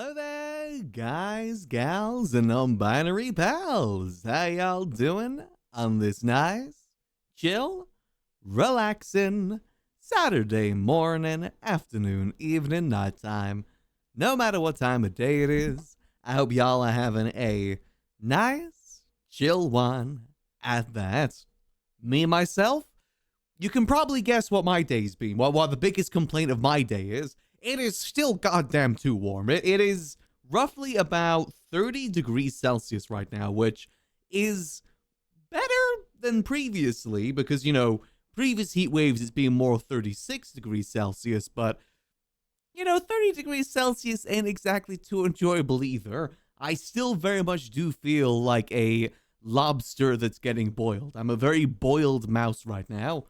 Hello there, guys, gals, and non-binary pals. How y'all doing on this nice, chill, relaxing Saturday morning, afternoon, evening, nighttime? No matter what time of day it is, I hope y'all are having a nice, chill one at that. Me, myself, you can probably guess what my day's been. Well, the biggest complaint of my day is, it is still goddamn too warm. It is roughly about 30 degrees Celsius right now, which is better than previously because, previous heat waves it's been more 36 degrees Celsius, but, 30 degrees Celsius ain't exactly too enjoyable either. I still very much do feel like a lobster that's getting boiled. I'm a very boiled mouse right now.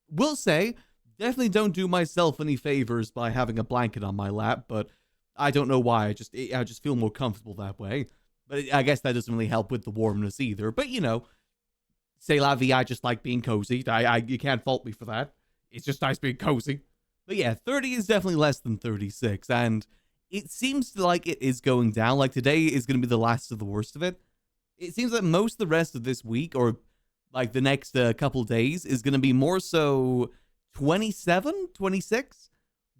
Will say, definitely don't do myself any favors by having a blanket on my lap, but I don't know why. I just feel more comfortable that way. But I guess that doesn't really help with the warmness either. But say la vie, I just like being cozy. You can't fault me for that. It's just nice being cozy. But yeah, 30 is definitely less than 36, and it seems like it is going down. Like today is going to be the last of the worst of it. It seems that most of the rest of this week, or like the next couple days, is going to be more so 27, 26,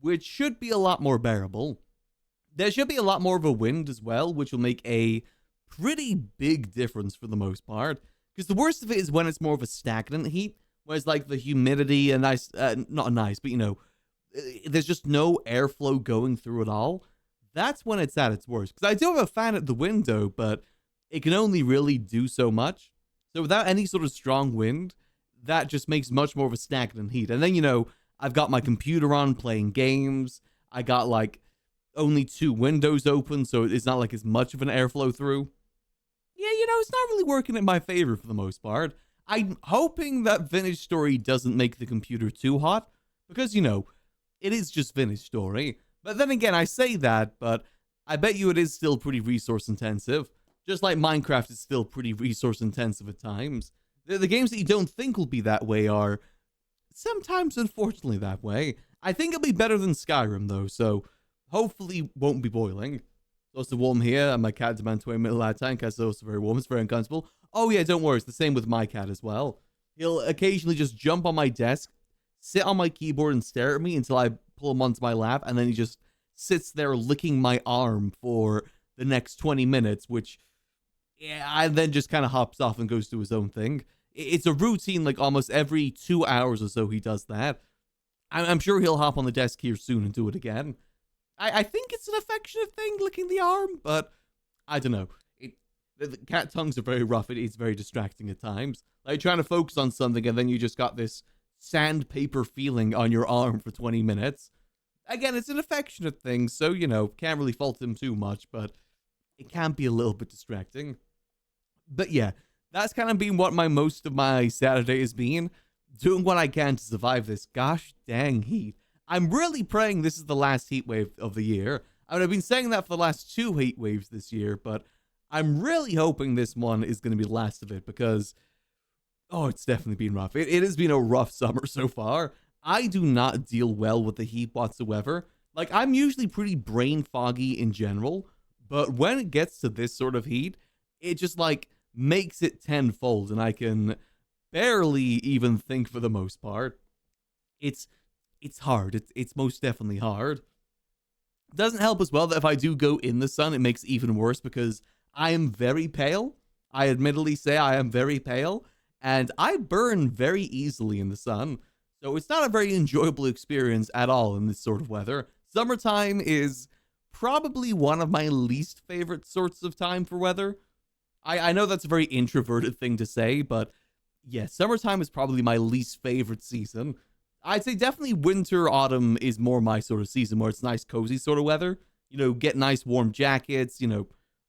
which should be a lot more bearable. There should be a lot more of a wind as well, which will make a pretty big difference for the most part. Because the worst of it is when it's more of a stagnant heat, whereas like the humidity and not nice, but there's just no airflow going through at all. That's when it's at its worst. Because I do have a fan at the window, but it can only really do so much. So without any sort of strong wind, that just makes much more of a stagnant heat. And then, I've got my computer on playing games. I got like only 2 windows open, so it's not like as much of an airflow through. Yeah, it's not really working in my favor for the most part. I'm hoping that Vintage Story doesn't make the computer too hot, because, it is just Vintage Story. But then again, I say that, but I bet you it is still pretty resource intensive. Just like Minecraft is still pretty resource intensive at times. The games that you don't think will be that way are sometimes, unfortunately, that way. I think it'll be better than Skyrim, though, so hopefully won't be boiling. It's also warm here, and my cat demands 20 minutes at a time. Cat's also very warm. It's very uncomfortable. Oh, yeah, don't worry. It's the same with my cat as well. He'll occasionally just jump on my desk, sit on my keyboard, and stare at me until I pull him onto my lap, and then he just sits there licking my arm for the next 20 minutes, which... yeah, and then just kind of hops off and goes do his own thing. It's a routine, like almost every 2 hours or so he does that. I'm sure he'll hop on the desk here soon and do it again. I think it's an affectionate thing, licking the arm, but I don't know. The cat tongues are very rough. It's very distracting at times. Like trying to focus on something and then you just got this sandpaper feeling on your arm for 20 minutes. Again, it's an affectionate thing, so, can't really fault him too much, but it can be a little bit distracting. But yeah, that's kind of been what most of my Saturday has been. Doing what I can to survive this gosh dang heat. I'm really praying this is the last heat wave of the year. I mean, I've been saying that for the last 2 heat waves this year, but I'm really hoping this one is going to be the last of it because, it's definitely been rough. It has been a rough summer so far. I do not deal well with the heat whatsoever. Like, I'm usually pretty brain foggy in general, but when it gets to this sort of heat, it just makes it tenfold, and I can barely even think for the most part. It's hard. It's most definitely hard. Doesn't help as well that if I do go in the sun, it makes it even worse because I am very pale. I admittedly say I am very pale, and I burn very easily in the sun. So it's not a very enjoyable experience at all in this sort of weather. Summertime is probably one of my least favorite sorts of time for weather. I know that's a very introverted thing to say, but yeah, summertime is probably my least favorite season. I'd say definitely winter, autumn is more my sort of season where it's nice, cozy sort of weather. Get nice warm jackets,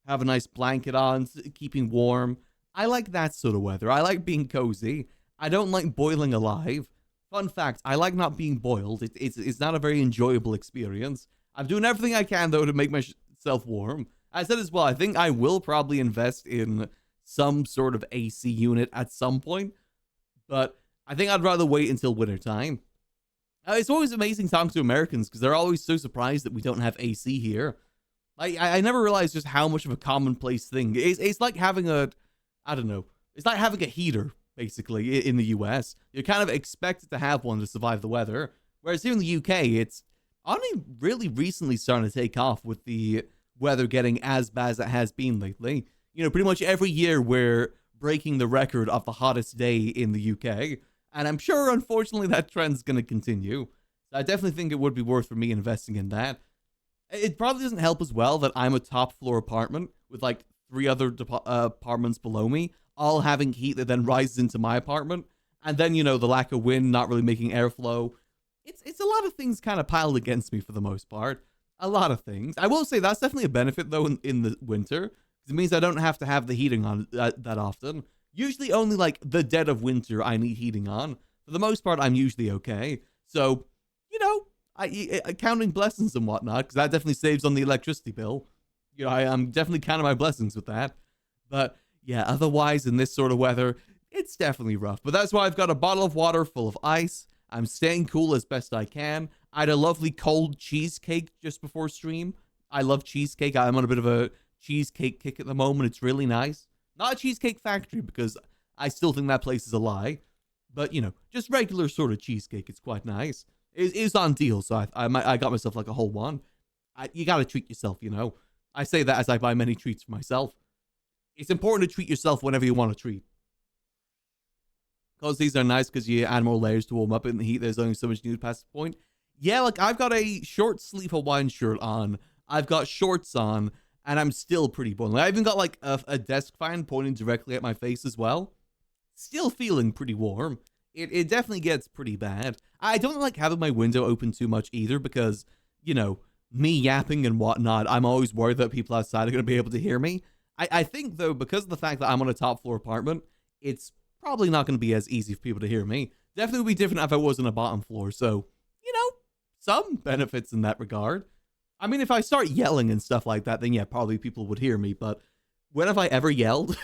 have a nice blanket on, keeping warm. I like that sort of weather. I like being cozy. I don't like boiling alive. Fun fact, I like not being boiled. It's not a very enjoyable experience. I'm doing everything I can, though, to make myself warm. I said as well, I think I will probably invest in some sort of AC unit at some point, but I think I'd rather wait until wintertime. It's always amazing talking to Americans because they're always so surprised that we don't have AC here. Like, I never realized just how much of a commonplace thing. It's like having a, I don't know, it's like having a heater, basically, in the US. You're kind of expected to have one to survive the weather. Whereas here in the UK, it's only really recently starting to take off with the weather getting as bad as it has been lately. You know, pretty much every year we're breaking the record of the hottest day in the UK. And I'm sure, unfortunately, that trend's going to continue. So I definitely think it would be worth for me investing in that. It probably doesn't help as well that I'm a top floor apartment with like three other apartments below me, all having heat that then rises into my apartment. And then, you know, the lack of wind not really making airflow. It's a lot of things kind of piled against me for the most part. A lot of things. I will say that's definitely a benefit though in the winter. It means I don't have to have the heating on that often. Usually only like the dead of winter I need heating on. For the most part, I'm usually okay. So, you know, I counting blessings and whatnot, because that definitely saves on the electricity bill. You know, I'm definitely counting my blessings with that. But yeah, otherwise in this sort of weather, it's definitely rough. But that's why I've got a bottle of water full of ice. I'm staying cool as best I can. I had a lovely cold cheesecake just before stream. I love cheesecake. I'm on a bit of a cheesecake kick at the moment. It's really nice. Not a Cheesecake Factory, because I still think that place is a lie. But, you know, just regular sort of cheesecake. It's quite nice. It's on deal, so I got myself like a whole one. You gotta treat yourself, you know. I say that as I buy many treats for myself. It's important to treat yourself whenever you want to treat. Because these are nice because you add more layers to warm up in the heat. There's only so much news past the point. Yeah, like I've got a short sleeve Hawaiian shirt on. I've got shorts on. And I'm still pretty boiling. I even got like a desk fan pointing directly at my face as well. Still feeling pretty warm. It definitely gets pretty bad. I don't like having my window open too much either because, you know, me yapping and whatnot, I'm always worried that people outside are going to be able to hear me. I think, though, because of the fact that I'm on a top floor apartment, it's probably not going to be as easy for people to hear me. Definitely would be different if I was on a bottom floor. So, you know, some benefits in that regard. I mean, if I start yelling and stuff like that, then yeah, probably people would hear me. But when have I ever yelled?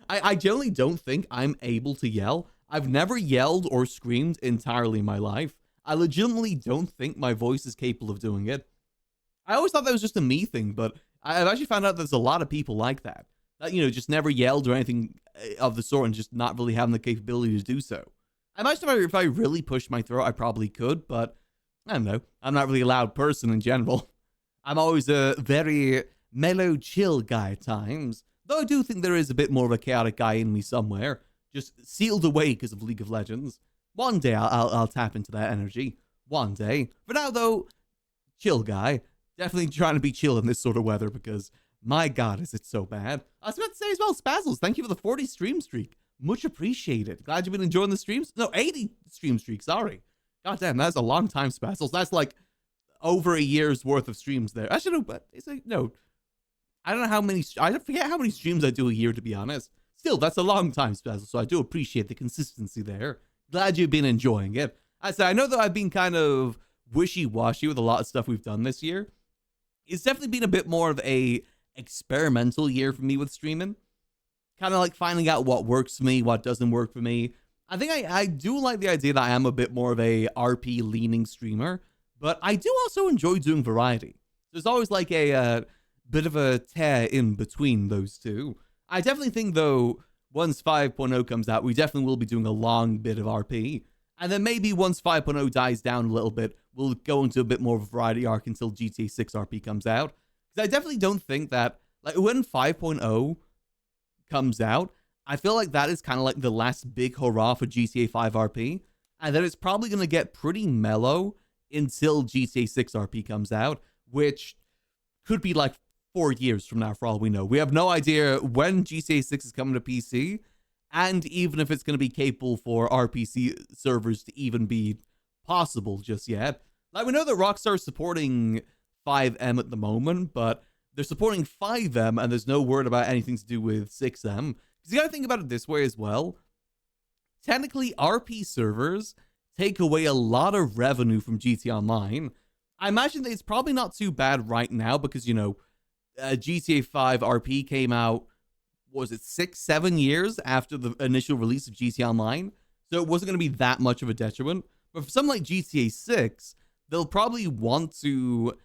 I generally don't think I'm able to yell. I've never yelled or screamed entirely in my life. I legitimately don't think my voice is capable of doing it. I always thought that was just a me thing, but I've actually found out there's a lot of people like that. That, you know, just never yelled or anything of the sort and just not really having the capability to do so. I imagine if I really pushed my throat, I probably could, but I don't know. I'm not really a loud person in general. I'm always a very mellow, chill guy at times. Though I do think there is a bit more of a chaotic guy in me somewhere. Just sealed away because of League of Legends. One day I'll tap into that energy. One day. For now, though, chill guy. Definitely trying to be chill in this sort of weather because, my God, is it so bad. I was about to say as well, Spazzles, thank you for the 40 stream streak. Much appreciated. Glad you've been enjoying the streams. No, 80 stream streak, sorry. God damn, that's a long time, Spazzles. That's like over a year's worth of streams there. Actually, no, but it's like, no. I don't know how many, I forget how many streams I do a year, to be honest. Still, that's a long time, Spazzle, so I do appreciate the consistency there. Glad you've been enjoying it. I know that I've been kind of wishy-washy with a lot of stuff we've done this year. It's definitely been a bit more of a experimental year for me with streaming. Kind of like finding out what works for me, what doesn't work for me. I think I do like the idea that I am a bit more of a RP-leaning streamer, but I do also enjoy doing variety. There's always like a bit of a tear in between those two. I definitely think, though, once 5.0 comes out, we definitely will be doing a long bit of RP. And then maybe once 5.0 dies down a little bit, we'll go into a bit more of a variety arc until GTA 6 RP comes out. Because I definitely don't think that, like, when 5.0 comes out, I feel like that is kind of like the last big hurrah for GTA 5 RP. And then it's probably going to get pretty mellow until GTA 6 RP comes out, which could be like 4 years from now for all we know. We have no idea when GTA 6 is coming to PC, and even if it's going to be capable for RPC servers to even be possible just yet. Like, we know that Rockstar is supporting 5M at the moment, but they're supporting 5M, and there's no word about anything to do with 6M. Because you gotta think about it this way as well. Technically, RP servers take away a lot of revenue from GTA Online. I imagine that it's probably not too bad right now because, you know, GTA 5 RP came out, what was it, 6-7 years after the initial release of GTA Online? So it wasn't going to be that much of a detriment. But for something like GTA 6, they'll probably want to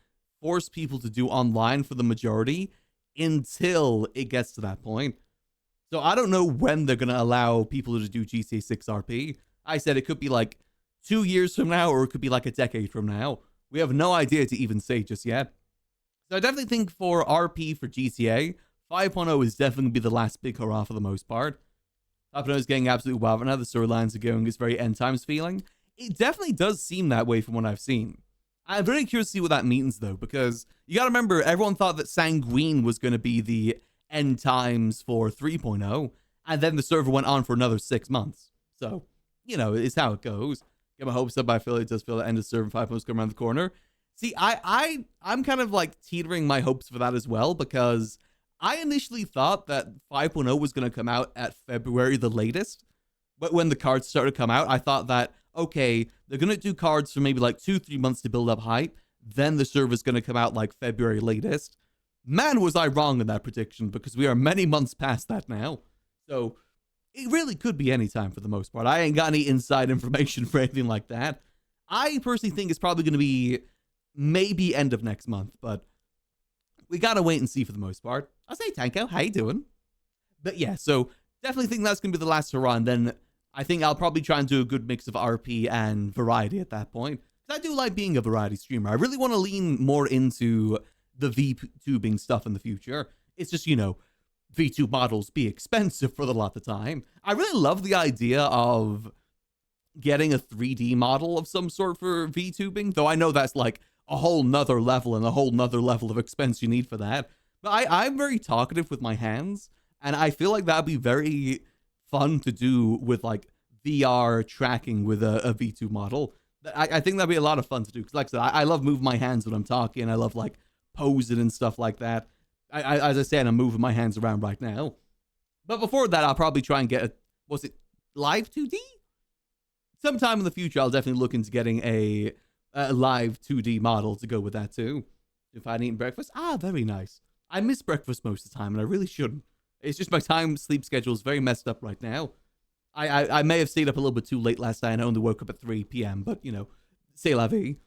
force people to do online for the majority until it gets to that point. So I don't know when they're going to allow people to do GTA 6 RP. I said it could be like 2 years from now, or it could be like a decade from now. We have no idea to even say just yet. So I definitely think for RP for GTA, 5.0 is definitely going to be the last big hurrah for the most part. 5.0 is getting absolutely wild now. The storylines are going, it's very end times feeling. It definitely does seem that way from what I've seen. I'm very curious to see what that means, though, because you got to remember, everyone thought that Sanguine was going to be the end times for 3.0, and then the server went on for another 6 months. So, you know, it's how it goes. Get my hopes up. I feel it does feel the end of server 5.0 is coming around the corner. See, I'm kind of like teetering my hopes for that as well, because I initially thought that 5.0 was going to come out at February the latest. But when the cards started to come out, I thought that, okay, they're going to do cards for maybe like 2-3 months to build up hype. Then the server's going to come out like February latest. Man, was I wrong in that prediction, because we are many months past that now. So it really could be any time for the most part. I ain't got any inside information for anything like that. I personally think it's probably going to be maybe end of next month, but we got to wait and see for the most part. I'll say, Tanko, how you doing? But yeah, so definitely think that's going to be the last hurrah, and then I think I'll probably try and do a good mix of RP and variety at that point. Because I do like being a variety streamer. I really want to lean more into the VTubing stuff in the future. It's just, you know, VTube models be expensive for a lot of the time. I really love the idea of getting a 3D model of some sort for VTubing, though I know that's like a whole nother level and a whole nother level of expense you need for that. But I'm very talkative with my hands, and I feel like that'd be very fun to do with like VR tracking with a V2 model. I think that'd be a lot of fun to do, because like I said, I love moving my hands when I'm talking. I love like posing and stuff like that. As I said, I'm moving my hands around right now. But before that, I'll probably try and get was it live 2D? Sometime in the future, I'll definitely look into getting a live 2D model to go with that too. If I'd eaten breakfast, very nice. I miss breakfast most of the time, and I really shouldn't. It's just my sleep schedule is very messed up right now. I may have stayed up a little bit too late last night, and I only woke up at 3 p.m., but, you know, c'est la vie.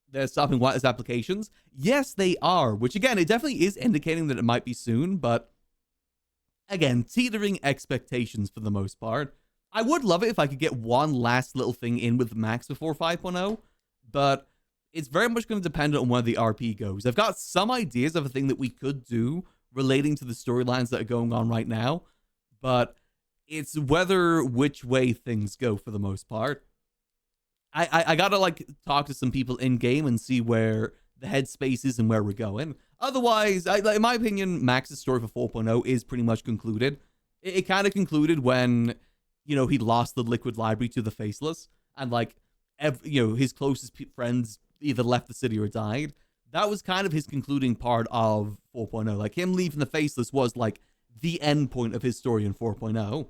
They're stopping wireless applications. Yes, they are, which, again, it definitely is indicating that it might be soon, but, again, teetering expectations for the most part. I would love it if I could get one last little thing in with Max before 5.0, but it's very much going to depend on where the RP goes. I've got some ideas of a thing that we could do relating to the storylines that are going on right now, but it's which way things go for the most part. I gotta like talk to some people in game and see where the headspace is and where we're going. Otherwise, in my opinion, Max's story for 4.0 is pretty much concluded. It kind of concluded when, you know, he lost the liquid library to the Faceless, and like, his closest friends either left the city or died. That was kind of his concluding part of 4.0. Like, him leaving the Faceless was like the end point of his story in 4.0.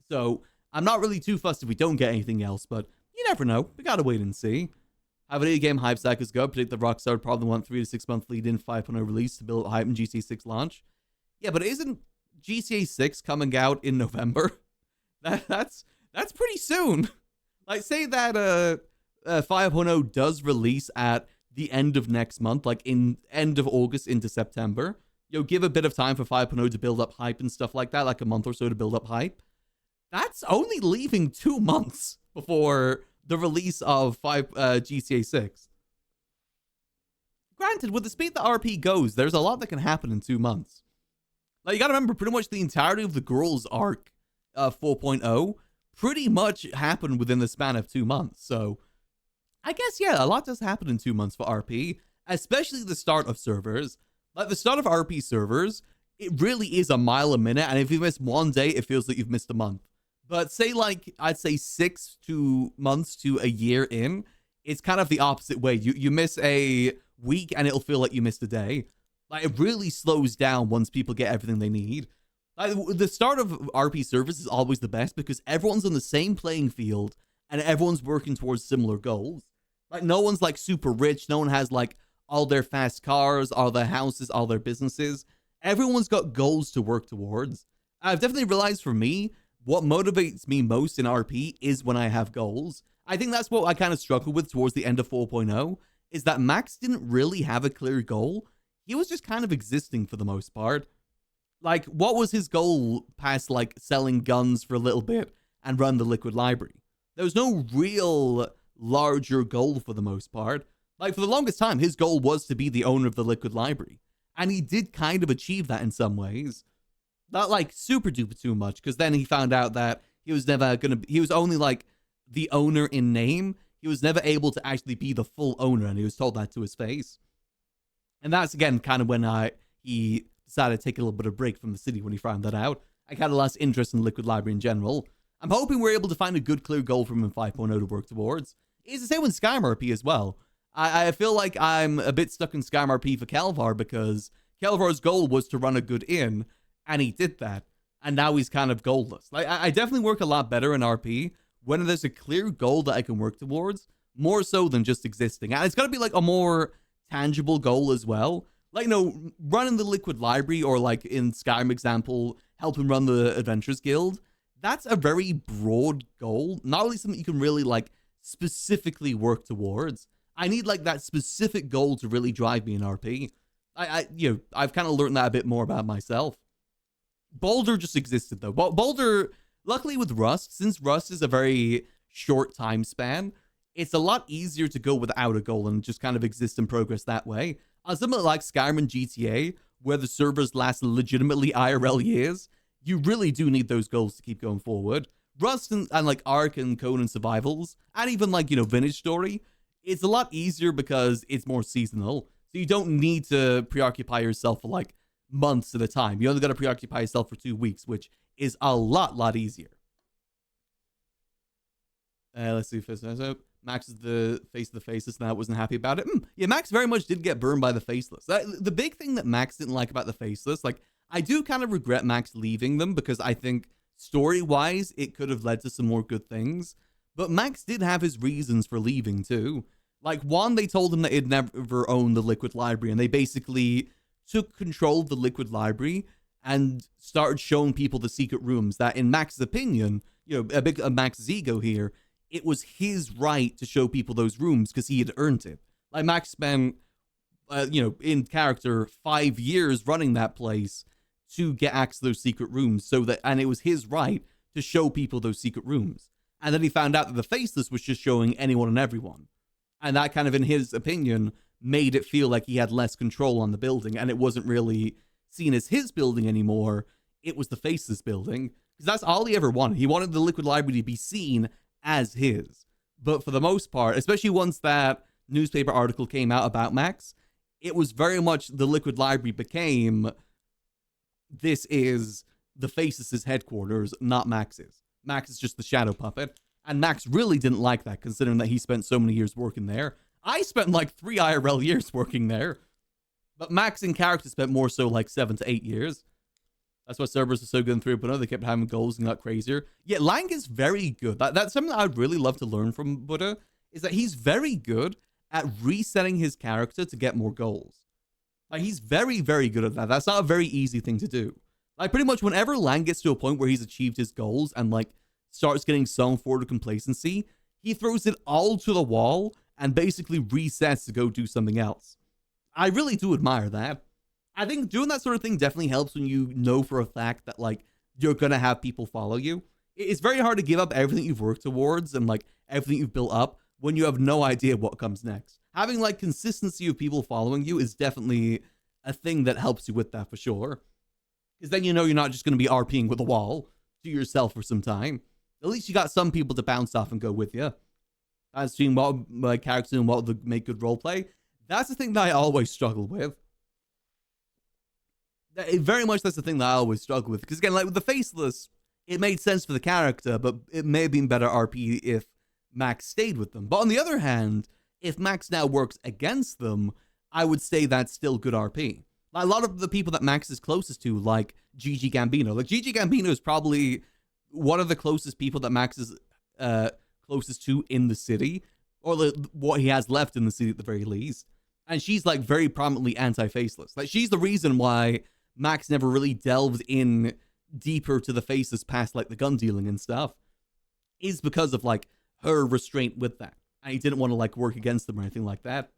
So I'm not really too fussed if we don't get anything else, but you never know. We gotta wait and see. How video game hype cycles go. Predict that Rockstar would probably want 3 to 6 month lead in 5.0 release to build hype in GTA 6 launch. Yeah, but isn't GTA 6 coming out in November? That's pretty soon. Like, say that 5.0 does release at the end of next month, like in end of August into September. Give a bit of time for 5.0 to build up hype and stuff like that, like a month or so to build up hype. That's only leaving 2 months before the release of GTA 6. Granted, with the speed that RP goes, there's a lot that can happen in 2 months. Like, you gotta remember, pretty much the entirety of the girls arc 4.0 pretty much happened within the span of 2 months. So I guess, yeah, a lot does happen in 2 months for RP, especially the start of servers. Like, the start of RP servers, it really is a mile a minute, and if you miss one day, it feels like you've missed a month. But say, like, I'd say 6 months to a year in, it's kind of the opposite way. You miss a week, and it'll feel like you missed a day. Like, it really slows down once people get everything they need. Like, the start of RP servers is always the best because everyone's on the same playing field, and everyone's working towards similar goals. Like, no one's, like, super rich. No one has, like, all their fast cars, all their houses, all their businesses. Everyone's got goals to work towards. I've definitely realized for me, what motivates me most in RP is when I have goals. I think that's what I kind of struggled with towards the end of 4.0, is that Max didn't really have a clear goal. He was just kind of existing for the most part. Like, what was his goal past, like, selling guns for a little bit and run the Liquid Library? There was no real larger goal for the most part. Like, for the longest time, his goal was to be the owner of the Liquid Library. And he did kind of achieve that in some ways. Not, like, super duper too much, because then he found out that he was never going to... He was only, like, the owner in name. He was never able to actually be the full owner, and he was told that to his face. And that's, again, kind of when he decided to take a little bit of break from the city when he found that out. I kind of lost interest in Liquid Library in general. I'm hoping we're able to find a good, clear goal from him in 5.0 to work towards. It's the same with Skyrim RP as well. I feel like I'm a bit stuck in Skyrim RP for Kelvar because Kelvar's goal was to run a good inn, and he did that. And now he's kind of goalless. Like, I definitely work a lot better in RP when there's a clear goal that I can work towards, more so than just existing. And it's got to be like a more tangible goal as well. Like, you know, running the Liquid Library, or like in Skyrim example, helping run the Adventurers Guild. That's a very broad goal. Not really something you can really like specifically work towards. I need like that specific goal to really drive me in RP. I've kind of learned that a bit more about myself. Boulder just existed though. Boulder, luckily with Rust, since Rust is a very short time span, it's a lot easier to go without a goal and just kind of exist and progress that way. Something like Skyrim and GTA, where the servers last legitimately IRL years, you really do need those goals to keep going forward. Rust and like Ark and Conan Survivals, and even like, you know, Vintage Story, it's a lot easier because it's more seasonal. So you don't need to preoccupy yourself for like months at a time. You only got to preoccupy yourself for 2 weeks, which is a lot easier. Let's see if this has up. Max is the face of the faceless, and I wasn't happy about it. Yeah, Max very much did get burned by the faceless. The big thing that Max didn't like about the faceless, like, I do kind of regret Max leaving them because I think story-wise, it could have led to some more good things. But Max did have his reasons for leaving too. Like, one, they told him that he'd never owned the Liquid Library, and they basically took control of the Liquid Library and started showing people the secret rooms that, in Max's opinion, you know, a big Max's ego here, it was his right to show people those rooms because he had earned it. Like, Max spent, in character, 5 years running that place to get access to those secret rooms, and it was his right to show people those secret rooms. And then he found out that the Faceless was just showing anyone and everyone. And that kind of, in his opinion, made it feel like he had less control on the building, and it wasn't really seen as his building anymore. It was the Faceless building, because that's all he ever wanted. He wanted the Liquid Library to be seen as his. But for the most part, especially once that newspaper article came out about Max, it was very much the Liquid Library became, this is the Faceless' headquarters, not Max's. Max is just the shadow puppet. And Max really didn't like that, considering that he spent so many years working there. I spent like 3 IRL years working there. But Max in character spent more so like 7 to 8 years. That's why servers are so good in 3.0. They kept having goals and got crazier. Yeah, Lang is very good. That's something that I'd really love to learn from Buddha, is that he's very good at resetting his character to get more goals. Like, he's very good at that. That's not a very easy thing to do. Like, pretty much whenever Lang gets to a point where he's achieved his goals and, like, starts getting some forward of complacency, he throws it all to the wall and basically resets to go do something else. I really do admire that. I think doing that sort of thing definitely helps when you know for a fact that, like, you're gonna have people follow you. It's very hard to give up everything you've worked towards and, like, everything you've built up when you have no idea what comes next. Having, like, consistency of people following you is definitely a thing that helps you with that for sure. Because then you know you're not just gonna be RPing with a wall to yourself for some time. At least you got some people to bounce off and go with you. As seeing what my character and what would make good roleplay. That's the thing that I always struggle with. Very much that's the thing that I always struggle with. Because again, like with the Faceless, it made sense for the character, but it may have been better RP if Max stayed with them. But on the other hand, if Max now works against them, I would say that's still good RP. Like, a lot of the people that Max is closest to, like Gigi Gambino. Like, Gigi Gambino is probably one of the closest people that Max is closest to in the city, or what he has left in the city at the very least. And she's like very prominently anti-Faceless. Like, she's the reason why Max never really delved in deeper to the Faceless past like the gun dealing and stuff, is because of like her restraint with that. And he didn't want to like work against them or anything like that.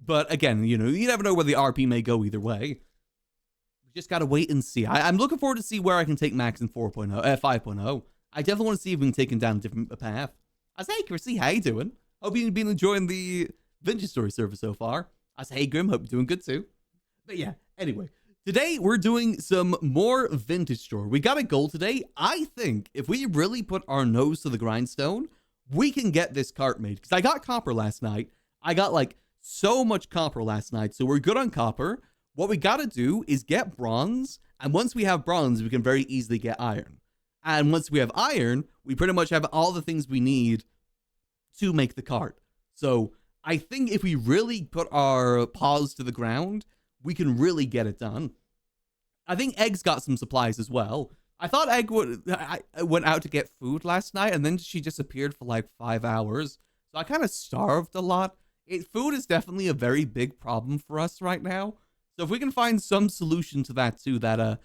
But again, you never know where the RP may go either way. We just gotta wait and see. I'm looking forward to see where I can take Max in 5.0. I definitely want to see if we can take him down a different path. I say, hey, Chrissy, how you doing? Hope you've been enjoying the Vintage Story server so far. I say, hey, Grim, hope you're doing good too. But yeah, anyway, today we're doing some more Vintage Story. We got a goal today. I think if we really put our nose to the grindstone, we can get this cart made. Because I got copper last night. I got like so much copper last night, so we're good on copper. What we gotta do is get bronze, and once we have bronze, we can very easily get iron. And once we have iron, we pretty much have all the things we need to make the cart. So I think if we really put our paws to the ground, we can really get it done. I think Egg's got some supplies as well. I thought Egg went out to get food last night, and then she disappeared for like 5 hours. So I kind of starved a lot. Food is definitely a very big problem for us right now. So if we can find some solution to that too, that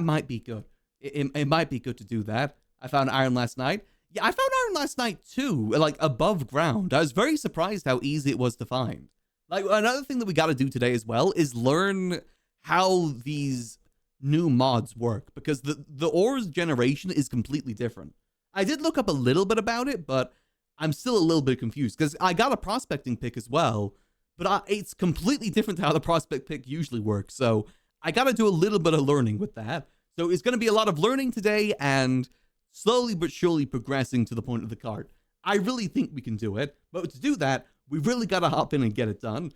might be good. It might be good to do that. I found iron last night. Yeah, I found iron last night too, like above ground. I was very surprised how easy it was to find. Like, another thing that we got to do today as well is learn how these new mods work, because the ores generation is completely different. I did look up a little bit about it, but I'm still a little bit confused because I got a prospecting pick as well, but it's completely different to how the prospect pick usually works. So I got to do a little bit of learning with that. So it's going to be a lot of learning today and slowly but surely progressing to the point of the cart. I really think we can do it, but to do that, we really got to hop in and get it done.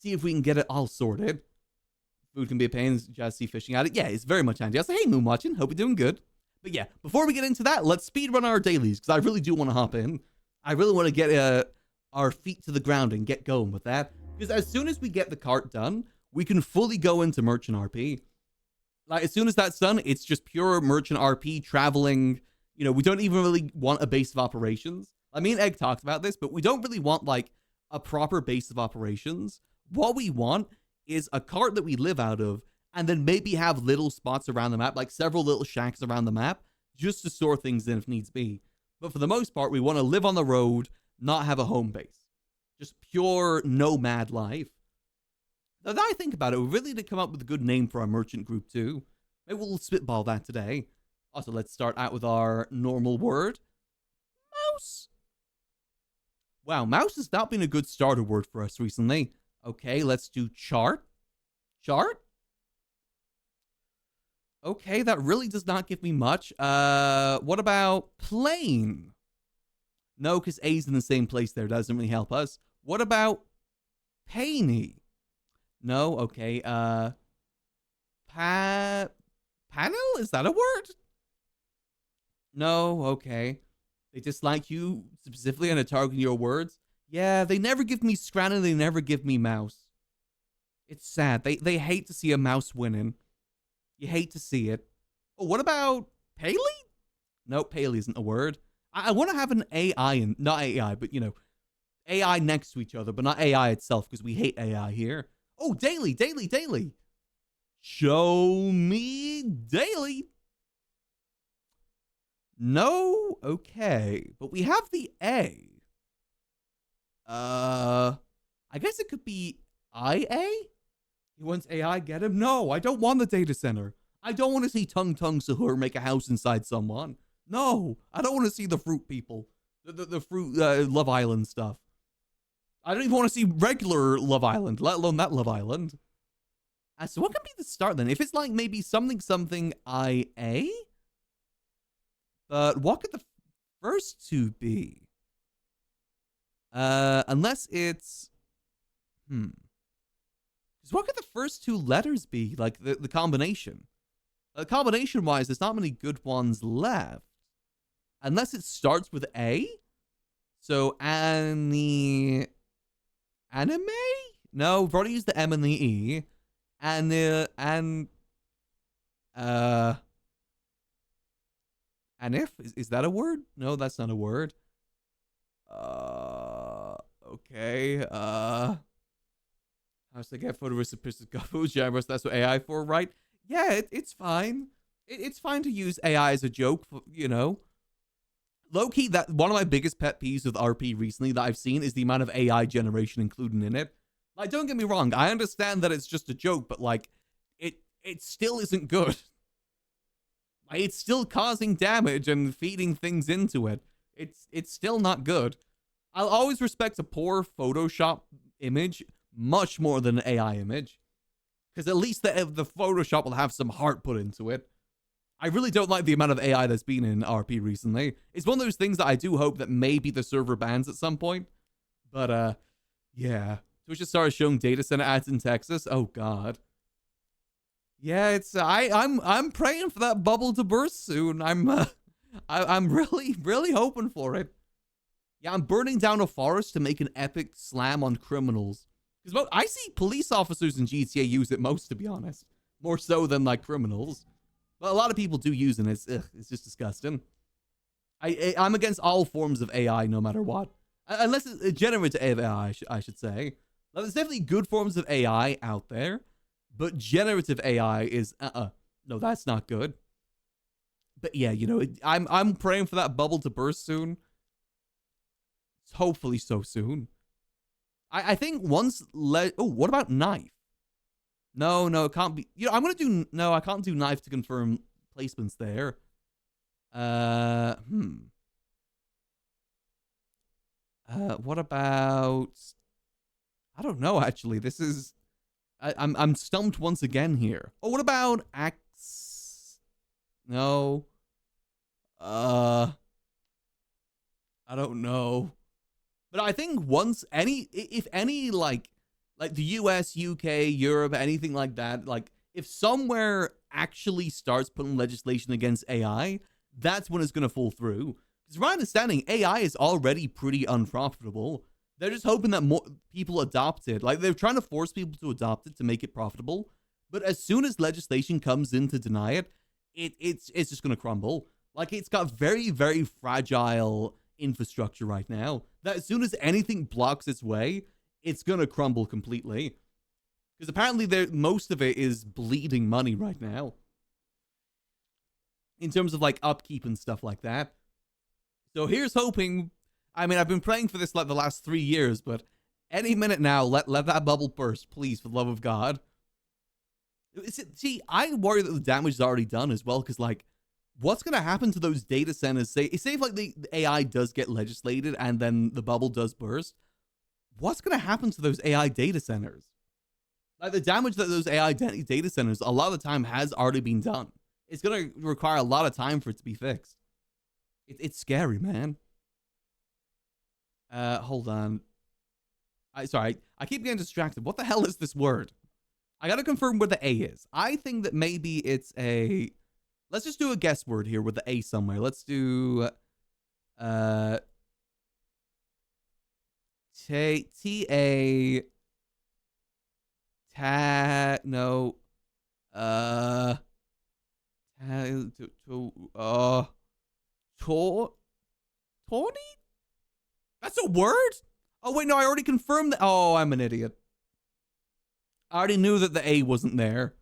See if we can get it all sorted. Food can be a pain, just see fishing at it. Yeah, it's very much handy. I say, hey, Moon Watching, hope you're doing good. But yeah, before we get into that, let's speed run our dailies, because I really do want to hop in. I really want to get our feet to the ground and get going with that, because as soon as we get the cart done, we can fully go into Merchant RP. Like, as soon as that's done, it's just pure Merchant RP traveling. We don't even really want a base of operations. I mean, Egg talked about this, but we don't really want, like, a proper base of operations. What we want is a cart that we live out of, and then maybe have little spots around the map, like several little shacks around the map, just to store things in if needs be. But for the most part, we want to live on the road, not have a home base. Just pure nomad life. Now that I think about it, we really need to come up with a good name for our merchant group too. Maybe we'll spitball that today. Also, let's start out with our normal word. Mouse. Wow, mouse has not been a good starter word for us recently. Okay, let's do chart. Chart? Okay, that really does not give me much. What about plane? No, because A's in the same place there. Doesn't really help us. What about painy? No, okay. Panel? Is that a word? No, okay. They dislike you specifically and are targeting your words. Yeah, they never give me Scran and they never give me mouse. It's sad. They hate to see a mouse winning. You hate to see it. Oh, what about Paley? No, Paley isn't a word. I want to have an AI, and not AI, but AI next to each other, but not AI itself, because we hate AI here. Oh, daily. Show me daily. No, okay, but we have the A. I guess it could be IA? He wants AI, get him? No, I don't want the data center. I don't want to see Tung Sahur make a house inside someone. No, I don't want to see the fruit people. The fruit Love Island stuff. I don't even want to see regular Love Island, let alone that Love Island. So what can be the start then? If it's like maybe something IA? But what could the first two be? Unless it's... Because what could the first two letters be? Like the combination. Combination-wise, there's not many good ones left. Unless it starts with A? So, anime? No, we've already used the M and the E. Anif? Is that a word? No, that's not a word. Okay. How should I get photoreceptive Jambers? That's what AI for, right? Yeah, it's fine. It's fine to use AI as a joke, Low-key, that one of my biggest pet peeves with RP recently that I've seen is the amount of AI generation included in it. Like, don't get me wrong, I understand that it's just a joke, but like, it still isn't good. Like, it's still causing damage and feeding things into it. It's still not good. I'll always respect a poor Photoshop image much more than an AI image, because at least the Photoshop will have some heart put into it. I really don't like the amount of AI that's been in RP recently. It's one of those things that I do hope that maybe the server bans at some point. But yeah. Twitch just started showing data center ads in Texas. Oh God. Yeah, it's I'm praying for that bubble to burst soon. I'm really hoping for it. Yeah, I'm burning down a forest to make an epic slam on criminals. Because I see police officers in GTA use it most, to be honest. More so than like criminals. But a lot of people do use it, and it's just disgusting. I'm against all forms of AI, no matter what. Unless it's a generative AI, I should say. Now, there's definitely good forms of AI out there, but generative AI is, no, that's not good. But yeah, you know, I'm praying for that bubble to burst soon. Hopefully so soon. I think once, oh, what about knife? No, it can't be. You know, no, I can't do knife to confirm placements there. What about, I don't know, actually. This is, I'm stumped once again here. Oh, what about axe? No. I don't know. But I think once if any, like the US, UK, Europe, anything like that, like if somewhere actually starts putting legislation against AI, that's when it's going to fall through. Because my understanding, AI is already pretty unprofitable. They're just hoping that more people adopt it. Like, they're trying to force people to adopt it to make it profitable. But as soon as legislation comes in to deny it, it's just going to crumble. Like, it's got very, very fragile infrastructure right now, that as soon as anything blocks its way, it's going to crumble completely. Because apparently most of it is bleeding money right now. In terms of, like, upkeep and stuff like that. So here's hoping. I mean, I've been praying for this like the last 3 years, but any minute now, let that bubble burst, please, for the love of God. See, I worry that the damage is already done as well, because, like, what's going to happen to those data centers? Say if like the AI does get legislated and then the bubble does burst, what's going to happen to those AI data centers? Like, the damage that those AI data centers a lot of the time has already been done. It's going to require a lot of time for it to be fixed. It's scary, man. Hold on. Sorry, I keep getting distracted. What the hell is this word? I gotta confirm where the A is. I think that maybe it's a... Let's just do a guess word here with the A somewhere. Let's do... T-A... No. Tawny? That's a word? Oh, wait, no, I already confirmed that. Oh, I'm an idiot. I already knew that the A wasn't there.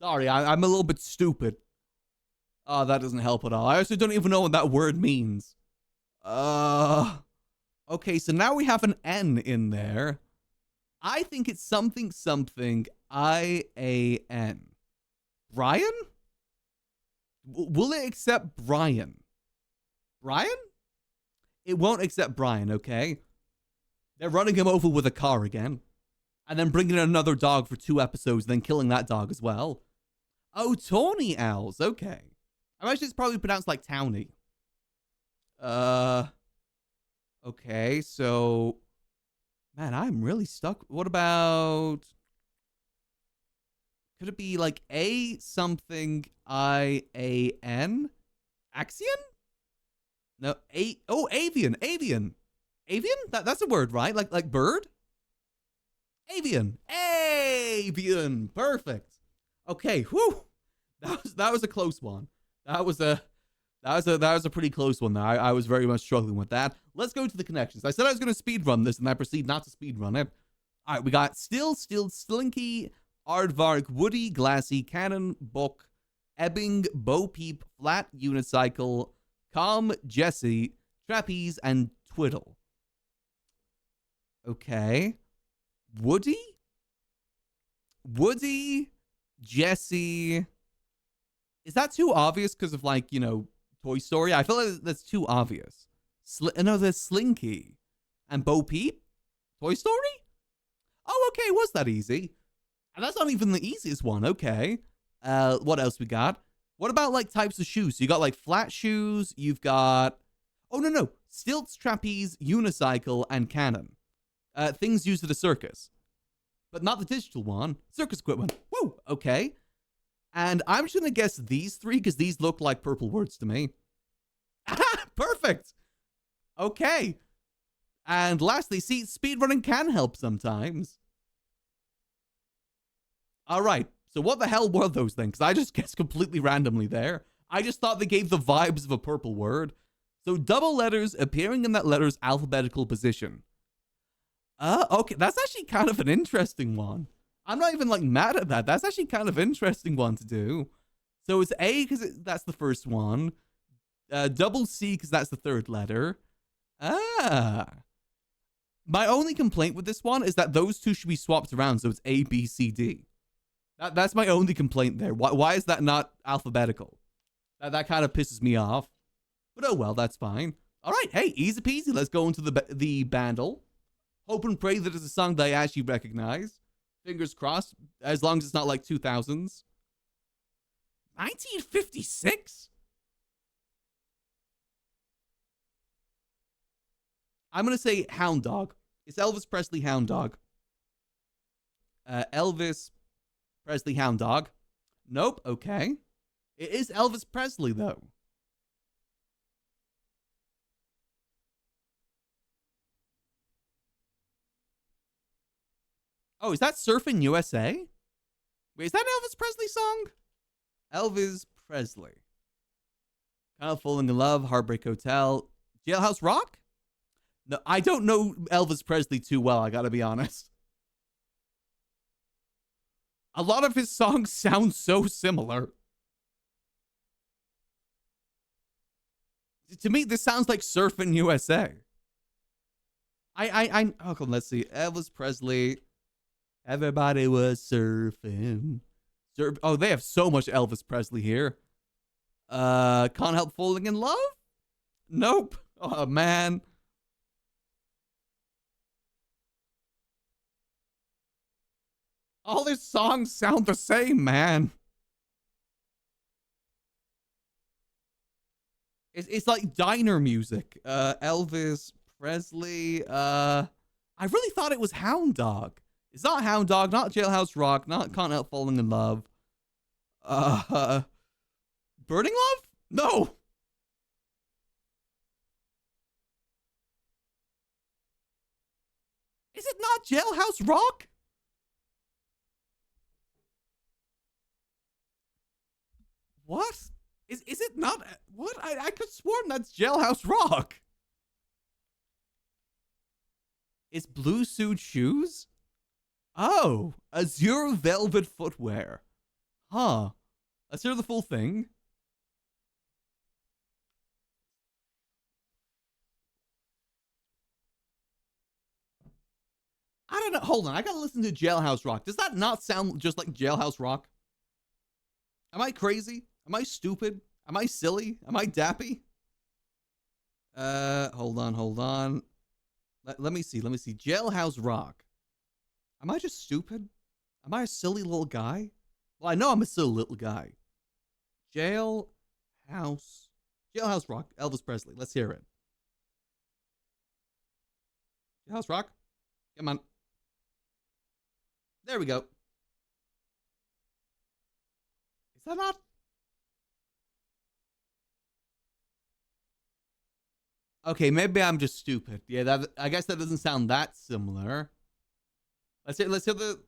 Sorry, I'm a little bit stupid. Oh, that doesn't help at all. I also don't even know what that word means. Okay, so now we have an N in there. I think it's something I-A-N. Brian? Will it accept Brian? Brian? It won't accept Brian, okay? They're running him over with a car again. And then bringing in another dog for 2 episodes, then killing that dog as well. Oh, Tawny Owls, okay. I imagine it's probably pronounced like Towny. Okay, so... Man, I'm really stuck. What about... Could it be like A something I-A-N? Axion? No, avian. Avian? That's a word, right? Like bird? Avian. Avian. Perfect. Okay, whew. That was a close one. That was a pretty close one there. I was very much struggling with that. Let's go to the connections. I said I was going to speedrun this, and I proceed not to speedrun it. All right, we got Still, Slinky, Aardvark, Woody, Glassy, Cannon, Book, Ebbing, Bo Peep, Flat, Unicycle, Calm, Jesse, Trapeze, and Twiddle. Okay. Woody? Woody, Jesse. Is that too obvious because of, like, you know, Toy Story? I feel like that's too obvious. No, there's Slinky. And Bo Peep? Toy Story? Oh, okay, was that easy? And that's not even the easiest one, okay. What else we got? What about, like, types of shoes? So you got, like, flat shoes, you've got... Oh, no. Stilts, trapeze, unicycle, and cannon. Things used at a circus. But not the digital one. Circus equipment. Woo! Okay. And I'm just going to guess these three, because these look like purple words to me. Perfect! Okay. And lastly, see, speedrunning can help sometimes. Alright, so what the hell were those things? Because I just guessed completely randomly there. I just thought they gave the vibes of a purple word. So double letters appearing in that letter's alphabetical position. Okay, that's actually kind of an interesting one. I'm not even, like, mad at that. That's actually kind of interesting one to do. So it's A because that's the first one. Double C because that's the third letter. My only complaint with this one is that those two should be swapped around, so it's A, B, C, D. That's my only complaint there. Why is that not alphabetical? That kind of pisses me off. But oh well, that's fine. All right, hey, easy peasy. Let's go into the bandle. Hope and pray that it's a song that I actually recognize. Fingers crossed, as long as it's not like 2000s. 1956? I'm going to say Hound Dog. It's Elvis Presley Hound Dog. Elvis Presley Hound Dog. Nope, okay. It is Elvis Presley, though. Oh, is that Surfing USA? Wait, is that an Elvis Presley song? Elvis Presley. Kind of Falling in Love, Heartbreak Hotel, Jailhouse Rock? No, I don't know Elvis Presley too well, I gotta be honest. A lot of his songs sound so similar. To me, this sounds like Surfing USA. Okay, let's see. Elvis Presley. Everybody was surfing. Oh, they have so much Elvis Presley here. Can't Help Falling in Love? Nope. Oh, man. All his songs sound the same, man. It's like diner music. Elvis Presley. I really thought it was Hound Dog. It's not Hound Dog, not Jailhouse Rock, not Can't Help Falling in Love. Burning Love? No. Is it not Jailhouse Rock? What? Is it not? What? I could have sworn that's Jailhouse Rock. It's Blue Suede Shoes? Oh, Azure Velvet Footwear. Huh. Let's hear the full thing. I don't know. Hold on. I gotta listen to Jailhouse Rock. Does that not sound just like Jailhouse Rock? Am I crazy? Am I stupid? Am I silly? Am I dappy? Hold on. Let me see. Jailhouse Rock. Am I just stupid? Am I a silly little guy? Well, I know I'm a silly little guy. Jailhouse Rock, Elvis Presley. Let's hear it. Jailhouse Rock. Come on. There we go. Is that not? Okay, maybe I'm just stupid. Yeah, I guess that doesn't sound that similar. Let's hear the...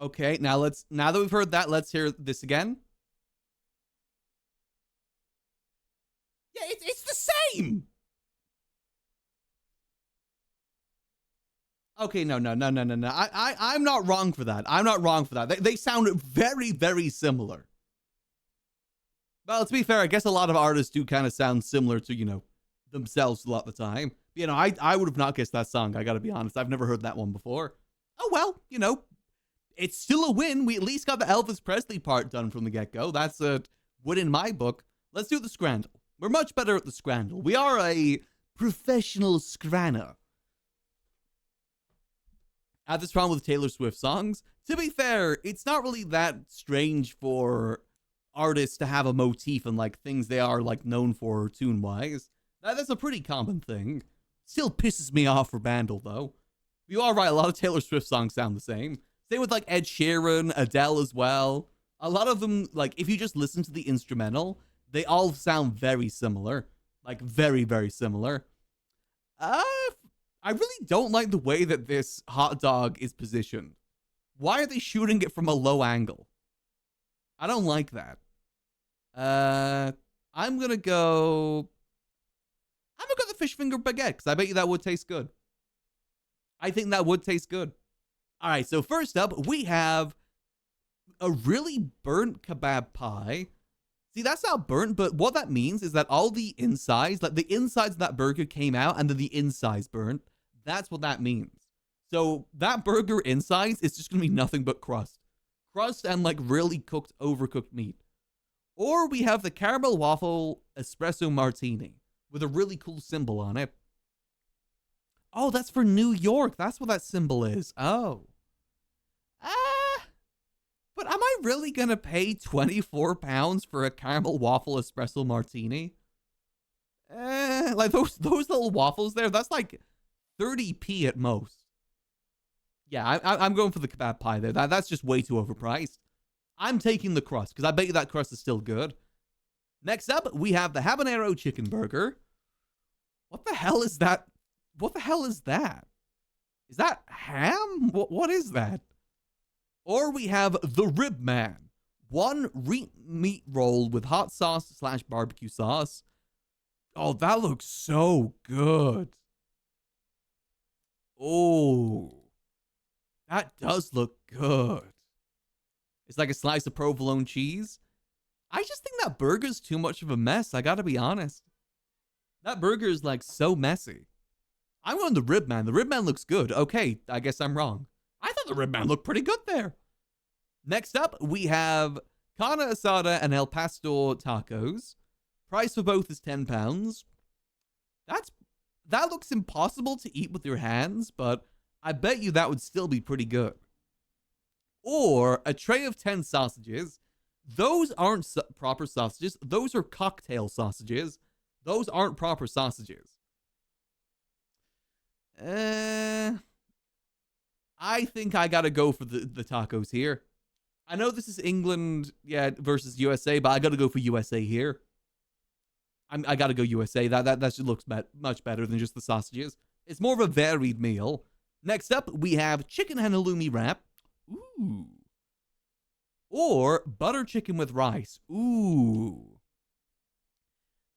Okay, now that we've heard that, let's hear this again. Yeah, it's the same. Okay, no. I'm not wrong for that. I'm not wrong for that. They sound very, very similar. Well, to be fair, I guess a lot of artists do kind of sound similar to, you know, themselves a lot of the time. You know, I would have not guessed that song. I got to be honest. I've never heard that one before. Oh, well, you know, it's still a win. We at least got the Elvis Presley part done from the get-go. That's a win in my book. Let's do the Scrandle. We're much better at the Scrandle. We are a professional scranner. At this problem with Taylor Swift songs, to be fair, it's not really that strange for artists to have a motif and like things they are like known for tune-wise. That's a pretty common thing. Still pisses me off for Bandle though. You are right, a lot of Taylor Swift songs sound the same. Same with like Ed Sheeran, Adele as well. A lot of them, like if you just listen to the instrumental, they all sound very similar. Like very, very similar. I really don't like the way that this hot dog is positioned. Why are they shooting it from a low angle? I don't like that. I'm gonna go the fish finger baguette, because I bet you that would taste good. I think that would taste good. All right, so first up, we have a really burnt kebab pie. See, that's not burnt, but what that means is that all the insides, like the insides of that burger came out and then the insides burnt. That's what that means. So that burger insides is just going to be nothing but crust. Crust and like really cooked, overcooked meat. Or we have the caramel waffle espresso martini with a really cool symbol on it. Oh, that's for New York. That's what that symbol is. Oh. But am I really going to pay £24 for a caramel waffle espresso martini? Like those little waffles there, that's like 30p at most. Yeah, I'm going for the kebab pie there. That's just way too overpriced. I'm taking the crust, because I bet you that crust is still good. Next up, we have the habanero chicken burger. What the hell is that? What the hell is that? Is that ham? What is that? Or we have the Rib Man. One meat roll with hot sauce / barbecue sauce. Oh, that looks so good. Oh, that does look good. It's like a slice of provolone cheese. I just think that burger's too much of a mess. I gotta be honest. That burger is like so messy. I'm going the Rib Man. The Rib Man looks good. Okay, I guess I'm wrong. I thought the Rib Man looked pretty good there. Next up, we have carne asada and El Pastor tacos. Price for both is £10. That looks impossible to eat with your hands, but I bet you that would still be pretty good. Or a tray of 10 sausages. Those aren't proper sausages. Those are cocktail sausages. Those aren't proper sausages. I think I gotta go for the tacos here. I know this is England, versus USA, but I gotta go for USA here. I gotta go USA. That just looks much better than just the sausages. It's more of a varied meal. Next up, we have chicken and halloumi wrap. Ooh. Or butter chicken with rice. Ooh.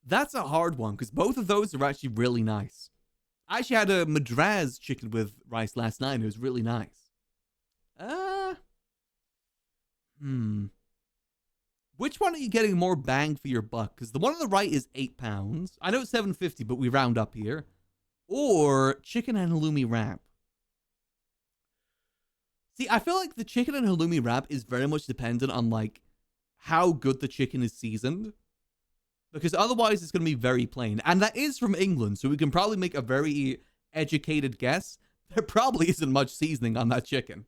That's a hard one, because both of those are actually really nice. I actually had a Madras chicken with rice last night, and it was really nice. Which one are you getting more bang for your buck? Because the one on the right is £8. I know it's $7.50, but we round up here. Or chicken and halloumi wrap. See, I feel like the chicken and halloumi wrap is very much dependent on like how good the chicken is seasoned. Because otherwise it's going to be very plain. And that is from England, so we can probably make a very educated guess. There probably isn't much seasoning on that chicken.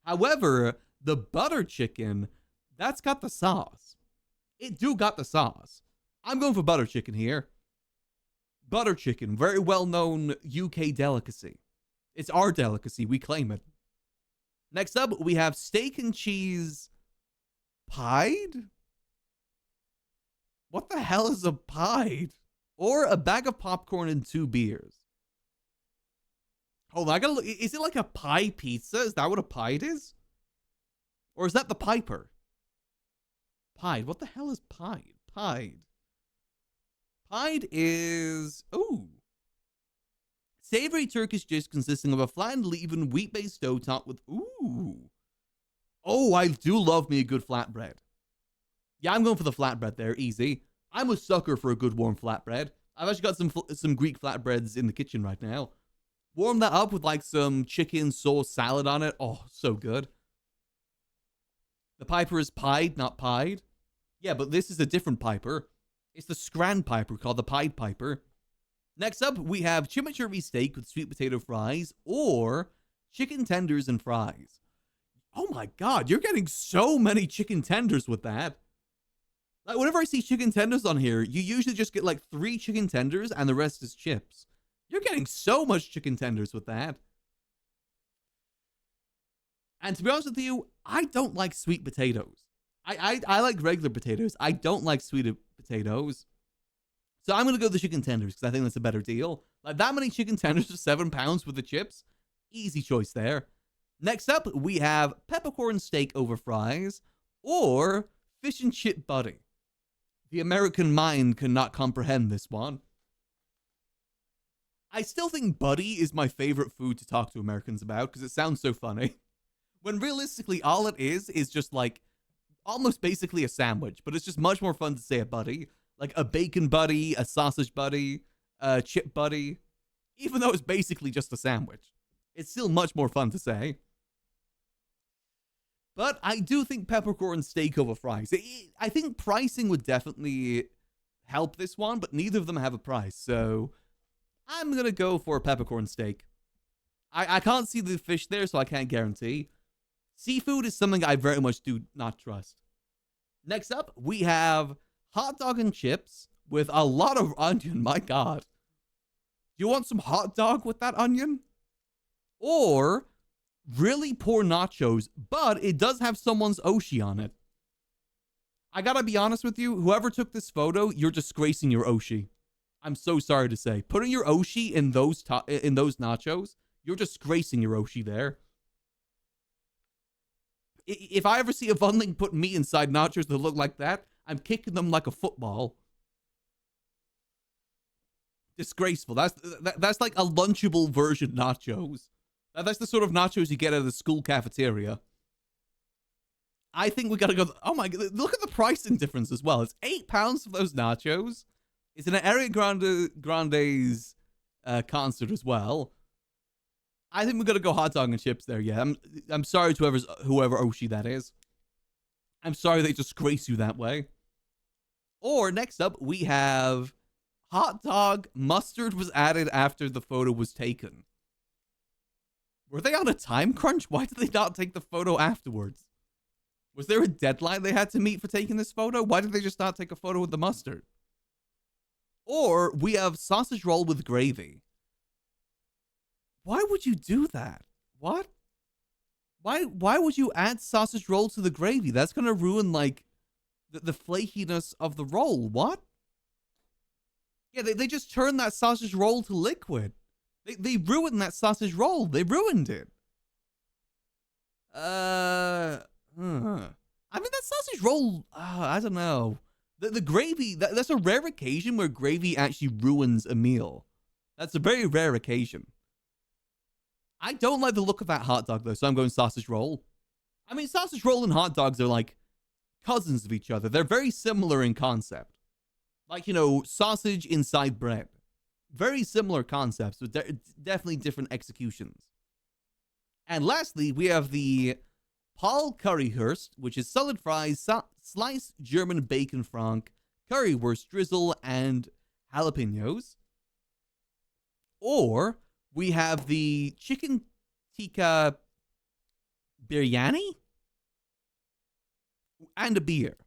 However, the butter chicken, that's got the sauce. It do got the sauce. I'm going for butter chicken here. Butter chicken, very well-known UK delicacy. It's our delicacy, we claim it. Next up, we have steak and cheese pied? What the hell is a pied? Or a bag of popcorn and 2 beers. Hold on, I gotta look. Is it like a pie pizza? Is that what a pied is? Or is that the piper? Pied. What the hell is pied? Pied. Pied is... Ooh. Savory Turkish dish consisting of a flattened leavened wheat-based dough topped with... Ooh. Oh, I do love me a good flatbread. Yeah, I'm going for the flatbread there. Easy. I'm a sucker for a good warm flatbread. I've actually got some Greek flatbreads in the kitchen right now. Warm that up with like some chicken sauce salad on it. Oh, so good. The Piper is pied, not pied. Yeah, but this is a different Piper. It's the Scran Piper called the Pied Piper. Next up, we have chimichurri steak with sweet potato fries or chicken tenders and fries. Oh my god, you're getting so many chicken tenders with that. Like, whenever I see chicken tenders on here, you usually just get like 3 chicken tenders and the rest is chips. You're getting so much chicken tenders with that. And to be honest with you, I don't like sweet potatoes. I like regular potatoes. I don't like sweet potatoes. So I'm going to go with the chicken tenders because I think that's a better deal. Like, that many chicken tenders for £7 with the chips. Easy choice there. Next up, we have peppercorn steak over fries or fish and chip buddy. The American mind cannot comprehend this one. I still think buddy is my favorite food to talk to Americans about because it sounds so funny. When realistically, all it is just like almost basically a sandwich, but it's just much more fun to say a buddy. Like a bacon buddy, a sausage buddy, a chip buddy. Even though it's basically just a sandwich, it's still much more fun to say. But I do think peppercorn steak over fries. I think pricing would definitely help this one, but neither of them have a price. So I'm going to go for a peppercorn steak. I can't see the fish there, so I can't guarantee. Seafood is something I very much do not trust. Next up, we have hot dog and chips with a lot of onion. My god. Do you want some hot dog with that onion? Or really poor nachos, but it does have someone's Oshi on it. I gotta be honest with you, whoever took this photo, you're disgracing your Oshi. I'm so sorry to say. Putting your Oshi in those nachos, you're disgracing your Oshi there. If I ever see a Funling put meat inside nachos that look like that, I'm kicking them like a football. Disgraceful. That's like a lunchable version nachos. That's the sort of nachos you get at the school cafeteria. I think we gotta go. Oh my god! Look at the pricing difference as well. It's £8 for those nachos. It's an Ariana Grande's concert as well. I think we gotta go hot dog and chips there. Yeah, I'm sorry to whoever Oshi that is. I'm sorry they disgrace you that way. Or next up, we have hot dog. Mustard was added after the photo was taken. Were they on a time crunch? Why did they not take the photo afterwards? Was there a deadline they had to meet for taking this photo? Why did they just not take a photo with the mustard? Or we have sausage roll with gravy. Why would you do that? What? Why would you add sausage roll to the gravy? That's going to ruin, like, the flakiness of the roll. What? Yeah, they just turned that sausage roll to liquid. They ruined that sausage roll. They ruined it. I mean, that sausage roll, I don't know. The gravy, that's a rare occasion where gravy actually ruins a meal. That's a very rare occasion. I don't like the look of that hot dog, though, so I'm going sausage roll. I mean, sausage roll and hot dogs are like cousins of each other. They're very similar in concept. Like, you know, sausage inside bread. Very similar concepts, but definitely different executions. And lastly, we have the Paul Currywurst, which is solid fries, sliced German bacon frank, currywurst drizzle, and jalapenos. Or we have the chicken tikka biryani and a beer.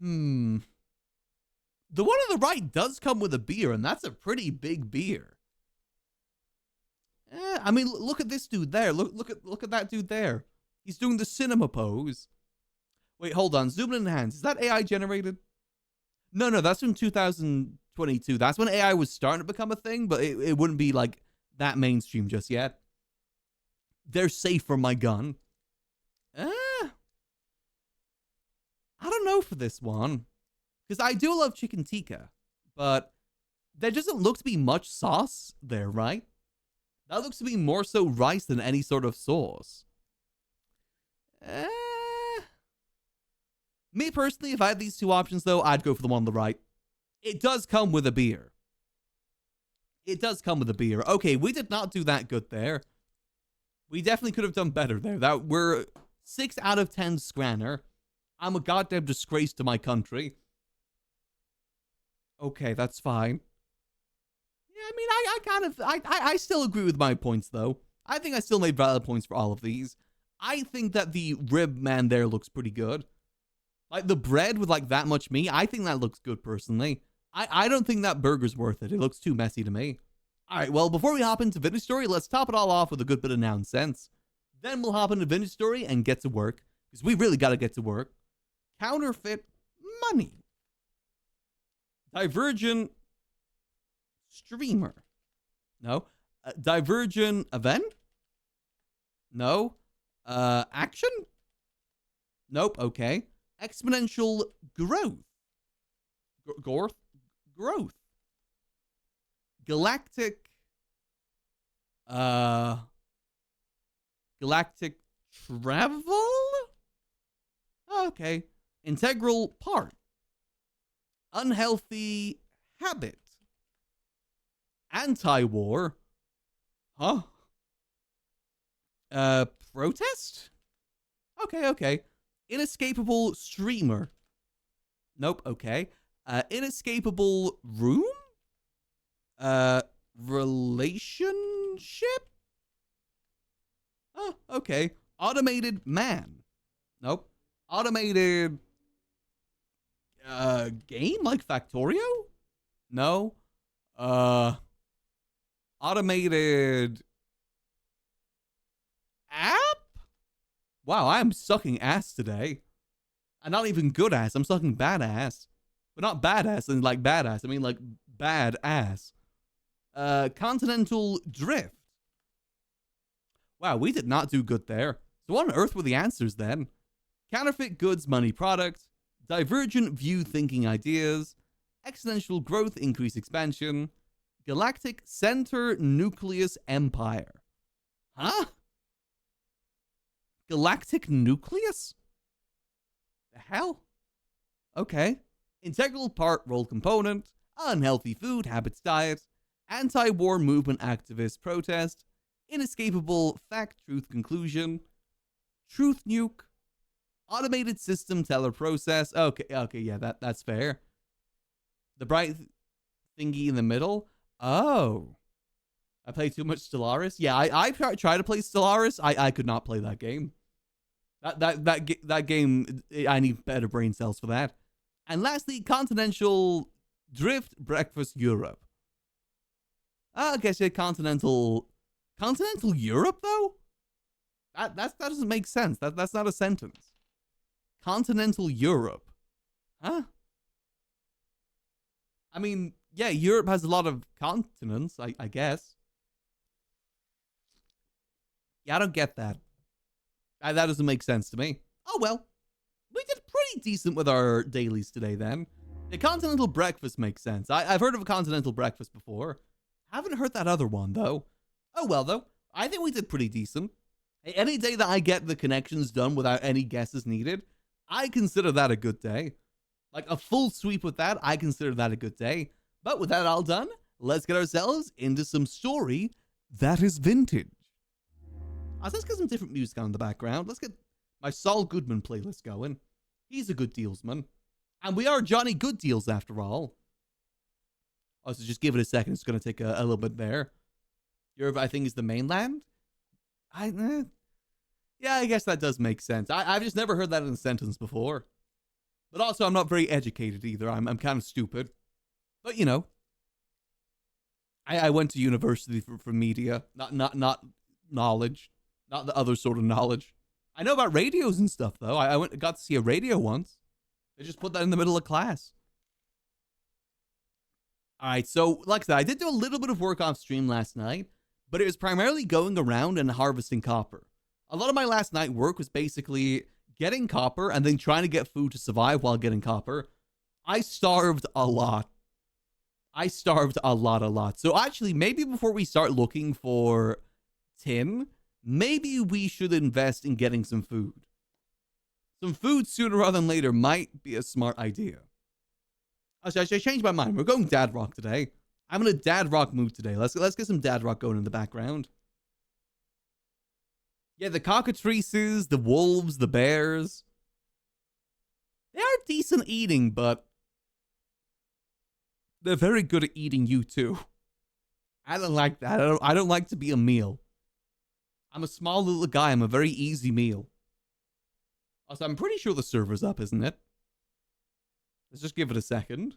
The one on the right does come with a beer, and that's a pretty big beer. I mean, look at this dude there. Look at that dude there. He's doing the cinema pose. Wait, hold on. Zoom in and hands. Is that AI generated? No, that's from 2022. That's when AI was starting to become a thing, but it wouldn't be like that mainstream just yet. They're safe from my gun. I don't know for this one. Because I do love chicken tikka, but there doesn't look to be much sauce there, right? That looks to be more so rice than any sort of sauce. Me personally, if I had these two options, though, I'd go for the one on the right. It does come with a beer. It does come with a beer. Okay, we did not do that good there. We definitely could have done better there. That we're 6 out of 10 Scranner. I'm a goddamn disgrace to my country. Okay, that's fine. Yeah, I mean, I still agree with my points, though. I think I still made valid points for all of these. I think that the rib man there looks pretty good. Like, the bread with, like, that much meat, I think that looks good, personally. I don't think that burger's worth it. It looks too messy to me. All right, well, before we hop into Vintage Story, let's top it all off with a good bit of nonsense. Then we'll hop into Vintage Story and get to work, because we really got to get to work. Counterfeit money. Divergent streamer. No. Divergent event? No. Action? Nope, okay. Exponential growth. Growth. Galactic travel? Okay. Integral part. Unhealthy habit. Anti-war. Huh? Protest? Okay. Inescapable streamer. Nope, okay. Inescapable room? Relationship? Oh, okay. Automated man. Nope. Automated game like Factorio? No. Automated app? Wow, I am sucking ass today. And not even good ass. I'm sucking bad ass. But not badass and like badass. I mean like bad ass. Continental drift. Wow, we did not do good there. So what on earth were the answers then? Counterfeit goods, money, product. Divergent view, thinking, ideas. Exponential growth, increase, expansion. Galactic center, nucleus, empire. Huh? Galactic nucleus? The hell? Okay. Integral part, role component. Unhealthy food, habits, diet. Anti-war movement, activist, protest. Inescapable fact, truth, conclusion. Truth nuke. Automated system, teller, process. Okay, yeah, that's fair. The bright thingy in the middle. Oh. I play too much Stellaris? Yeah, I tried to play Stellaris. I could not play that game. That game, I need better brain cells for that. And lastly, Continental Drift Breakfast Europe. I guess yeah, Continental Europe though? That doesn't make sense. That's not a sentence. Continental Europe. Huh? I mean, yeah, Europe has a lot of continents, I guess. Yeah, I don't get that. That doesn't make sense to me. Oh well. We did pretty decent with our dailies today then. The continental breakfast makes sense. I've heard of a continental breakfast before. Haven't heard that other one though. Oh well though. I think we did pretty decent. Any day that I get the connections done without any guesses needed, I consider that a good day. Like a full sweep with that, I consider that a good day. But with that all done, let's get ourselves into some story that is vintage. Let's get some different music on in the background. Let's get my Saul Goodman playlist going. He's a good dealsman. And we are Johnny Good Deals after all. Oh, so just give it a second. It's going to take a little bit there. Europe, I think, is the mainland. Yeah, I guess that does make sense. I've just never heard that in a sentence before. But also, I'm not very educated either. I'm kind of stupid. But, you know. I went to university for media. Not knowledge. Not the other sort of knowledge. I know about radios and stuff, though. I got to see a radio once. They just put that in the middle of class. Alright, so, like I said, I did do a little bit of work off stream last night, but it was primarily going around and harvesting copper. A lot of my last night work was basically getting copper and then trying to get food to survive while getting copper. I starved a lot. A lot. So actually, maybe before we start looking for tin, maybe we should invest in getting some food. Some food sooner rather than later might be a smart idea. Actually, I changed my mind. We're going dad rock today. I'm in a dad rock mood today. Let's get some dad rock going in the background. Yeah, the cockatrices, the wolves, the bears. They are decent eating, but they're very good at eating you too. I don't like that. I don't like to be a meal. I'm a small little guy. I'm a very easy meal. Also, I'm pretty sure the server's up, isn't it? Let's just give it a second.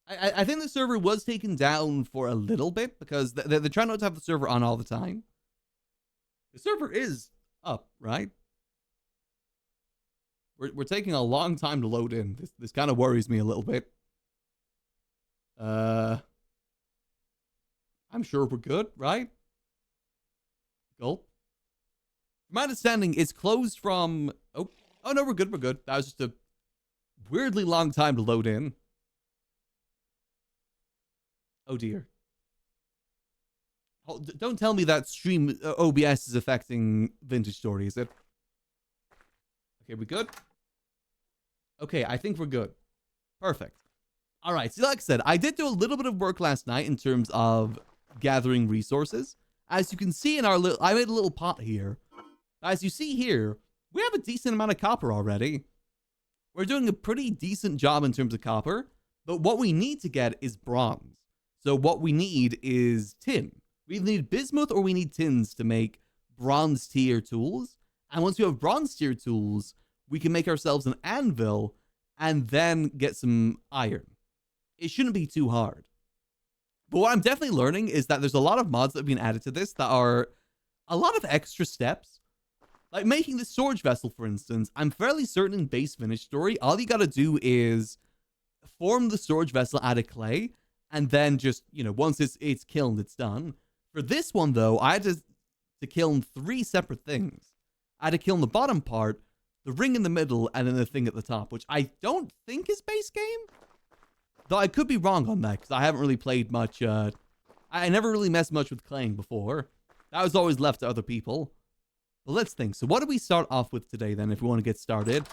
I think the server was taken down for a little bit because they're trying not to have the server on all the time. The server is up, right? We're taking a long time to load in. This kind of worries me a little bit. I'm sure we're good, right? Gulp. My understanding is closed from... Oh no, we're good, we're good. That was just a weirdly long time to load in. Oh dear. Oh, don't tell me that stream OBS is affecting Vintage Story, is it? Okay, we good? Okay, I think we're good. Perfect. All right, so like I said, I did do a little bit of work last night in terms of gathering resources. As you can see in our little... I made a little pot here. As you see here, we have a decent amount of copper already. We're doing a pretty decent job in terms of copper, but what we need to get is bronze. So what we need is tin. We either need bismuth or we need tins to make bronze tier tools. And once you have bronze tier tools, we can make ourselves an anvil and then get some iron. It shouldn't be too hard. But what I'm definitely learning is that there's a lot of mods that have been added to this that are a lot of extra steps. Like making the storage vessel, for instance, I'm fairly certain in base Vintage Story, all you gotta do is form the storage vessel out of clay, and then just, you know, once it's kilned, it's done. For this one, though, I had to kiln 3 separate things. I had to kiln the bottom part, the ring in the middle, and then the thing at the top, which I don't think is base game. Though I could be wrong on that, because I haven't really played much, I never really messed much with claying before. That was always left to other people. But let's think. So what do we start off with today, then, if we want to get started?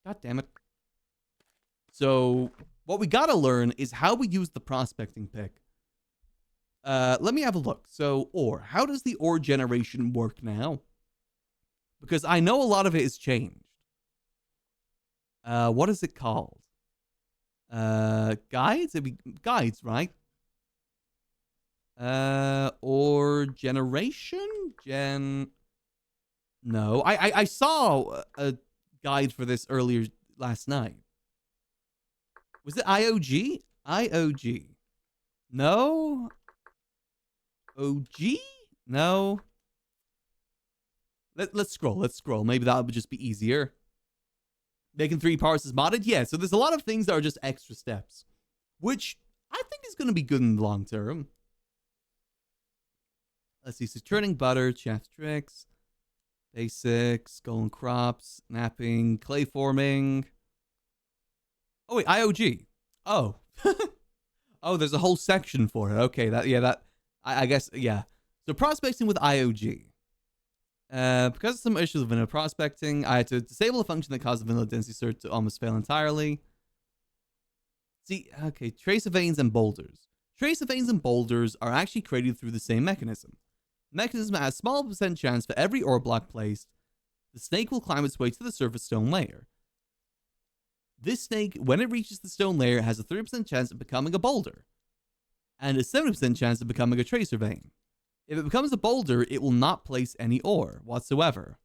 God damn it. So, what we gotta learn is how we use the prospecting pick. Let me have a look. So, ore. How does the ore generation work now? Because I know a lot of it has changed. What is it called? Guides? It'd be guides, right? Or generation? No. I saw a guide for this earlier last night. Was it IOG? IOG. No. OG? No. Let's scroll. Let's scroll. Maybe that would just be easier. Making 3 parts is modded? Yeah, so there's a lot of things that are just extra steps, which I think is going to be good in the long term. Let's see. So turning butter, chef tricks, basics, golden crops, napping, clay forming. Oh, wait, IOG. Oh. Oh, there's a whole section for it. Okay, I guess, yeah. So prospecting with IOG. Because of some issues with vanilla prospecting, I had to disable a function that caused the vanilla density search to almost fail entirely. See, okay, tracer veins and boulders. Tracer veins and boulders are actually created through the same mechanism. The mechanism has a small percent chance for every ore block placed, the snake will climb its way to the surface stone layer. This snake, when it reaches the stone layer, has a 30% chance of becoming a boulder, and a 70% chance of becoming a tracer vein. If it becomes a boulder, it will not place any ore whatsoever.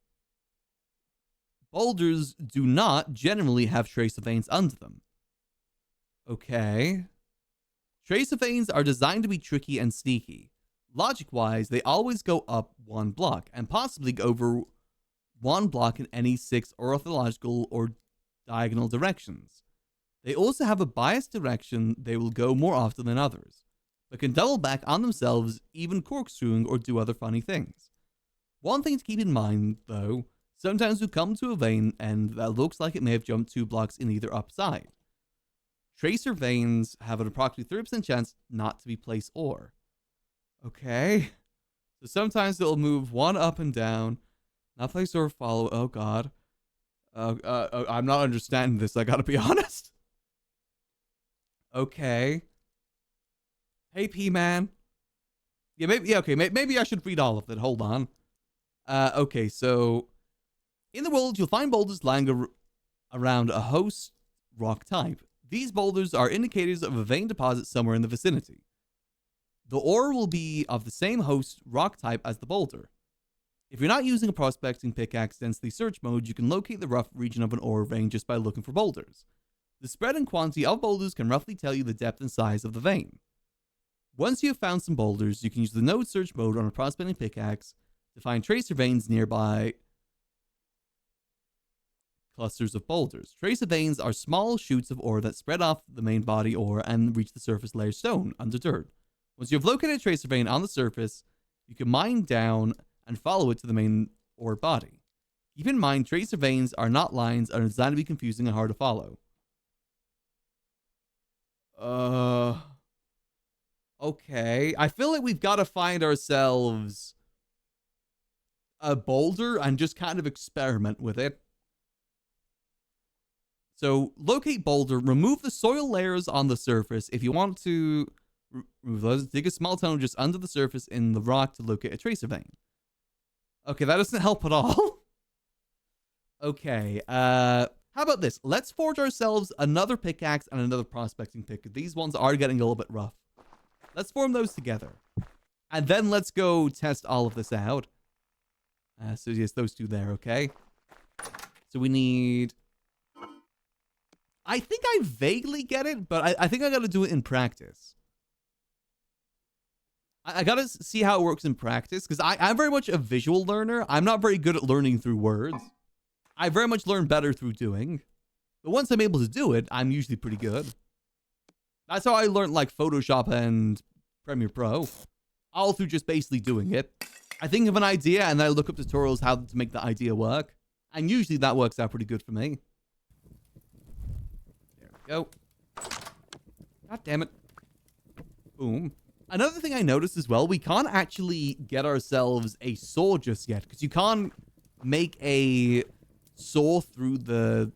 Boulders do not generally have tracer veins under them. Okay. Tracer veins are designed to be tricky and sneaky. Logic-wise, they always go up 1 block, and possibly go over 1 block in any 6 orthological or diagonal directions. They also have a biased direction they will go more often than others, but can double back on themselves, even corkscrewing or do other funny things. One thing to keep in mind, though, sometimes we come to a vein end that looks like it may have jumped 2 blocks in either upside. Tracer veins have an approximately 30% chance not to be place ore. Okay. So sometimes it'll move 1 up and down, not place or follow. Oh god. I'm not understanding this, I gotta be honest. Okay. Hey, P-Man. Yeah, maybe, yeah, okay, maybe I should read all of it. Hold on. Okay, so in the world, you'll find boulders lying around a host rock type. These boulders are indicators of a vein deposit somewhere in the vicinity. The ore will be of the same host rock type as the boulder. If you're not using a prospecting pickaxe density search mode, you can locate the rough region of an ore vein just by looking for boulders. The spread and quantity of boulders can roughly tell you the depth and size of the vein. Once you have found some boulders, you can use the node search mode on a prospecting pickaxe to find tracer veins nearby clusters of boulders. Tracer veins are small shoots of ore that spread off the main body ore and reach the surface layer stone under dirt. Once you have located a tracer vein on the surface, you can mine down and follow it to the main ore body. Keep in mind, tracer veins are not lines and are designed to be confusing and hard to follow. Okay. I feel like we've got to find ourselves a boulder and just kind of experiment with it. So, locate boulder, remove the soil layers on the surface. If you want to remove those, dig a small tunnel just under the surface in the rock to locate a tracer vein. Okay, that doesn't help at all. Okay, how about this? Let's forge ourselves another pickaxe and another prospecting pick. These ones are getting a little bit rough. Let's form those together. And then let's go test all of this out. So yes, those two there, okay? So we need... I think I vaguely get it, but I think I gotta do it in practice. I gotta see how it works in practice, because I'm very much a visual learner. I'm not very good at learning through words. I very much learn better through doing. But once I'm able to do it, I'm usually pretty good. That's how I learned, like, Photoshop and Premiere Pro. All through just basically doing it. I think of an idea, and then I look up tutorials how to make the idea work. And usually that works out pretty good for me. There we go. God damn it. Boom. Another thing I noticed as well, we can't actually get ourselves a saw just yet, because you can't make a saw through the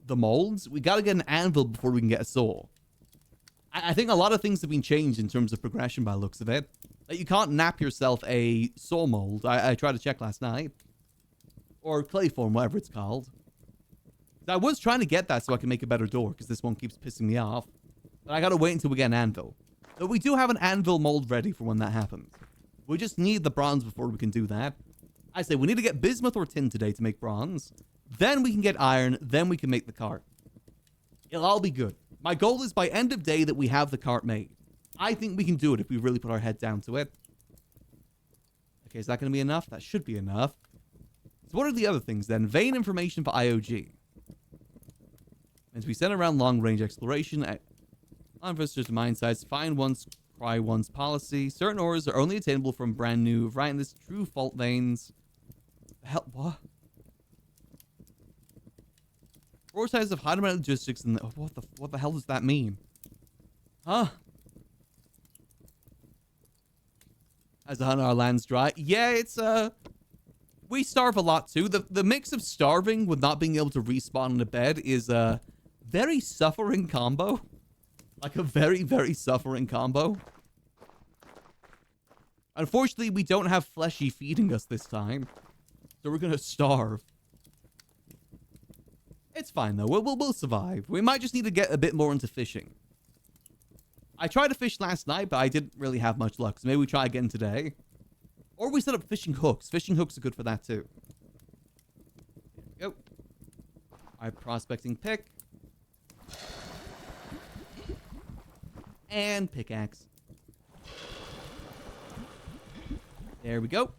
molds. We gotta get an anvil before we can get a saw. I think a lot of things have been changed in terms of progression by the looks of it. Like, you can't nap yourself a saw mold. I tried to check last night. Or clay form, whatever it's called. I was trying to get that so I can make a better door, because this one keeps pissing me off. But I gotta wait until we get an anvil. But we do have an anvil mold ready for when that happens. We just need the bronze before we can do that. I say we need to get bismuth or tin today to make bronze. Then we can get iron. Then we can make the cart. It'll all be good. My goal is by end of day that we have the cart made. I think we can do it if we really put our head down to it. Okay, is that going to be enough? That should be enough. So what are the other things then? Vein information for IOG. As we send around long-range exploration, on visitors to mine sites, find once, cry once policy. Certain ores are only attainable from brand new, right in this true fault veins. The hell, what? Ore sites of high amount of logistics and what the hell does that mean? Huh? As our land's dry. Yeah, it's we starve a lot too. The mix of starving with not being able to respawn in a bed is a very suffering combo. Like a very, very suffering combo. Unfortunately, we don't have fleshy feeding us this time. So we're gonna starve. It's fine though. We'll survive. We might just need to get a bit more into fishing. I tried to fish last night, but I didn't really have much luck. So maybe we try again today. Or we set up fishing hooks. Fishing hooks are good for that too. There we go. Alright, prospecting pick. And pickaxe. There we go.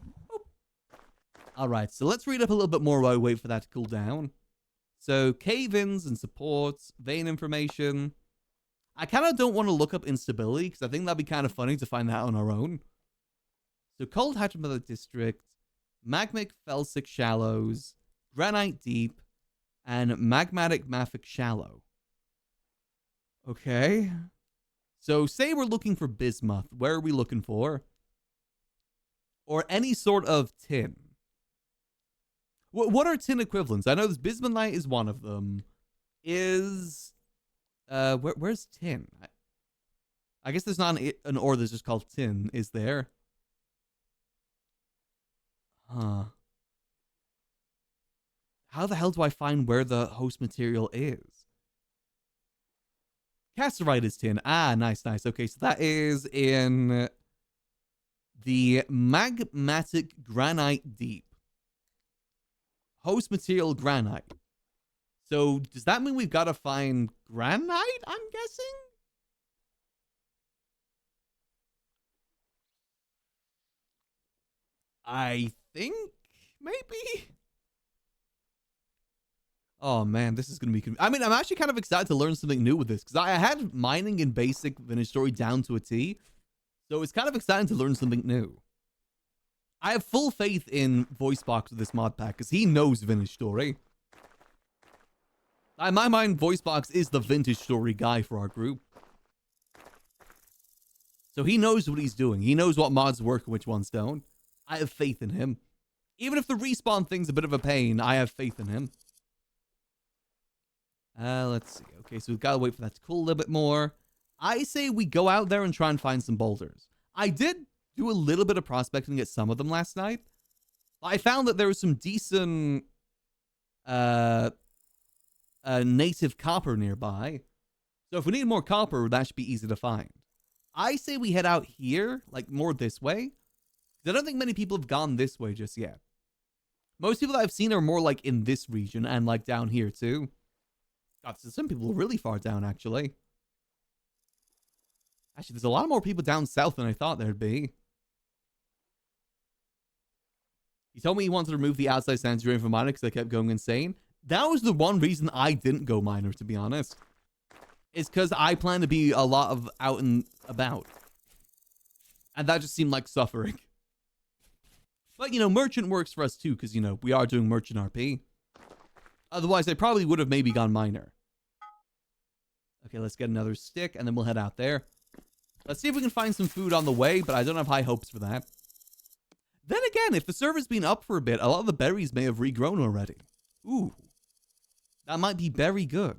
Alright, so let's read up a little bit more while we wait for that to cool down. So, cave-ins and supports, vein information. I kind of don't want to look up instability, because I think that'd be kind of funny to find that on our own. So, cold hydrometallic district, magmatic felsic shallows, granite deep, and magmatic mafic shallow. Okay. So, say we're looking for bismuth. Where are we looking for? Or any sort of tin. What are tin equivalents? I know this bismuthite is one of them. Is Where's tin? I guess there's not an ore that's just called tin, is there? Huh. How the hell do I find where the host material is? Casterite is tin. Ah, nice, nice. Okay, so that is in the magmatic granite deep. Host material granite. So does that mean we've got to find granite, I'm guessing? I think maybe. Oh man, this is gonna be. I mean, I'm actually kind of excited to learn something new with this because I had mining in basic Vintage Story down to a T, so it's kind of exciting to learn something new. I have full faith in VoiceBox with this mod pack because he knows Vintage Story. In my mind, VoiceBox is the Vintage Story guy for our group. So he knows what he's doing. He knows what mods work and which ones don't. I have faith in him. Even if the respawn thing's a bit of a pain, I have faith in him. Let's see. Okay, so we've got to wait for that to cool a little bit more. I say we go out there and try and find some boulders. I did do a little bit of prospecting at some of them last night. I found that there was some decent native copper nearby. So if we need more copper, that should be easy to find. I say we head out here, like more this way. I don't think many people have gone this way just yet. Most people that I've seen are more like in this region and like down here too. God, so some people are really far down, actually. Actually, there's a lot more people down south than I thought there'd be. He told me he wanted to remove the outside sounds during for miner because I kept going insane. That was the one reason I didn't go miner, to be honest. It's because I plan to be a lot of out and about. And that just seemed like suffering. But, you know, merchant works for us too, because, you know, we are doing merchant RP. Otherwise, I probably would have maybe gone miner. Okay, let's get another stick, and then we'll head out there. Let's see if we can find some food on the way, but I don't have high hopes for that. Then again, if the server's been up for a bit, a lot of the berries may have regrown already. Ooh. That might be very good.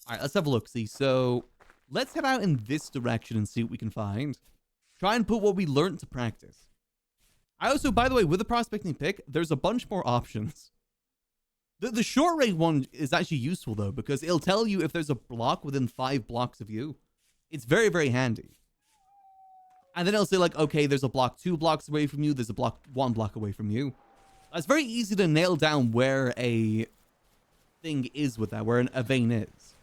Alright, let's have a look-see. So, let's head out in this direction and see what we can find. Try and put what we learned to practice. I also, by the way, with the prospecting pick, there's a bunch more options. The short range one is actually useful, though, because it'll tell you if there's a block within 5 blocks of you. It's very, very handy. And then it'll say, like, okay, there's a block 2 blocks away from you. There's a block 1 block away from you. It's very easy to nail down where a thing is with that, where a vein is.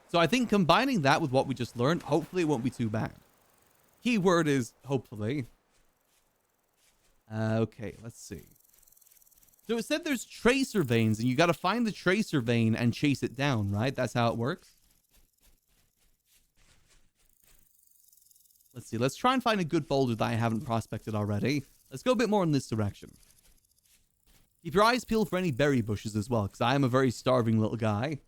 So I think combining that with what we just learned, hopefully it won't be too bad. Keyword is hopefully. Okay, let's see. So it said there's tracer veins, and you got to find the tracer vein and chase it down, right? That's how it works. Let's see. Let's try and find a good boulder that I haven't prospected already. Let's go a bit more in this direction. Keep your eyes peeled for any berry bushes as well, because I am a very starving little guy.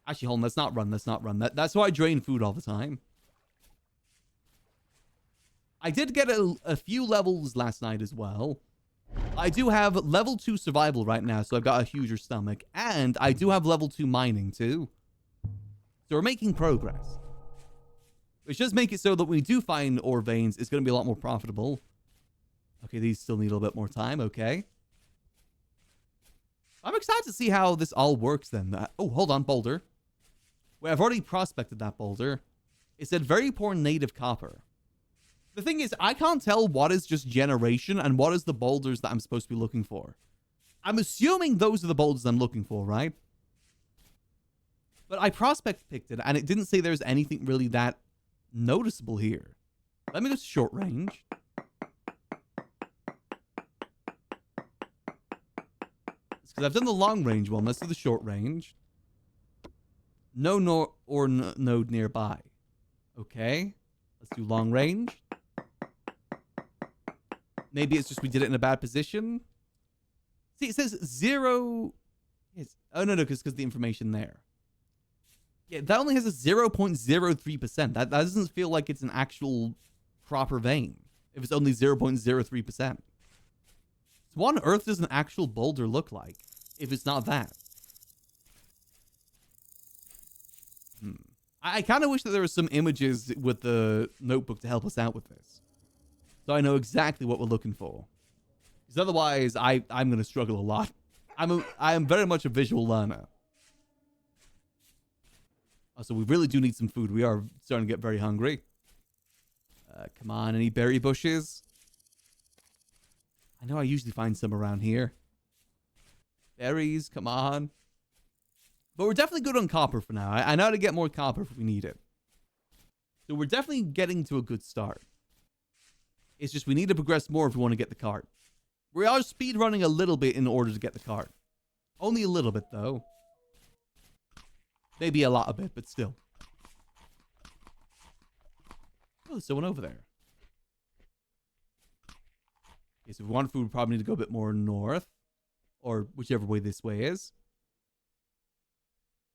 Actually, hold on. Let's not run. Let's not run. That's why I drain food all the time. I did get a few levels last night as well. I do have level 2 survival right now, so I've got a huger stomach. And I do have level 2 mining too. So we're making progress. Which does make it so that when we do find ore veins, it's going to be a lot more profitable. Okay, these still need a little bit more time. Okay. I'm excited to see how this all works then. Oh, hold on, boulder. Wait, I've already prospected that boulder. It said very poor native copper. The thing is, I can't tell what is just generation and what is the boulders that I'm supposed to be looking for. I'm assuming those are the boulders I'm looking for, right? But I prospect picked it, and it didn't say there's anything really that noticeable here. Let me go to short range. It's because I've done the long range one. Let's do the short range. No node nearby. Okay. Let's do long range. Maybe it's just we did it in a bad position. See, it says 0. Yes. Oh, no, because the information there. Yeah, that only has a 0.03%. That doesn't feel like it's an actual proper vein if it's only 0.03%. So what on earth does an actual boulder look like if it's not that? I kind of wish that there were some images with the notebook to help us out with this, so I know exactly what we're looking for. Because otherwise, I'm going to struggle a lot. I am very much a visual learner. Oh, so we really do need some food. We are starting to get very hungry. Come on, any berry bushes? I know I usually find some around here. Berries, come on. But we're definitely good on copper for now. I know how to get more copper if we need it. So we're definitely getting to a good start. It's just we need to progress more if we want to get the cart. We are speed running a little bit in order to get the cart. Only a little bit, though. Maybe a lot of it, but still. Oh, there's someone over there. Okay, so if we want food, we probably need to go a bit more north. Or whichever way this way is.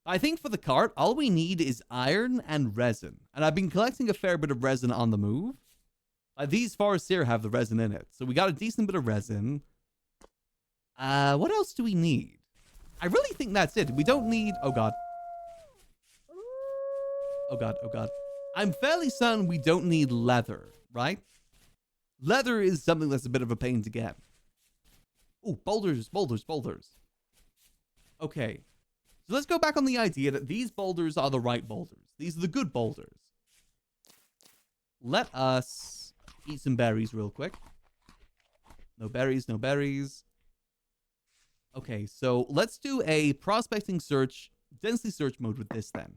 I think for the cart, all we need is iron and resin. And I've been collecting a fair bit of resin on the move. These forests here have the resin in it. So we got a decent bit of resin. What else do we need? I really think that's it. We don't need... Oh, God. Oh, God. Oh, God. I'm fairly certain we don't need leather, right? Leather is something that's a bit of a pain to get. Oh, boulders, boulders, boulders. Okay. So let's go back on the idea that these boulders are the right boulders. These are the good boulders. Let us eat some berries real quick. No berries, no berries. Okay, so let's do a prospecting search, densely search mode with this then.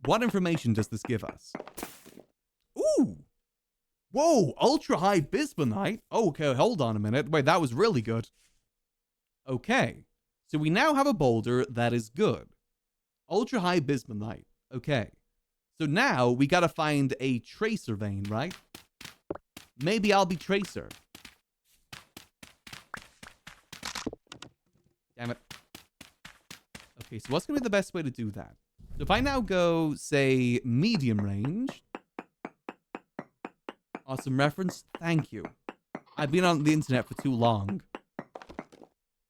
What information does this give us? Ooh! Whoa, ultra high bismuthite. Okay, hold on a minute. Wait, that was really good. Okay, so we now have a boulder that is good. Ultra high bismuthite. Okay, so now we gotta find a tracer vein, right? Maybe I'll be tracer. Damn it. Okay, so what's gonna be the best way to do that? So if I now go, say, medium range. Awesome reference. Thank you. I've been on the internet for too long.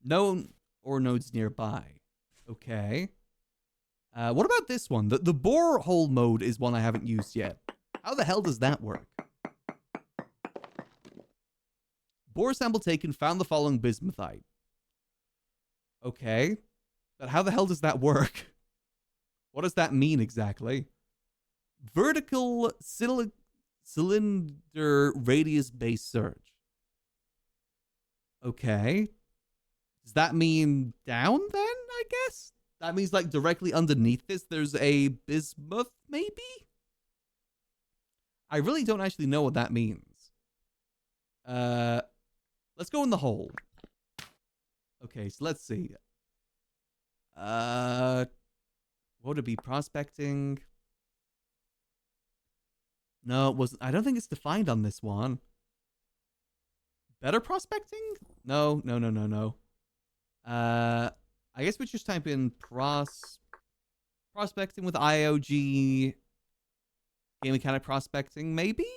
No ore nodes nearby. Okay. What about this one? The borehole mode is one I haven't used yet. How the hell does that work? Bore sample taken, found the following bismuthite. Okay. But how the hell does that work? What does that mean exactly? Vertical cylinder radius based search. Okay. Does that mean down then, I guess? That means like directly underneath this there's a bismuth, maybe? I really don't actually know what that means. Let's go in the hole. Okay, so let's see. What would it be? Prospecting? No, it wasn't. I don't think it's defined on this one. Better prospecting? No. I guess we just type in prospecting with IOG game mechanic prospecting, maybe?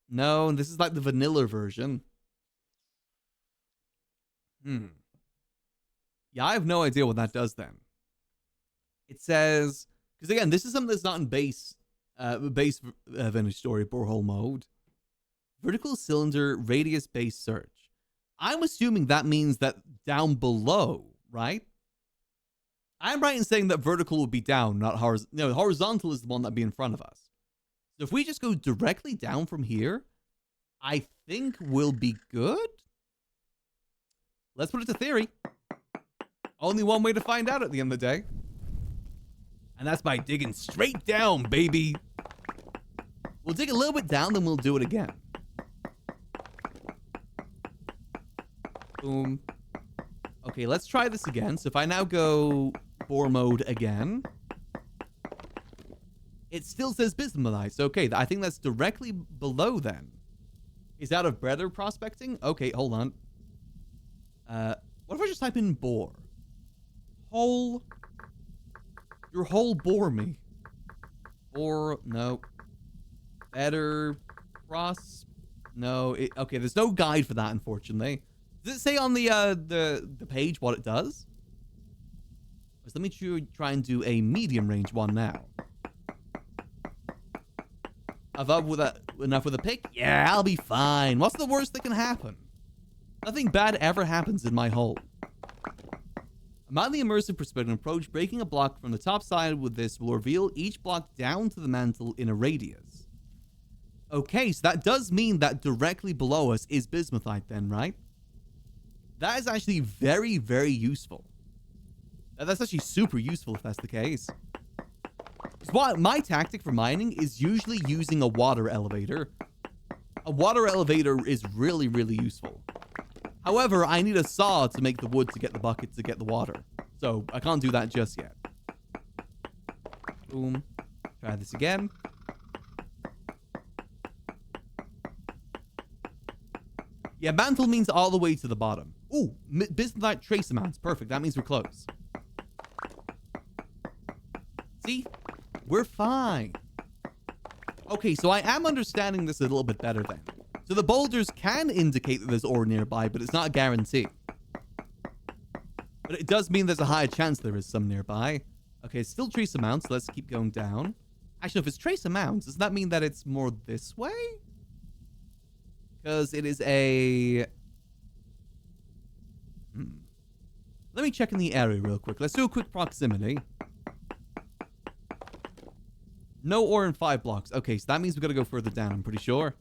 No, this is like the vanilla version. Yeah, I have no idea what that does then. It says, because again, this is something that's not in base Vintage Story borehole mode. Vertical cylinder radius based search. I'm assuming that means that down below, right? I'm right in saying that vertical would be down, not horizontal. No, horizontal is the one that'd be in front of us. So if we just go directly down from here, I think we'll be good. Let's put it to theory. Only one way to find out at the end of the day. And that's by digging straight down, baby. We'll dig a little bit down, then we'll do it again. Boom. Okay, let's try this again. So if I now go bore mode again, it still says bismuthite. So okay, I think that's directly below then. Is that of breather prospecting? Okay, hold on. What if I just type in bore? Hole. Your hole bore me. Or no. Better pros. No. Okay, there's no guide for that, unfortunately. Does it say on the page what it does? So let me try and do a medium range one now. Enough with a pick? Yeah, I'll be fine. What's the worst that can happen? Nothing bad ever happens in my hole. A mildly immersive perspective approach, breaking a block from the top side with this will reveal each block down to the mantle in a radius. Okay, so that does mean that directly below us is bismuthite then, right? That is actually very, very useful. That's actually super useful if that's the case. Because my tactic for mining is usually using a water elevator. A water elevator is really, really useful. However, I need a saw to make the wood to get the bucket to get the water. So I can't do that just yet. Boom. Try this again. Yeah, mantle means all the way to the bottom. Ooh, bismuthite trace amounts. Perfect. That means we're close. See? We're fine. Okay, so I am understanding this a little bit better then. So the boulders can indicate that there's ore nearby, but it's not a guarantee. But it does mean there's a high chance there is some nearby. Okay, it's still trace amounts. Let's keep going down. Actually, if it's trace amounts, does that mean that it's more this way? Because it is a... Let me check in the area real quick. Let's do a quick proximity. No ore in 5 blocks. Okay, so that means we gotta go further down, I'm pretty sure.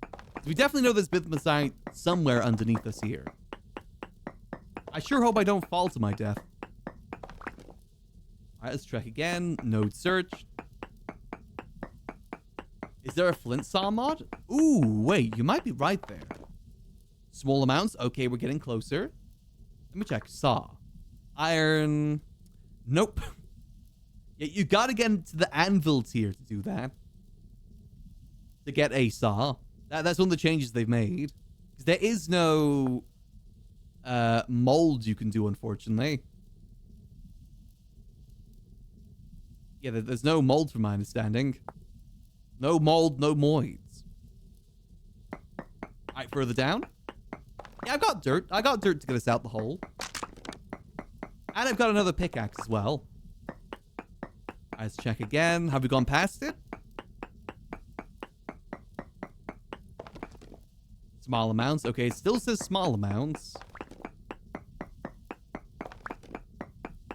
So we definitely know there's bismuthite somewhere underneath us here. I sure hope I don't fall to my death. Alright, let's check again. Node search. Is there a flint saw mod? Ooh, wait, you might be right there. Small amounts. Okay, we're getting closer. Let me check. Saw. Iron. Nope. Yeah, you gotta get into the anvil tier to do that. To get a saw. That's one of the changes they've made. Because there is no mold you can do, unfortunately. Yeah, there's no mold from my understanding. No mold, no moids. Alright, further down. Yeah, I've got dirt. I got dirt to get us out the hole. And I've got another pickaxe as well. Let's check again. Have we gone past it? Small amounts. Okay, it still says small amounts.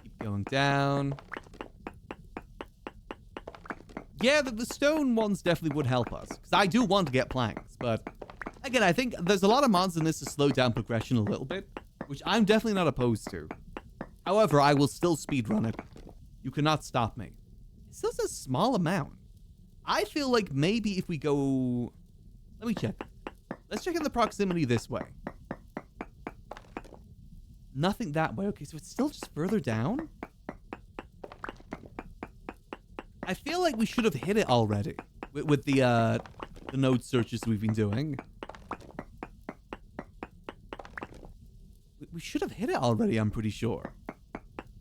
Keep going down. Yeah, the stone ones definitely would help us. Because I do want to get planks. But, again, I think there's a lot of mods in this to slow down progression a little bit. Which I'm definitely not opposed to. However, I will still speedrun it. You cannot stop me. It still says small amount. I feel like maybe if we go... Let me check. Let's check in the proximity this way. Nothing that way. Okay, so it's still just further down? I feel like we should have hit it already. With the node searches we've been doing. We should have hit it already, I'm pretty sure.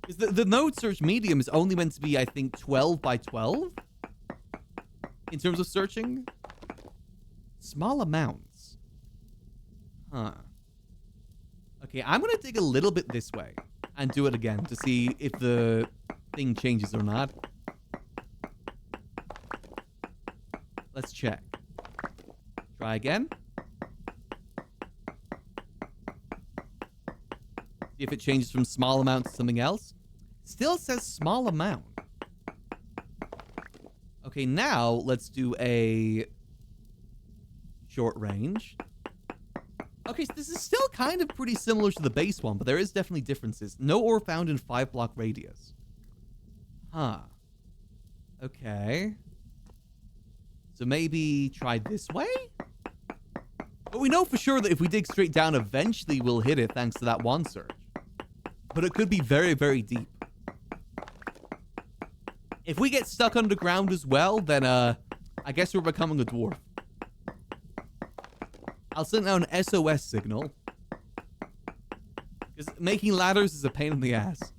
Because the node search medium is only meant to be, I think, 12 by 12? In terms of searching? Small amounts. Huh. Okay, I'm going to dig a little bit this way. And do it again to see if the thing changes or not. Let's check. Try again. See if it changes from small amount to something else. Still says small amount. Okay, now let's do a short range. Okay, so this is still kind of pretty similar to the base one, but there is definitely differences. No ore found in 5 block radius. Huh. Okay. So maybe try this way? But we know for sure that if we dig straight down, eventually we'll hit it thanks to that one search. But it could be very, very deep. If we get stuck underground as well, then I guess we're becoming a dwarf. I'll send out an SOS signal. Because making ladders is a pain in the ass.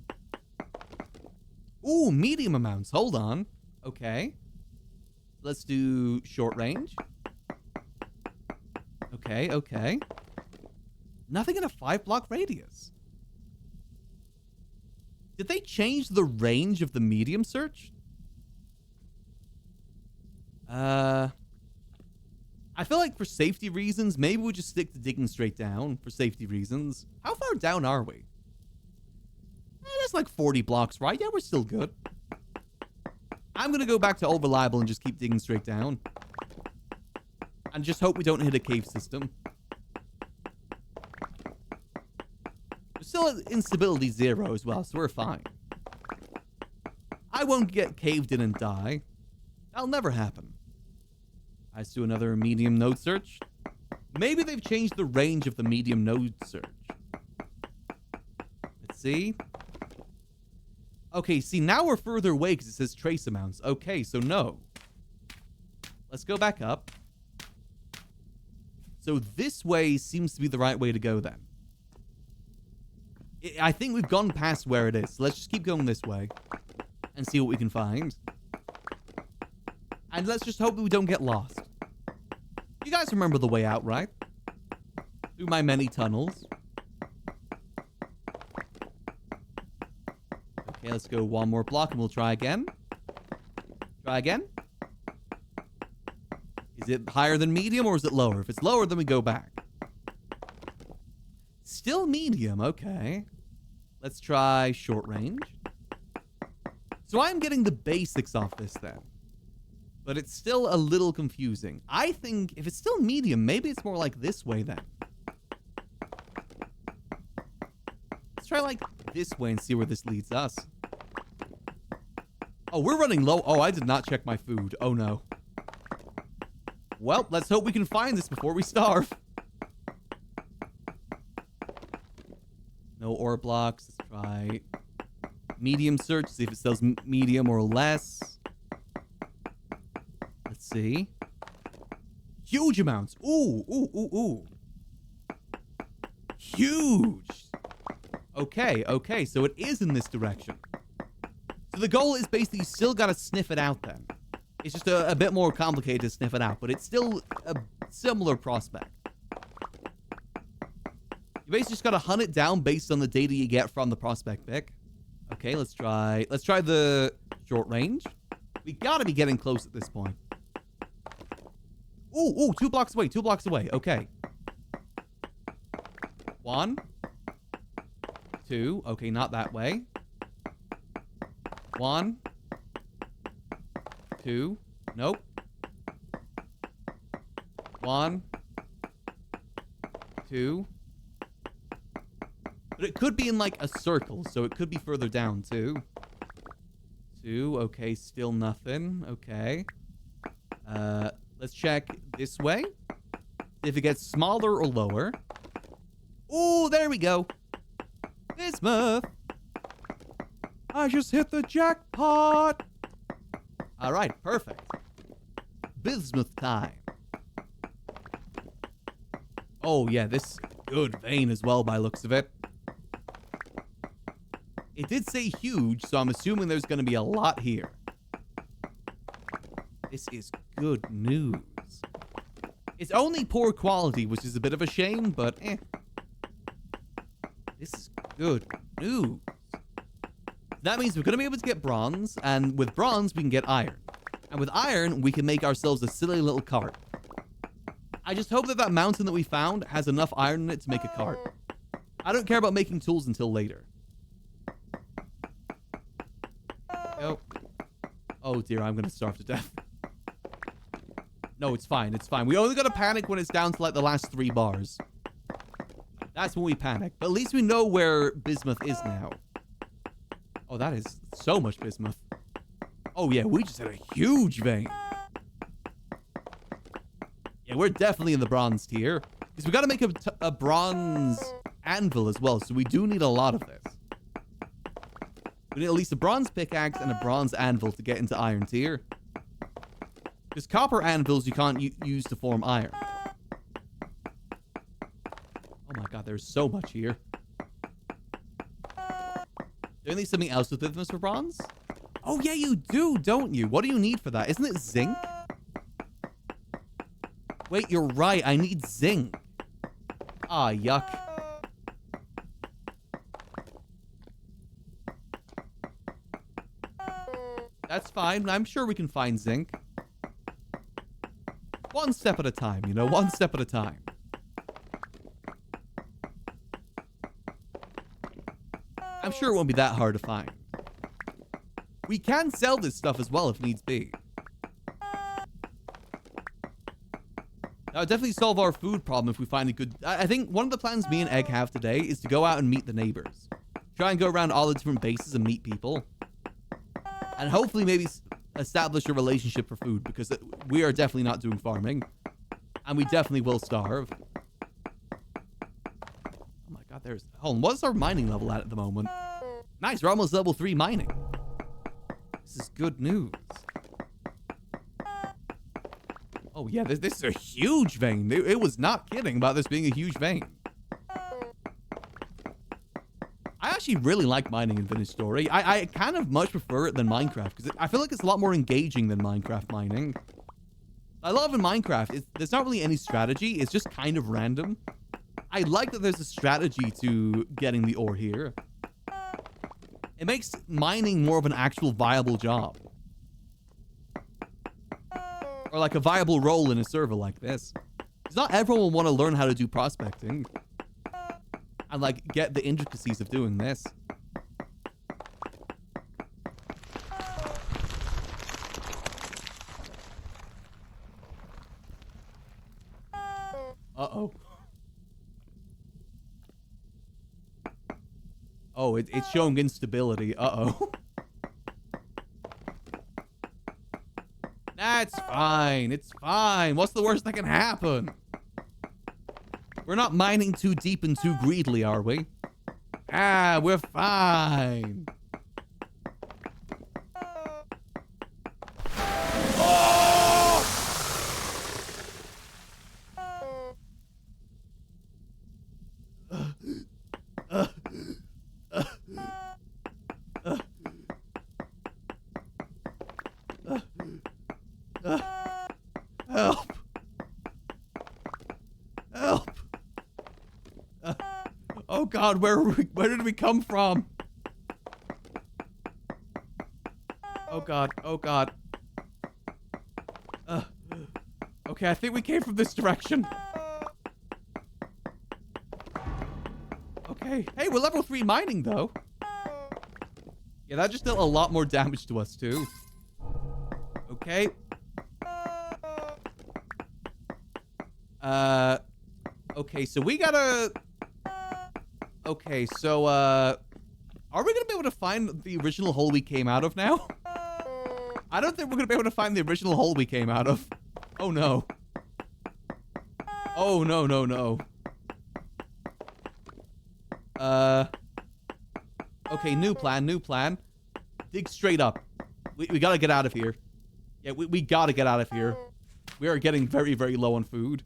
Ooh, medium amounts. Hold on. Okay. Let's do short range. Okay, okay. Nothing in a 5 block radius. Did they change the range of the medium search? I feel like for safety reasons, maybe we'll just stick to digging straight down for safety reasons. How far down are we? That's like 40 blocks, right? Yeah, we're still good. I'm going to go back to Old Reliable and just keep digging straight down. And just hope we don't hit a cave system. We're still at instability 0 as well, so we're fine. I won't get caved in and die. That'll never happen. Let's do another medium node search. Maybe they've changed the range of the medium node search. Let's see. Okay, see, now we're further away because it says trace amounts. Okay, so no. Let's go back up. So this way seems to be the right way to go then. I think we've gone past where it is. So let's just keep going this way and see what we can find. And let's just hope that we don't get lost. You guys remember the way out, right? Through my many tunnels. Okay, let's go one more block and we'll try again. Try again. Is it higher than medium or is it lower? If it's lower, then we go back. Still medium, okay. Let's try short range. So I'm getting the basics off this then. But it's still a little confusing. I think if it's still medium, maybe it's more like this way then. Let's try like this way and see where this leads us. Oh, we're running low. Oh, I did not check my food. Oh, no. Well, let's hope we can find this before we starve. No ore blocks. Let's try medium search. See if it says medium or less. Let's see. Huge amounts. Ooh, ooh, ooh, ooh. Huge. Okay, okay. So it is in this direction. So the goal is basically you still got to sniff it out then. It's just a bit more complicated to sniff it out, but it's still a similar prospect. You basically just got to hunt it down based on the data you get from the prospect pick. Okay, let's try the short range. We got to be getting close at this point. Ooh, ooh, 2 blocks away, 2 blocks away. Okay. 1, 2. Okay, not that way. 1, 2. Nope. 1, 2. But it could be in like a circle, so it could be further down too. 2. Okay, still nothing. Okay. Let's check this way. If it gets smaller or lower. Oh, there we go. Bismuth. I just hit the jackpot. All right, perfect. Bismuth time. Oh, yeah, this good vein as well by looks of it. It did say huge, so I'm assuming there's going to be a lot here. This is good news. It's only poor quality, which is a bit of a shame, but eh. This is good news. That means we're going to be able to get bronze, and with bronze, we can get iron. And with iron, we can make ourselves a silly little cart. I just hope that that mountain that we found has enough iron in it to make a cart. I don't care about making tools until later. Oh. Oh dear, I'm going to starve to death. No, it's fine, it's fine. We only got to panic when it's down to like the last 3 bars. That's when we panic. But at least we know where bismuth is now. Oh, that is so much bismuth. Oh, yeah, we just had a huge vein. Yeah, we're definitely in the bronze tier. Because we got to make a bronze anvil as well. So we do need a lot of this. We need at least a bronze pickaxe and a bronze anvil to get into iron tier. Because copper anvils you can't use to form iron. Oh my god, there's so much here. Do you need something else with bismuth for bronze? Oh yeah, you do, don't you? What do you need for that? Isn't it zinc? Wait, you're right. I need zinc. Ah, yuck. fine. I'm sure we can find zinc. One step at a time, you know, one step at a time. I'm sure it won't be that hard to find. We can sell this stuff as well if needs be. That would definitely solve our food problem if we find a good... I think one of the plans me and Egg have today is to go out and meet the neighbors. Try and go around all the different bases and meet people. And hopefully maybe establish a relationship for food, because we are definitely not doing farming. And we definitely will starve. Oh my god, there's... Hold on, what's our mining level at the moment? Nice, we're almost level 3 mining. This is good news. Oh yeah, this is a huge vein. It was not kidding about this being a huge vein. I actually really like mining in Vintage Story. I kind of much prefer it than Minecraft, because I feel like it's a lot more engaging than Minecraft mining. I love in Minecraft, there's not really any strategy, it's just kind of random. I like that there's a strategy to getting the ore here. It makes mining more of an actual viable job. Or like a viable role in a server like this. Because not everyone will want to learn how to do prospecting. And like get the intricacies of doing this. Uh-oh. Oh, it's showing instability. Uh-oh. Nah, it's fine. It's fine. What's the worst that can happen? We're not mining too deep and too greedily, are we? Ah, we're fine. Help! Help! Oh god, where did we come from? Oh god, oh god. Okay, I think we came from this direction. Okay, hey, we're level 3 mining though. Yeah, that just dealt a lot more damage to us too. Okay. Okay, so we gotta... Okay, so, are we gonna be able to find the original hole we came out of now? I don't think we're gonna be able to find the original hole we came out of. Oh, no. Oh, no, no, no. Okay, new plan, new plan. Dig straight up. We gotta get out of here. Yeah, we gotta get out of here. We are getting very, very low on food.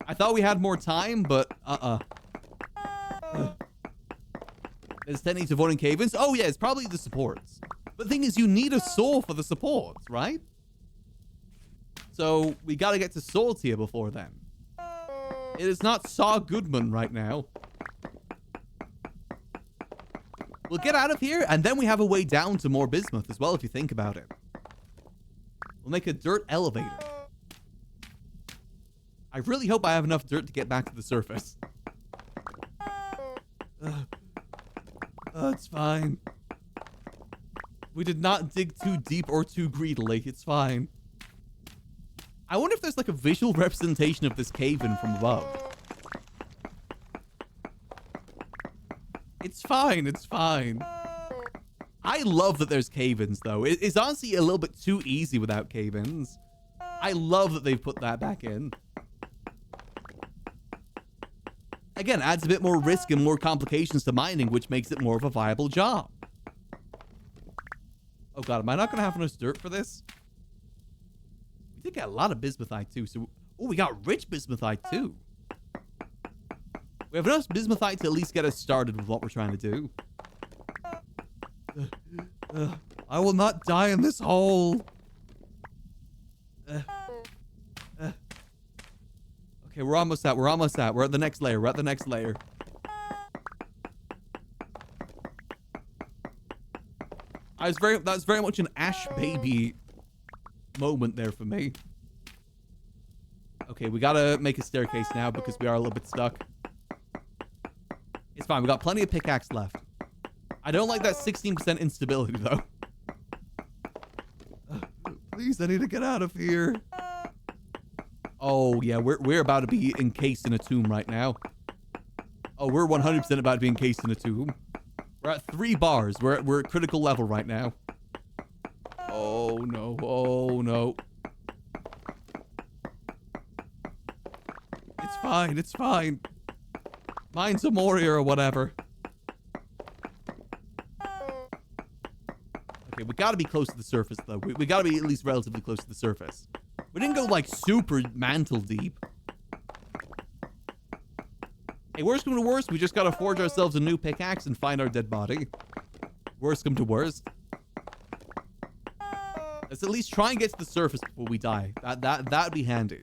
I thought we had more time, but There's techniques avoiding cave-ins. Oh yeah, it's probably the supports. But the thing is, you need a soul for the supports, right? So we gotta get to soul tier before then. It is not Saw Goodman right now. We'll get out of here, and then we have a way down to more bismuth as well, if you think about it. We'll make a dirt elevator. I really hope I have enough dirt to get back to the surface. It's fine. We did not dig too deep or too greedily. It's fine. I wonder if there's like a visual representation of this cave-in from above. It's fine. It's fine. I love that there's cave-ins, though. It's honestly a little bit too easy without cave-ins. I love that they've put that back in. Again, adds a bit more risk and more complications to mining, which makes it more of a viable job. Oh god, am I not going to have enough dirt for this? We did get a lot of bismuthite, too. So, oh, we got rich bismuthite, too. We have enough bismuthite to at least get us started with what we're trying to do. I will not die in this hole. Okay, we're almost at. We're almost at. We're at the next layer. We're at the next layer. That's very much an Ash baby moment there for me. Okay, we gotta make a staircase now because we are a little bit stuck. It's fine. We got plenty of pickaxe left. I don't like that 16% instability though. Please, I need to get out of here. Oh yeah, we're about to be encased in a tomb right now. Oh, we're 100% about to be encased in a tomb. We're at 3 bars. We're at critical level right now. Oh no! Oh no! It's fine. It's fine. Mine's a Moria or whatever. Okay, we gotta be close to the surface though. We gotta be at least relatively close to the surface. We didn't go like super mantle deep. Hey, worst come to worst, we just gotta forge ourselves a new pickaxe and find our dead body. Worst come to worst. Let's at least try and get to the surface before we die. That'd be handy.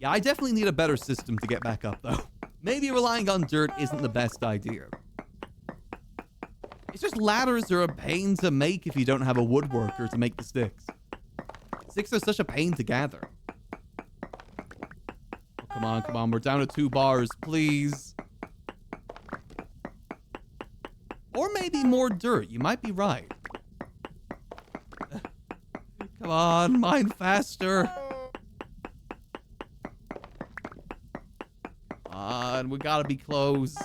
Yeah, I definitely need a better system to get back up though. Maybe relying on dirt isn't the best idea. It's just ladders are a pain to make if you don't have a woodworker to make the sticks. Sticks are such a pain to gather. Oh, come on, come on. We're down to 2 bars, please. Or maybe more dirt. You might be right. Come on, mine faster. Come on, we gotta be close.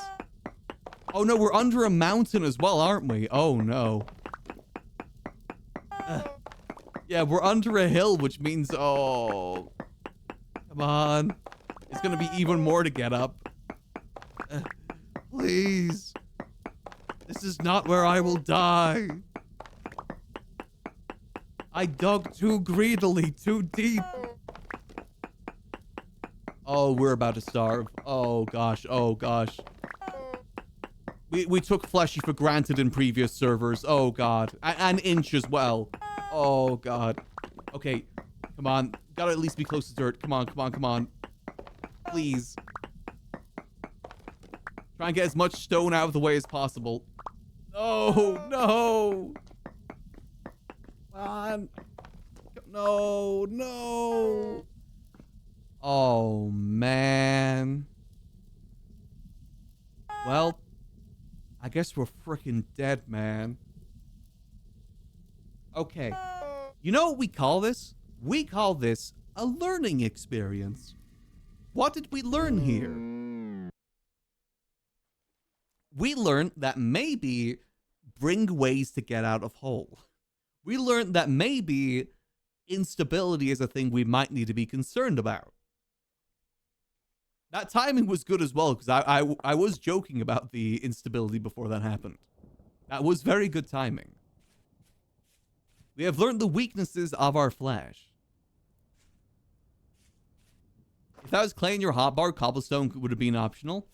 Oh no, we're under a mountain as well, aren't we? Oh no. Yeah, we're under a hill, which means, oh. Come on. It's gonna be even more to get up. Please. This is not where I will die. I dug too greedily, too deep. Oh, we're about to starve. Oh gosh, oh gosh. We took fleshy for granted in previous servers. Oh god. And inch as well. Oh god. Okay. Come on. Gotta at least be close to dirt. Come on, come on, come on. Please. Try and get as much stone out of the way as possible. No, no. Come on. No, no. Oh, man. Well, I guess we're freaking dead, man. Okay. You know what we call this? We call this a learning experience. What did we learn here? We learned that maybe bring ways to get out of hole. We learned that maybe instability is a thing we might need to be concerned about. That timing was good as well, because I was joking about the instability before that happened. That was very good timing. We have learned the weaknesses of our flesh. If that was clay in your hotbar, cobblestone would have been optional.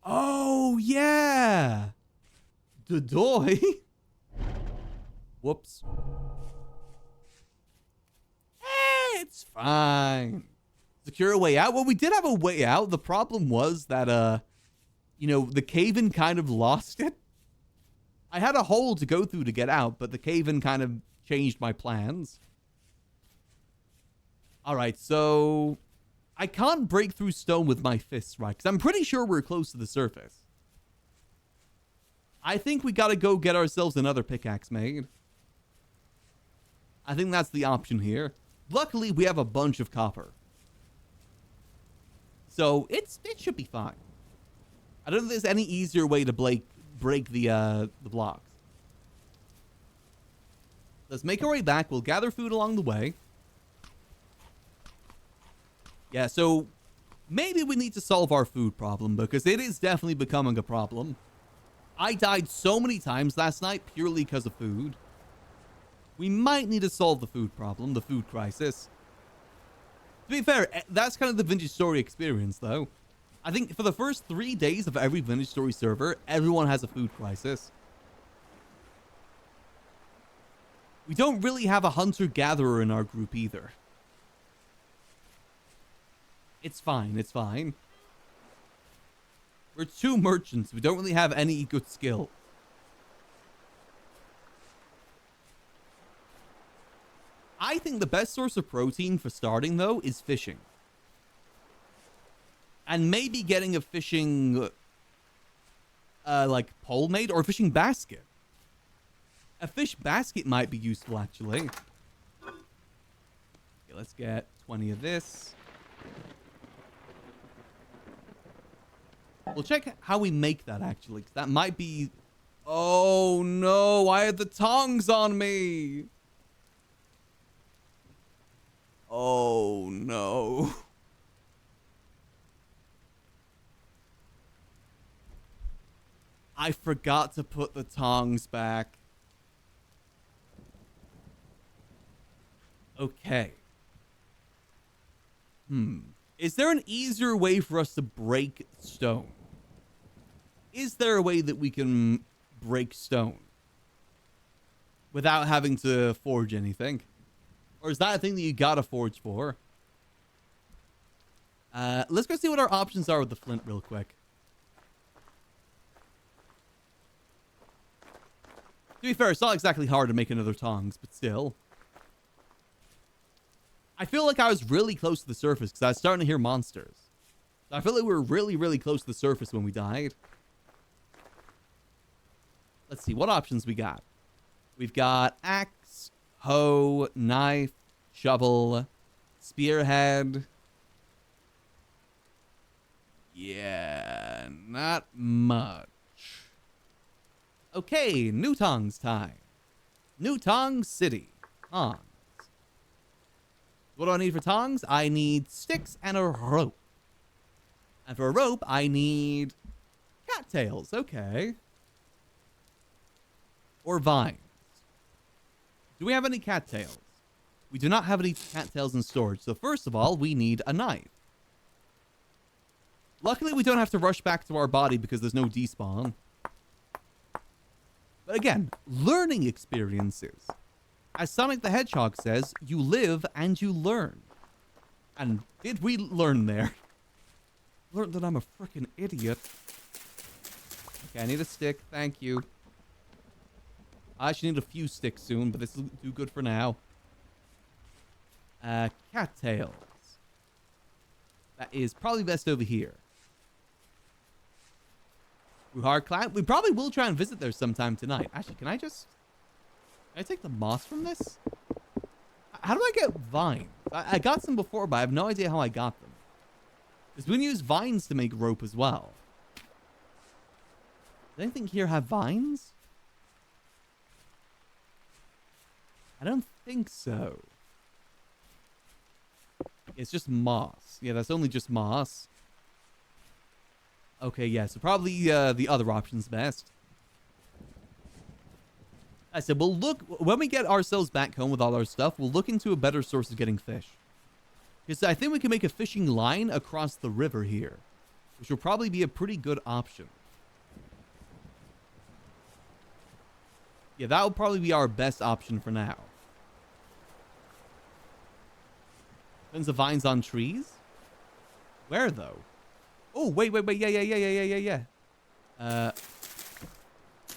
Oh, yeah! Dodoy? Whoops. It's fine. Secure a way out. Well, we did have a way out. The problem was that, you know, the cave-in kind of lost it. I had a hole to go through to get out, but the cave-in kind of changed my plans. All right, so I can't break through stone with my fists, right? Because I'm pretty sure we're close to the surface. I think we got to go get ourselves another pickaxe made. I think that's the option here. Luckily, we have a bunch of copper. So it should be fine. I don't think there's any easier way to break the blocks. Let's make our way back. We'll gather food along the way. Yeah, so maybe we need to solve our food problem because it is definitely becoming a problem. I died so many times last night purely because of food. We might need to solve the food problem, the food crisis. To be fair, that's kind of the Vintage Story experience, though. I think for the first 3 days of every Vintage Story server, everyone has a food crisis. We don't really have a hunter-gatherer in our group either. It's fine, it's fine. We're two merchants. We don't really have any good skill. I think the best source of protein for starting, though, is fishing. And maybe getting a fishing, like, pole made or a fishing basket. A fish basket might be useful, actually. Okay, let's get 20 of this. We'll check how we make that, actually, because that might be... Oh, no, I had the tongs on me. Oh, no. I forgot to put the tongs back. Okay. Is there an easier way for us to break stone? Is there a way that we can break stone without having to forge anything? Or is that a thing that you gotta forge for? Let's go see what our options are with the flint real quick. To be fair, it's not exactly hard to make another tongs, but still. I feel like I was really close to the surface because I was starting to hear monsters. I feel like we were really, really close to the surface when we died. Let's see what options we got. We've got axe, hoe, knife, shovel, spearhead. Yeah, not much. Okay, new tongs time. New tongs city. Tongs. What do I need for tongs? I need sticks and a rope. And for a rope, I need cattails. Okay. Or vines. Do we have any cattails? We do not have any cattails in storage. So first of all, we need a knife. Luckily, we don't have to rush back to our body because there's no despawn. But again, learning experiences. As Sonic the Hedgehog says, you live and you learn. And did we learn there? Learned that I'm a freaking idiot. Okay, I need a stick. Thank you. I actually need a few sticks soon, but this will do good for now. Cattails. That is probably best over here. Ruhar Clan. We probably will try and visit there sometime tonight. Actually, can I take the moss from this? How do I get vines? I got some before, but I have no idea how I got them. Because we can use vines to make rope as well. Does anything here have vines? I don't think so. It's just moss. Yeah, that's only just moss. Okay, yeah, so probably the other option's best. I said, we'll look, when we get ourselves back home with all our stuff, we'll look into a better source of getting fish. Because I think we can make a fishing line across the river here, which will probably be a pretty good option. Yeah, that will probably be our best option for now. Tons of vines on trees? Where, though? Oh, wait. Yeah.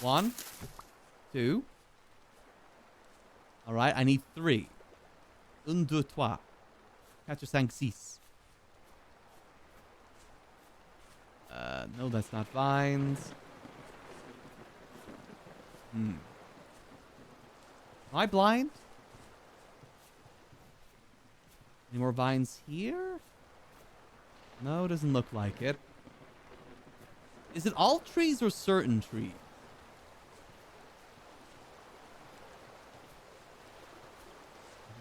1, 2. All right, I need 3. 1, 2, 3. 4, 5, 6. No, that's not vines. Am I blind? Any more vines here? No, doesn't look like it. Is it all trees or certain trees?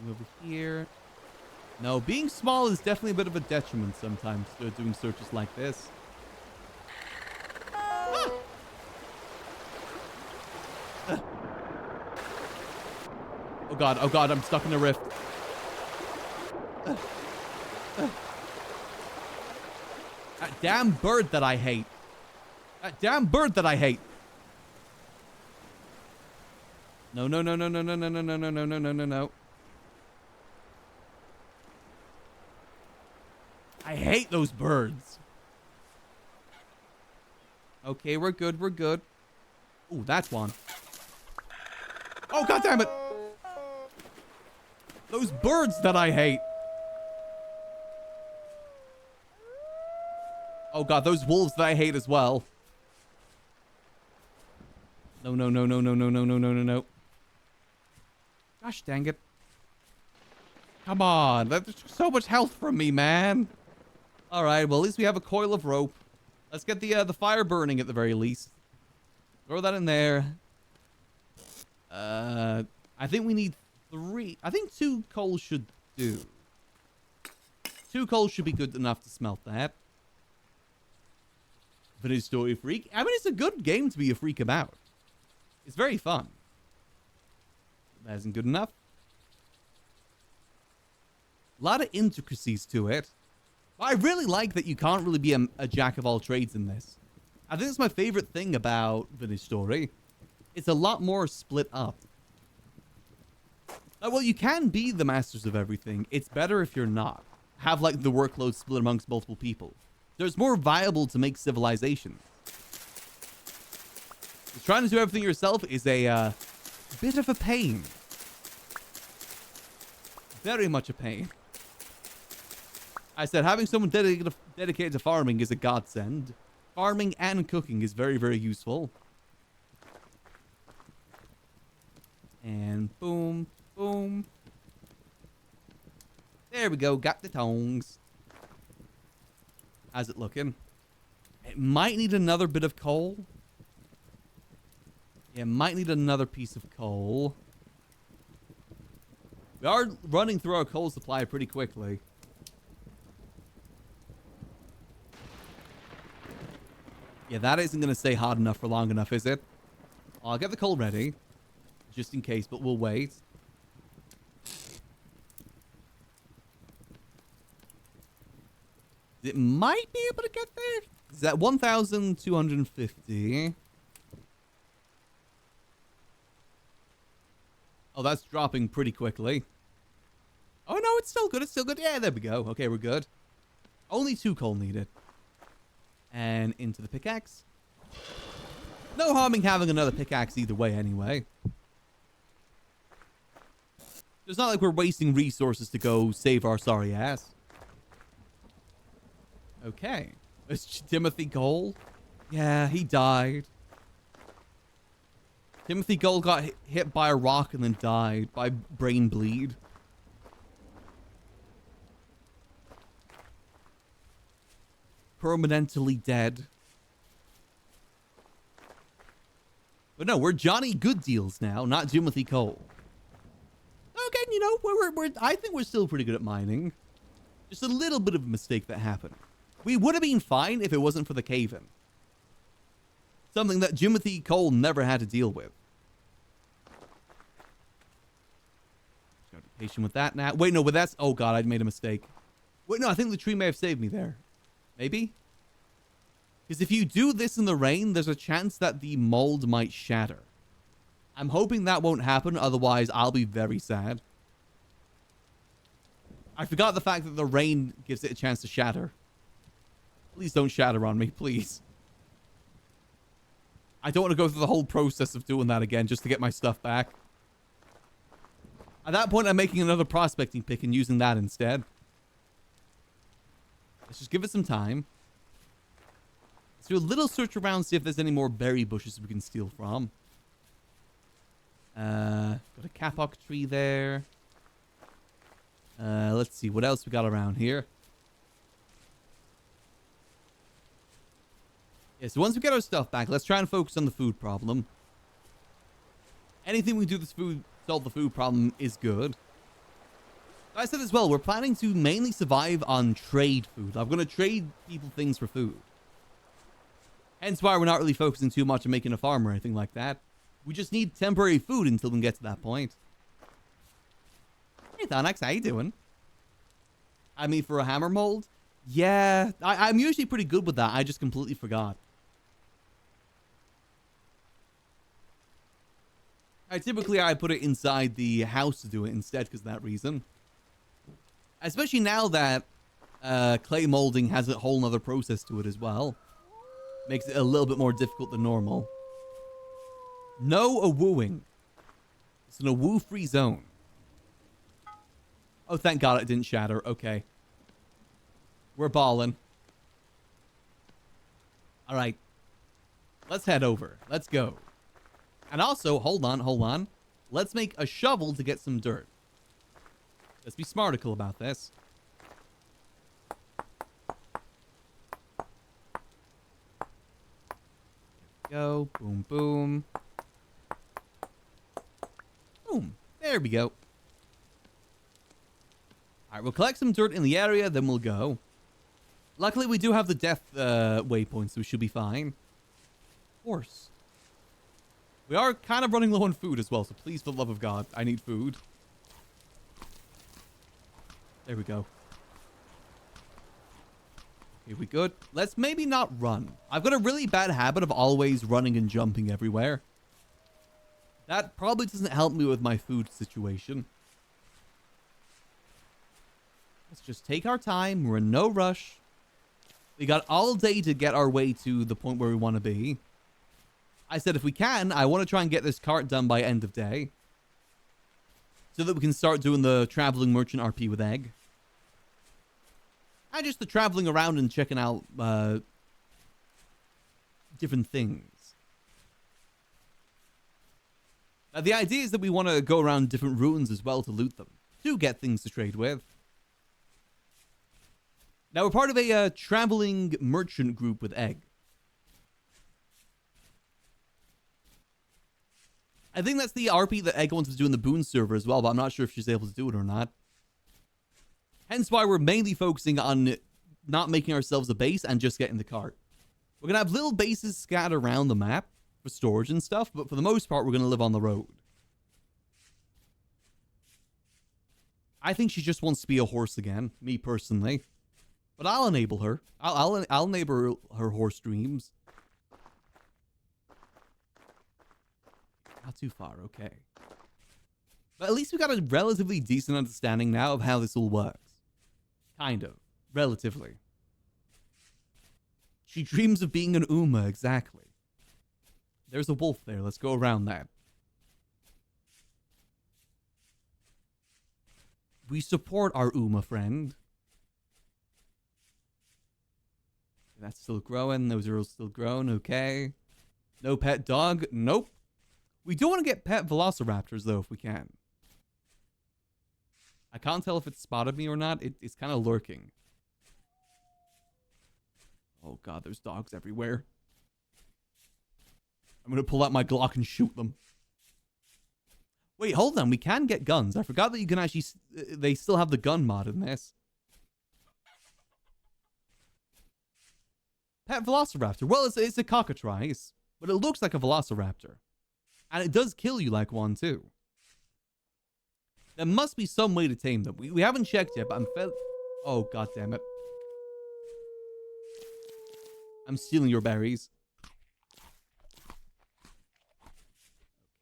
Over here. No, being small is definitely a bit of a detriment sometimes doing searches like this. Ah! Oh god, I'm stuck in a rift. That damn bird that I hate. No. I hate those birds. Okay, we're good. We're good. Ooh, that's one. Oh, God damn it. Those birds that I hate. Oh, God, those wolves that I hate as well. No, no, no, no, no, no, no, no, no, no, no. Gosh dang it. Come on. That's so much health from me, man. All right, well, at least we have a coil of rope. Let's get the fire burning at the very least. Throw that in there. I think we need 3. I think 2 coals should do. 2 coals should be good enough to smelt that. But is Story Freak? I mean, it's a good game to be a freak about. It's very fun. That isn't good enough. A lot of intricacies to it. I really like that you can't really be a jack of all trades in this. I think it's my favorite thing about Village Story. It's a lot more split up. Well, you can be the masters of everything. It's better if you're not. Have like the workload split amongst multiple people. There's more viable to make civilizations. Just trying to do everything yourself is a bit of a pain. Very much a pain. I said having someone dedicated to farming is a godsend. Farming and cooking is very, very useful. And boom, boom. There we go. Got the tongs. How's it looking? It might need another bit of coal. Yeah, might need another piece of coal. We are running through our coal supply pretty quickly. Yeah, that isn't going to stay hot enough for long enough, is it? I'll get the coal ready. Just in case, but we'll wait. It might be able to get there. Is that 1,250? Oh, that's dropping pretty quickly. Oh, no, it's still good. It's still good. Yeah, there we go. Okay, we're good. Only 2 coal needed. And into the pickaxe. No harming having another pickaxe either way anyway. It's not like we're wasting resources to go save our sorry ass. Okay. It's Timothy Cole. Yeah, he died. Timothy Cole got hit by a rock and then died by brain bleed. Permanently dead. But no, we're Johnny GoodDeals now, not Timothy Cole. Okay, you know, I think we're still pretty good at mining. Just a little bit of a mistake that happened. We would have been fine if it wasn't for the cave-in. Something that Timothy Cole never had to deal with. Just gotta be patient with that now. Wait, no, but that's... Oh, God, I made a mistake. Wait, no, I think the tree may have saved me there. Maybe? Because if you do this in the rain, there's a chance that the mold might shatter. I'm hoping that won't happen, otherwise I'll be very sad. I forgot the fact that the rain gives it a chance to shatter. Please don't shatter on me, please. I don't want to go through the whole process of doing that again just to get my stuff back. At that point, I'm making another prospecting pick and using that instead. Let's just give it some time. Let's do a little search around, see if there's any more berry bushes we can steal from. Got a kapok tree there. Let's see what else we got around here. Yeah, so once we get our stuff back, let's try and focus on the food problem. Anything we do this food solve the food problem is good. I said as well, we're planning to mainly survive on trade food. I'm going to trade people things for food. Hence why we're not really focusing too much on making a farm or anything like that. We just need temporary food until we can get to that point. Hey, Thonax, how you doing? I mean, for a hammer mold? Yeah, I'm usually pretty good with that. I just completely forgot. Typically, I put it inside the house to do it instead because of that reason. Especially now that clay molding has a whole nother process to it as well. Makes it a little bit more difficult than normal. No a-wooing. It's an a-woo-free zone. Oh, thank God it didn't shatter. Okay. We're balling. All right. Let's head over. Let's go. And also, hold on. Let's make a shovel to get some dirt. Let's be smartical about this. Go. Boom, boom. Boom. There we go. All right, we'll collect some dirt in the area, then we'll go. Luckily, we do have the death waypoint, so we should be fine. Of course. We are kind of running low on food as well, so please, for the love of God, I need food. There we go. Okay, we good? Let's maybe not run. I've got a really bad habit of always running and jumping everywhere. That probably doesn't help me with my food situation. Let's just take our time. We're in no rush. We got all day to get our way to the point where we want to be. I said if we can, I want to try and get this cart done by end of day. So that we can start doing the traveling merchant RP with egg. And just the traveling around and checking out different things. Now, the idea is that we want to go around different ruins as well to loot them. To get things to trade with. Now, we're part of a traveling merchant group with egg. I think that's the RP that Egg wants to do in the Boon server as well, but I'm not sure if she's able to do it or not. Hence why we're mainly focusing on not making ourselves a base and just getting the cart. We're going to have little bases scattered around the map for storage and stuff, but for the most part, we're going to live on the road. I think she just wants to be a horse again, me personally. But I'll enable her. I'll enable her horse dreams. Not too far, okay. But at least we got a relatively decent understanding now of how this all works. Kind of. Relatively. She dreams of being an Uma, exactly. There's a wolf there. Let's go around that. We support our Uma friend. That's still growing. Those are all still grown. Okay. No pet dog. Nope. We do want to get pet velociraptors, though, if we can. I can't tell if it's spotted me or not. It's kind of lurking. Oh, God. There's dogs everywhere. I'm going to pull out my Glock and shoot them. Wait, hold on. We can get guns. I forgot that you can actually... They still have the gun mod in this. Pet velociraptor. Well, it's a cockatrice, but it looks like a velociraptor. And it does kill you like one, too. There must be some way to tame them. We haven't checked yet, but I'm fed... Oh, God damn it. I'm stealing your berries.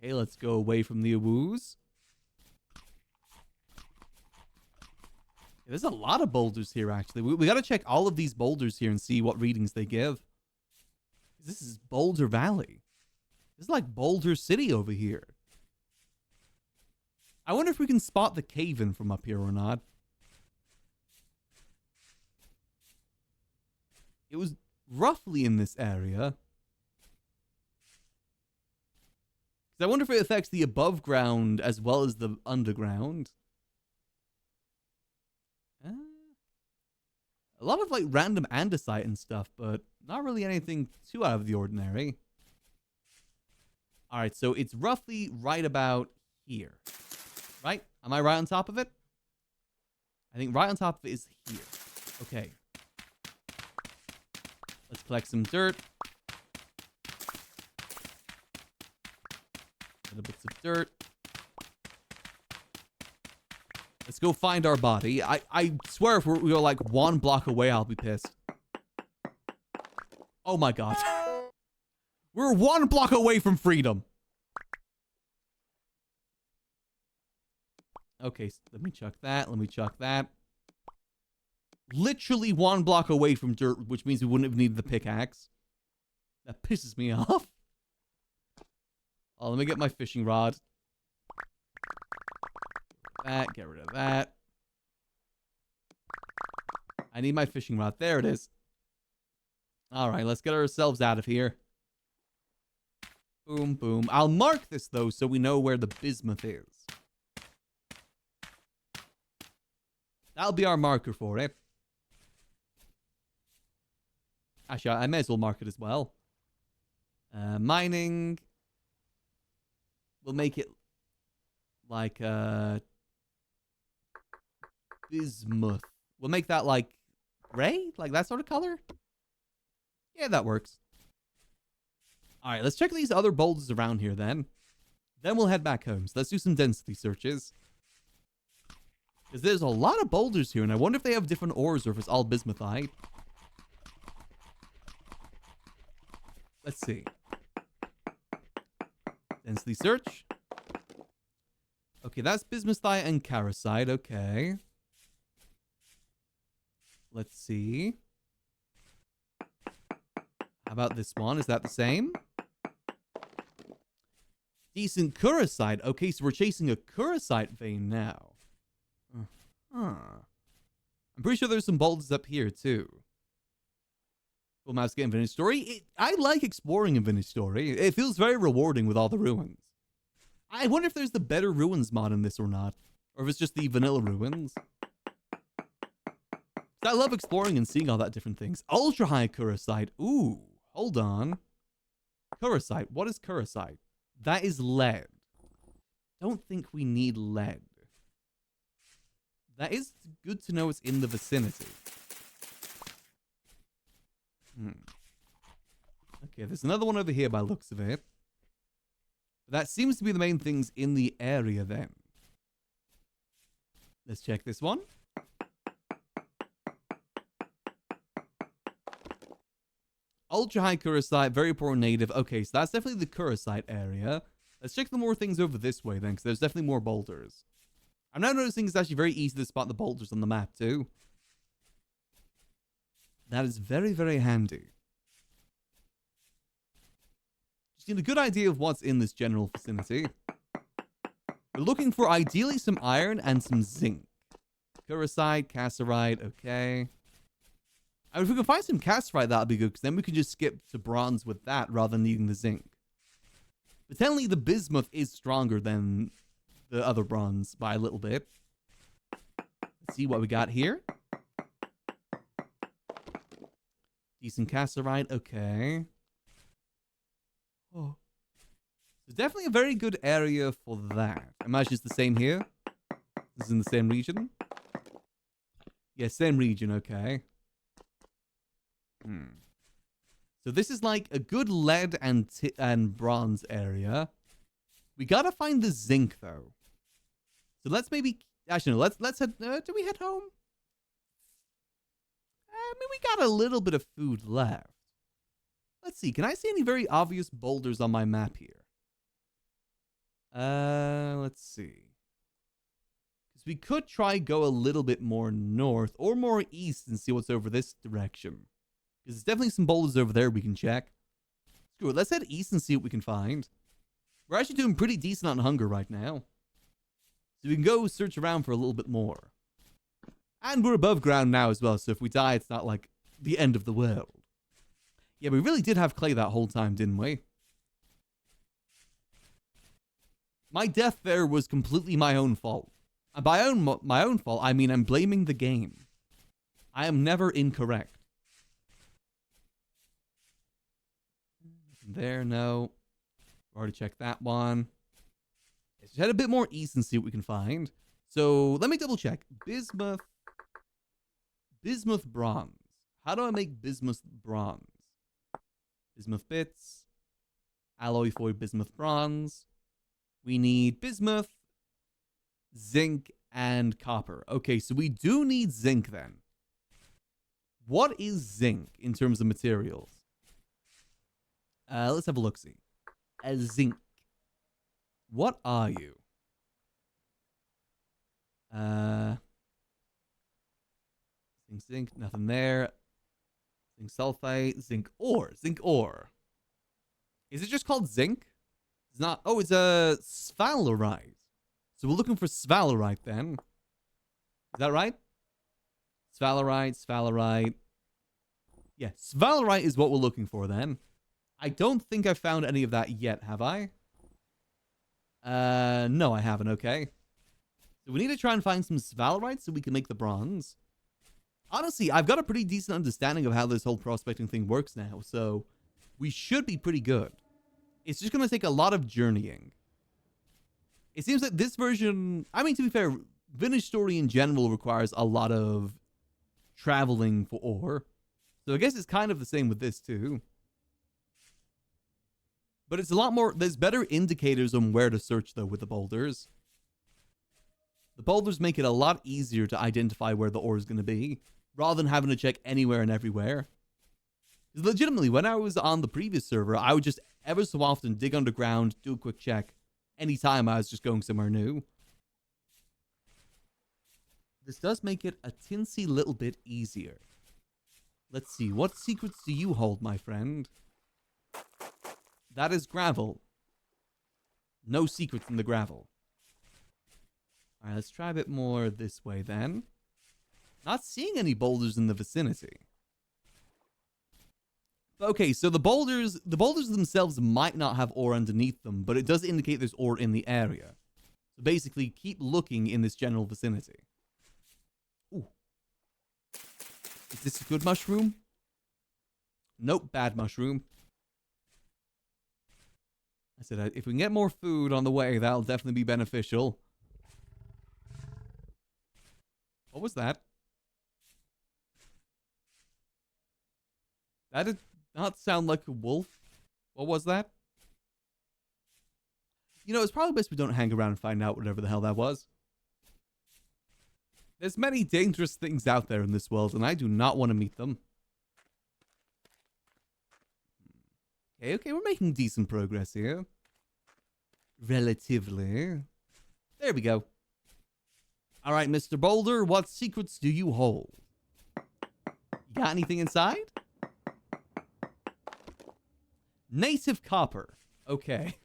Okay, let's go away from the awoos. There's a lot of boulders here, actually. We got to check all of these boulders here and see what readings they give. This is Boulder Valley. This is like Boulder City over here. I wonder if we can spot the cave-in from up here or not. It was roughly in this area. I wonder if it affects the above ground as well as the underground. A lot of like random andesite and stuff, but not really anything too out of the ordinary. All right, so it's roughly right about here. Right? Am I right on top of it? I think right on top of it is here. Okay. Let's collect some dirt. Little bits of dirt. Let's go find our body. I swear if we were like one block away, I'll be pissed. Oh my God. We're one block away from freedom. Okay, so let me chuck that. Let me chuck that. Literally one block away from dirt, which means we wouldn't have needed the pickaxe. That pisses me off. Oh, let me get my fishing rod. Get rid of that. I need my fishing rod. There it is. All right, let's get ourselves out of here. Boom, boom. I'll mark this, though, so we know where the bismuth is. That'll be our marker for it. Actually, I may as well mark it as well. Mining. We'll make it like bismuth. We'll make that like gray, like that sort of color. Yeah, that works. All right, let's check these other boulders around here then. Then we'll head back home. So let's do some density searches. Because there's a lot of boulders here, and I wonder if they have different ores or if it's all bismuthite. Let's see. Density search. Okay, that's bismuthite and carosite. Okay. Let's see. How about this one? Is that the same? Decent carosite. Okay, so we're chasing a carosite vein now. I'm pretty sure there's some boulders up here, too. Full mouse get Infinity Story. I like exploring Infinity Story. It feels very rewarding with all the ruins. I wonder if there's the better ruins mod in this or not. Or if it's just the vanilla ruins. I love exploring and seeing all that different things. Ultra high carosite. Ooh, hold on. Carosite. What is carosite? That is lead. Don't think we need lead. That is good to know it's in the vicinity. Okay, there's another one over here by looks of it. That seems to be the main things in the area then. Let's check this one. Ultra high carosite, very poor native. Okay, so that's definitely the carosite area. Let's check the more things over this way then, because there's definitely more boulders. I'm now noticing it's actually very easy to spot the boulders on the map too. That is very, very handy. Just need a good idea of what's in this general vicinity. We're looking for ideally some iron and some zinc. Carosite, cassiterite, okay. And if we can find some cassiterite, that'd be good, because then we can just skip to bronze with that rather than needing the zinc. But technically, the bismuth is stronger than the other bronze by a little bit. Let's see what we got here. Decent cassiterite, okay. Oh. So definitely a very good area for that. I imagine it's the same here. This is in the same region. Yeah, same region, okay. So this is like a good lead and bronze area. We gotta find the zinc though. So let's maybe actually no, let's head. Do we head home? I mean, we got a little bit of food left. Let's see. Can I see any very obvious boulders on my map here? Let's see. Because we could try go a little bit more north or more east and see what's over this direction. Because there's definitely some boulders over there we can check. Screw it. Let's head east and see what we can find. We're actually doing pretty decent on hunger right now. So we can go search around for a little bit more. And we're above ground now as well, so if we die, it's not like the end of the world. Yeah, we really did have clay that whole time, didn't we? My death there was completely my own fault. And by my own fault, I mean I'm blaming the game. I am never incorrect. There, no. Already checked that one. Let's head a bit more east and see what we can find. So let me double check. Bismuth bronze. How do I make bismuth bronze? Bismuth bits. Alloy for bismuth bronze. We need bismuth, zinc, and copper. Okay, so we do need zinc then. What is zinc in terms of materials? Let's have a look-see. Zinc. What are you? Zinc, nothing there. Zinc sulfate, zinc ore. Is it just called zinc? It's not. Oh, it's a sphalerite. So we're looking for sphalerite then. Is that right? Sphalerite. Yeah, sphalerite is what we're looking for then. I don't think I found any of that yet, have I? No, I haven't. Okay. So we need to try and find some sphalerite so we can make the bronze. Honestly, I've got a pretty decent understanding of how this whole prospecting thing works now, so we should be pretty good. It's just going to take a lot of journeying. It seems that this version, I mean, to be fair, Vintage Story in general requires a lot of traveling for ore. So I guess it's kind of the same with this too. But it's a lot more, there's better indicators on where to search though with the boulders. The boulders make it a lot easier to identify where the ore is going to be, rather than having to check anywhere and everywhere. Because legitimately, when I was on the previous server, I would just ever so often dig underground, do a quick check, anytime I was just going somewhere new. This does make it a tinsy little bit easier. Let's see, what secrets do you hold, my friend? That is gravel. No secrets in the gravel. Alright, let's try a bit more this way then. Not seeing any boulders in the vicinity. Okay, so the boulders themselves might not have ore underneath them, but it does indicate there's ore in the area. So basically, keep looking in this general vicinity. Ooh. Is this a good mushroom? Nope, bad mushroom. I said, if we can get more food on the way, that'll definitely be beneficial. What was that? That did not sound like a wolf. What was that? You know, it's probably best we don't hang around and find out whatever the hell that was. There's many dangerous things out there in this world, and I do not want to meet them. Okay, we're making decent progress here. Relatively. There we go. Alright, Mr. Boulder, what secrets do you hold? You got anything inside? Native copper. Okay.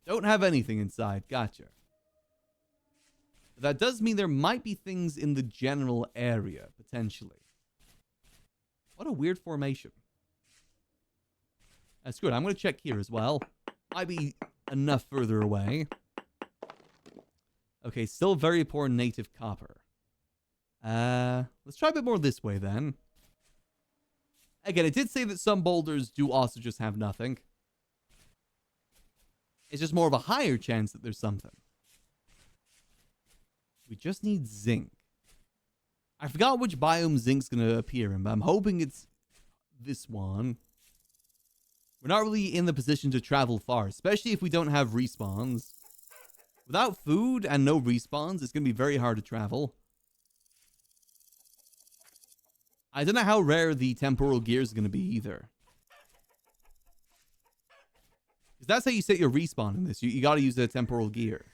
Don't have anything inside. Gotcha. But that does mean there might be things in the general area, potentially. What a weird formation. That's good. I'm going to check here as well. Might be enough further away. Okay, still very poor native copper. Let's try a bit more this way then. Again, it did say that some boulders do also just have nothing. It's just more of a higher chance that there's something. We just need zinc. I forgot which biome zinc's going to appear in, but I'm hoping it's this one. We're not really in the position to travel far, especially if we don't have respawns. Without food and no respawns, it's going to be very hard to travel. I don't know how rare the temporal gear is going to be either. Because that's how you set your respawn in this. You got to use the temporal gear.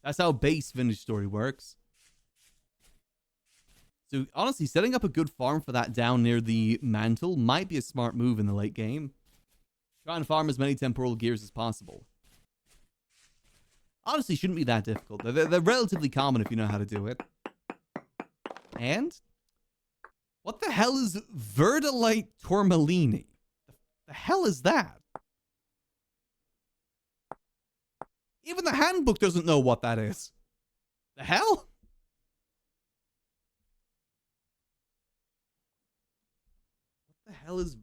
That's how base Vintage Story works. So honestly, setting up a good farm for that down near the mantle might be a smart move in the late game. Try and farm as many temporal gears as possible. Honestly, shouldn't be that difficult. They're relatively common if you know how to do it. And what the hell is verdolite tourmalini? The hell is that? Even the handbook doesn't know what that is. The hell? What the hell is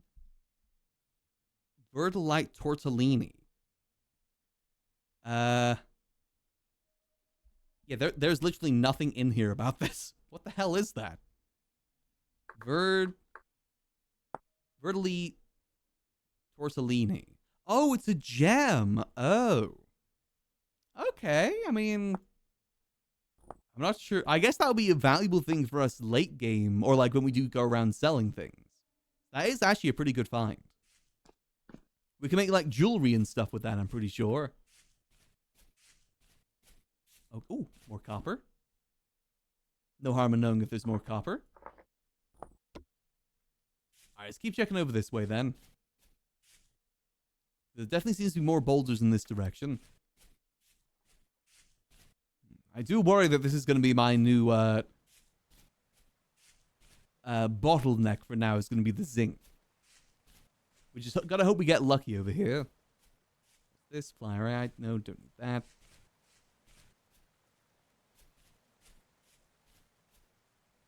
verdolite tortellini? Yeah, there's literally nothing in here about this. What the hell is that? Verdolite tortellini. Oh, it's a gem. Oh. Okay, I mean, I'm not sure. I guess that would be a valuable thing for us late game, or like when we do go around selling things. That is actually a pretty good find. We can make like jewelry and stuff with that, I'm pretty sure. Oh, ooh, more copper. No harm in knowing if there's more copper. Alright, let's keep checking over this way then. There definitely seems to be more boulders in this direction. I do worry that this is going to be my new bottleneck for now. Is going to be the zinc. We just gotta hope we get lucky over here. This flyerite, no, don't need that.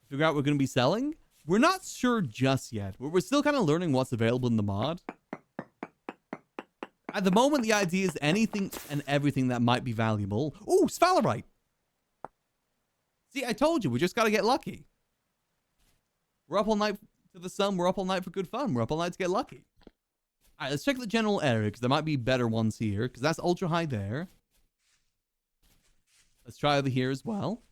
Figure out what we're gonna be selling. We're not sure just yet. We're still kind of learning what's available in the mod. At the moment, the idea is anything and everything that might be valuable. Oh, sphalerite. See, I told you, we just gotta get lucky. We're up all night to the sun. We're up all night for good fun. We're up all night to get lucky. All right, let's check the general area, because there might be better ones here, because that's ultra high there. Let's try over here as well.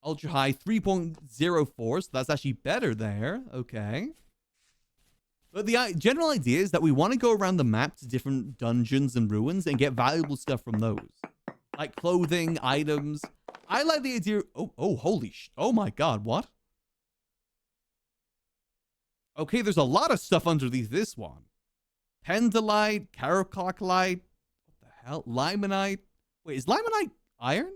Ultra high 3.04, so that's actually better there. Okay. But the general idea is that we want to go around the map to different dungeons and ruins and get valuable stuff from those. Like clothing, items. I like the idea... Oh, holy sh... Oh my god, what? Okay, there's a lot of stuff underneath this one. Pendolite, Caracloclite. What the hell? Limonite. Wait, is Limonite iron?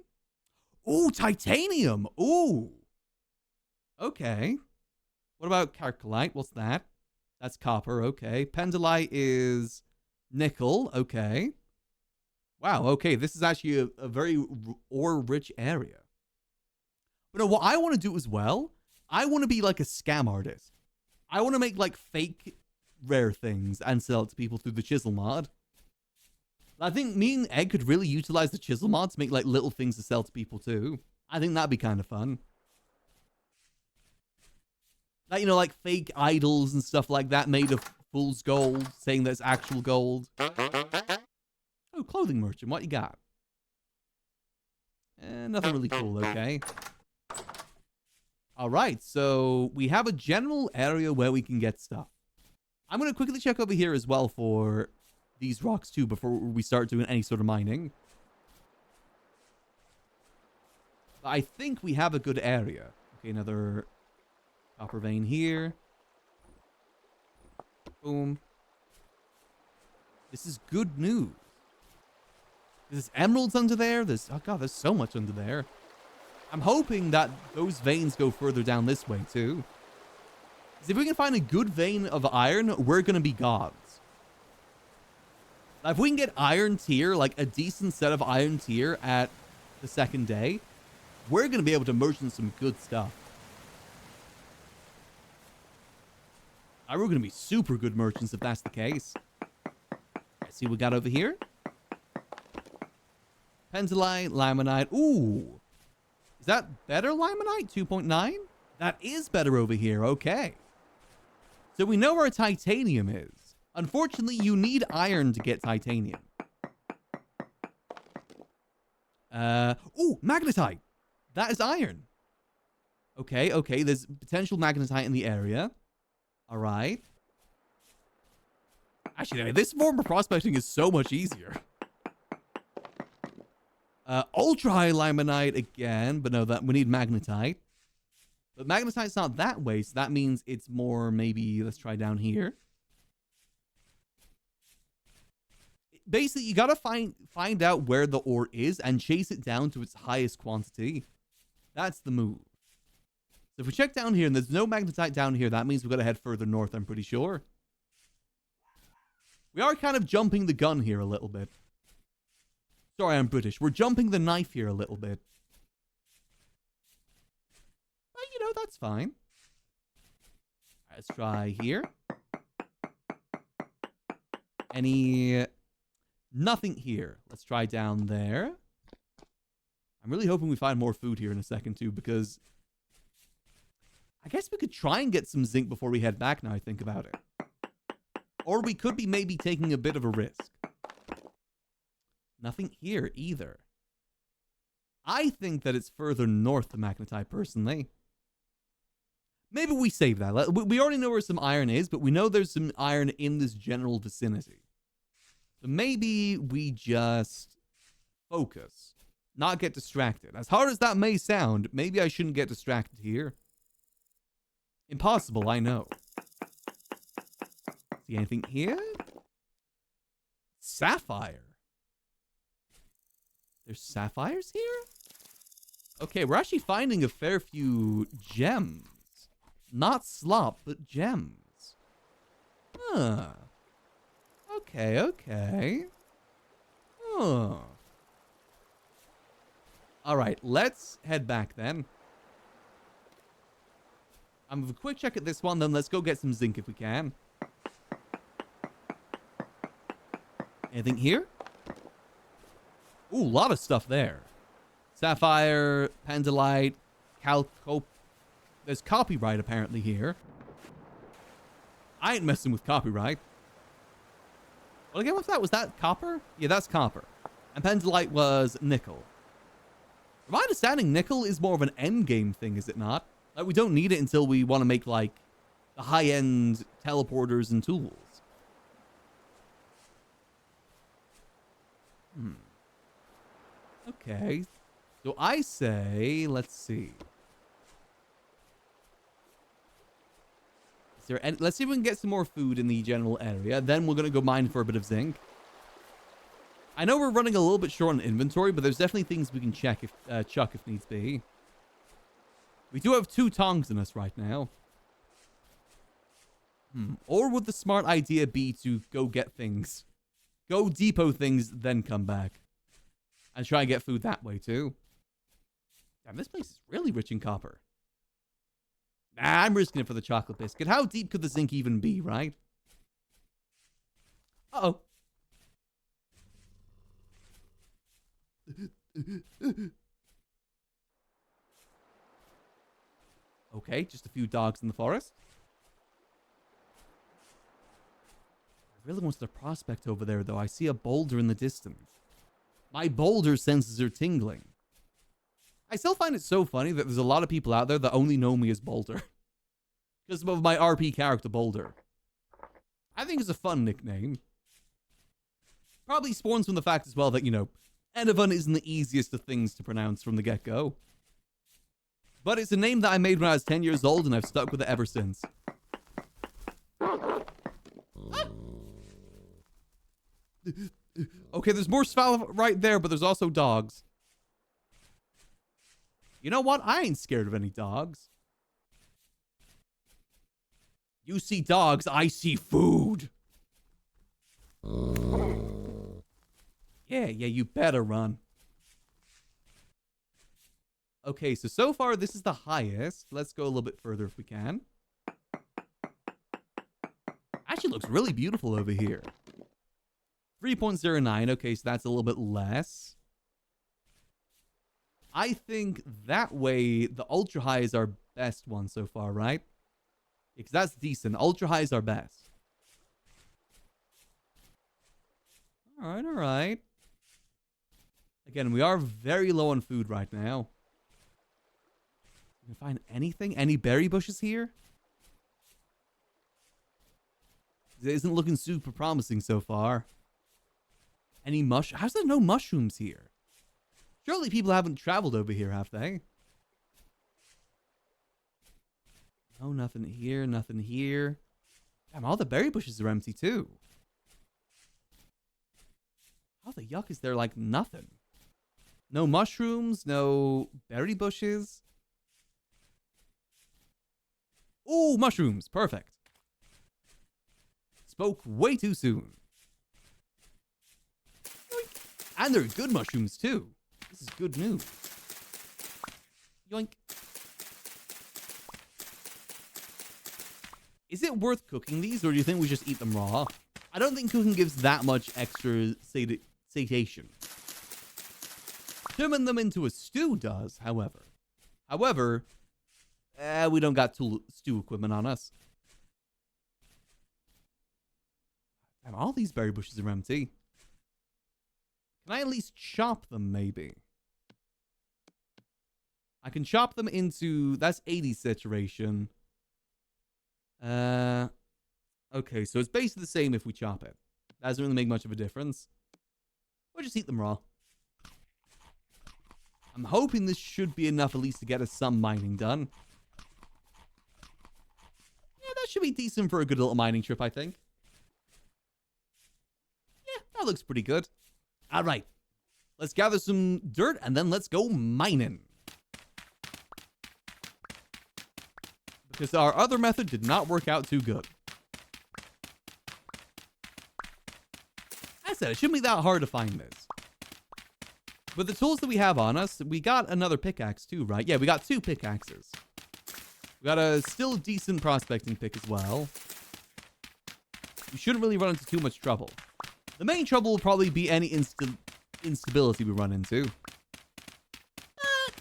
Ooh, titanium. Ooh. Okay. What about Caracloclite? What's that? That's copper. Okay. Pendolite is nickel. Okay. Wow. Okay. This is actually a very ore-rich area. But no, what I want to do as well, I want to be like a scam artist. I want to make like fake rare things and sell it to people through the chisel mod. I think me and Egg could really utilize the chisel mod to make like little things to sell to people too. I think that'd be kind of fun. Like, you know, like fake idols and stuff like that made of fool's gold, saying that it's actual gold. Oh, clothing merchant, what you got? Nothing really cool, okay. Alright, so we have a general area where we can get stuff. I'm going to quickly check over here as well for these rocks too before we start doing any sort of mining. But I think we have a good area. Okay, another copper vein here. Boom. This is good news. There's emeralds under there. There's, oh god, there's so much under there. I'm hoping that those veins go further down this way too. Because if we can find a good vein of iron, we're going to be gods. If we can get iron tier, like a decent set of iron tier at the second day, we're going to be able to merchant some good stuff. We're going to be super good merchants if that's the case. Let's see what we got over here. Pentolite, limonite. Ooh. Is that better limonite? 2.9? That is better over here. Okay. So we know where titanium is. Unfortunately, you need iron to get titanium. Ooh, magnetite. That is iron. Okay, okay. There's potential magnetite in the area. All right. Actually, this form of prospecting is so much easier. Ultra high limonite again, but no, that we need magnetite. But magnetite's not that way, so that means it's more maybe, let's try down here. Basically, you gotta find out where the ore is and chase it down to its highest quantity. That's the move. So if we check down here and there's no magnetite down here, that means we've got to head further north, I'm pretty sure. We are kind of jumping the gun here a little bit. Sorry, I'm British. We're jumping the knife here a little bit. But, you know, that's fine. Let's try here. Nothing here. Let's try down there. I'm really hoping we find more food here in a second, too, because I guess we could try and get some zinc before we head back now I think about it. Or we could be maybe taking a bit of a risk. Nothing here either. I think that it's further north than magnetite, personally. Maybe we save that. We already know where some iron is, but we know there's some iron in this general vicinity. So maybe we just focus. Not get distracted. As hard as that may sound, maybe I shouldn't get distracted here. Impossible, I know. See anything here? Sapphire. There's sapphires here? Okay, we're actually finding a fair few gems. Not slop, but gems. Huh. Okay, okay. Huh. Alright, let's head back then. I'm gonna have a quick check at this one, then let's go get some zinc if we can. Anything here? Ooh, a lot of stuff there. Sapphire, Pendolite, Calcope. There's copyright apparently here. I ain't messing with copyright. Well, again, what's that? Was that copper? Yeah, that's copper. And Pendolite was nickel. From my understanding, nickel is more of an endgame thing, is it not? Like, we don't need it until we want to make, like, the high-end teleporters and tools. Okay. So I say, let's see. Is there any, let's see if we can get some more food in the general area. Then we're going to go mine for a bit of zinc. I know we're running a little bit short on inventory, but there's definitely things we can chuck if needs be. We do have 2 tongs in us right now. Or would the smart idea be to go get things? Go depot things, then come back. And try and get food that way, too. Damn, this place is really rich in copper. Nah, I'm risking it for the chocolate biscuit. How deep could the zinc even be, right? Uh-oh. Okay, just a few dogs in the forest. I really want to prospect over there, though. I see a boulder in the distance. My boulder senses are tingling. I still find it so funny that there's a lot of people out there that only know me as Boulder. Because of my RP character, Boulder. I think it's a fun nickname. Probably spawns from the fact as well that, you know, Enevan isn't the easiest of things to pronounce from the get-go. But it's a name that I made when I was 10 years old, and I've stuck with it ever since. Okay, there's more Sval right there, but there's also dogs. You know what? I ain't scared of any dogs. You see dogs, I see food. Yeah, you better run. Okay, so far this is the highest. Let's go a little bit further if we can. Actually looks really beautiful over here. 3.09. Okay, so that's a little bit less. I think that way the ultra high is our best one so far, right? Because that's decent. Ultra high is our best. All right. Again, we are very low on food right now. Can we find anything? Any berry bushes here? It isn't looking super promising so far. Any how's there no mushrooms here? Surely people haven't traveled over here, have they? No, nothing here, nothing here. Damn, all the berry bushes are empty too. How the yuck is there like nothing? No mushrooms, no berry bushes. Ooh, mushrooms. Perfect. Spoke way too soon. And they're good mushrooms too. This is good news. Yoink. Is it worth cooking these, or do you think we just eat them raw? I don't think cooking gives that much extra satiation. Turning them into a stew does, however. We don't got stew equipment on us. Damn, all these berry bushes are empty. Can I at least chop them, maybe? I can chop them into... That's 80 saturation. Okay, so it's basically the same if we chop it. That doesn't really make much of a difference. Or just eat them raw. I'm hoping this should be enough at least to get us some mining done. should be decent for a good little mining trip, I think. Yeah, that looks pretty good. All right. Let's gather some dirt, and then let's go mining. Because our other method did not work out too good. I said, it shouldn't be that hard to find this. With the tools that we have on us, we got another pickaxe too, right? Yeah, we got 2 pickaxes. We got a still decent prospecting pick as well. We shouldn't really run into too much trouble. The main trouble will probably be any instability we run into.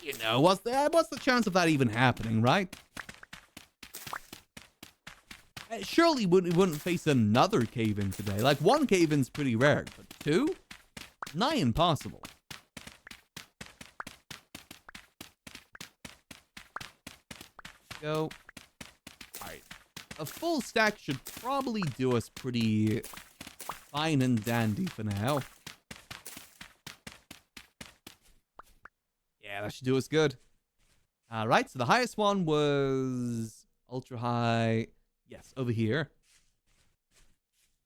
You know, what's the chance of that even happening, right? Surely we wouldn't face another cave-in today. Like, 1 cave-in's pretty rare, but 2? Nigh impossible. Go. Alright. A full stack should probably do us pretty fine and dandy for now. Yeah, that should do us good. Alright, so the highest one was ultra high. Yes, over here.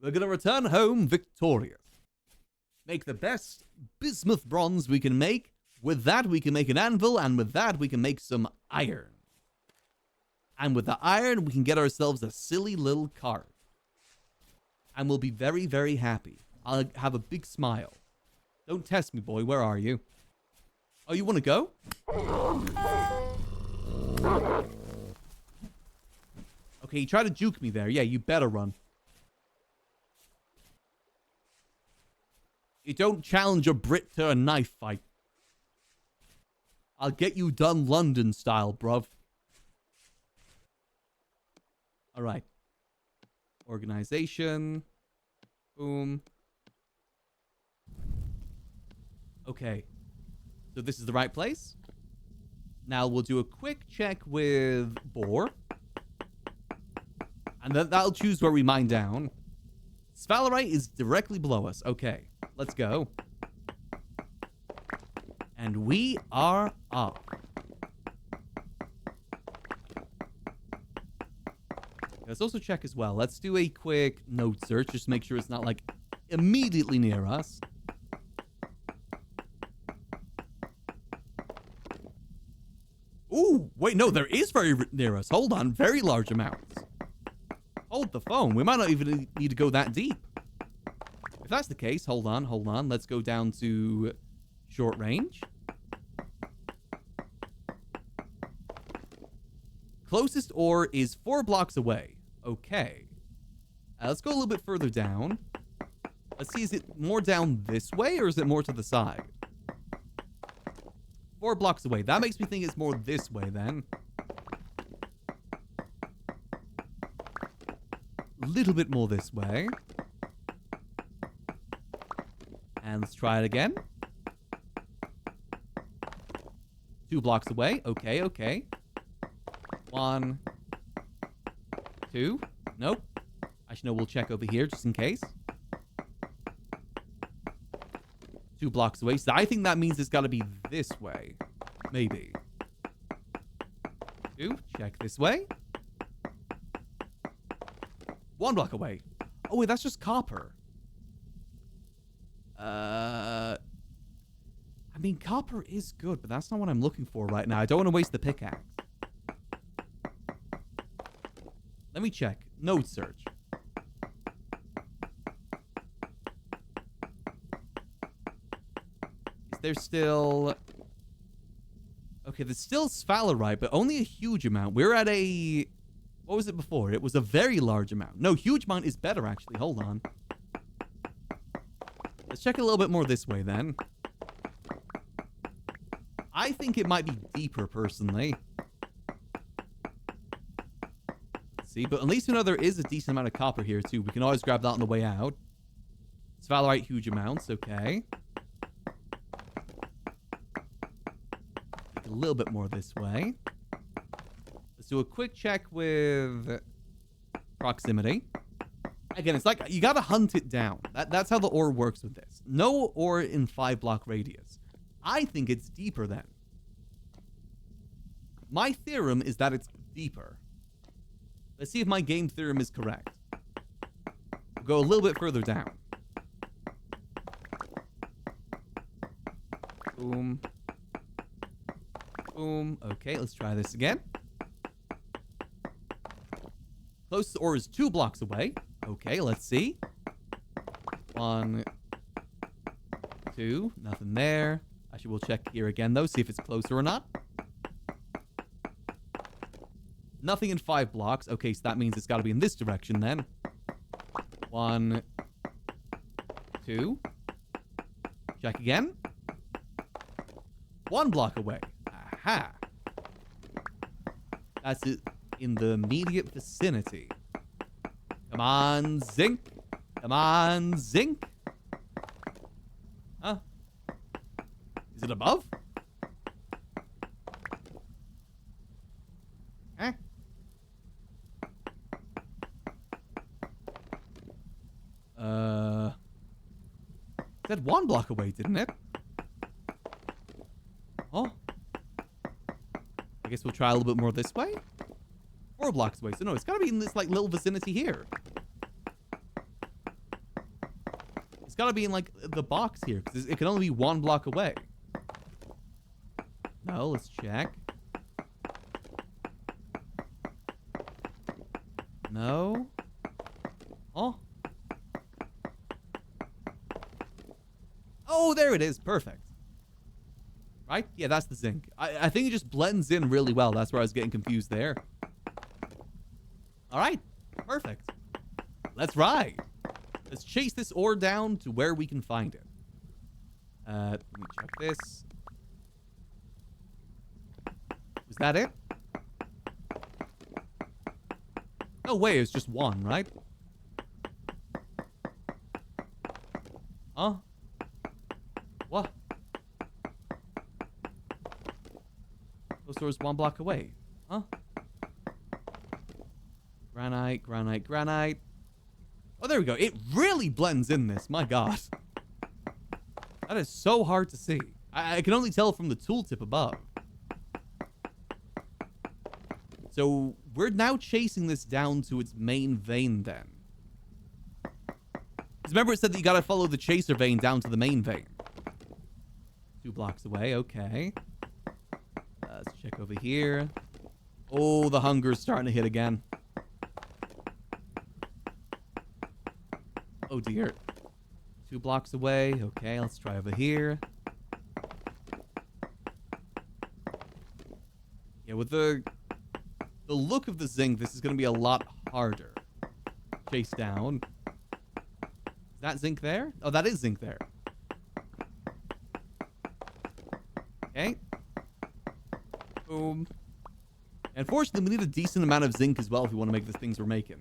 We're going to return home victorious. Make the best bismuth bronze we can make. With that, we can make an anvil, and with that, we can make some iron. And with the iron, we can get ourselves a silly little cart. And we'll be very, very happy. I'll have a big smile. Don't test me, boy. Where are you? Oh, you want to go? Okay, you try to juke me there. Yeah, you better run. You don't challenge a Brit to a knife fight. I'll get you done London style, bruv. Alright. Organization. Boom. Okay. So this is the right place. Now we'll do a quick check with Boar. And that'll choose where we mine down. Sphalerite is directly below us. Okay. Let's go. And we are up. Let's also check as well. Let's do a quick node search. Just make sure it's not, like, immediately near us. Ooh, wait, no, there is very near us. Hold on, very large amounts. Hold the phone. We might not even need to go that deep. If that's the case, hold on. Let's go down to short range. Closest ore is 4 blocks away. Okay. Let's go a little bit further down. Let's see, is it more down this way or is it more to the side? 4 blocks away. That makes me think it's more this way then. A little bit more this way. And let's try it again. 2 blocks away. Okay. 1, 2. Nope. Actually, no, we'll check over here just in case. 2 blocks away. So I think that means it's got to be this way. Maybe. 2. Check this way. 1 block away. Oh, wait, that's just copper. I mean, copper is good, but that's not what I'm looking for right now. I don't want to waste the pickaxe. Let me check. Node search. Is there still... Okay, there's still sphalerite, but only a huge amount. We're at a... What was it before? It was a very large amount. No, huge amount is better, actually. Hold on. Let's check a little bit more this way, then. I think it might be deeper, personally. Let's see, but at least we know there is a decent amount of copper here, too. We can always grab that on the way out. Sphalerite, huge amounts. Okay. Take a little bit more this way. Let's do a quick check with proximity. Again, it's like you gotta hunt it down. That's how the ore works with this. No ore in 5 block radius. I think it's deeper then. My theorem is that it's deeper. Let's see if my game theorem is correct. We'll go a little bit further down. Boom. Boom. Okay, let's try this again. Closest ore is 2 blocks away. Okay, let's see. 1, 2. Nothing there. Actually, we'll check here again, though. See if it's closer or not. Nothing in 5 blocks. Okay, so that means it's got to be in this direction, then. 1, 2. Check again. 1 block away. Aha. That's it. In the immediate vicinity. Come on, zinc. Come on, zinc. Huh? Is it above? Eh? It said 1 block away, didn't it? Oh. I guess we'll try a little bit more this way. 4 blocks away. So no, it's gotta be in this like little vicinity here. It's gotta be in like the box here, because it can only be 1 block away. No, let's check. No. Oh. Oh, there it is. Perfect. Right? Yeah, that's the zinc. I think it just blends in really well. That's where I was getting confused there. All right. Perfect. Let's ride. Let's chase this ore down to where we can find it. Let me check this. Was that it? No way, it's just 1, right? Huh? What? Those stores 1 block away. Huh? Granite, granite, granite. Oh, there we go. It really blends in this. My God. That is so hard to see. I can only tell from the tooltip above. So we're now chasing this down to its main vein then. Because remember it said that you gotta follow the chaser vein down to the main vein. 2 blocks away, okay. Let's check over here. Oh, the hunger's starting to hit again. Oh dear. 2 blocks away, okay, let's try over here. Yeah, with the look of the zinc, this is going to be a lot harder. Chase down. Is that zinc there? Oh, that is zinc there. Okay. Boom. Unfortunately, we need a decent amount of zinc as well if we want to make the things we're making.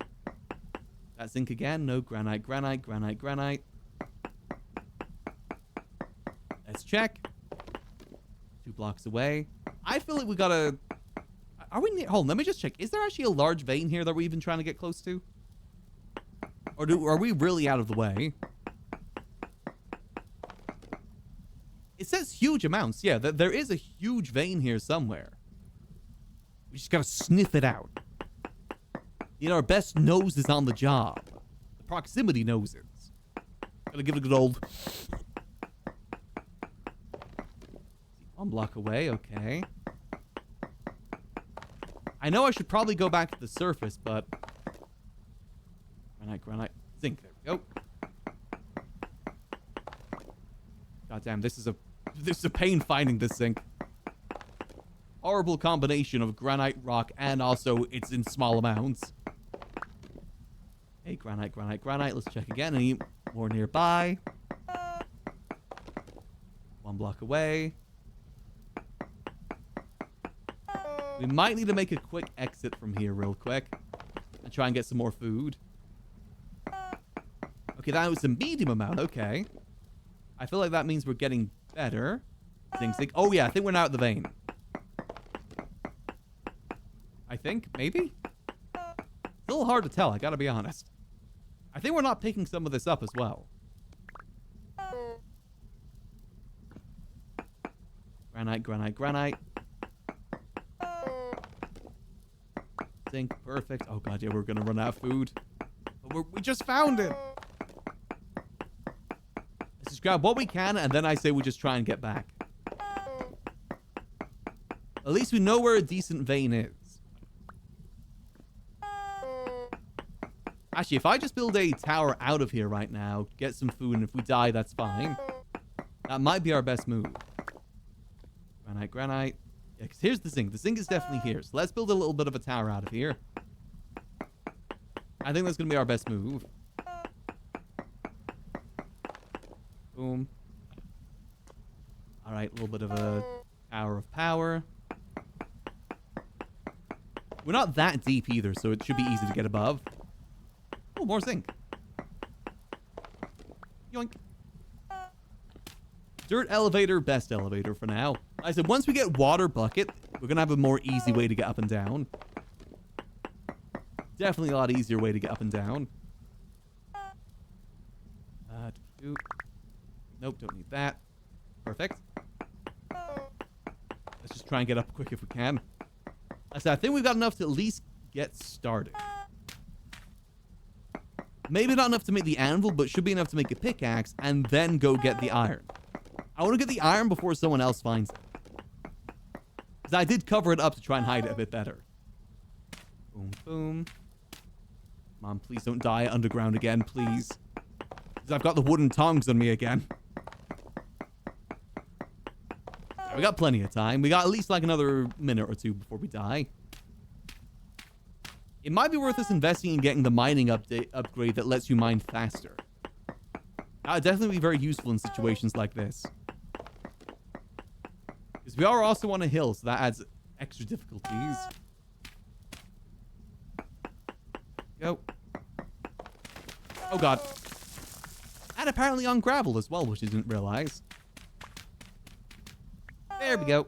That zinc again. No, granite, granite, granite, granite. Let's check. 2 blocks away. I feel like we gotta... Are we near... Hold on, let me just check. Is there actually a large vein here that we're even trying to get close to? Or are we really out of the way? It says huge amounts. Yeah, there is a huge vein here somewhere. We just gotta sniff it out. You know, our best nose is on the job. The proximity noses. Gotta give it a good old... 1 block away, okay. I know I should probably go back to the surface, but... Granite, granite, zinc, there we go. Goddamn, this is a pain finding this zinc. Horrible combination of granite, rock, and also it's in small amounts. Hey, granite, granite, granite. Let's check again. Any more nearby? 1 block away. We might need to make a quick exit from here real quick. And try and get some more food. Okay, that was a medium amount. Okay. I feel like that means we're getting better. Zing, zing. Oh, yeah. I think we're now at the vein. I think. Maybe? It's a little hard to tell. I gotta be honest. I think we're not picking some of this up as well. Granite, granite, granite. Zinc, perfect. Oh god, yeah, we're gonna run out of food. But we just found it. Let's just grab what we can, and then I say we just try and get back. At least we know where a decent vein is. Actually, if I just build a tower out of here right now, get some food, and if we die, that's fine. That might be our best move. Granite, granite. Yeah, because here's the zinc. The zinc is definitely here. So let's build a little bit of a tower out of here. I think that's going to be our best move. Boom. Alright, a little bit of a tower of power. We're not that deep either, so it should be easy to get above. Oh, more zinc. Yoink. Dirt elevator, best elevator for now. I said once we get water bucket, we're going to have a more easy way to get up and down. Definitely a lot easier way to get up and down. Nope, don't need that. Perfect. Let's just try and get up quick if we can. I said I think we've got enough to at least get started. Maybe not enough to make the anvil, but should be enough to make a pickaxe and then go get the iron. I want to get the iron before someone else finds it. Because I did cover it up to try and hide it a bit better. Boom, boom. Come on, please don't die underground again, please. Because I've got the wooden tongs on me again. We got plenty of time. We got at least like another minute or two before we die. It might be worth us investing in getting the mining upgrade that lets you mine faster. That would definitely be very useful in situations like this. Because we are also on a hill, so that adds extra difficulties. Go. Oh god. And apparently on gravel as well, which I didn't realize. There we go.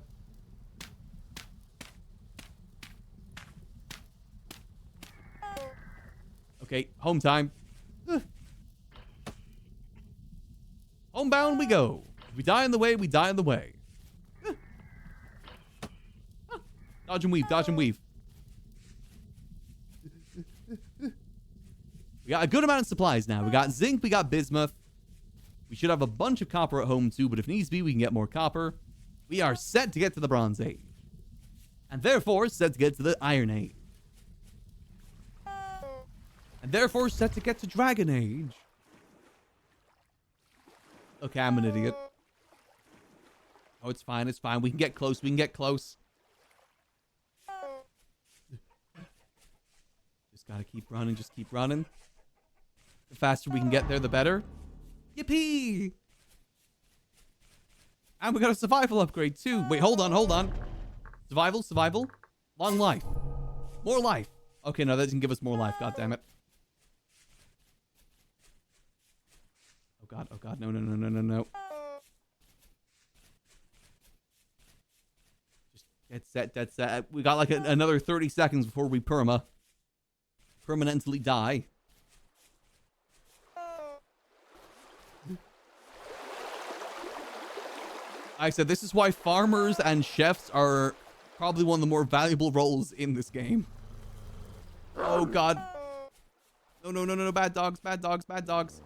Okay, home time. Homebound we go. If we die on the way, we die on the way. Dodge and weave, dodge and weave. We got a good amount of supplies now. We got zinc, we got bismuth. We should have a bunch of copper at home too, but if needs be, we can get more copper. We are set to get to the Bronze Age. And therefore, set to get to the Iron Age. And therefore, set to get to Dragon Age. Okay, I'm an idiot. Oh, it's fine, it's fine. We can get close, we can get close. Just gotta keep running, just keep running. The faster we can get there, the better. Yippee! And we got a survival upgrade too. Wait, hold on, hold on. Survival, survival. Long life. More life. Okay, no, that doesn't give us more life. God damn it. Oh god, no, no, no, no, no, no. Just dead set, dead set. We got like another 30 seconds before we permanently die. I said this is why farmers and chefs are probably one of the more valuable roles in this game. Oh god. No, no, no, no, no, bad dogs, bad dogs, bad dogs.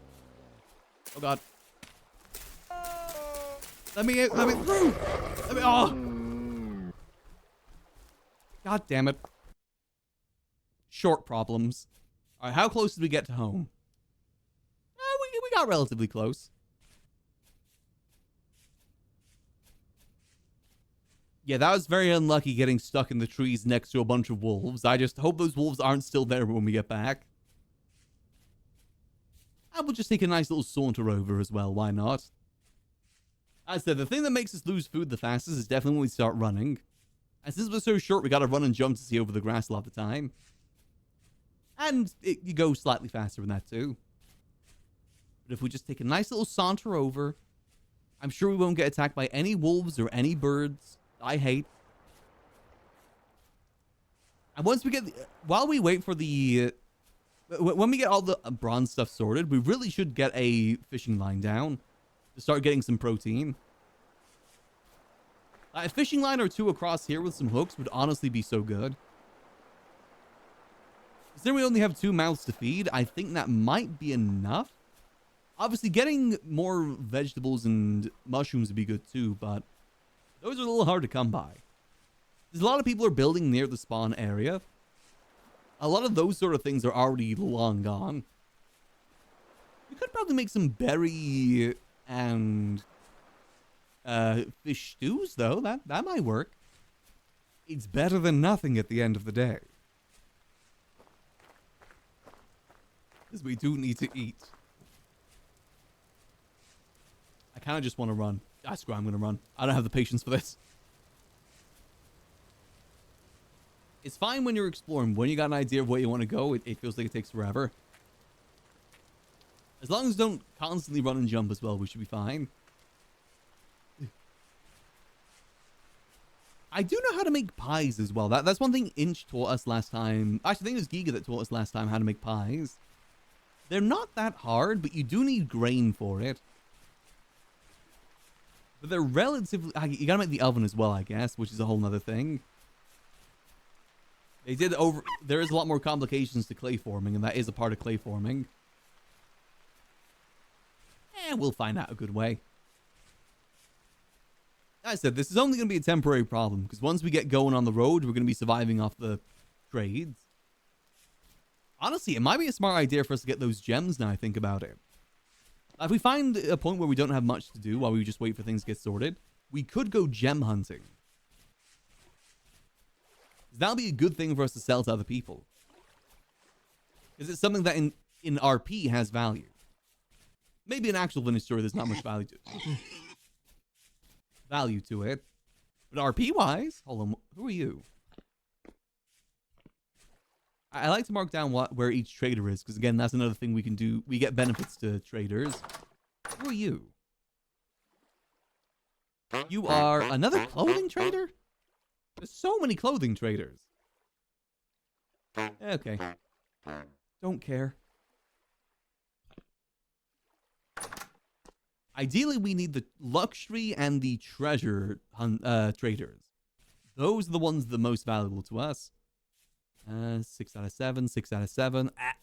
Oh god. Let me through. Let me, oh. God damn it. Short problems. All right, how close did we get to home? We got relatively close. Yeah, that was very unlucky getting stuck in the trees next to a bunch of wolves. I just hope those wolves aren't still there when we get back. And we'll just take a nice little saunter over as well, why not? As I said, the thing that makes us lose food the fastest is definitely when we start running. And since we're so short, we gotta run and jump to see over the grass a lot of the time. And you go slightly faster than that too. But if we just take a nice little saunter over, I'm sure we won't get attacked by any wolves or any birds I hate. And once we get, while we wait for the, when we get all the bronze stuff sorted, we really should get a fishing line down to start getting some protein. A fishing line or two across here with some hooks would honestly be so good. Considering we only have 2 mouths to feed, I think that might be enough. Obviously, getting more vegetables and mushrooms would be good too, but those are a little hard to come by. There's a lot of people are building near the spawn area. A lot of those sort of things are already long gone. We could probably make some berry and fish stews, though. That might work. It's better than nothing at the end of the day. Because we do need to eat. I kind of just want to run. Ah, screw it, I'm going to run. I don't have the patience for this. It's fine when you're exploring. When you got an idea of where you want to go, it feels like it takes forever. As long as don't constantly run and jump as well, we should be fine. I do know how to make pies as well. That's one thing Inch taught us last time. Actually, I think it was Giga that taught us last time how to make pies. They're not that hard, but you do need grain for it. But they're relatively... You gotta make the oven as well, I guess, which is a whole nother thing. They did over... There is a lot more complications to clay forming, and that is a part of clay forming. And we'll find out a good way. As I said, this is only going to be a temporary problem, because once we get going on the road, we're going to be surviving off the trades. Honestly, it might be a smart idea for us to get those gems now I think about it. If we find a point where we don't have much to do while we just wait for things to get sorted, we could go gem hunting. That'll be a good thing for us to sell to other people. Because it's something that in RP has value. Maybe in actual vintage story there's not much value to it. But RP-wise, hold on, who are you? I like to mark down where each trader is, because again, that's another thing we can do. We get benefits to traders. Who are you? You are another clothing trader? There's so many clothing traders. Okay. Don't care. Ideally, we need the luxury and the treasure traders. Those are the ones the most valuable to us. 6 out of 7, 6 out of 7. Ah.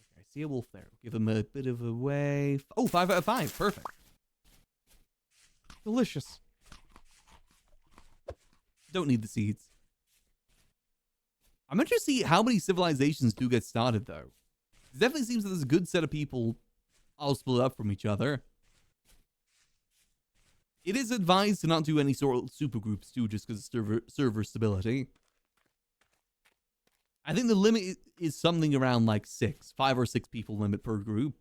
Okay, I see a wolf there. Give him a bit of a wave. Oh, 5 out of 5. Perfect. Delicious. Don't need the seeds. I'm interested to see how many civilizations do get started, though. It definitely seems that there's a good set of people all split up from each other. It is advised to not do any sort of supergroups, too, just because of server stability. I think the limit is something around, like, 5 or 6 people limit per group.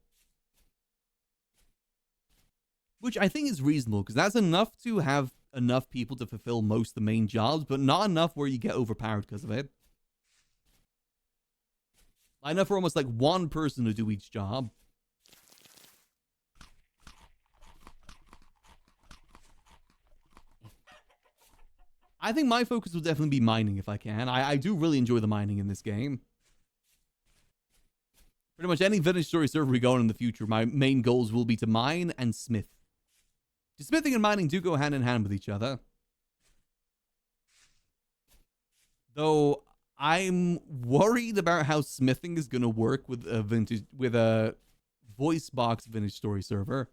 Which I think is reasonable, because that's enough to have enough people to fulfill most of the main jobs, but not enough where you get overpowered because of it. Enough for almost like one person to do each job. I think my focus will definitely be mining if I can. I do really enjoy the mining in this game. Pretty much any vintage story server we go on in the future, my main goals will be to mine and smith. Smithing and mining do go hand in hand with each other. Though I'm worried about how smithing is going to work with a voice box vintage story server.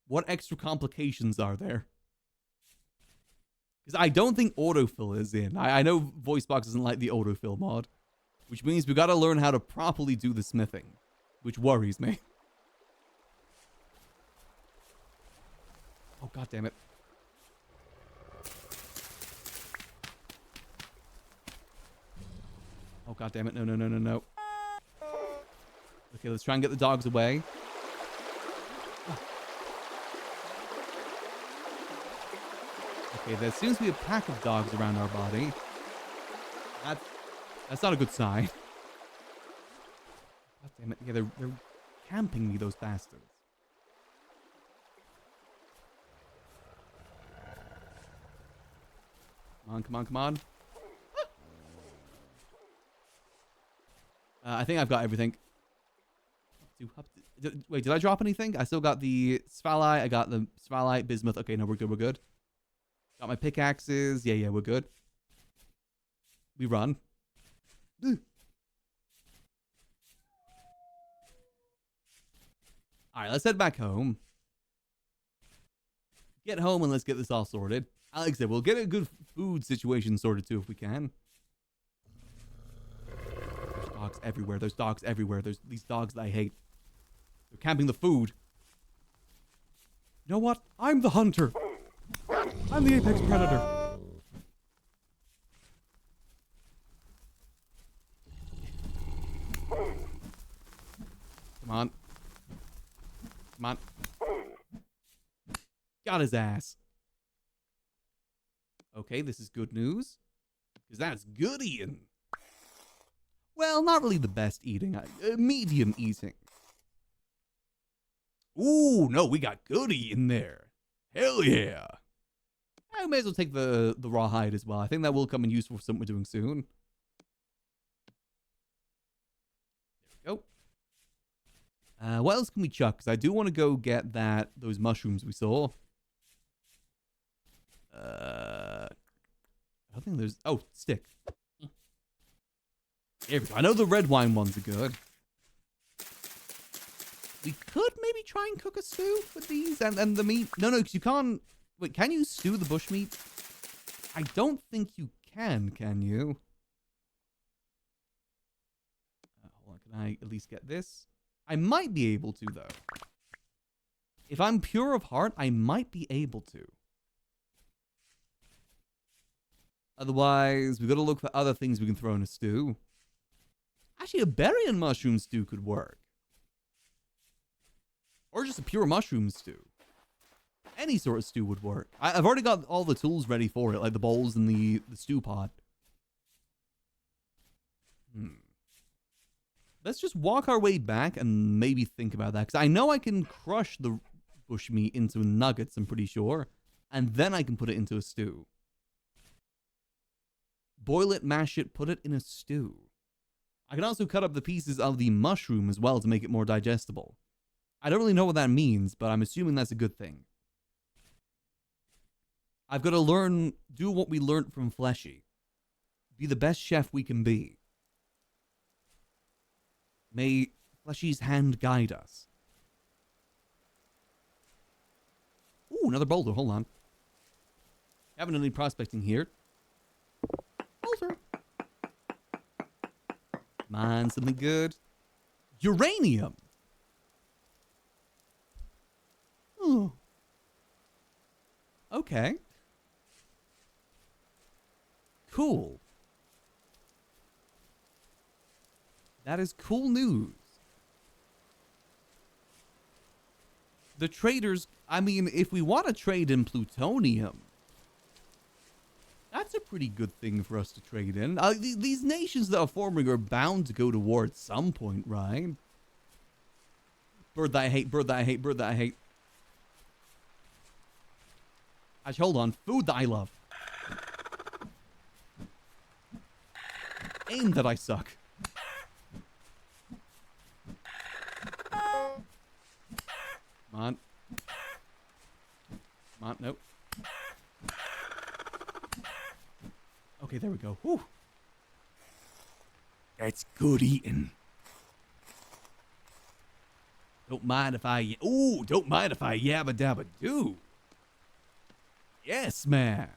What extra complications are there? Because I don't think autofill is in. I know VoiceBox doesn't like the autofill mod, which means we got to learn how to properly do the smithing, which worries me. Oh, god damn it. Oh, god damn it. No, no, no, no, no. Okay, let's try and get the dogs away. Okay, there seems to be a pack of dogs around our body. That's not a good sign. God damn it. Yeah, they're camping me, those bastards. Come on, come on, come on. I think I've got everything. Wait, did I drop anything? I still got the Sphalite. I got the Sphalite, Bismuth. Okay, no, we're good, we're good. Got my pickaxes. Yeah, we're good. We run. All right, let's head back home. Get home and let's get this all sorted. Like I said, we'll get a good food situation sorted too if we can. There's dogs everywhere. There's dogs everywhere. There's these dogs that I hate. They're camping the food. You know what? I'm the hunter. I'm the apex predator. Come on. Come on. Got his ass. Okay, this is good news. Because that's good eating. Well, not really the best eating. Medium eating. Ooh, no, we got good eating there. Hell yeah. I may as well take the raw hide as well. I think that will come in useful for something we're doing soon. There we go. What else can we chuck? Because I do want to go get those mushrooms we saw. I don't think there's... Oh, stick. There we go. I know the red wine ones are good. We could maybe try and cook a stew with these and the meat. No, because you can't... Wait, can you stew the bushmeat? I don't think you can you? Hold on, can I at least get this? I might be able to, though. If I'm pure of heart, I might be able to. Otherwise, we've got to look for other things we can throw in a stew. Actually, a berry and mushroom stew could work. Or just a pure mushroom stew. Any sort of stew would work. I've already got all the tools ready for it, like the bowls and the stew pot. Let's just walk our way back and maybe think about that. Because I know I can crush the bushmeat into nuggets, I'm pretty sure. And then I can put it into a stew. Boil it, mash it, put it in a stew. I can also cut up the pieces of the mushroom as well to make it more digestible. I don't really know what that means, but I'm assuming that's a good thing. I've got to do what we learned from Fleshy. Be the best chef we can be. May Fleshy's hand guide us. Ooh, another boulder. Hold on. Haven't done any prospecting here. Boulder. Come on, something good. Uranium. Oh. Okay. Cool. That is cool news. The traders, I mean, if we want to trade in plutonium, that's a pretty good thing for us to trade in. These nations that are forming are bound to go to war at some point, right? Bird that I hate, bird that I hate, bird that I hate. Actually, hold on. Food that I love. Aim that I suck. Come on. Come on, nope. Okay, there we go. Whew. That's good eating. Don't mind if I... Ooh, don't mind if I yabba dabba do. Yes, man.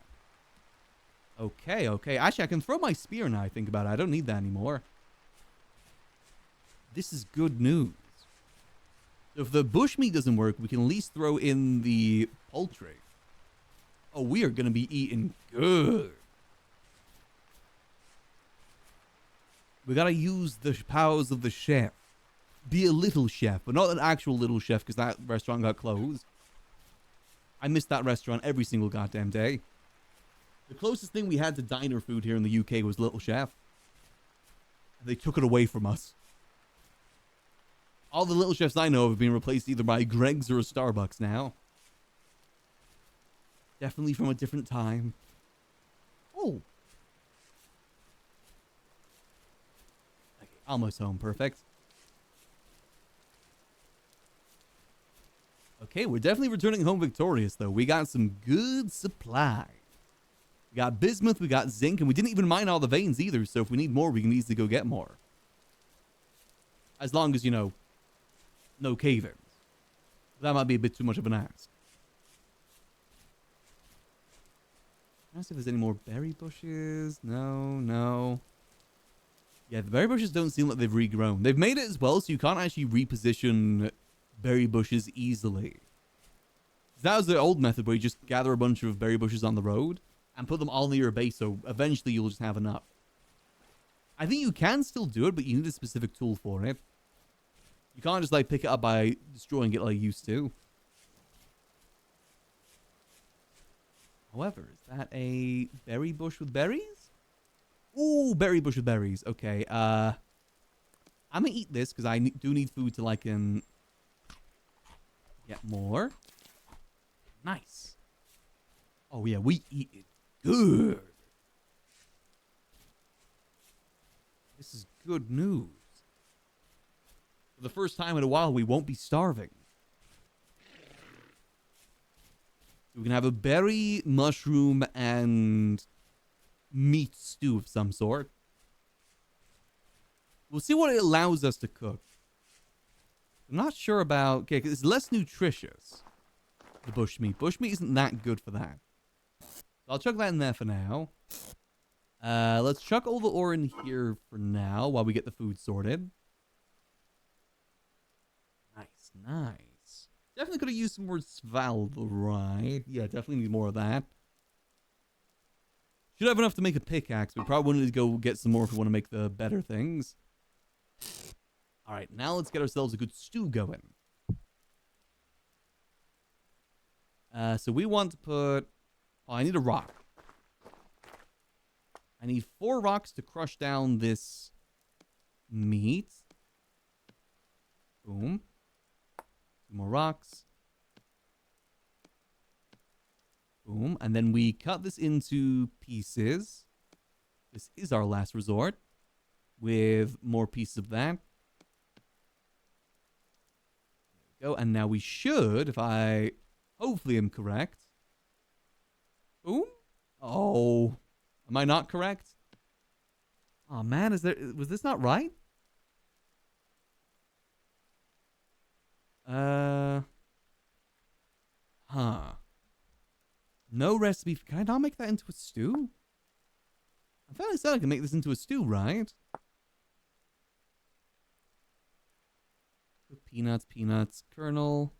Okay. Actually, I can throw my spear now I think about it. I don't need that anymore. This is good news. If the bushmeat doesn't work, we can at least throw in the poultry. Oh, we are going to be eating good. We got to use the powers of the chef. Be a little chef, but not an actual little chef because that restaurant got closed. I missed that restaurant every single goddamn day. The closest thing we had to diner food here in the UK was Little Chef. And they took it away from us. All the Little Chefs I know have been replaced either by Greg's or a Starbucks now. Definitely from a different time. Oh. Okay, almost home. Perfect. Okay, we're definitely returning home victorious, though. We got some good supplies. We got bismuth, we got zinc, and we didn't even mine all the veins either, so if we need more, we can easily go get more. As long as, you know, no cave-ins. That might be a bit too much of an ask. Let's see if there's any more berry bushes. No. Yeah, the berry bushes don't seem like they've regrown. They've made it as well, so you can't actually reposition berry bushes easily. That was the old method where you just gather a bunch of berry bushes on the road and put them all near your base, so eventually you'll just have enough. I think you can still do it, but you need a specific tool for it. You can't just, like, pick it up by destroying it like you used to. However, is that a berry bush with berries? Ooh, berry bush with berries. Okay, I'm gonna eat this because I do need food till I can get more. Nice. Oh, yeah, we eat it good. This is good news. For the first time in a while, we won't be starving. So we can have a berry, mushroom, and meat stew of some sort. We'll see what it allows us to cook. I'm not sure about... Okay, because it's less nutritious, the bushmeat. Bushmeat isn't that good for that. So I'll chuck that in there for now. Let's chuck all the ore in here for now while we get the food sorted. Nice. Definitely could have used some more Svalderite. Yeah, definitely need more of that. Should have enough to make a pickaxe. We probably need to go get some more if we want to make the better things. Alright, now let's get ourselves a good stew going. So we want to put... Oh, I need a rock. I need 4 rocks to crush down this meat. Boom. 2 more rocks. Boom. And then we cut this into pieces. This is our last resort. With more pieces of that. There we go. And now we should, if I hopefully am correct. Boom. Oh. Am I not correct? Oh man, was this not right? No recipe. Can I not make that into a stew? I'm fairly certain I can make this into a stew, right? Peanuts, kernel.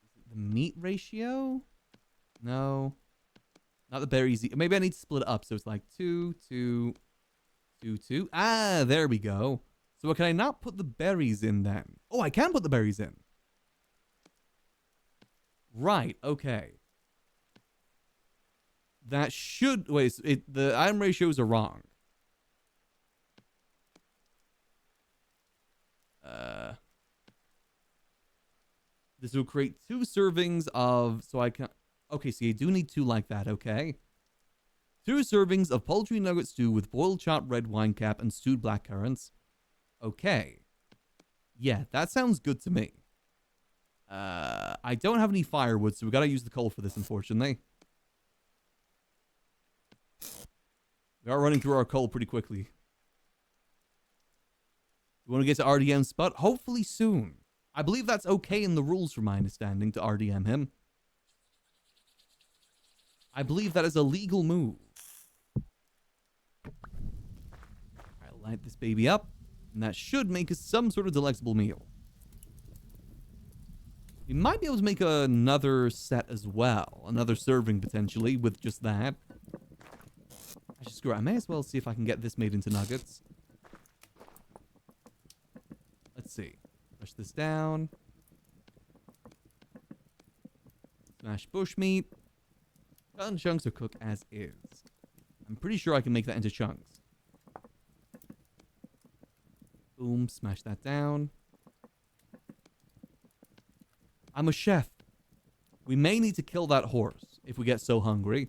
Is it the meat ratio? No. Not the berries. Maybe I need to split it up so it's like 2, 2, 2, 2. Ah, there we go. So can I not put the berries in then? Oh, I can put the berries in. Right, okay. That should... Wait, the item ratios are wrong. This will create 2 servings of... So I can... Okay, so you do need 2 like that, okay. 2 servings of poultry nugget stew with boiled chopped red wine cap and stewed black currants. Okay. Yeah, that sounds good to me. I don't have any firewood, so we gotta use the coal for this, unfortunately. We are running through our coal pretty quickly. We want to get to RDM's spot? Hopefully soon. I believe that's okay in the rules, from my understanding, to RDM him. I believe that is a legal move. I'll light this baby up, and that should make us some sort of delectable meal. We might be able to make another set as well. Another serving, potentially, with just that. Actually, screw it. I may as well see if I can get this made into nuggets. Let's see. Push this down. Smash bushmeat. Cut in chunks or cook as is. I'm pretty sure I can make that into chunks. Boom. Smash that down. I'm a chef. We may need to kill that horse if we get so hungry.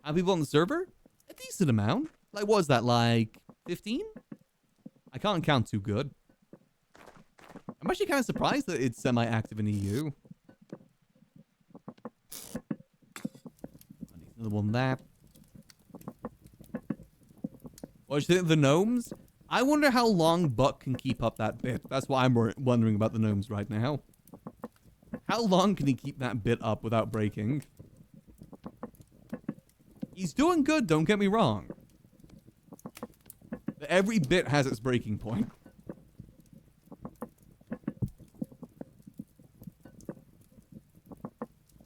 How many people on the server? A decent amount. Like, what was that, like 15? I can't count too good. I'm actually kind of surprised that it's semi-active in EU. Another one there. What do you think of the gnomes? I wonder how long Buck can keep up that bit. That's what I'm wondering about the gnomes right now. How long can he keep that bit up without breaking? He's doing good, don't get me wrong. But every bit has its breaking point.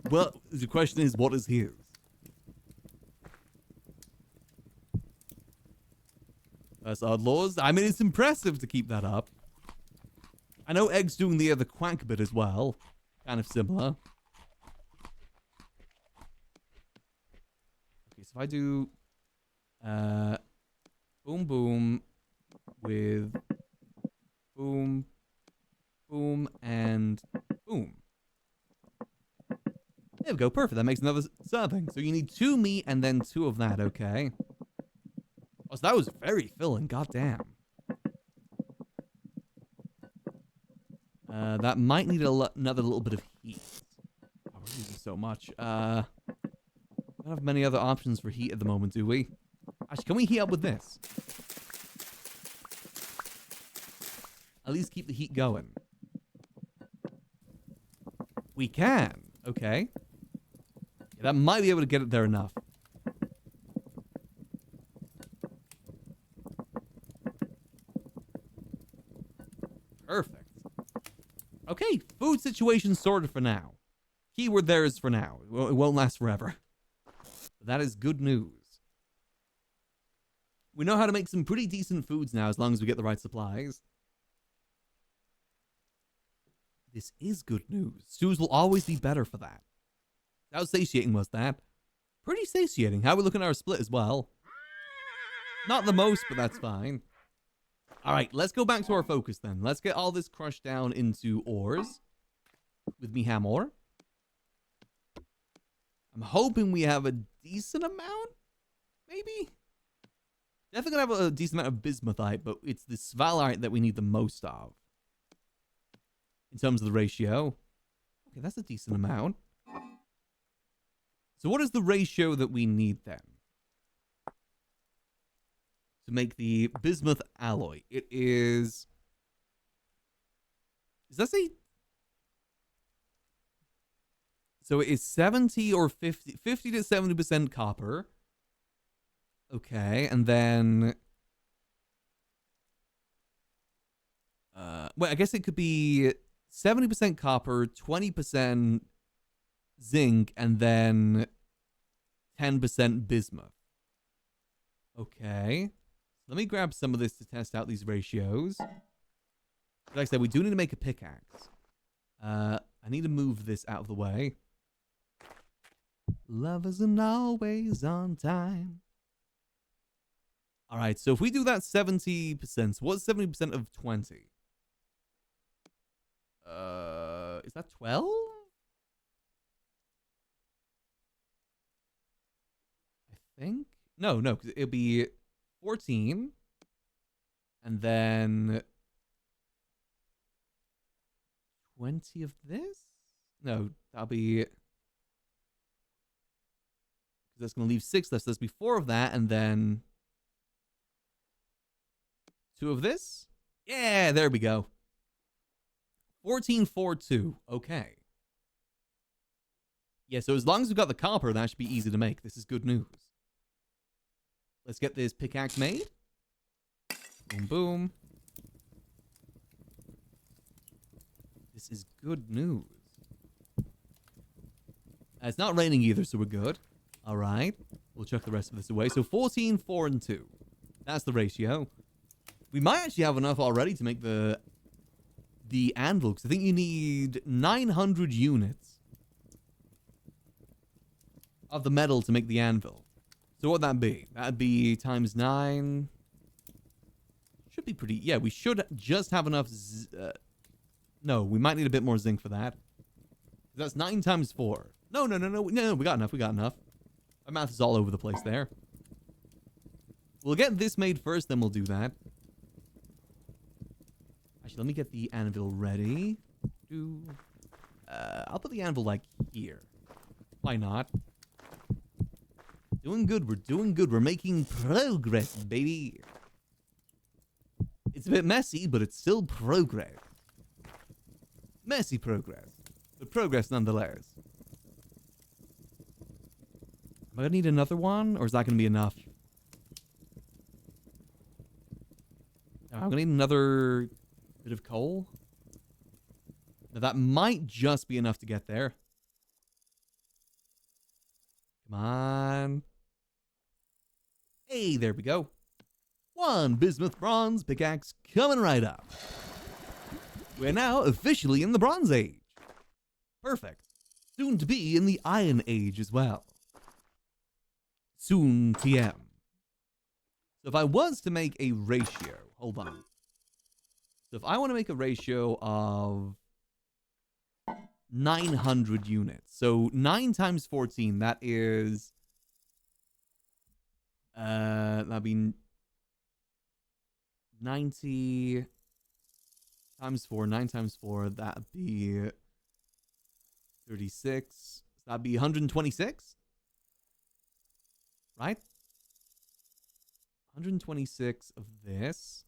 Well, the question is, what is his? That's Oddlaws. I mean, it's impressive to keep that up. I know Egg's doing the quack bit as well. Kind of similar. Okay, so if I do boom boom with boom boom and boom. There we go, perfect. That makes another serving. So you need 2 meat and then 2 of that, okay. Oh, so that was very filling, goddamn. That might need another little bit of heat. Oh, we're using so much. Don't have many other options for heat at the moment, do we? Actually, can we heat up with this? At least keep the heat going. We can. Okay. Yeah, that might be able to get it there enough. Perfect. Okay, food situation sorted for now. Keyword there is for now. It won't last forever. But that is good news. We know how to make some pretty decent foods now as long as we get the right supplies. This is good news. Stews will always be better for that. How satiating was that? Pretty satiating. How are we looking at our split as well? Not the most, but that's fine. Alright, let's go back to our focus then. Let's get all this crushed down into ores. With me hammer. I'm hoping we have a decent amount? Maybe? Definitely gonna have a decent amount of bismuthite, but it's the svalite that we need the most of. In terms of the ratio. Okay, that's a decent amount. So what is the ratio that we need then? To make the bismuth alloy. It is... Does that say... So it is 70 or 50... 50 to 70% copper. Okay, and then... well, I guess it could be 70% copper, 20% zinc, and then 10% bismuth. Okay. Let me grab some of this to test out these ratios. Like I said, we do need to make a pickaxe. I need to move this out of the way. Love isn't always on time. Alright, so if we do that 70%, what's 70% of 20? Is that 12? I think? No, because it'll be 14. And then 20 of this? No, that'll be... That's going to leave 6 left. So there's be 4 of that, and then 2 of this. Yeah, there we go. 1442. Okay. Yeah, so as long as we've got the copper, that should be easy to make. This is good news. Let's get this pickaxe made. Boom, boom. This is good news. It's not raining either, so we're good. All right. We'll chuck the rest of this away. So 14, 4, and 2. That's the ratio. We might actually have enough already to make the anvil, because I think you need 900 units of the metal to make the anvil. So what would that be? That'd be times 9. Should be pretty... Yeah, we should just have enough... no, we might need a bit more zinc for that. That's 9 times 4. No, we got enough, My math is all over the place there. We'll get this made first, then we'll do that. Actually, let me get the anvil ready. I'll put the anvil, like, here. Why not? Doing good. We're doing good. We're making progress, baby. It's a bit messy, but it's still progress. Messy progress, but progress nonetheless. Am I gonna need another one, or is that gonna be enough? I'm gonna need another bit of coal. Now that might just be enough to get there. Come on. Hey, there we go. One bismuth bronze pickaxe coming right up. We're now officially in the Bronze Age. Perfect. Soon to be in the Iron Age as well. Soon TM. So if I was to make a ratio, hold on. So if I want to make a ratio of 900 units, so 9 times 14, that is, that'd be 90 times 4, 9 times 4, that'd be 36, so that'd be 126, right? 126 of this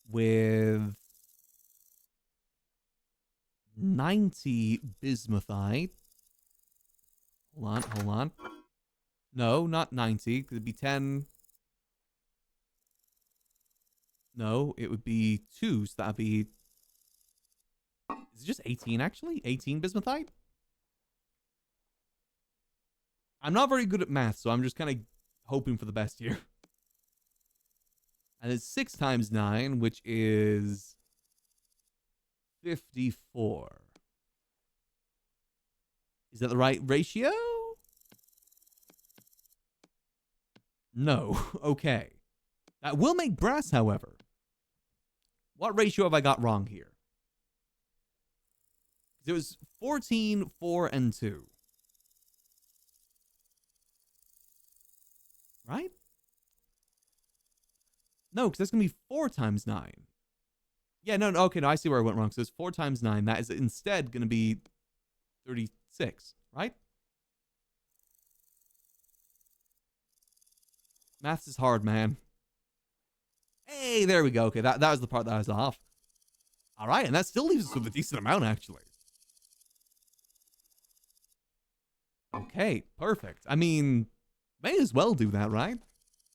with 90 bismuthite. Hold on. No, not 90. Could it be 10? No, it would be 2, so that'd be... Is it just 18, actually? 18 bismuthite? I'm not very good at math, so I'm just kind of hoping for the best here. And it's 6 times 9, which is 54. Is that the right ratio? No. Okay. That will make brass, however. What ratio have I got wrong here? It was 14, 4, and 2. Right? No, because that's going to be 4 times 9. Yeah, no, okay, no, I see where I went wrong. So it's 4 times 9. That is instead going to be 36, right? Maths is hard, man. Hey, there we go. Okay, that was the part that I was off. All right, and that still leaves us with a decent amount, actually. Okay, perfect. I mean, may as well do that, right?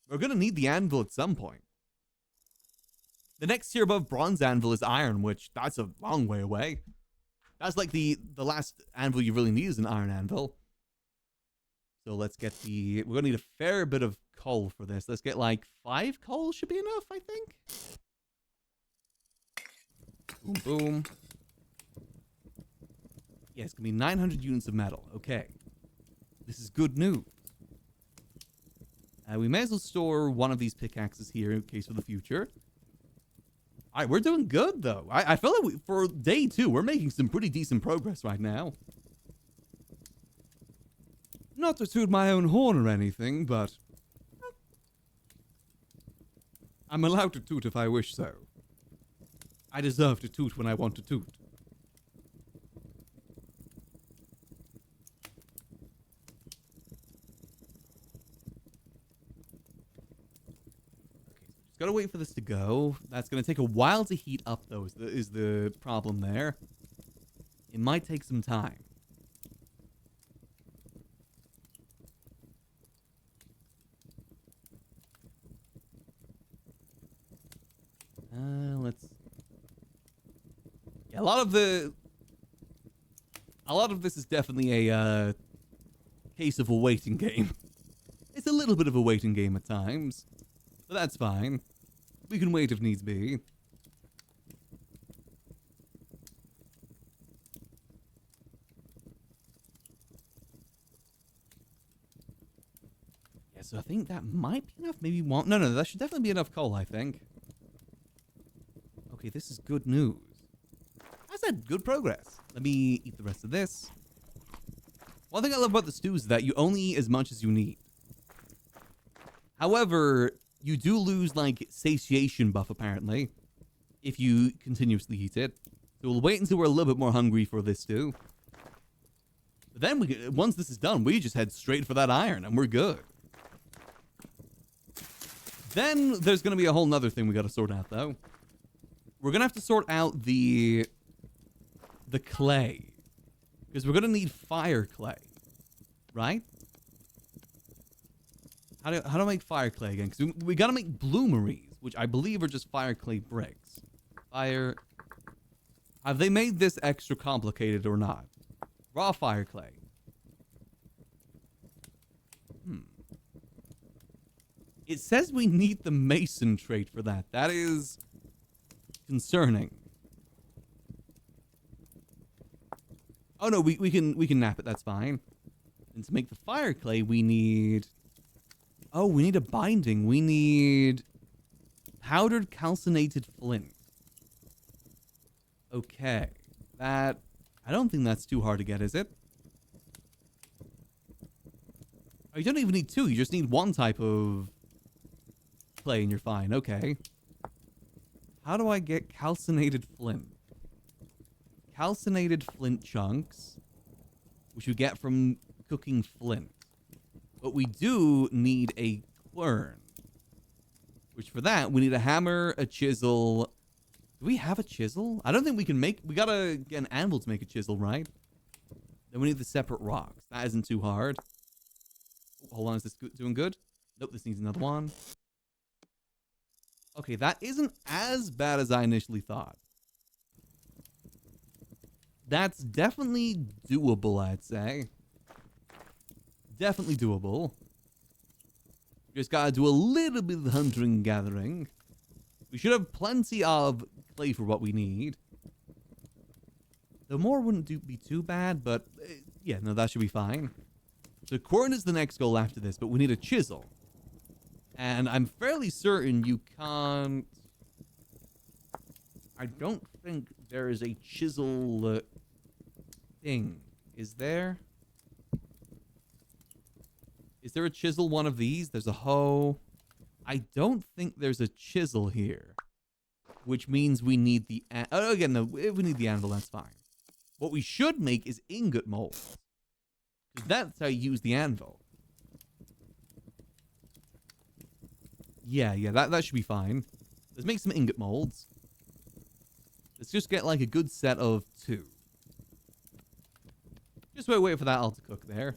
We're going to need the anvil at some point. The next tier above bronze anvil is iron, which that's a long way away. That's like the last anvil you really need is an iron anvil. So let's get the... We're going to need a fair bit of coal for this. Let's get like 5 coal should be enough, I think. Boom, boom. Yeah, it's going to be 900 units of metal. Okay. This is good news. We may as well store one of these pickaxes here in case for the future. All right, we're doing good, though. I feel like for day 2, we're making some pretty decent progress right now. Not to toot my own horn or anything, but... I'm allowed to toot if I wish so. I deserve to toot when I want to toot. Gotta wait for this to go. That's gonna take a while to heat up, though, is the problem there. It might take some time. Let's... Yeah, a lot of this is definitely a case of a waiting game. It's a little bit of a waiting game at times. But that's fine. We can wait if needs be. Yeah, so I think that might be enough. Maybe one... No, that should definitely be enough coal, I think. Okay, this is good news. I said good progress. Let me eat the rest of this. One thing I love about the stew is that you only eat as much as you need. However... You do lose, like, satiation buff, apparently, if you continuously eat it. So we'll wait until we're a little bit more hungry for this, too. But then once this is done, we just head straight for that iron and we're good. Then there's going to be a whole nother thing we got to sort out, though. We're going to have to sort out the clay. Because we're going to need fire clay. Right? How do I make fire clay again? Because we got to make bloomeries, which I believe are just fire clay bricks. Fire. Have they made this extra complicated or not? Raw fire clay. It says we need the mason trait for that. That is concerning. Oh no, we can nap it. That's fine. And to make the fire clay, we need. Oh, we need a binding. We need powdered calcinated flint. Okay, that I don't think that's too hard to get, is it? Oh, you don't even need two. You just need one type of clay and you're fine. Okay. How do I get calcinated flint? Calcinated flint chunks, which you get from cooking flint. But we do need a quern, which for that, we need a hammer, a chisel. Do we have a chisel? I don't think we can make... We gotta get an anvil to make a chisel, right? Then we need the separate rocks. That isn't too hard. Hold on, is this doing good? Nope, this needs another one. Okay, that isn't as bad as I initially thought. That's definitely doable, I'd say. Definitely doable. Just gotta do a little bit of hunting and gathering. We should have plenty of clay for what we need. The more wouldn't be too bad, but yeah, no, that should be fine. So quern is the next goal after this, but we need a chisel. And I'm fairly certain you can't... I don't think there is a chisel thing. Is there? Is there a chisel one of these? There's a hoe. I don't think there's a chisel here. Which means we need the... Oh, again, no, if we need the anvil, that's fine. What we should make is ingot molds. Because that's how you use the anvil. Yeah, that should be fine. Let's make some ingot molds. Let's just get like a good set of 2. Just wait for that all to cook there.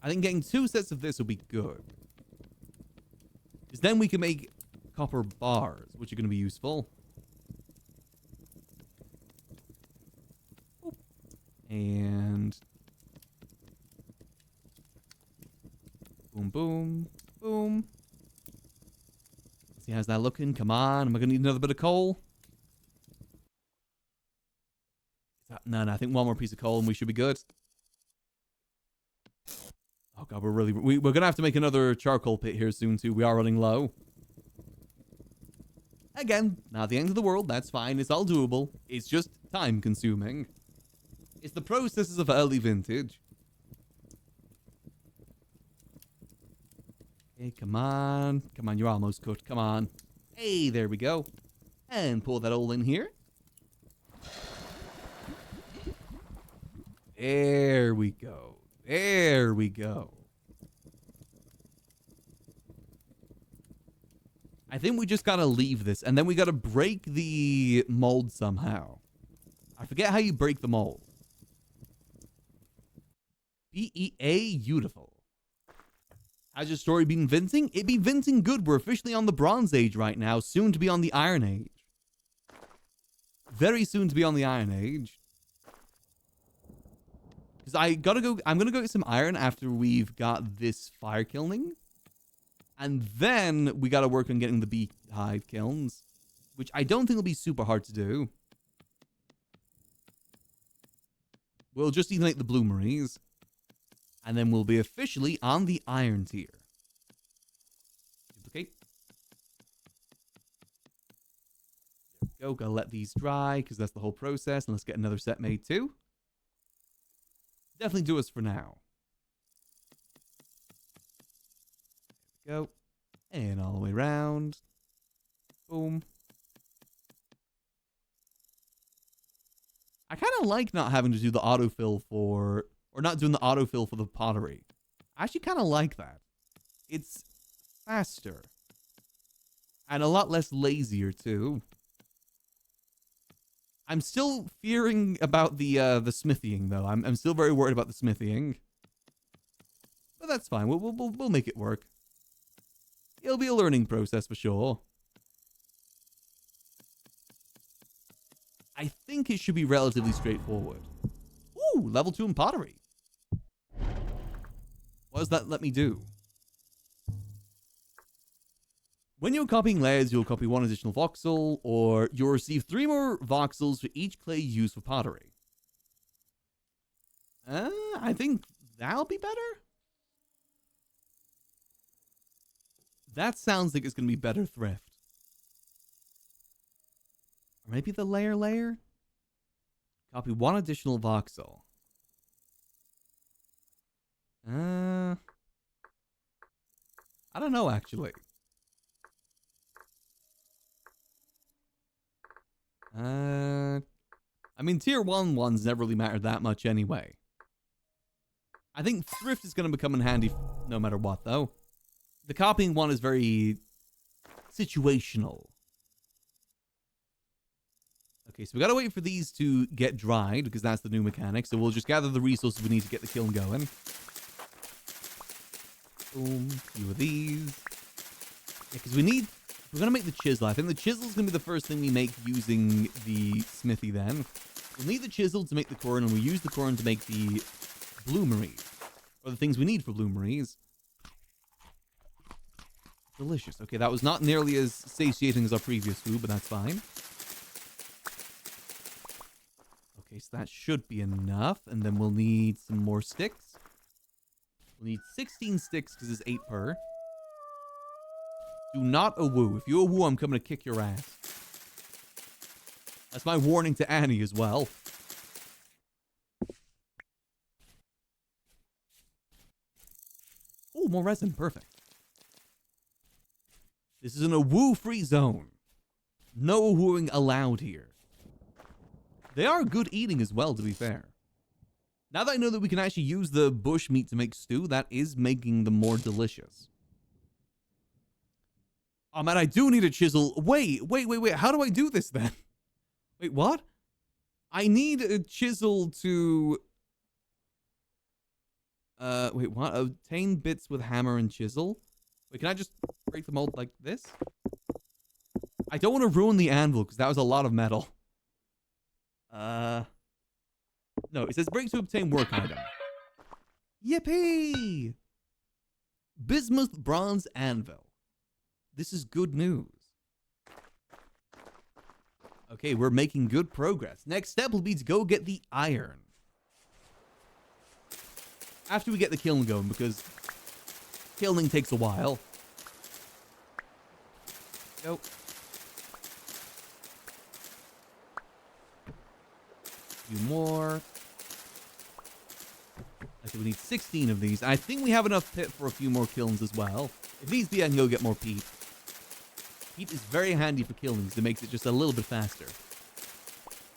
I think getting 2 sets of this will be good. Because then we can make copper bars, which are going to be useful. And... boom, boom, boom. See, how's that looking? Come on. Am I going to need another bit of coal? No, I think one more piece of coal and we should be good. Oh, God, we're going to have to make another charcoal pit here soon, too. We are running low. Again, not the end of the world. That's fine. It's all doable. It's just time-consuming. It's the processes of early vintage. Okay, come on. Come on, you're almost cooked. Come on. Hey, there we go. And pull that all in here. There we go. There we go. I think we just gotta leave this, and then we gotta break the mold somehow. I forget how you break the mold. Beautiful. How's your story been vinting? It be vinting good. We're officially on the Bronze Age right now, soon to be on the Iron Age. Very soon to be on the Iron Age. Because I'm gonna go get some iron after we've got this fire kilning. And then we gotta work on getting the beehive kilns, which I don't think will be super hard to do. We'll just need to make the bloomeries. And then we'll be officially on the iron tier. Duplicate. There we go. Gotta let these dry, because that's the whole process. And let's get another set made too. Definitely do us for now. There we go. And all the way around. Boom. I kind of like not having to do the autofill for, or not doing the autofill for the pottery. I actually kind of like that. It's faster. And a lot less lazier, too. I'm still fearing about the smithying, though. I'm still very worried about the smithying. But that's fine. We'll make it work. It'll be a learning process for sure. I think it should be relatively straightforward. Ooh, level 2 in pottery. What does that let me do? When you're copying layers, you'll copy 1 additional voxel, or you'll receive 3 more voxels for each clay used for pottery. I think that'll be better. That sounds like it's going to be better thrift. Or maybe the layer? Copy 1 additional voxel. I don't know, actually. I mean, tier 1 ones never really mattered that much anyway. I think thrift is going to become in handy no matter what, though. The copying one is very situational. Okay, so we gotta wait for these to get dried, because that's the new mechanic. So we'll just gather the resources we need to get the kiln going. Boom, a few of these. Yeah, because we're gonna make the chisel. I think the chisel's gonna be the first thing we make using the smithy then. We'll need the chisel to make the corn, and we'll use the corn to make the bloomeries. Or the things we need for bloomeries. Delicious. Okay, that was not nearly as satiating as our previous food, but that's fine. Okay, so that should be enough. And then we'll need some more sticks. We'll need 16 sticks because it's 8 per. Do not a woo. If you a woo, I'm coming to kick your ass. That's my warning to Annie as well. Oh, more resin. Perfect. This is an a woo-free zone. No wooing allowed here. They are good eating as well, to be fair. Now that I know that we can actually use the bush meat to make stew, that is making them more delicious. Oh man, I do need a chisel. Wait. How do I do this then? Wait, what? I need a chisel to... wait, what? Obtain bits with hammer and chisel? Wait, can I just break the mold like this? I don't want to ruin the anvil, because that was a lot of metal. No, it says break to obtain work item. Yippee! Bismuth bronze anvil. This is good news. Okay, we're making good progress. Next step will be to go get the iron. After we get the kiln going, because kilning takes a while. Go. A few more. Okay, we need 16 of these. I think we have enough pit for a few more kilns as well. If needs be, I can go get more peat. Peat is very handy for kilns. It makes it just a little bit faster.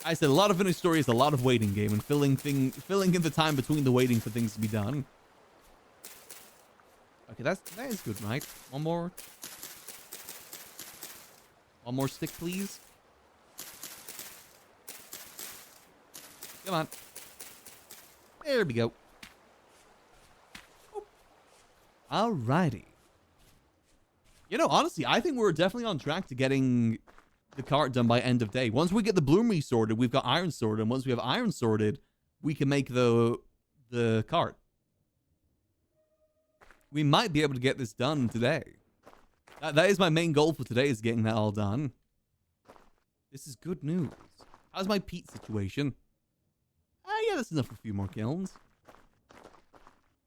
I said a lot of Finished Story is a lot of waiting game and filling in the time between the waiting for things to be done. Okay, that is good, right? One more. One more stick, please. Come on. There we go. Alrighty. You know, honestly, I think we're definitely on track to getting the cart done by end of day. Once we get the bloomery sorted, we've got iron sorted. And once we have iron sorted, we can make the cart. We might be able to get this done today. That is my main goal for today, is getting that all done. This is good news. How's my peat situation? Yeah, that's enough for a few more kilns.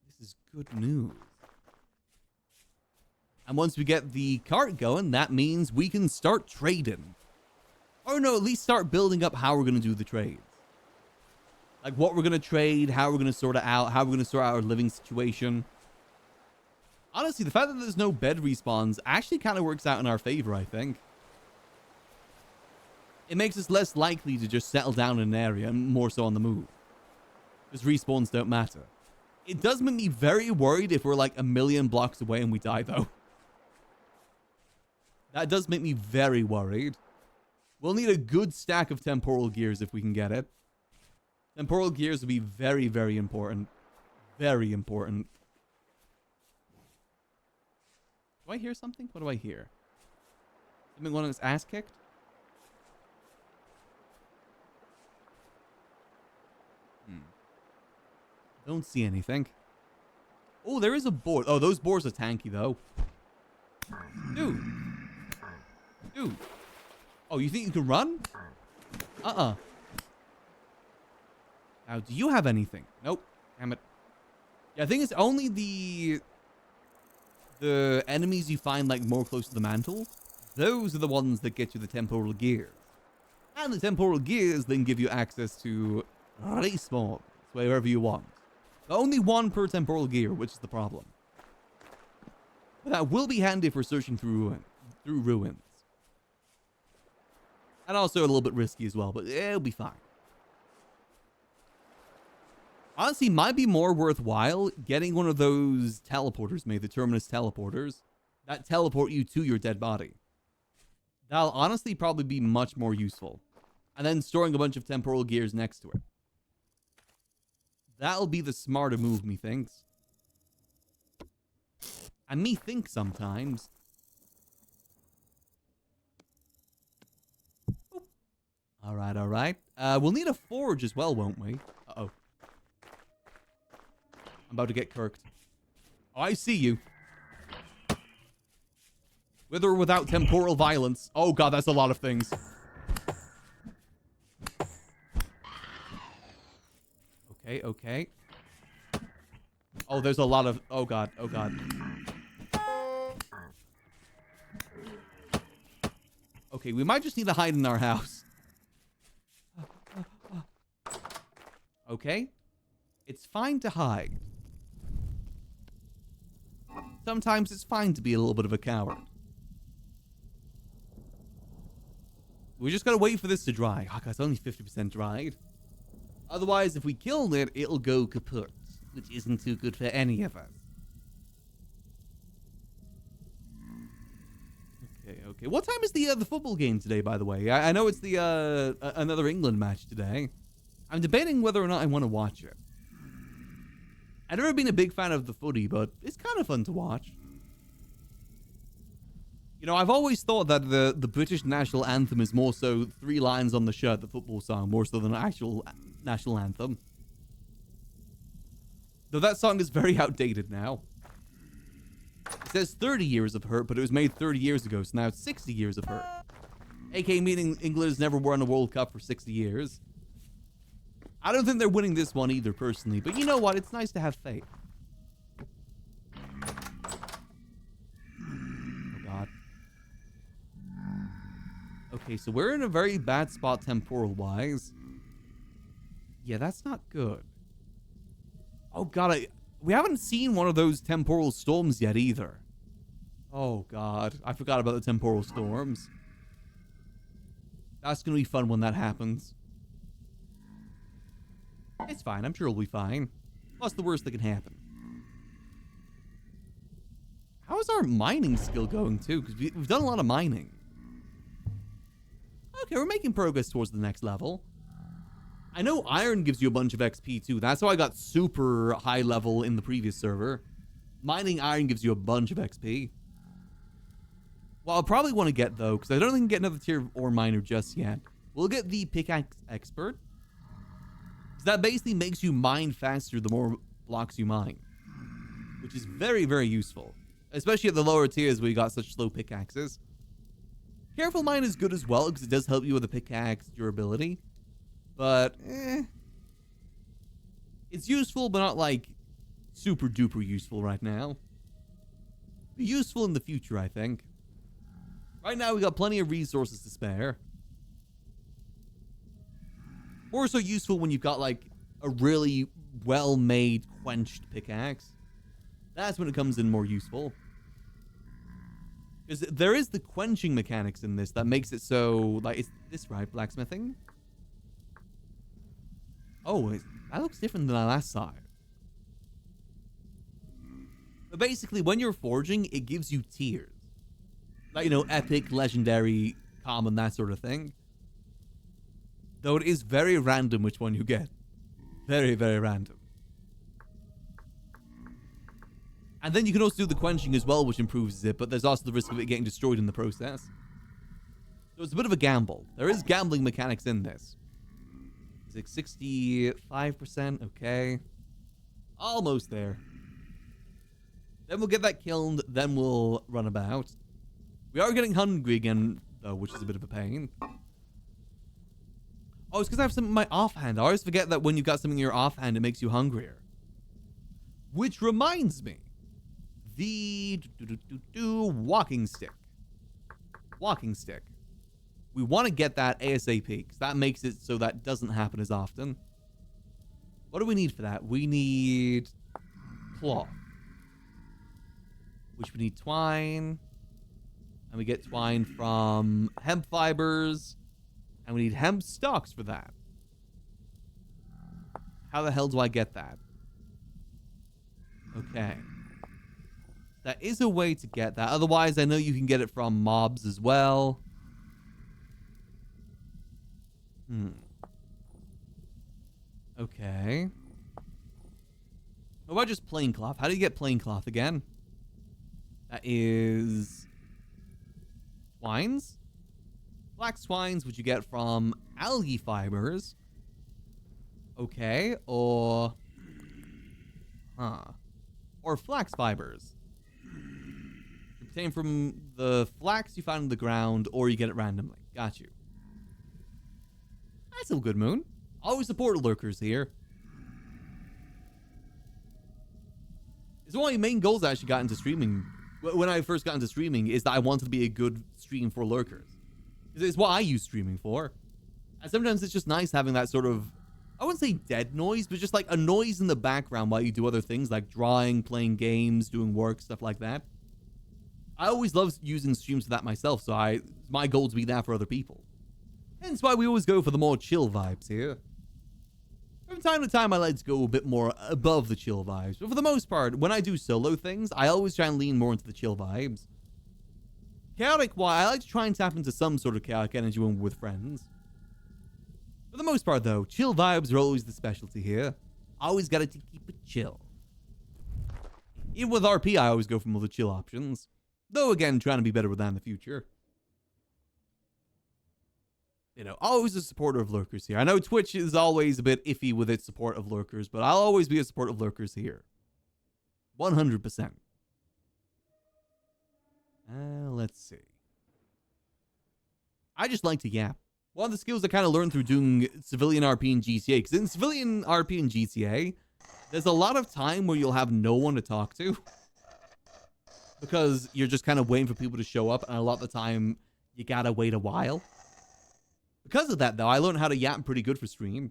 This is good news. And once we get the cart going, that means we can start trading. Or no, at least start building up how we're going to do the trades. Like what we're going to trade, how we're going to sort it out, how we're going to sort out our living situation. Honestly, the fact that there's no bed respawns actually kind of works out in our favor, I think. It makes us less likely to just settle down in an area and more so on the move. Because respawns don't matter. It does make me very worried if we're like a million blocks away and we die, though. That does make me very worried. We'll need a good stack of temporal gears if we can get it. Temporal gears will be very, very important. Very important. Do I hear something? What do I hear? Something wanting its ass kicked? Don't see anything. Oh, there is a board. Oh, those boars are tanky, though. Dude. Dude. Oh, you think you can run? Uh-uh. Now, do you have anything? Nope. Damn it. Yeah, I think it's only the enemies you find, like, more close to the mantle. Those are the ones that get you the temporal gears. And the temporal gears then give you access to respawns wherever you want. Only one per temporal gear, which is the problem. But that will be handy if we're searching through ruins. And also a little bit risky as well, but it'll be fine. Honestly, might be more worthwhile getting one of those teleporters made, the Terminus teleporters, that teleport you to your dead body. That'll honestly probably be much more useful. And then storing a bunch of temporal gears next to it. That'll be the smarter move, methinks. And me think sometimes. Alright, alright. We'll need a forge as well, won't we? Uh-oh. I'm about to get kirked. Oh, I see you. With or without temporal violence. Oh god, that's a lot of things. Okay, okay. Oh, there's a lot of... Oh god, oh god. Okay, we might just need to hide in our house. Okay. It's fine to hide. Sometimes it's fine to be a little bit of a coward. We just gotta wait for this to dry. Oh god, it's only 50% dried. Otherwise, if we kill it, it'll go kaput, which isn't too good for any of us. Okay, okay. What time is the football game today, by the way? I know it's the another England match today. I'm debating whether or not I want to watch it. I've never been a big fan of the footy, but it's kind of fun to watch. You know, I've always thought that the British national anthem is more so 3 lines on the shirt, the football song, more so than an actual national anthem. Though that song is very outdated now. It says 30 years of hurt, but it was made 30 years ago, so now it's 60 years of hurt. AK meaning England has never won a World Cup for 60 years. I don't think they're winning this one either, personally, but you know what? It's nice to have faith. Oh, God. Okay, so we're in a very bad spot temporal-wise. Yeah, that's not good. Oh, God, we haven't seen one of those temporal storms yet, either. Oh, God. I forgot about the temporal storms. That's going to be fun when that happens. It's fine. I'm sure it'll be fine. What's the worst that can happen? How is our mining skill going, too? Because we've done a lot of mining. Okay, we're making progress towards the next level. I know iron gives you a bunch of XP, too. That's how I got super high level in the previous server. Mining iron gives you a bunch of XP. Well, I'll probably want to get, though, because I don't think I can get another tier of ore miner just yet. We'll get the pickaxe expert. That basically makes you mine faster the more blocks you mine, which is very, very useful, especially at the lower tiers where you got such slow pickaxes. Careful mine is good as well because it does help you with the pickaxe durability, but it's useful, but not like super duper useful right now. Be useful in the future, I think. Right now we got plenty of resources to spare. More so useful when you've got, like, a really well-made, quenched pickaxe. That's when it comes in more useful. Because there is the quenching mechanics in this that makes it so, like, is this right, blacksmithing? Oh, that looks different than I last saw it. But basically, when you're forging, it gives you tiers. Like, you know, epic, legendary, common, that sort of thing. Though it is very random which one you get. Very, very random. And then you can also do the quenching as well, which improves it, but there's also the risk of it getting destroyed in the process. So it's a bit of a gamble. There is gambling mechanics in this. It's like 65%, okay. Almost there. Then we'll get that killed, then we'll run about. We are getting hungry again, though, which is a bit of a pain. Oh, it's because I have something in my offhand. I always forget that when you've got something in your offhand, it makes you hungrier. Which reminds me. The walking stick. Walking stick. We want to get that ASAP, because that makes it so that doesn't happen as often. What do we need for that? We need cloth. Which we need twine. And we get twine from hemp fibers. And we need hemp stalks for that. How the hell do I get that? Okay. That is a way to get that. Otherwise, I know you can get it from mobs as well. Okay. What about just plain cloth? How do you get plain cloth again? That is twines. Flax twines, which you get from algae fibers. Okay, or or flax fibers. You obtain from the flax you find in the ground, or you get it randomly. Got you. That's a good moon. Always support lurkers here. It's one of my main goals I actually got into streaming. When I first got into streaming, is that I wanted to be a good stream for lurkers. It's what I use streaming for. And sometimes it's just nice having that sort of, I wouldn't say dead noise, but just like a noise in the background while you do other things like drawing, playing games, doing work, stuff like that. I always love using streams for that myself, so my goal to be that for other people. Hence why we always go for the more chill vibes here. From time to time, I like to go a bit more above the chill vibes. But for the most part, when I do solo things, I always try and lean more into the chill vibes. Chaotic, why? I like to try and tap into some sort of chaotic energy when we're with friends. For the most part, though, chill vibes are always the specialty here. Always got to keep it chill. Even with RP, I always go for more the chill options. Though, again, trying to be better with that in the future. You know, always a supporter of lurkers here. I know Twitch is always a bit iffy with its support of lurkers, but I'll always be a supporter of lurkers here. 100%. Let's see. I just like to yap. One of the skills I kind of learned through doing civilian RP in GTA, because in civilian RP in GTA, there's a lot of time where you'll have no one to talk to. Because you're just kind of waiting for people to show up, and a lot of the time, you gotta wait a while. Because of that, though, I learned how to yap pretty good for stream.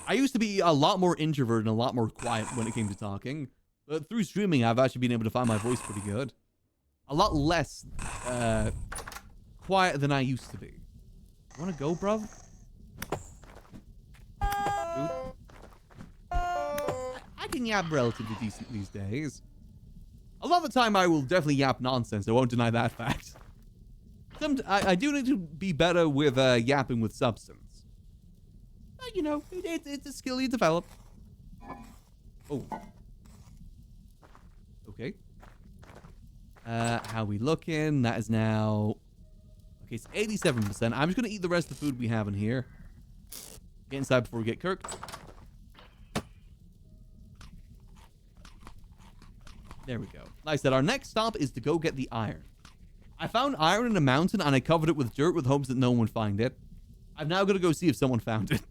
I used to be a lot more introverted and a lot more quiet when it came to talking. But through streaming, I've actually been able to find my voice pretty good. A lot less quiet than I used to be. You wanna go, bruv? Dude. I can yap relatively decent these days. A lot of the time, I will definitely yap nonsense. I won't deny that fact. I do need to be better with yapping with substance. But, you know, it's a skill you develop. Oh. Okay. How we looking? That is now... Okay, it's 87%. I'm just going to eat the rest of the food we have in here. Get inside before we get Kirk. There we go. Like I said, our next stop is to go get the iron. I found iron in a mountain and I covered it with dirt with hopes that no one would find it. I'm now going to go see if someone found it.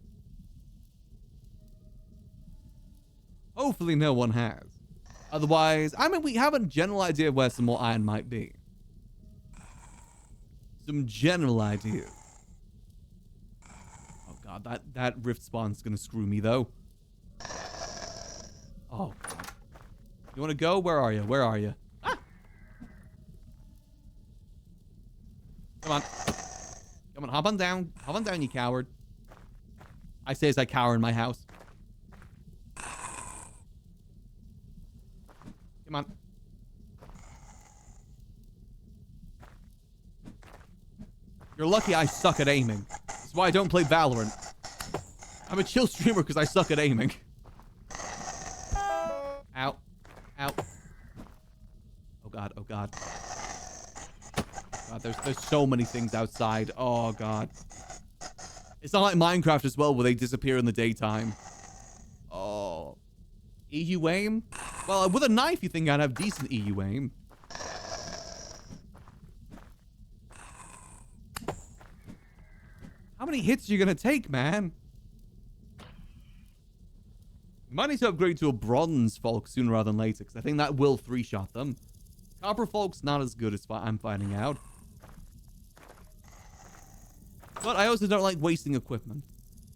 Hopefully no one has. Otherwise, I mean, we have a general idea of where some more iron might be. Some general idea. Oh god, that rift spawn's going to screw me though. Oh god. You want to go? Where are you? Where are you? Ah! hop on down. Hop on down, you coward. I say as I cower in my house. Come on. You're lucky I suck at aiming. That's why I don't play Valorant. I'm a chill streamer because I suck at aiming. Ow. Ow. Oh god, oh god. God, there's so many things outside. Oh god. It's not like Minecraft as well, where they disappear in the daytime. Oh. EU aim? Well, with a knife, you think I'd have decent EU aim. How many hits are you gonna take, man? You might need to upgrade to a bronze Falk sooner rather than later, because I think that will 3-shot them. Copper Falk's not as good as I'm finding out. But I also don't like wasting equipment.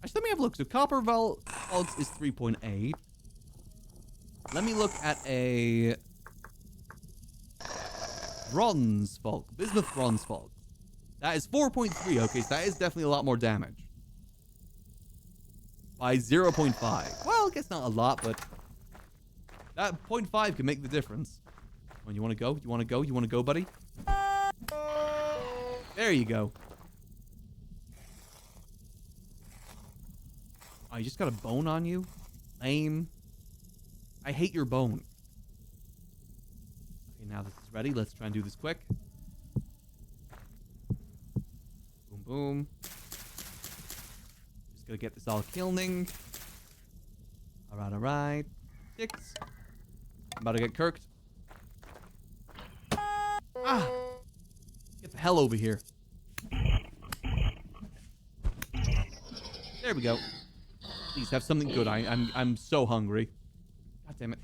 Actually, let me have a look. So Copper Falks is 3.8. Let me look at a Bronze Falk. Bismuth Bronze Falk. That is 4.3. Okay, so that is definitely a lot more damage. By 0.5. Well, I guess not a lot, but that 0.5 can make the difference. Oh, you want to go? You want to go? You want to go, buddy? There you go. Oh, you just got a bone on you? Lame. I hate your bone. Okay, now this is ready. Let's try and do this quick. Boom, boom. Just gotta get this all killing. Alright, alright. 6. I'm about to get kirked. Ah! Get the hell over here. There we go. Please have something good. I'm so hungry. God damn it.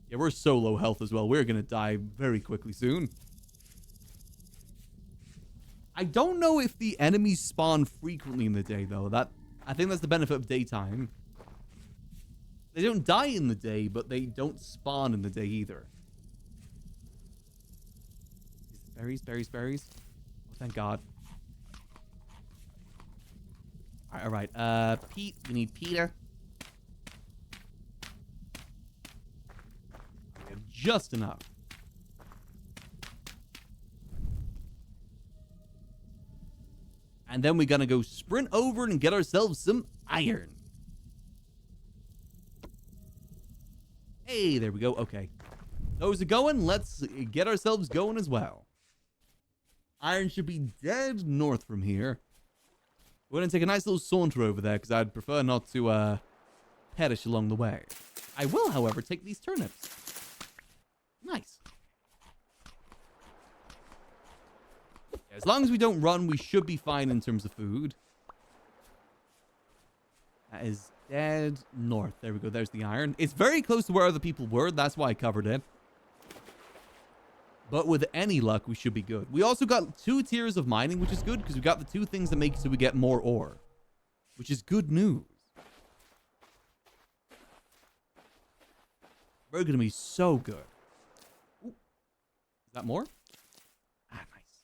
Yeah, we're so low health as well. We're gonna die very quickly soon. I don't know if the enemies spawn frequently in the day, though. I think that's the benefit of daytime. They don't die in the day, but they don't spawn in the day either. Berries, berries, berries. Oh, thank God. All right. Pete. We need Peter. We have just enough. And then we're gonna go sprint over and get ourselves some iron. Hey, there we go. Okay. Those are going. Let's get ourselves going as well. Iron should be dead north from here. We're going to take a nice little saunter over there because I'd prefer not to perish along the way. I will, however, take these turnips. Nice. As long as we don't run, we should be fine in terms of food. That is dead north. There we go. There's the iron. It's very close to where other people were. That's why I covered it. But with any luck, we should be good. We also got 2 tiers of mining, which is good because we got the 2 things that make so we get more ore, which is good news. We're going to be so good. Ooh. Is that more? Ah, nice.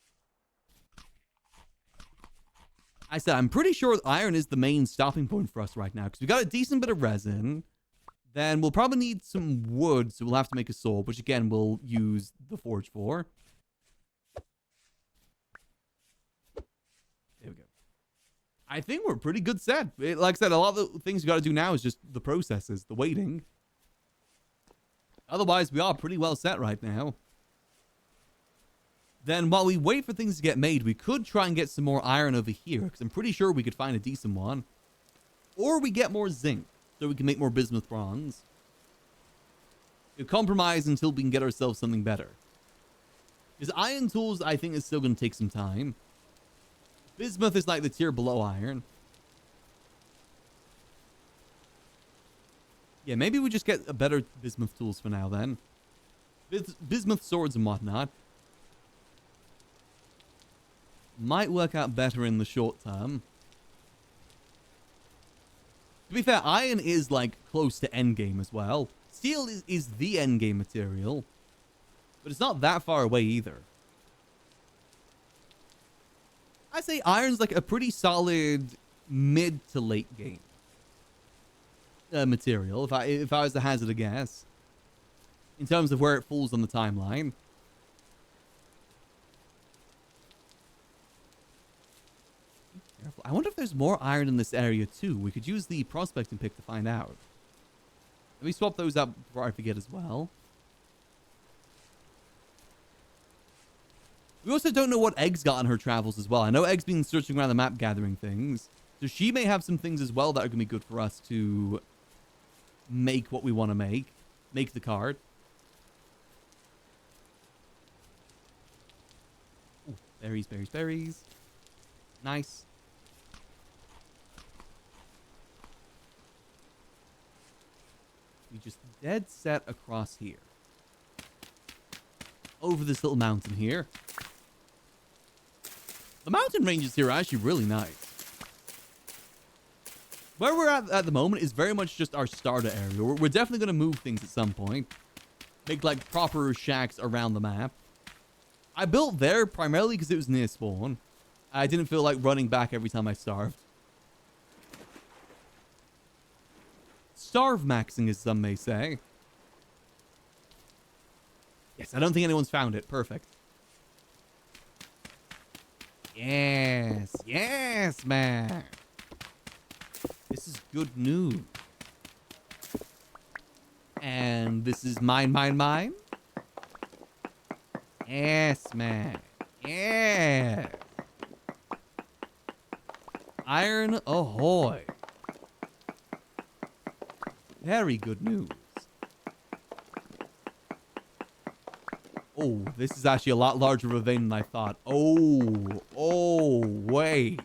I said, I'm pretty sure iron is the main stopping point for us right now because we got a decent bit of resin. Then we'll probably need some wood, so we'll have to make a sword, which again we'll use the forge for. There we go. I think we're pretty good set. Like I said, a lot of the things you got to do now is just the processes, the waiting. Otherwise, we are pretty well set right now. Then while we wait for things to get made, we could try and get some more iron over here, because I'm pretty sure we could find a decent one. Or we get more zinc. So we can make more bismuth bronze. We'll compromise until we can get ourselves something better. Because iron tools, I think, is still going to take some time. Bismuth is like the tier below iron. Yeah, maybe we just get a better bismuth tools for now then. Bismuth swords and whatnot. Might work out better in the short term. To be fair, iron is, like, close to endgame as well. Steel is the endgame material. But it's not that far away either. I say iron's like a pretty solid mid to late game material. If I was to hazard a guess, in terms of where it falls on the timeline. Careful. I wonder if there's more iron in this area too. We could use the prospecting pick to find out. Let me swap those out before I forget as well. We also don't know what Egg's got on her travels as well. I know Egg's been searching around the map gathering things. So she may have some things as well that are going to be good for us to make what we want to make. Make the card. Ooh, berries, berries, berries. Nice. We just dead set across here. Over this little mountain here. The mountain ranges here are actually really nice. Where we're at the moment is very much just our starter area. We're definitely going to move things at some point. Make like proper shacks around the map. I built there primarily because it was near spawn. I didn't feel like running back every time I starved. Starve maxing, as some may say. Yes, I don't think anyone's found it. Perfect. Yes. Yes, man. This is good news. And this is mine, mine, mine. Yes, man. Yeah. Iron ahoy. Very good news. Oh, this is actually a lot larger of a vein than I thought. Oh, wait.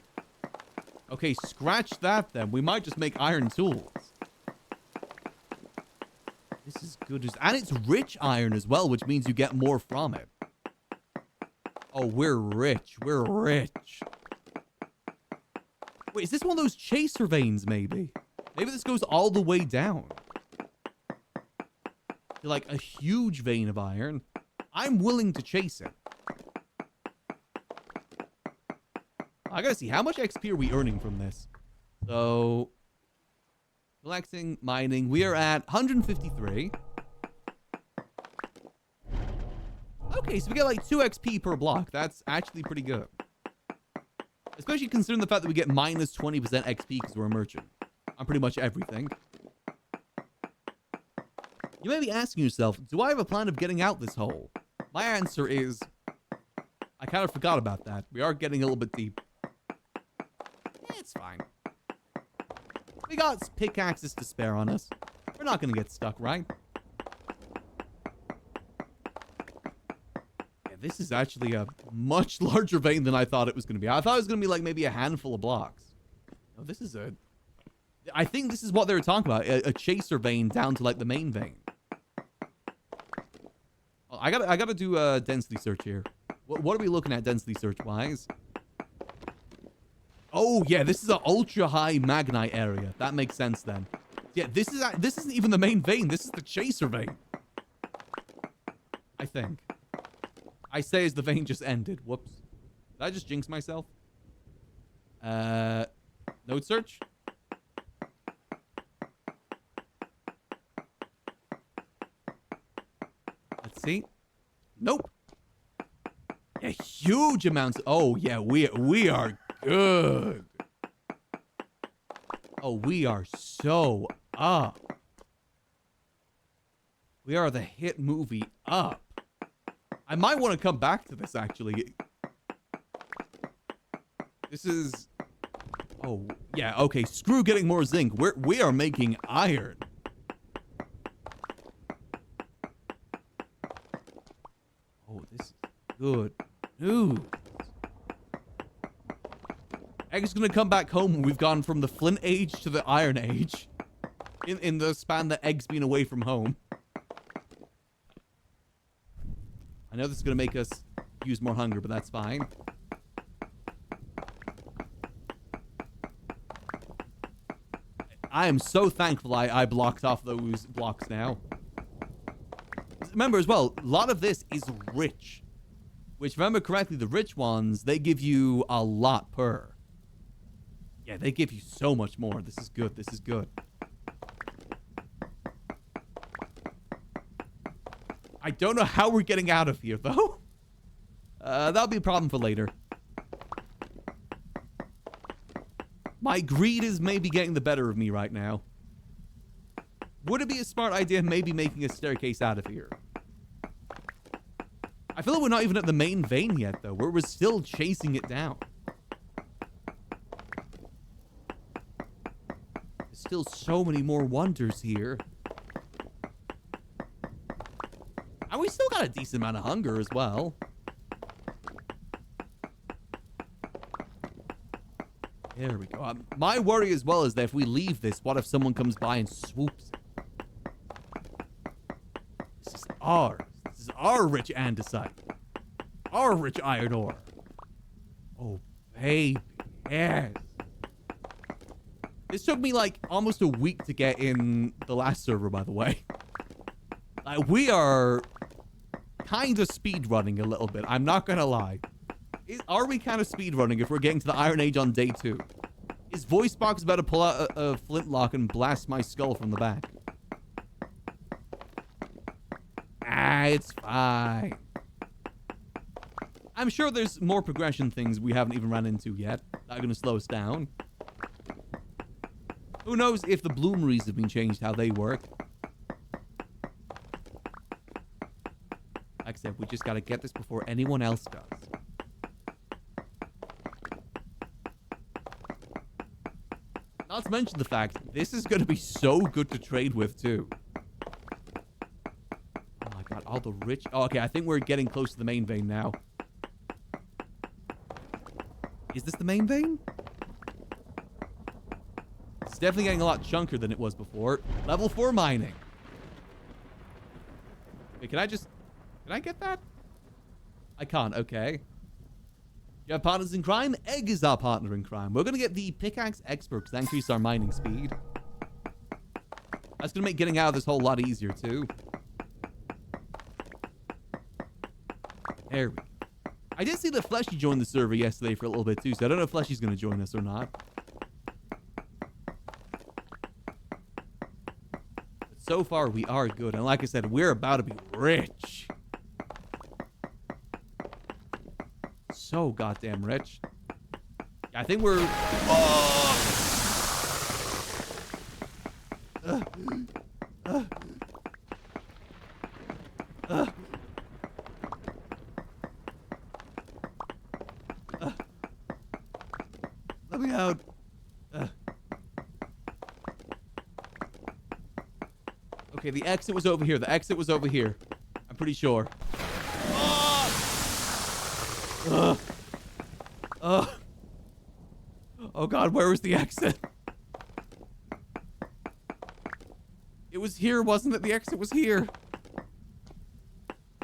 Okay, scratch that then. We might just make iron tools. This is good. And it's rich iron as well, which means you get more from it. Oh, we're rich. We're rich. Wait, is this one of those chaser veins, maybe? Maybe this goes all the way down. To like a huge vein of iron. I'm willing to chase it. I gotta see, how much XP are we earning from this? So, collecting, mining, we are at 153. Okay, so we get like 2 XP per block. That's actually pretty good. Especially considering the fact that we get minus 20% XP because we're a merchant on pretty much everything. You may be asking yourself, do I have a plan of getting out this hole? My answer is, I kind of forgot about that. We are getting a little bit deep. It's fine. We got pickaxes to spare on us. We're not going to get stuck, right? Yeah, this is actually a much larger vein than I thought it was going to be. I thought it was going to be like maybe a handful of blocks. No, this is a... I think this is what they were talking about. A chaser vein down to like the main vein. Oh, I gotta do a density search here. What are we looking at density search wise? Oh yeah, this is an ultra high magnite area. That makes sense then. Yeah, this isn't even the main vein. This is the chaser vein. I think. I say as the vein just ended. Whoops. Did I just jinx myself? Node search? Let's see. Nope. Yeah, huge amounts. Oh yeah, we are good. Oh, we are so up. We are the hit movie up. I might want to come back to this actually. This is... Oh, yeah, okay. Screw getting more zinc. We are making iron. Oh, this is good news. Egg's gonna come back home when we've gone from the Flint Age to the Iron Age. In the span that Egg's been away from home. I know this is gonna make us use more hunger, but that's fine. I am so thankful I blocked off those blocks now. Remember as well, a lot of this is rich. Which, if I remember correctly, the rich ones, they give you a lot per. Yeah, they give you so much more. This is good. This is good. I don't know how we're getting out of here, though. That'll be a problem for later. My greed is maybe getting the better of me right now. Would it be a smart idea maybe making a staircase out of here? I feel like we're not even at the main vein yet, though. We're still chasing it down. There's still so many more wonders here. And we still got a decent amount of hunger as well. There we go. My worry as well is that if we leave this, what if someone comes by and swoops it? This is ours. This is our rich andesite. Our rich iron ore. Oh, baby. Yes. This took me like almost a week to get in the last server, by the way. Like, we are kind of speed running a little bit. I'm not going to lie. Are we kind of speedrunning if we're getting to the Iron Age on day 2? Is voice box about to pull out a flintlock and blast my skull from the back? Ah, it's fine. I'm sure there's more progression things we haven't even run into yet that are going to slow us down. Who knows if the bloomeries have been changed, how they work. Like I said, we just got to get this before anyone else does. Not to mention the fact, this is going to be so good to trade with, too. Oh my god, all the rich... Oh, okay, I think we're getting close to the main vein now. Is this the main vein? It's definitely getting a lot chunkier than it was before. Level 4 mining. Wait, can I just... Can I get that? I can't, okay. You have partners in crime? Egg is our partner in crime. We're going to get the pickaxe expert to increase our mining speed. That's going to make getting out of this hole a lot easier, too. There we go. I did see that Fleshy joined the server yesterday for a little bit, too, so I don't know if Fleshy's going to join us or not. But so far, we are good. And like I said, we're about to be rich. So goddamn rich. I think we're... Oh! Let me out. Okay, the exit was over here. The exit was over here. I'm pretty sure. Oh god, where was the exit? It was here, wasn't it? The exit was here.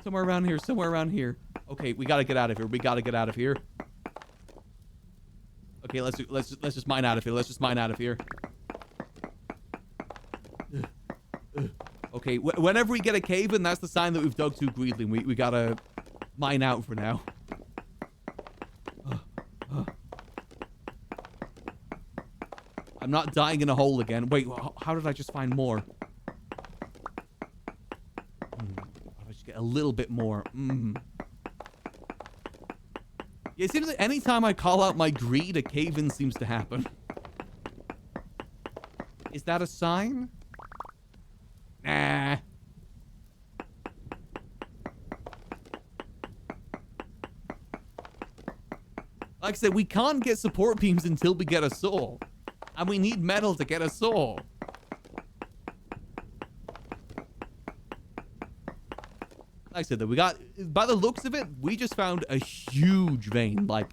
Somewhere around here, somewhere around here. Okay, we gotta get out of here. We gotta get out of here. Okay, let's just mine out of here. Let's just mine out of here. Okay, whenever we get a cave in, that's the sign that we've dug too greedily. We gotta mine out for now. I'm not dying in a hole again. Wait, how did I just find more? I just get a little bit more. Yeah, it seems like anytime I call out my greed, a cave-in seems to happen. Is that a sign? Nah. Like I said, we can't get support beams until we get a soul. And we need metal to get a soul. Like I said, though, we got... By the looks of it, we just found a huge vein. Like,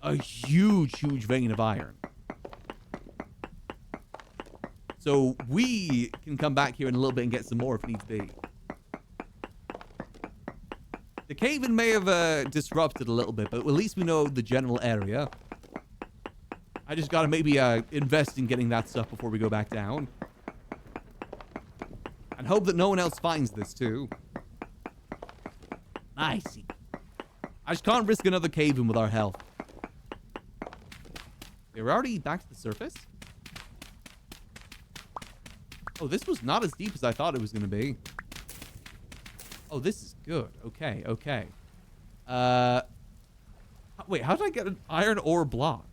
a huge, huge vein of iron. So we can come back here in a little bit and get some more if needs be. The cave-in may have disrupted a little bit, but at least we know the general area. I just gotta maybe invest in getting that stuff before we go back down. And hope that no one else finds this, too. I see. I just can't risk another cave in with our health. We're already back to the surface. Oh, this was not as deep as I thought it was going to be. Oh, this is good. Okay, okay. Wait, how did I get an iron ore block?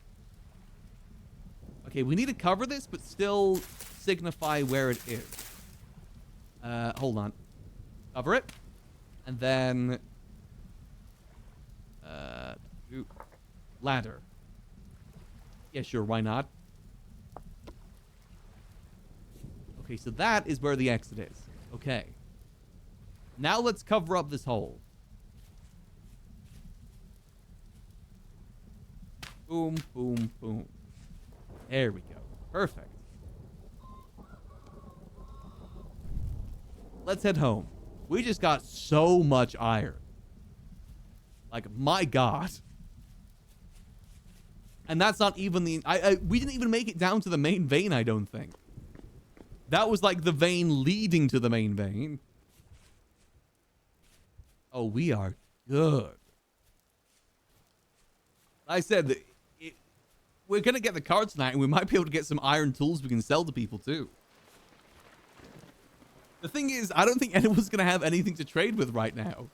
Okay, we need to cover this, but still signify where it is. Hold on. Cover it. And then... ladder. Yeah, sure, why not? Okay, so that is where the exit is. Okay. Now let's cover up this hole. Boom, boom, boom. There we go. Perfect. Let's head home. We just got so much iron. Like, my God. And that's not even the... we didn't even make it down to the main vein, I don't think. That was like the vein leading to the main vein. Oh, we are good. I said, we're going to get the card tonight, and we might be able to get some iron tools we can sell to people, too. The thing is, I don't think anyone's going to have anything to trade with right now.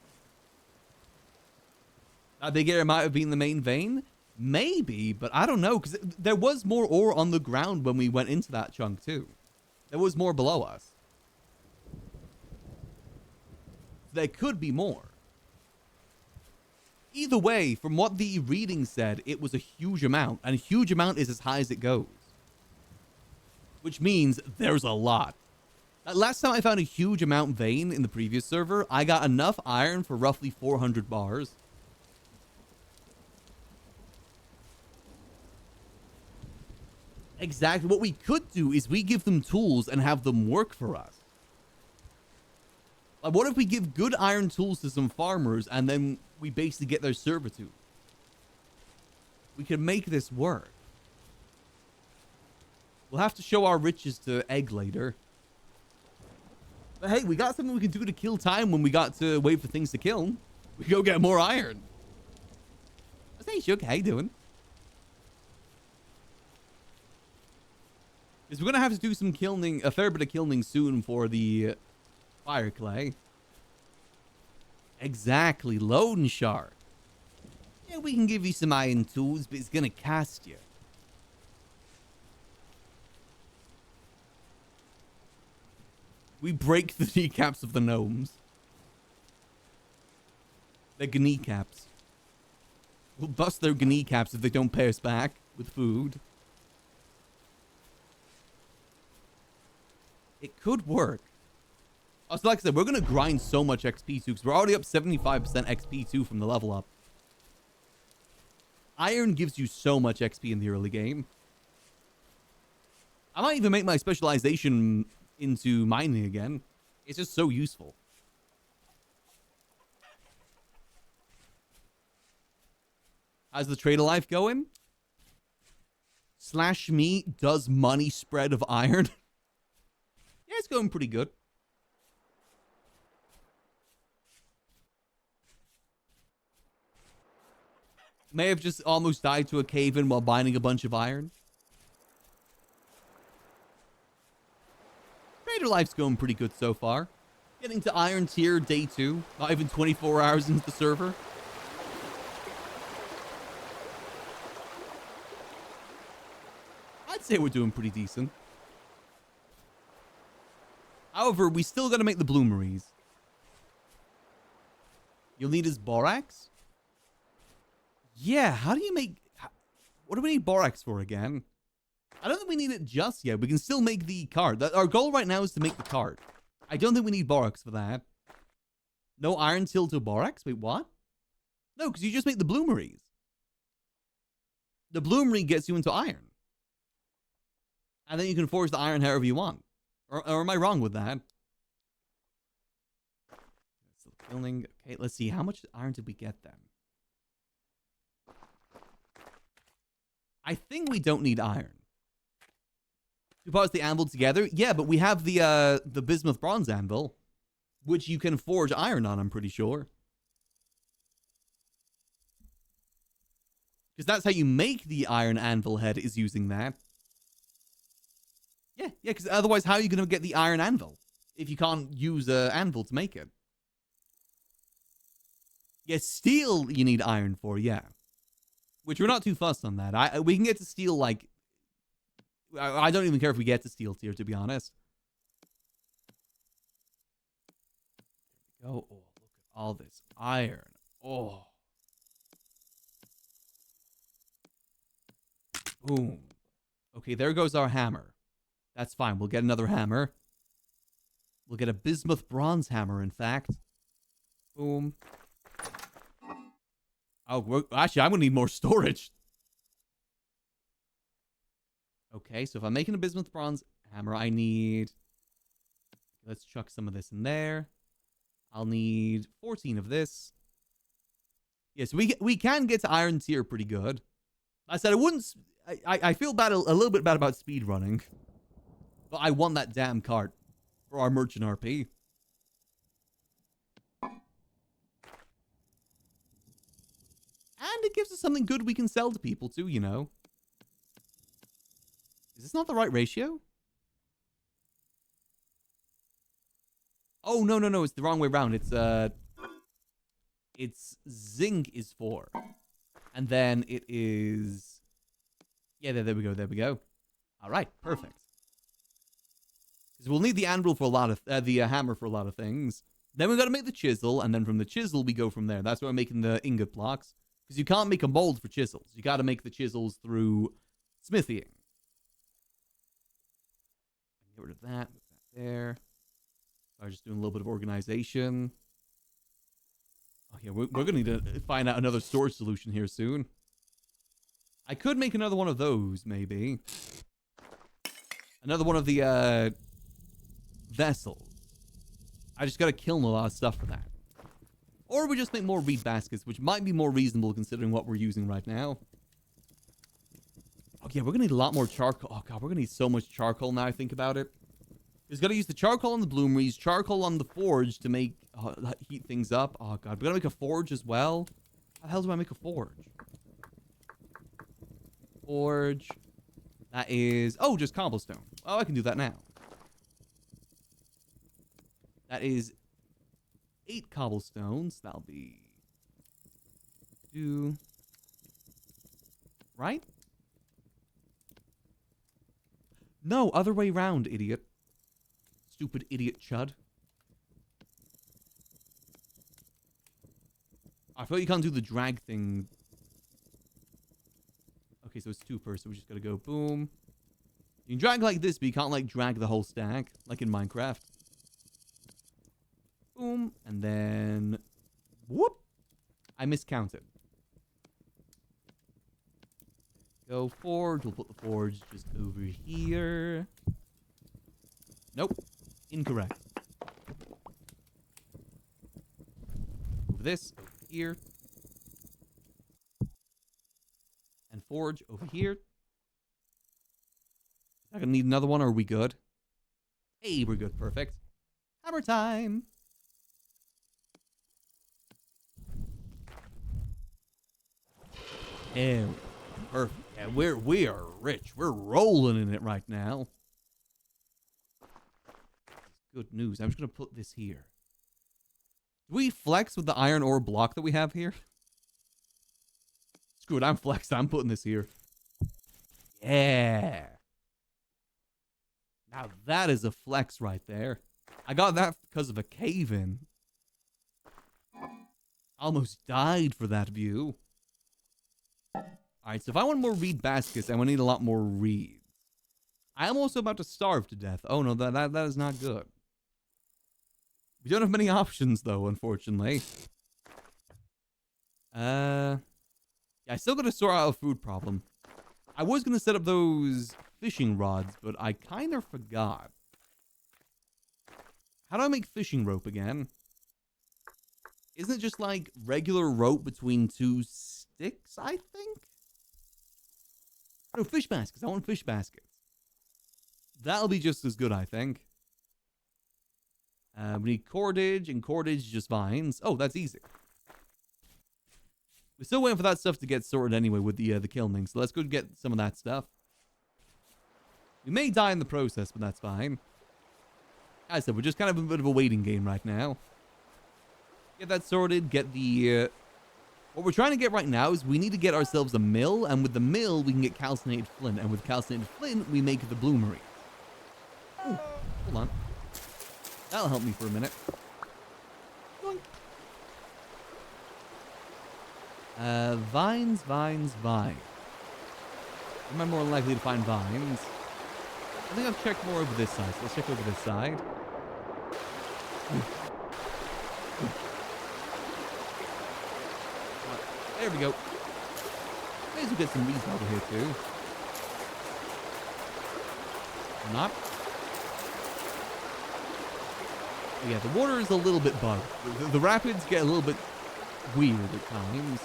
That big area might have been the main vein. Maybe, but I don't know, because there was more ore on the ground when we went into that chunk, too. There was more below us. There could be more. Either way, from what the reading said, it was a huge amount, and a huge amount is as high as it goes. Which means there's a lot. Last time I found a huge amount vein in the previous server, I got enough iron for roughly 400 bars. Exactly. What we could do is we give them tools and have them work for us. Like, what if we give good iron tools to some farmers and then we basically get their servitude? We can make this work. We'll have to show our riches to Egg later. But hey, we got something we can do to kill time when we got to wait for things to kill. We go get more iron. Hey, Shook, how you doing? Because we're going to have to do some kilning, a fair bit of kilning soon for the fire clay. Exactly, loan shark. Yeah, we can give you some iron tools, but it's going to cost you. We break the kneecaps of the gnomes. They're kneecaps. We'll bust their kneecaps if they don't pay us back with food. It could work. Also, like I said, we're going to grind so much XP too, because we're already up 75% XP too from the level up. Iron gives you so much XP in the early game. I might even make my specialization into mining again. It's just so useful. How's the trader life going? Slash me does money spread of iron. Yeah, it's going pretty good. May have just almost died to a cave-in while binding a bunch of iron. Trader life's going pretty good so far. Getting to iron tier day 2. Not even 24 hours into the server. I'd say we're doing pretty decent. However, we still got to make the bloomeries. You'll need his borax? Yeah, how do you make... What do we need borax for again? I don't think we need it just yet. We can still make the card. Our goal right now is to make the card. I don't think we need borax for that. No iron till to borax? Wait, what? No, because you just make the bloomeries. The bloomery gets you into iron. And then you can forge the iron however you want. Or am I wrong with that? Still killing. Okay, let's see. How much iron did we get then? I think we don't need iron. Two parts of the anvil together? Yeah, but we have the bismuth bronze anvil, which you can forge iron on, I'm pretty sure. Because that's how you make the iron anvil head, is using that. Yeah, because otherwise how are you going to get the iron anvil? If you can't use an anvil to make it. Yeah, steel you need iron for, yeah. Which we're not too fussed on that. We can get to steel, like... I don't even care if we get to steel tier, to be honest. There we go. Oh, look at all this iron. Oh. Boom. Okay, there goes our hammer. That's fine. We'll get another hammer. We'll get a bismuth bronze hammer, in fact. Boom. Oh, actually, I'm going to need more storage. Okay, so if I'm making a bismuth bronze hammer, I need... Let's chuck some of this in there. I'll need 14 of this. Yes, we can get to iron tier pretty good. I said I wouldn't... I feel bad a little bit bad about speed running. But I want that damn cart for our merchant RP. And it gives us something good we can sell to people too, you know. Is this not the right ratio? Oh, no. It's the wrong way around. It's zinc is 4. And then it is... Yeah, there we go. All right, perfect. Because we'll need the anvil for a lot of... the hammer for a lot of things. Then we've got to make the chisel, and then from the chisel, we go from there. That's why I'm making the ingot blocks. Because you can't make a mold for chisels. You got to make the chisels through smithying. Get rid of that. Move that there. I'm just doing a little bit of organization. Oh, yeah, we're going to need to find out another storage solution here soon. I could make another one of those, maybe. Another one of the vessels. I just got to kill a lot of stuff for that. Or we just make more reed baskets, which might be more reasonable considering what we're using right now. Okay, we're going to need a lot more charcoal. Oh, God, we're going to need so much charcoal now I think about it. We've got to use the charcoal on the bloomeries, charcoal on the forge to make heat things up. Oh, God, we got to make a forge as well. How the hell do I make a forge? Forge. That is... Oh, just cobblestone. Oh, I can do that now. That is 8 cobblestones. That'll be 2. Right? No, other way round, idiot. Stupid idiot chud. I feel like you can't do the drag thing. Okay, so it's 2 first, so we just gotta go boom. You can drag like this, but you can't, like, drag the whole stack, like in Minecraft. Boom, and then... Whoop! I miscounted. Go forge, we'll put the forge just over here. Nope, incorrect. Move this over here. And forge over here. Not gonna need another one, or are we good? Hey, we're good, perfect. Hammer time! And perfect. Yeah, we are rich. We're rolling in it right now. Good news. I'm just gonna put this here. Do we flex with the iron ore block that we have here? Screw it, I'm flexed. I'm putting this here. Yeah. Now that is a flex right there. I got that because of a cave-in. Almost died for that view. Alright, so if I want more reed baskets, I'm going to need a lot more reeds. I am also about to starve to death. Oh no, that is not good. We don't have many options though, unfortunately. Yeah, I still got to sort out a food problem. I was going to set up those fishing rods, but I kind of forgot. How do I make fishing rope again? Isn't it just like regular rope between 2 sticks, I think? No, fish baskets. I want fish baskets. That'll be just as good, I think. We need cordage, and cordage just vines. Oh, that's easy. We're still waiting for that stuff to get sorted anyway with the kilning. So let's go get some of that stuff. We may die in the process, but that's fine. As I said, we're just kind of a bit of a waiting game right now. Get that sorted, get the... what we're trying to get right now is we need to get ourselves a mill, and with the mill, we can get calcinated flint. And with calcinated flint, we make the bloomery. Ooh, hold on. That'll help me for a minute. Vines, vines, vines. Am I more likely to find vines? I think I've checked more over this side, so let's check over this side. There we go. May as well get some reeds over here too. Or not. But yeah, the water is a little bit bugged. The rapids get a little bit weird at times.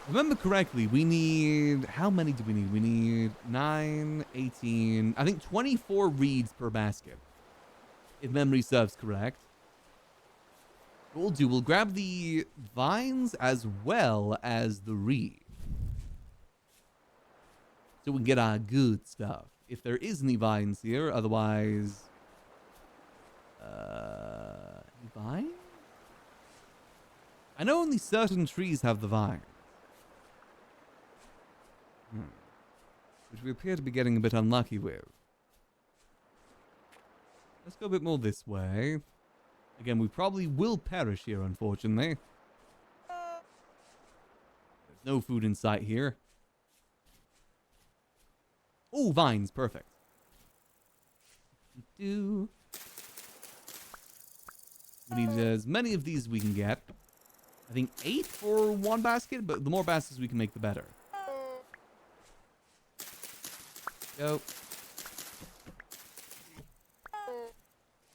Remember correctly, we need... how many do we need? We need 9, 18... I think 24 reeds per basket. If memory serves correct. What we'll do, we'll grab the vines as well as the reed. So we can get our good stuff. If there is any vines here, otherwise... any vines? I know only certain trees have the vine. Which we appear to be getting a bit unlucky with. Let's go a bit more this way. Again, we probably will perish here, unfortunately. There's no food in sight here. Oh, vines. Perfect. We need as many of these as we can get. I think 8 for one basket, but the more baskets we can make, the better. Go.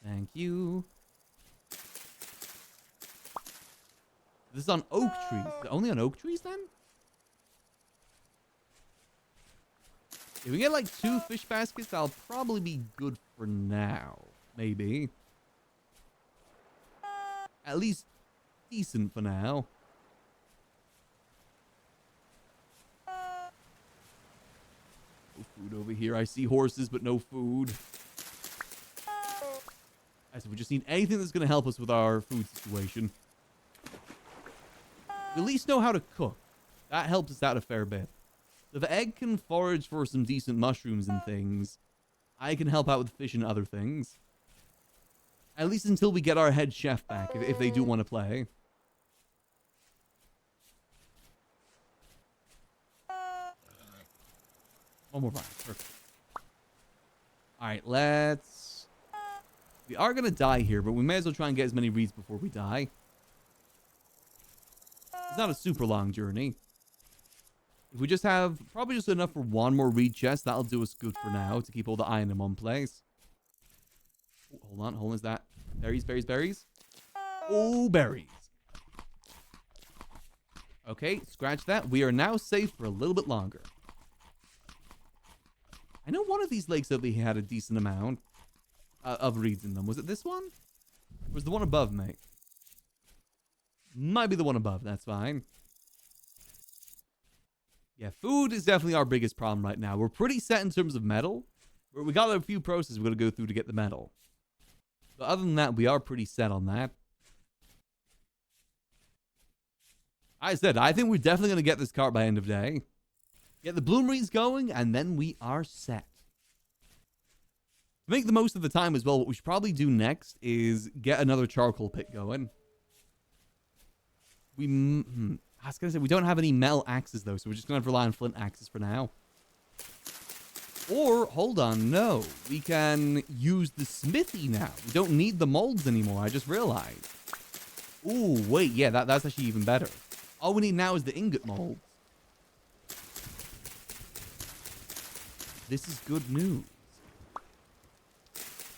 Thank you. This is on oak trees. Is it only on oak trees then? If we get like 2 fish baskets, that'll probably be good for now. Maybe. At least decent for now. No food over here. I see horses, but no food. I said we just need anything that's going to help us with our food situation. We at least know how to cook. That helps us out a fair bit. So if Egg can forage for some decent mushrooms and things, I can help out with fish and other things. At least until we get our head chef back, if they do want to play. One more vine. Perfect. Alright, let's... we are going to die here, but we may as well try and get as many reeds before we die. It's not a super long journey. If we just have probably just enough for one more reed chest, that'll do us good for now to keep all the iron in one place. Oh, hold on, is that berries, berries, berries? Oh, berries. Okay, scratch that. We are now safe for a little bit longer. I know one of these lakes over here had a decent amount of reeds in them. Was it this one? Or was the one above me? Might be the one above. That's fine. Yeah, food is definitely our biggest problem right now. We're pretty set in terms of metal. We got a few processes we're going to go through to get the metal. But other than that, we are pretty set on that. I said, I think we're definitely going to get this cart by end of day. Get the bloomeries going, and then we are set. To make the most of the time as well, what we should probably do next is get another charcoal pit going. I was going to say, we don't have any metal axes, though, so we're just going to have to rely on flint axes for now. Or, hold on, no. We can use the smithy now. We don't need the molds anymore, I just realized. Ooh, wait, yeah, that's actually even better. All we need now is the ingot molds. This is good news.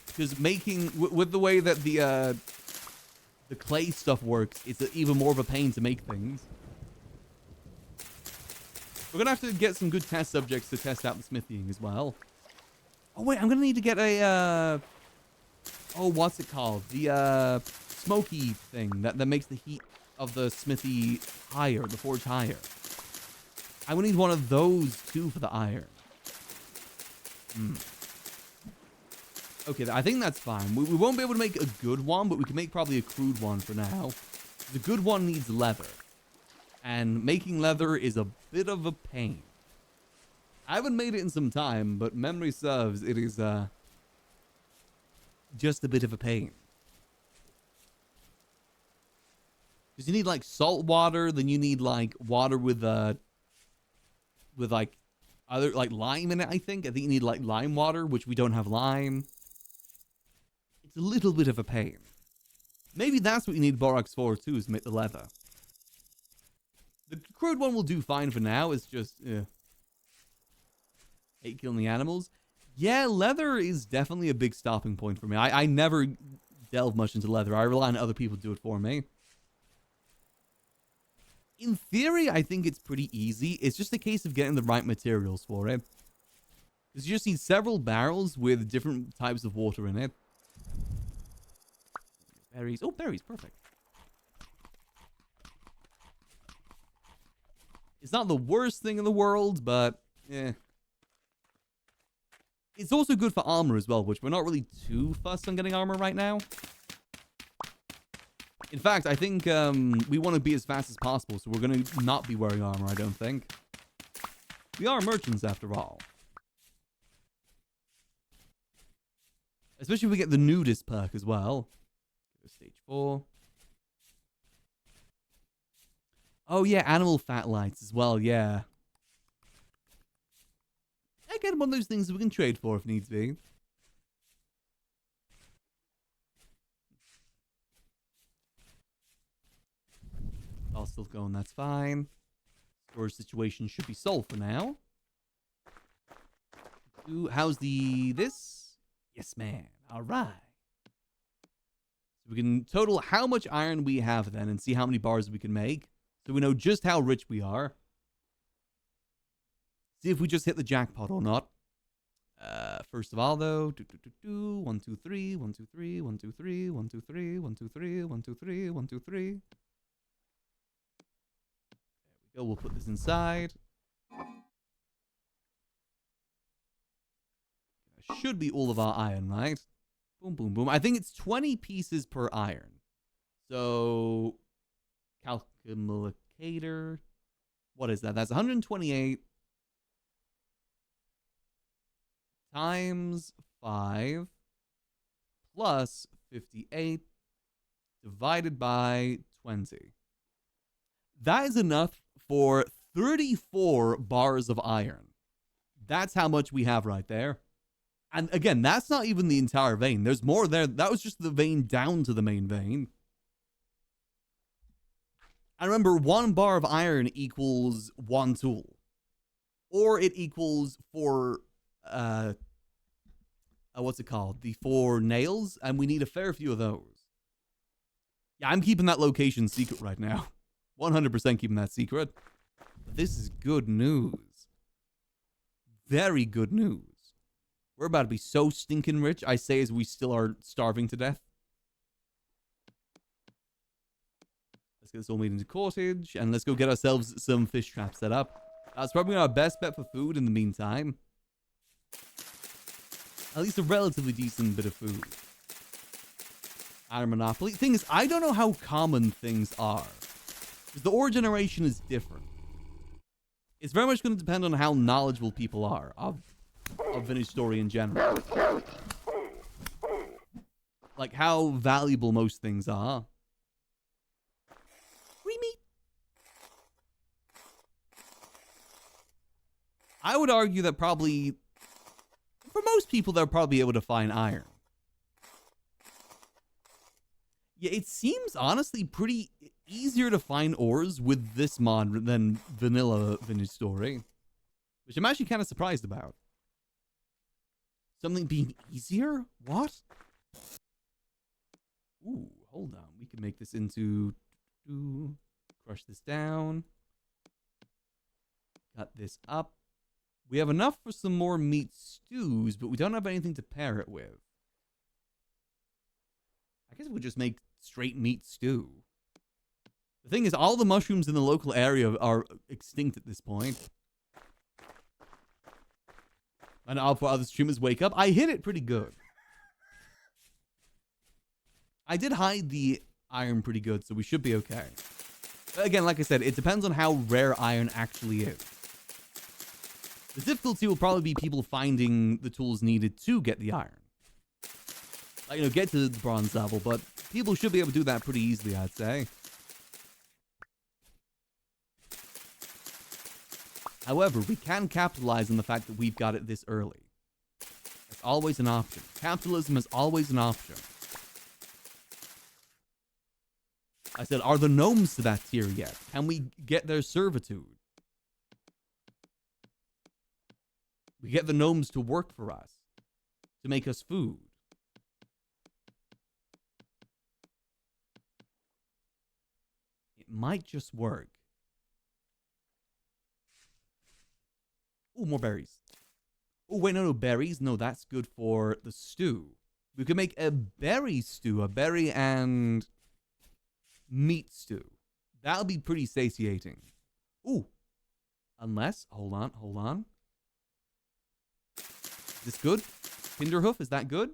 Because making, with the way that the clay stuff works, it's even more of a pain to make things. We're going to have to get some good test subjects to test out the smithing as well. Oh, wait, I'm going to need to get a, oh, what's it called? The smoky thing that makes the heat of the smithy higher, the forge higher. I would need one of those too for the iron. Okay, I think that's fine. We won't be able to make a good one, but we can make probably a crude one for now. The good one needs leather. And making leather is a bit of a pain. I haven't made it in some time, but memory serves, it is just a bit of a pain. Because you need like salt water, then you need like water with like either like lime in it, I think. I think you need like lime water, which we don't have lime. It's a little bit of a pain. Maybe that's what you need borax for too, is to make the leather. The crude one will do fine for now. It's just hate killing the animals. Yeah, leather is definitely a big stopping point for me. I never delve much into leather. I rely on other people to do it for me. In theory, I think it's pretty easy. It's just a case of getting the right materials for it. Because you just need several barrels with different types of water in it. Berries. Oh, berries. Perfect. It's not the worst thing in the world, but eh. It's also good for armor as well, which we're not really too fussed on getting armor right now. In fact, I think we want to be as fast as possible, so we're going to not be wearing armor, I don't think. We are merchants, after all. Especially if we get the nudist perk as well. Stage 4. Oh, yeah, animal fat lights as well, yeah. Again, one of those things that we can trade for if needs be. All still going, that's fine. Storage situation should be solved for now. Ooh, how's this? Yes, man. All right. So we can total how much iron we have then and see how many bars we can make. So we know just how rich we are. See if we just hit the jackpot or not. First of all, though, 1, 2, 3, 1, 2, 3, 1, 2, 3, 1, 2, 3, 1, 2, 3, 1, 2, 3, 1, 2, 3. There we go. We'll put this inside. Should be all of our iron, right? Boom, boom, boom. I think it's 20 pieces per iron. So, calculator. What is that? That's 128 times 5 plus 58 divided by 20. That is enough for 34 bars of iron. That's how much we have right there. And again, that's not even the entire vein. There's more there. That was just the vein down to the main vein. And remember, 1 bar of iron equals 1 tool. Or it equals 4, what's it called? The 4 nails. And we need a fair few of those. Yeah, I'm keeping that location secret right now. 100% keeping that secret. But this is good news. Very good news. We're about to be so stinking rich, I say, as we still are starving to death. Let's get this all made into cottage, and let's go get ourselves some fish traps set up. That's probably our best bet for food in the meantime. At least a relatively decent bit of food. Iron Monopoly. Thing is, I don't know how common things are. Because the ore generation is different. It's very much going to depend on how knowledgeable people are of vintage story in general. Like how valuable most things are. Free meat. I would argue that probably, for most people, they'll probably be able to find iron. Yeah, it seems honestly pretty easier to find ores with this mod than vanilla vintage story. Which I'm actually kind of surprised about. Something being easier? What? Ooh, hold on. We can make this into... Crush this down. Cut this up. We have enough for some more meat stews, but we don't have anything to pair it with. I guess we'll just make straight meat stew. The thing is, all the mushrooms in the local area are extinct at this point. And before other streamers wake up, I hit it pretty good. I did hide the iron pretty good, so we should be okay. But again, like I said, it depends on how rare iron actually is. The difficulty will probably be people finding the tools needed to get the iron. Like, you know, get to the bronze level, but people should be able to do that pretty easily, I'd say. However, we can capitalize on the fact that we've got it this early. It's always an option. Capitalism is always an option. I said, are the gnomes to that tier yet? Can we get their servitude? We get the gnomes to work for us, to make us food. It might just work. Oh, more berries. Oh, wait, no, berries. No, that's good for the stew. We could make a berry stew, a berry and meat stew. That'll be pretty satiating. Ooh. Unless, hold on. Is this good? Kinderhoof, is that good?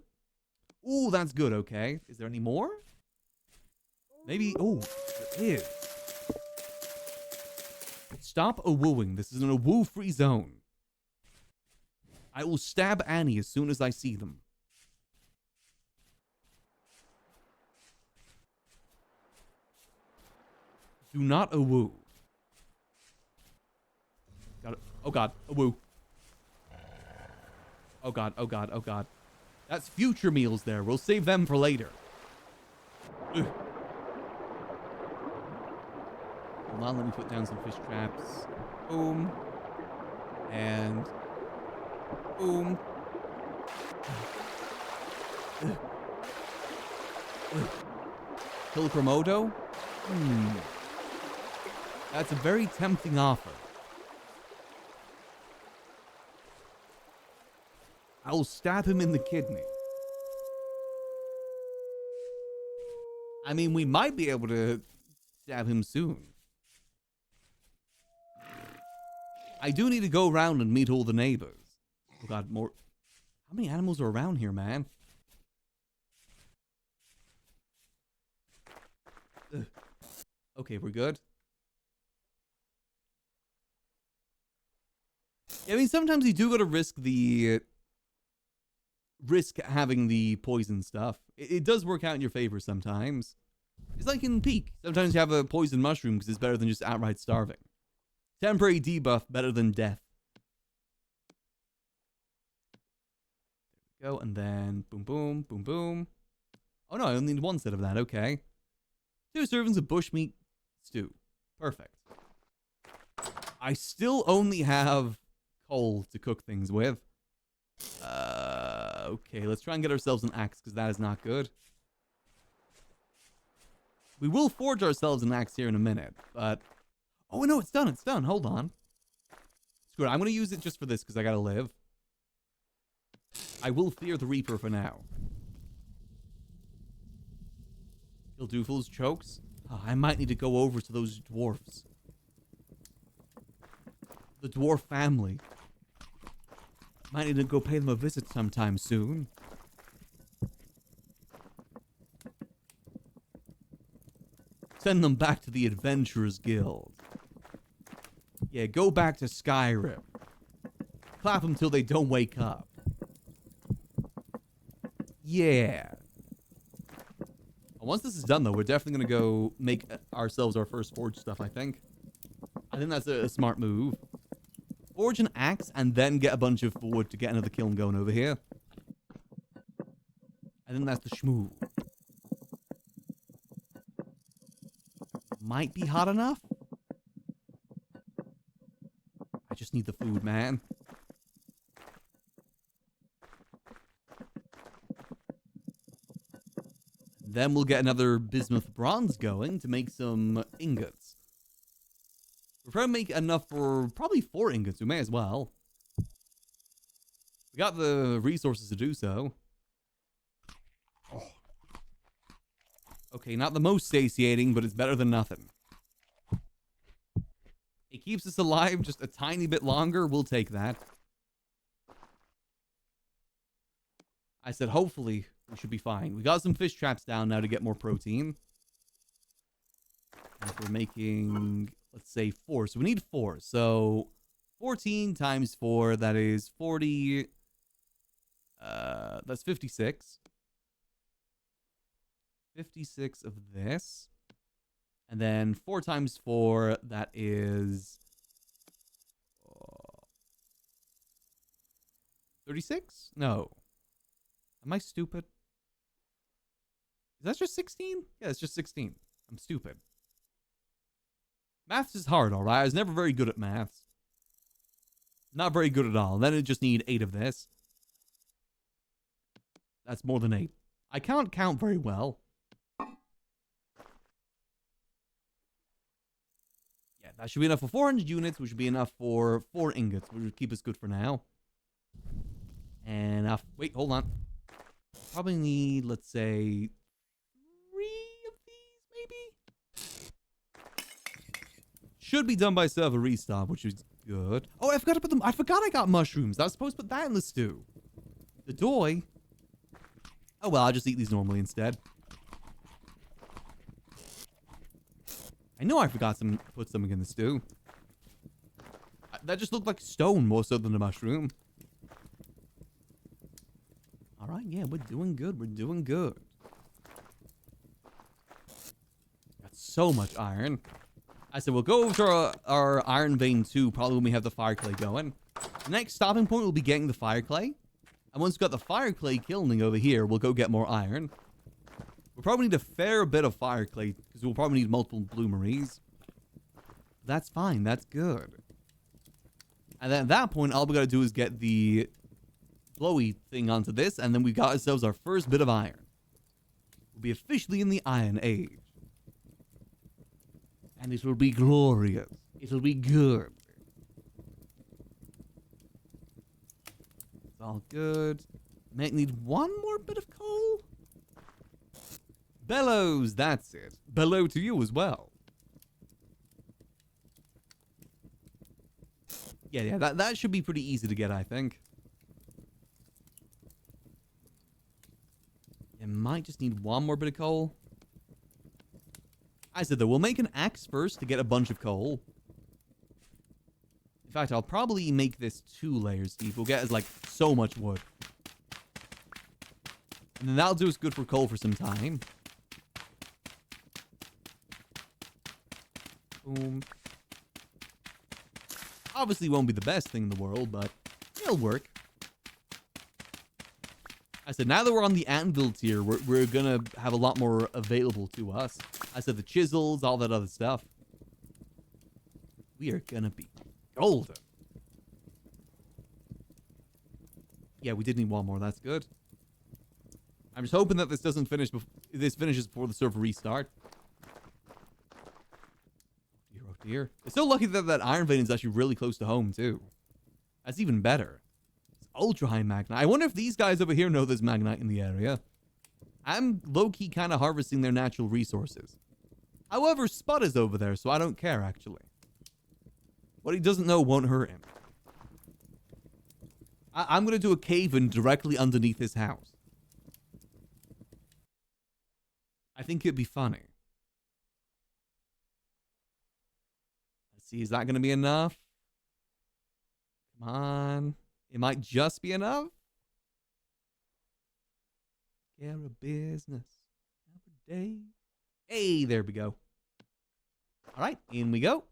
Ooh, that's good, okay. Is there any more? Maybe, oh, there is. Stop a-wooing. This is an a-woo-free zone. I will stab Annie as soon as I see them. Do not a-woo. Got it. Oh god, a-woo. Oh god, oh god, oh god. That's future meals there. We'll save them for later. Ugh. Hold on, let me put down some fish traps. Boom. And... boom. Kill Komodo? That's a very tempting offer. I'll stab him in the kidney. I mean, we might be able to stab him soon. I do need to go around and meet all the neighbors. Oh god, more. How many animals are around here, man? Ugh. Okay, we're good. Yeah, I mean, sometimes you do gotta risk having the poison stuff. It does work out in your favor sometimes. It's like in Peak. Sometimes you have a poison mushroom because it's better than just outright starving. Temporary debuff better than death. There we go, and then boom, boom, boom, boom. Oh no, I only need one set of that. Okay. 2 servings of bushmeat stew. Perfect. I still only have coal to cook things with. Okay, let's try and get ourselves an axe, because that is not good. We will forge ourselves an axe here in a minute, but... oh, no, it's done, hold on. Screw it, I'm going to use it just for this, because I gotta live. I will fear the Reaper for now. Kill Doofles, chokes. Oh, I might need to go over to those dwarves. The dwarf family. Might need to go pay them a visit sometime soon. Send them back to the Adventurers Guild. Yeah, go back to Skyrim. Clap them till they don't wake up. Yeah. Once this is done, though, we're definitely going to go make ourselves our first forge stuff, I think. I think that's a smart move. Forge an axe and then get a bunch of wood to get another kiln going over here. I think that's the schmoo. Might be hot enough. I just need the food, man. Then we'll get another bismuth bronze going to make some ingots. We're trying to make enough for probably 4 ingots. We may as well. We got the resources to do so. Oh. Okay, not the most satiating, but it's better than nothing. It keeps us alive just a tiny bit longer. We'll take that. I said, hopefully, we should be fine. We got some fish traps down now to get more protein. And if we're making, let's say, 4. So we need 4. So 14 times 4, that is 40. That's 56. 56 of this. And then 4 times 4, that is 36? No. Am I stupid? Is that just 16? Yeah, it's just 16. I'm stupid. Maths is hard, alright? I was never very good at maths. Not very good at all. Then I just need 8 of this. That's more than 8. I can't count very well. Yeah, that should be enough for 400 units, which should be enough for 4 ingots, which would keep us good for now. And, wait, hold on. Probably need, let's say, 3 of these, maybe? Should be done by server restart, which is good. Oh, I forgot to put them. I forgot I got mushrooms. I was supposed to put that in the stew. The doy. Oh, well, I'll just eat these normally instead. I know I forgot to put something in the stew. That just looked like stone more so than a mushroom. All right, yeah, we're doing good. We're doing good. Got so much iron. I said we'll go over to our iron vein too, probably when we have the fire clay going. The next stopping point will be getting the fire clay. And once we've got the fire clay kilning over here, we'll go get more iron. We'll probably need a fair bit of fire clay, because we'll probably need multiple bloomeries. That's fine, that's good. And then at that point, all we gotta do is get the glowy thing onto this, and then we got ourselves our first bit of iron. We'll be officially in the Iron Age. And it will be glorious. It'll be good. It's all good. Might need one more bit of coal. Bellows, that's it. Bellow to you as well. Yeah, that should be pretty easy to get, I think. You might just need one more bit of coal. I said, though, we'll make an axe first to get a bunch of coal. In fact, I'll probably make this 2 layers deep. We'll get us, like, so much wood. And then that'll do us good for coal for some time. Boom. Obviously won't be the best thing in the world, but it'll work. I said, now that we're on the anvil tier, we're gonna have a lot more available to us. I said the chisels, all that other stuff. We are gonna be golden. Yeah, we did need one more. That's good. I'm just hoping that this doesn't finish. This finishes before the server restart. Oh dear. It's so lucky that that iron vein is actually really close to home too. That's even better. It's ultra high magnite. I wonder if these guys over here know there's magnite in the area. I'm low-key kind of harvesting their natural resources. However, Spud is over there, so I don't care, actually. What he doesn't know won't hurt him. I'm going to do a cave-in directly underneath his house. I think it'd be funny. Let's see, is that going to be enough? Come on. It might just be enough. Care of business every day. Hey, there we go. All right, in we go.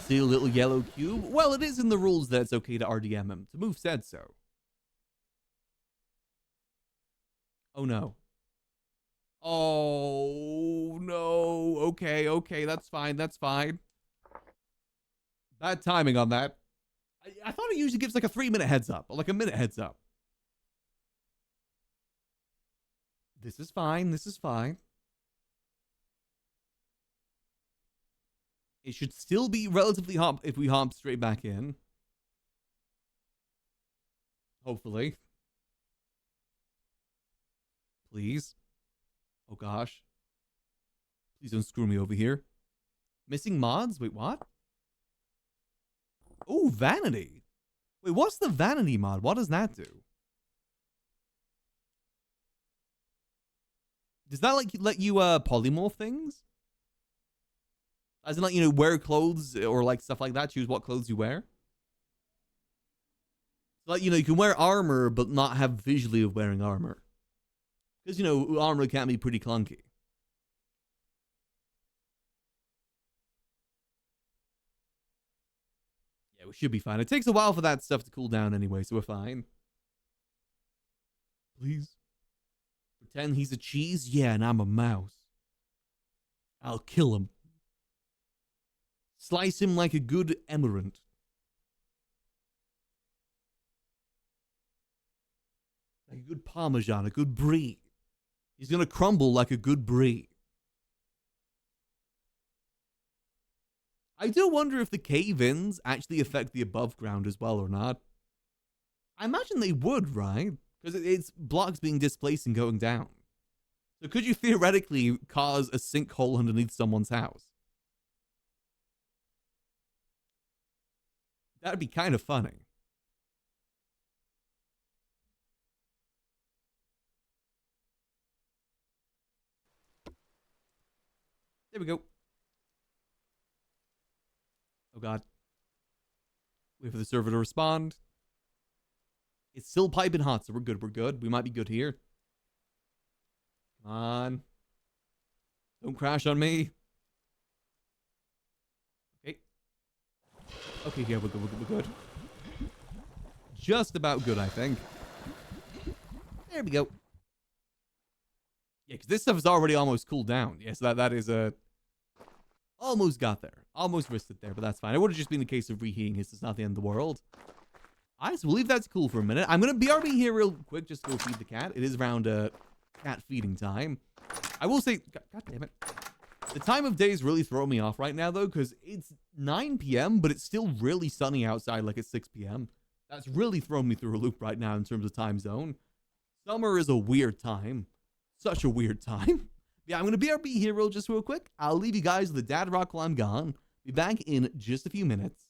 See a little yellow cube? Well, it is in the rules that it's okay to RDM him. Tamoof said so. Oh, no. Oh, no. Okay, that's fine, that's fine. Bad timing on that. I thought it usually gives like a 3-minute heads up, or like a minute heads up. This is fine, this is fine. It should still be relatively hop if we hop straight back in. Hopefully. Please. Oh gosh. Please don't screw me over here. Missing mods? Wait, what? Oh, vanity. Wait, what's the vanity mod? What does that do? Does that like let you polymorph things? As in like, wear clothes or like stuff like that, choose what clothes you wear? So like, you can wear armor but not have visually of wearing armor. Because armor can be pretty clunky. Yeah, we should be fine. It takes a while for that stuff to cool down anyway, so we're fine. Please. Pretend he's a cheese? Yeah, and I'm a mouse. I'll kill him. Slice him like a good emerald. Like a good parmesan, a good brie. He's gonna crumble like a good brie. I do wonder if the cave-ins actually affect the above ground as well or not. I imagine they would, right? Because it's blocks being displaced and going down. So could you theoretically cause a sinkhole underneath someone's house? That'd be kind of funny. There we go. Oh god. Wait for the server to respond. It's still piping hot, so we're good. We're good. We might be good here. Come on. Don't crash on me. Okay. Okay, yeah, we're good. We're good. Just about good, I think. There we go. Yeah, because this stuff is already almost cooled down. Yes, that is a... Almost got there. Almost risked it there, but that's fine. It would have just been a case of reheating his. It's not the end of the world. All right, so we'll leave that cool for a minute. I'm going to BRB here real quick just to go feed the cat. It is around cat feeding time. I will say... God damn it. The time of day is really throwing me off right now, though, because it's 9 p.m., but it's still really sunny outside like it's 6 p.m. That's really throwing me through a loop right now in terms of time zone. Summer is a weird time. Such a weird time. Yeah, I'm going to BRB here just real quick. I'll leave you guys with the dad rock while I'm gone. Be back in just a few minutes.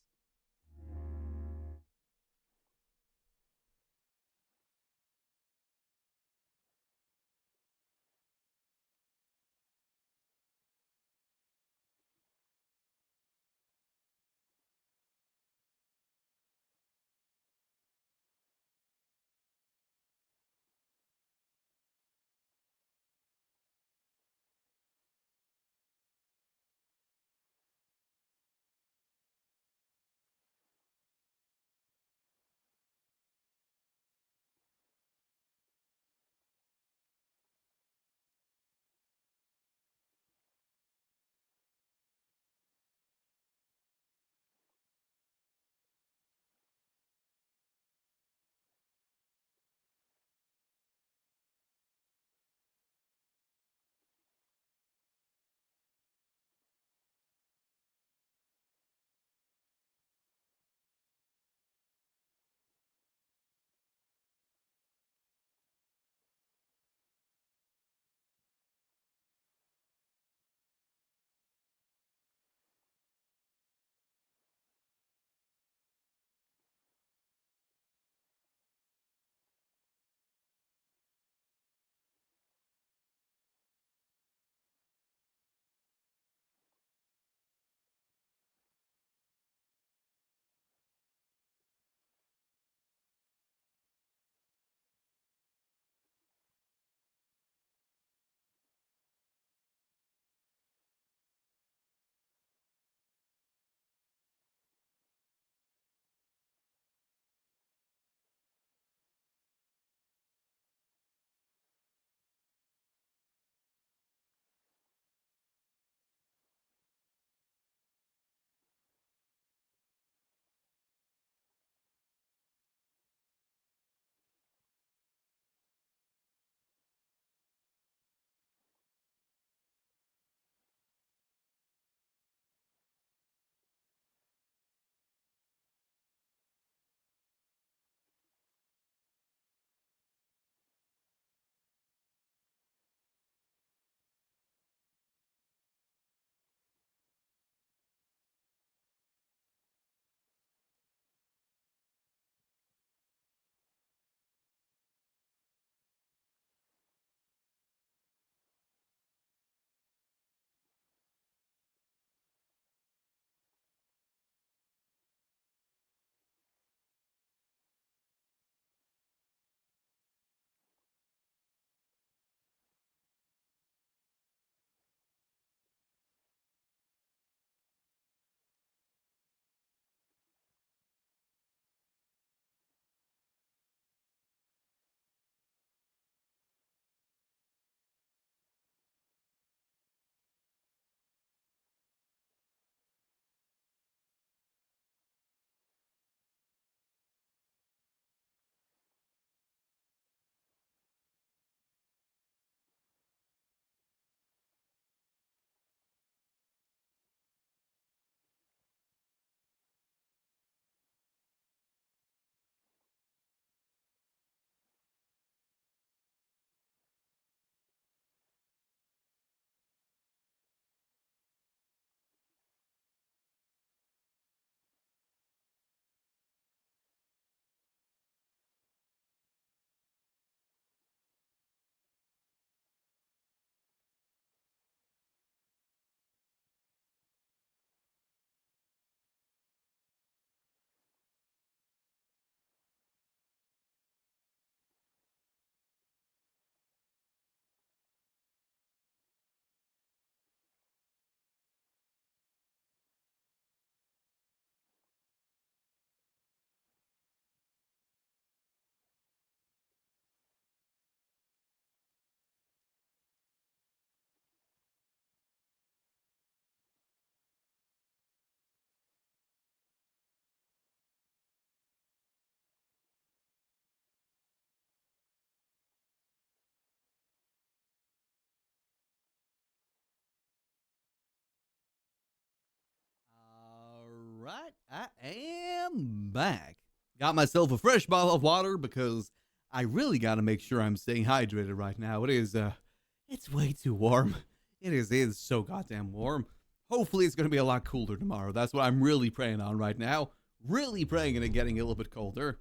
I am back. Got myself a fresh bottle of water because I really got to make sure I'm staying hydrated right now. It's way too warm. It is so goddamn warm. Hopefully it's going to be a lot cooler tomorrow. That's what I'm really praying on right now. Really praying on it getting a little bit colder.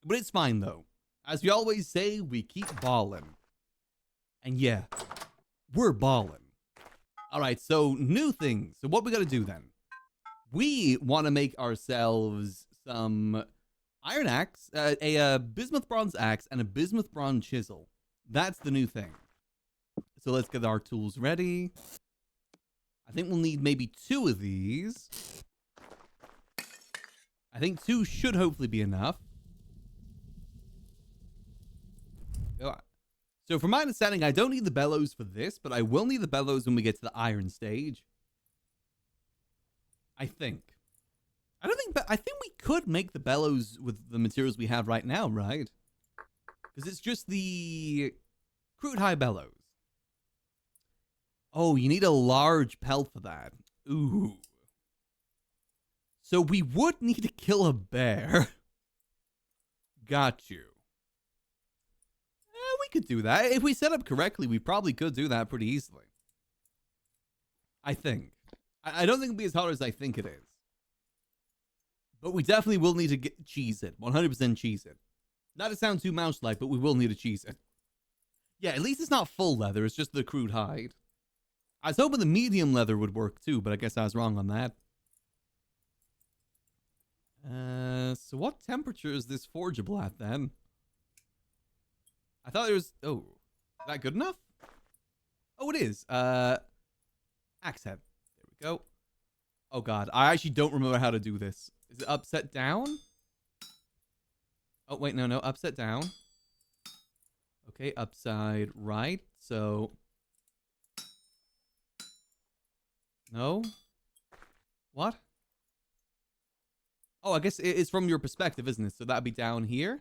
But it's fine though. As we always say, we keep balling. And yeah, we're balling. All right, so new things. So what we got to do then? We want to make ourselves some iron axe, a bismuth bronze axe, and a bismuth bronze chisel. That's the new thing. So let's get our tools ready. I think we'll need maybe 2 of these. I think 2 should hopefully be enough. So from my understanding, I don't need the bellows for this, but I will need the bellows when we get to the iron stage. I think. I think we could make the bellows with the materials we have right now, right? Because it's just the crude high bellows. Oh, you need a large pelt for that. Ooh. So we would need to kill a bear. Got you. We could do that. If we set up correctly, we probably could do that pretty easily. I think. I don't think it'll be as hard as I think it is. But we definitely will need to cheese it. 100% cheese it. Not to sound too mouse-like, but we will need to cheese it. Yeah, at least it's not full leather. It's just the crude hide. I was hoping the medium leather would work too, but I guess I was wrong on that. So what temperature is this forgeable at then? I thought it was... Oh, is that good enough? Oh, it is. Axe head. There we go. Oh, God. I actually don't remember how to do this. Is it upside down? Oh, wait. No. Upside down. Okay, upside right. So... No? What? Oh, I guess it's from your perspective, isn't it? So that'd be down here?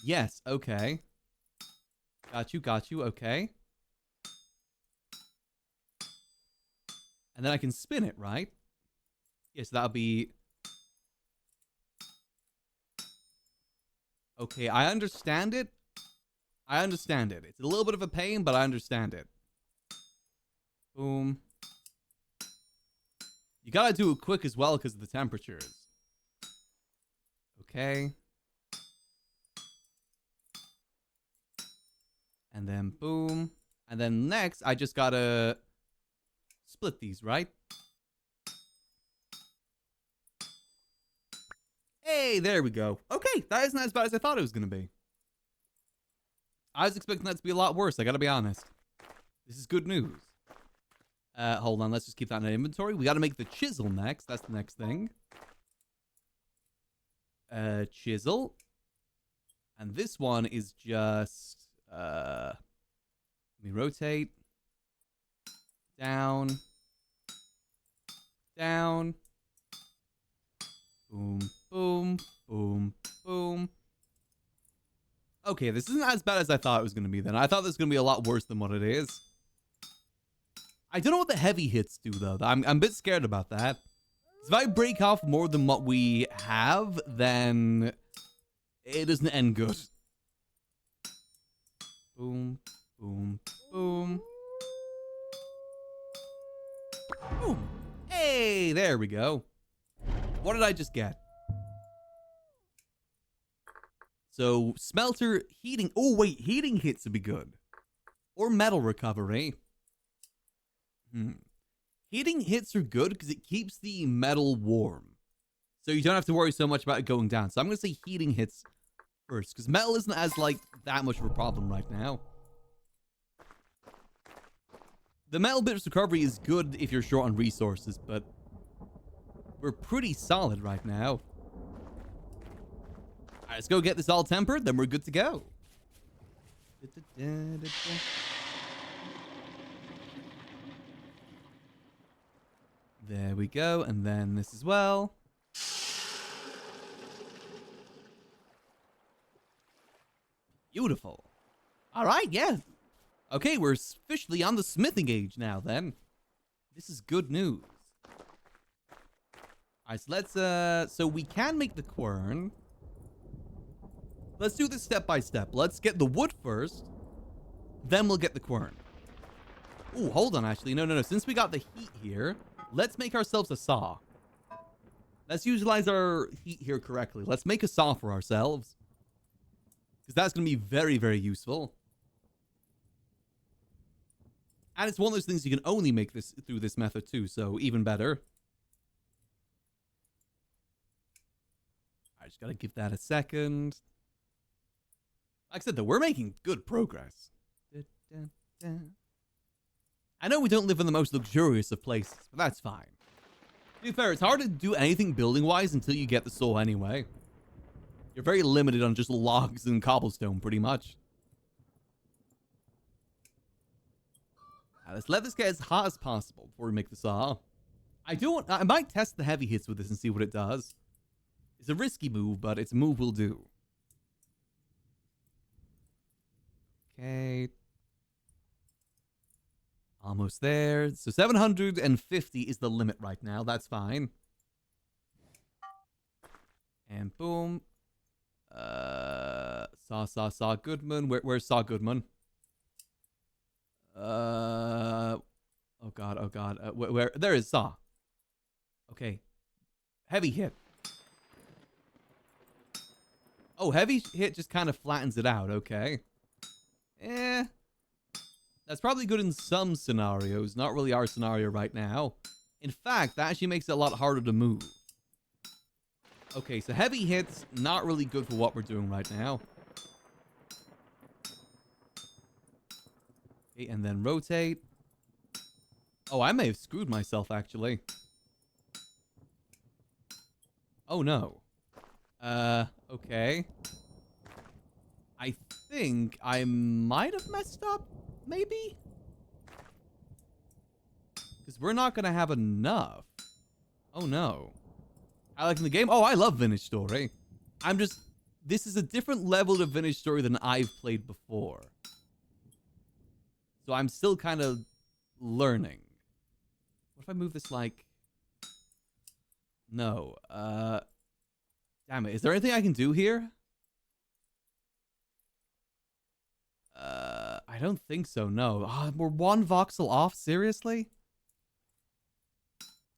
Yes, okay. Got you, okay. And then I can spin it, right? Yes, that'll be... Okay, I understand it. It's a little bit of a pain, but I understand it. Boom. You gotta do it quick as well because of the temperatures. Okay. And then boom. And then next, I just gotta split these, right? Hey, there we go. Okay, that isn't as bad as I thought it was gonna be. I was expecting that to be a lot worse, I gotta be honest. This is good news. Hold on, let's just keep that in our inventory. We gotta make the chisel next. That's the next thing. Chisel. And this one is just... let me rotate. Down. Down. Boom, boom, boom, boom. Okay, this isn't as bad as I thought it was going to be then. I thought this was going to be a lot worse than what it is. I don't know what the heavy hits do, though. I'm a bit scared about that. If I break off more than what we have, then it doesn't end good. Boom, boom, boom. Boom. Hey, there we go. What did I just get? So, smelter, heating. Oh, wait, heating hits would be good. Or metal recovery. Heating hits are good because it keeps the metal warm. So you don't have to worry so much about it going down. So I'm going to say heating hits first. Because metal isn't as, that much of a problem right now. The metal bits recovery is good if you're short on resources, but we're pretty solid right now. Alright, let's go get this all tempered, then we're good to go. There we go, and then this as well. Beautiful. Alright, yeah. Okay, we're officially on the smithing age now, then. This is good news. All right, so let's, so we can make the quern. Let's do this step by step. Let's get the wood first. Then we'll get the quern. Ooh, hold on, actually. No. Since we got the heat here, let's make ourselves a saw. Let's utilize our heat here correctly. Let's make a saw for ourselves. Because that's going to be very, very useful. And it's one of those things you can only make this through this method too, so even better. I just got to give that a second. Like I said, though, we're making good progress. I know we don't live in the most luxurious of places, but that's fine. To be fair, it's hard to do anything building-wise until you get the saw anyway. You're very limited on just logs and cobblestone, pretty much. Now, let's let this get as hot as possible before we make the saw. I might test the heavy hits with this and see what it does. It's a risky move, but it's a move we'll do. Okay. Almost there. So 750 is the limit right now. That's fine. And boom. Saw Goodman. Where's Saw Goodman? Oh god. Where? There is Saw. Okay. Heavy hit. Oh, heavy hit just kind of flattens it out. Okay. That's probably good in some scenarios. Not really our scenario right now. In fact, that actually makes it a lot harder to move. Okay, so heavy hits, not really good for what we're doing right now. Okay, and then rotate. Oh, I may have screwed myself, actually. Oh, no. Okay. I think I might have messed up, maybe? Because we're not going to have enough. Oh, no. I like in the game? Oh, I love Vintage Story. This is a different level of Vintage Story than I've played before. So I'm still kind of learning. What if I move this like... No. Damn it. Is there anything I can do here? I don't think so, no. Oh, we're one voxel off? Seriously?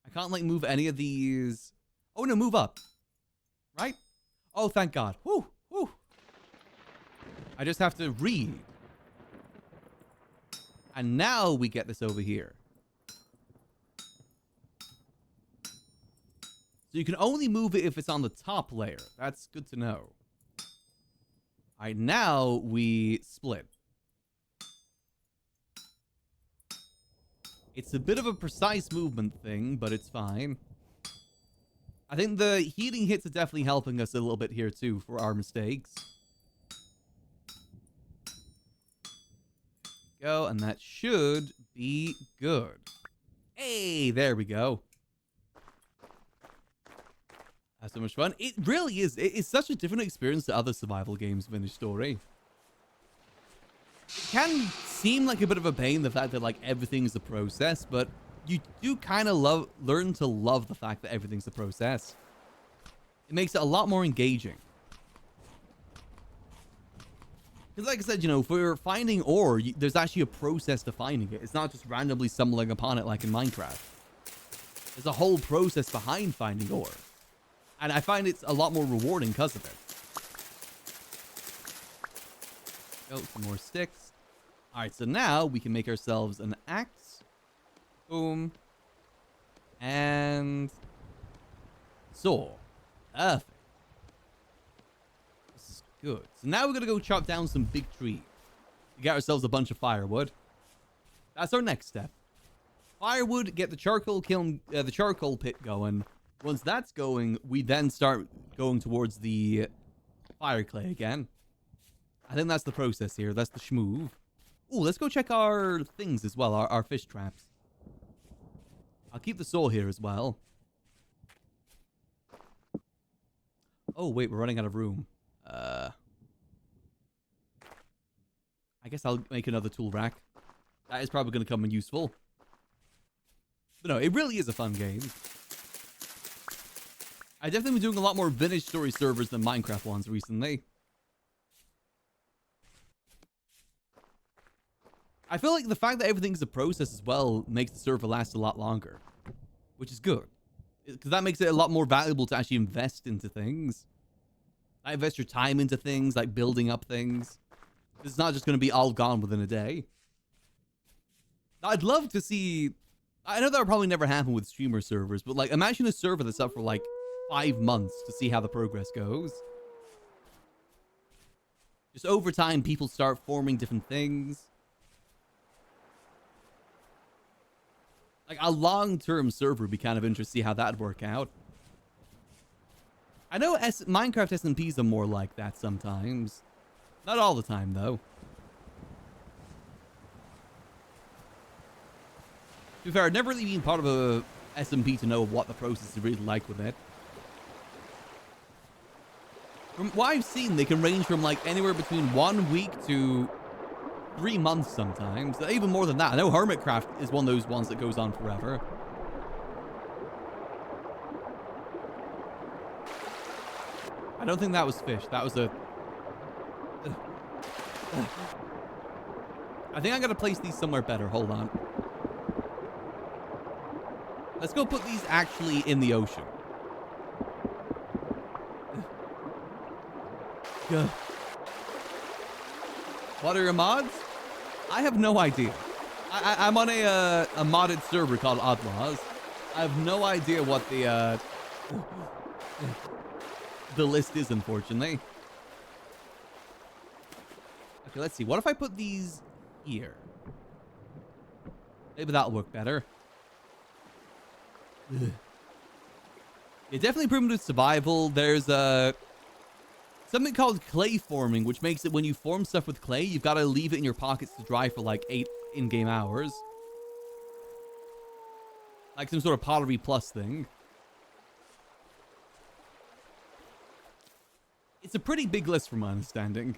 I can't, like, move any of these... Oh, no, move up. Right? Oh, thank God. Whew, whew. I just have to read. And now we get this over here. So you can only move it if it's on the top layer. That's good to know. All right, now we split. It's a bit of a precise movement thing, but it's fine. I think the heating hits are definitely helping us a little bit here, too, for our mistakes. Go, and that should be good. Hey, there we go. That's so much fun. It really is. It's such a different experience to other survival games, Vintage Story. It can seem like a bit of a pain, the fact that, like, everything's a process, but you do kind of learn to love the fact that everything's a process. It makes it a lot more engaging. Because like I said, you know, for finding ore, there's actually a process to finding it. It's not just randomly stumbling upon it like in Minecraft. There's a whole process behind finding ore. And I find it's a lot more rewarding because of it. Oh, some more sticks. Alright, so now we can make ourselves an axe. Boom. And... saw. Perfect. This is good. So now we're going to go chop down some big trees. To get ourselves a bunch of firewood. That's our next step. Firewood, get the charcoal kiln, the charcoal pit going. Once that's going, we then start going towards the fire clay again. I think that's the process here. That's the schmoove. Ooh, let's go check our things as well, our fish traps. I'll keep the saw here as well. Oh, wait, we're running out of room. I guess I'll make another tool rack. That is probably going to come in useful. But no, it really is a fun game. I definitely been doing a lot more vintage story servers than Minecraft ones recently. I feel like the fact that everything's a process as well makes the server last a lot longer, which is good. Because that makes it a lot more valuable to actually invest into things. I invest your time into things, like building up things. It's not just going to be all gone within a day. I'd love to see... I know that would probably never happen with streamer servers, but like imagine a server that's up for like 5 months to see how the progress goes. Just over time, people start forming different things. Like a long-term server would be kind of interesting to see how that'd work out. I know Minecraft SMPs are more like that sometimes. Not all the time, though. To be fair, I've never really been part of a SMP to know what the process is really like with it. From what I've seen, they can range from like anywhere between 1 week to 3 months sometimes. Even more than that. I know Hermitcraft is one of those ones that goes on forever. I don't think that was fish. That was a... I think I gotta place these somewhere better. Hold on. Let's go put these actually in the ocean. What are your mods? I have no idea. I'm on a modded server called Oddlaws. I have no idea what the list is, unfortunately. Okay, let's see. What if I put these here? Maybe that'll work better. Yeah, definitely primitive survival. There's something called clay forming, which makes it when you form stuff with clay, you've got to leave it in your pockets to dry for like 8 in-game hours. Like some sort of pottery plus thing. It's a pretty big list from my understanding.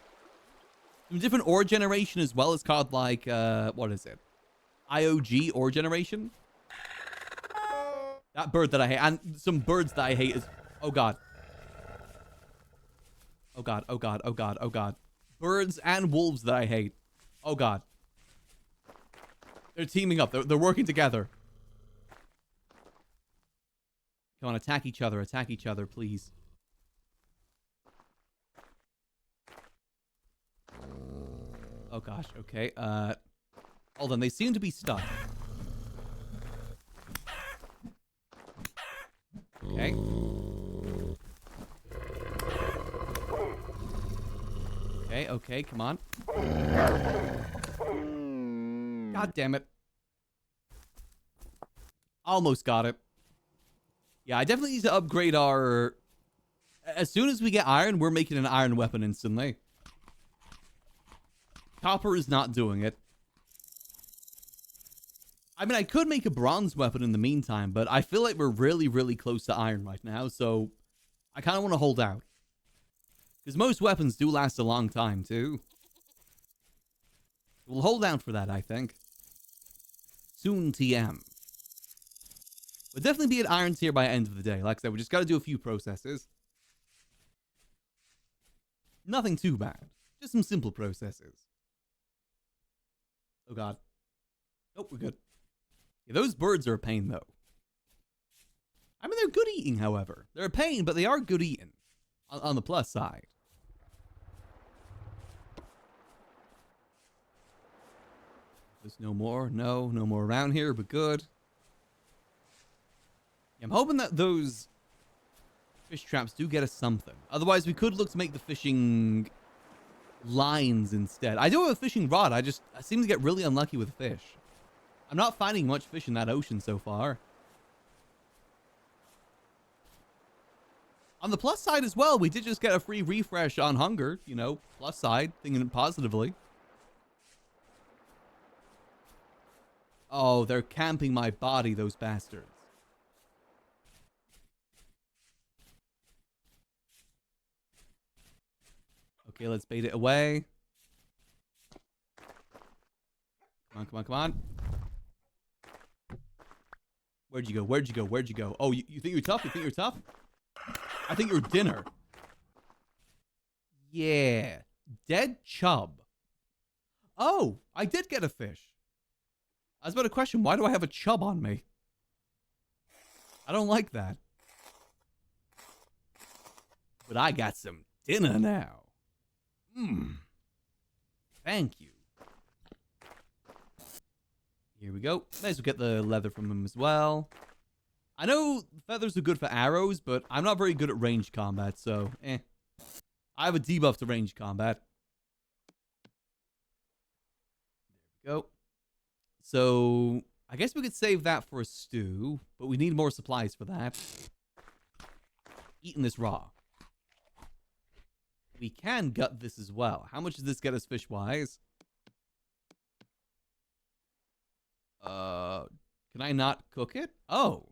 Some different ore generation as well. It's called like, what is it? IOG ore generation. That bird that I hate. And some birds that I hate is... Oh, God. Oh, God. Oh, God. Oh, God. Oh, God. Birds and wolves that I hate. Oh, God. They're teaming up. They're working together. Come on, attack each other. Attack each other, please. Oh, gosh. Okay. Hold on. They seem to be stuck. Okay. Okay, okay, come on. God damn it. Almost got it. Yeah, I definitely need to upgrade our... As soon as we get iron, we're making an iron weapon instantly. Copper is not doing it. I mean, I could make a bronze weapon in the meantime, but I feel like we're really, really close to iron right now, so I kind of want to hold out. Because most weapons do last a long time, too. We'll hold out for that, I think. Soon TM. We'll definitely be at iron tier by the end of the day. Like I said, we just got to do a few processes. Nothing too bad. Just some simple processes. Oh, God. Nope, we're good. Yeah, those birds are a pain, though. I mean, they're good eating, however. They're a pain, but they are good eating. On the plus side. There's no more. No more around here, but good. Yeah, I'm hoping that those fish traps do get us something. Otherwise, we could look to make the fishing lines instead. I do have a fishing rod. I seem to get really unlucky with fish. I'm not finding much fish in that ocean so far. On the plus side as well, we did just get a free refresh on hunger. You know, plus side, thinking positively. Oh, they're camping my body, those bastards. Okay, let's bait it away. Come on, come on, come on. Where'd you go? Where'd you go? Where'd you go? Oh, you think you're tough? You think you're tough? I think your dinner. Yeah. Dead chub. Oh, I did get a fish. I was about to question, why do I have a chub on me? I don't like that. But I got some dinner now. Thank you. Here we go. May as well get the leather from him as well. I know feathers are good for arrows, but I'm not very good at ranged combat, so I have a debuff to ranged combat. There we go. So, I guess we could save that for a stew, but we need more supplies for that. Eating this raw. We can gut this as well. How much does this get us fish-wise? Can I not cook it? Oh.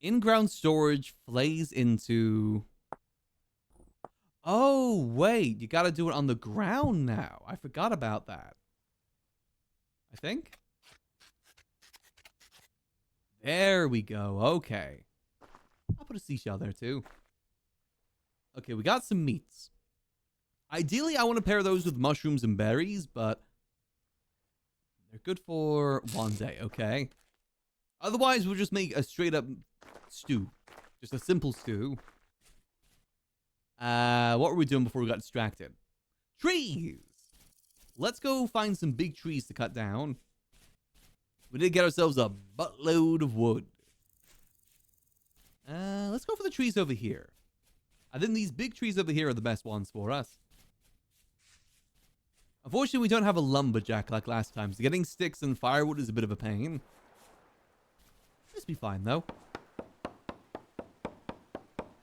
In-ground storage flays into... Oh, wait. You gotta do it on the ground now. I forgot about that. I think. There we go. Okay. I'll put a seashell there, too. Okay, we got some meats. Ideally, I want to pair those with mushrooms and berries, but... they're good for one day, okay? Otherwise, we'll just make a straight-up stew. Just a simple stew. What were we doing before we got distracted? Trees! Let's go find some big trees to cut down. We did get ourselves a buttload of wood. Let's go for the trees over here. I think these big trees over here are the best ones for us. Unfortunately, we don't have a lumberjack like last time, so getting sticks and firewood is a bit of a pain. This be fine, though.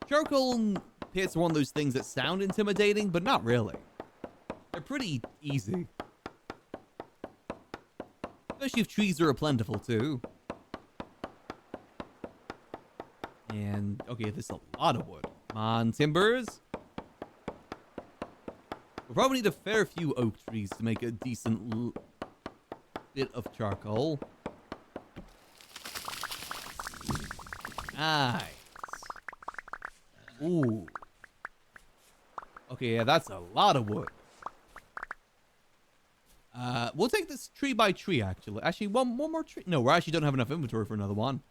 Charcoal pits are one of those things that sound intimidating, but not really. They're pretty easy. Especially if trees are plentiful, too. And, okay, there's a lot of wood. Come on, timbers. We'll probably need a fair few oak trees to make a decent bit of charcoal. Nice. Ooh. Okay, yeah, that's a lot of wood. We'll take this tree by tree, actually. Actually, one more tree. No, we actually don't have enough inventory for another one.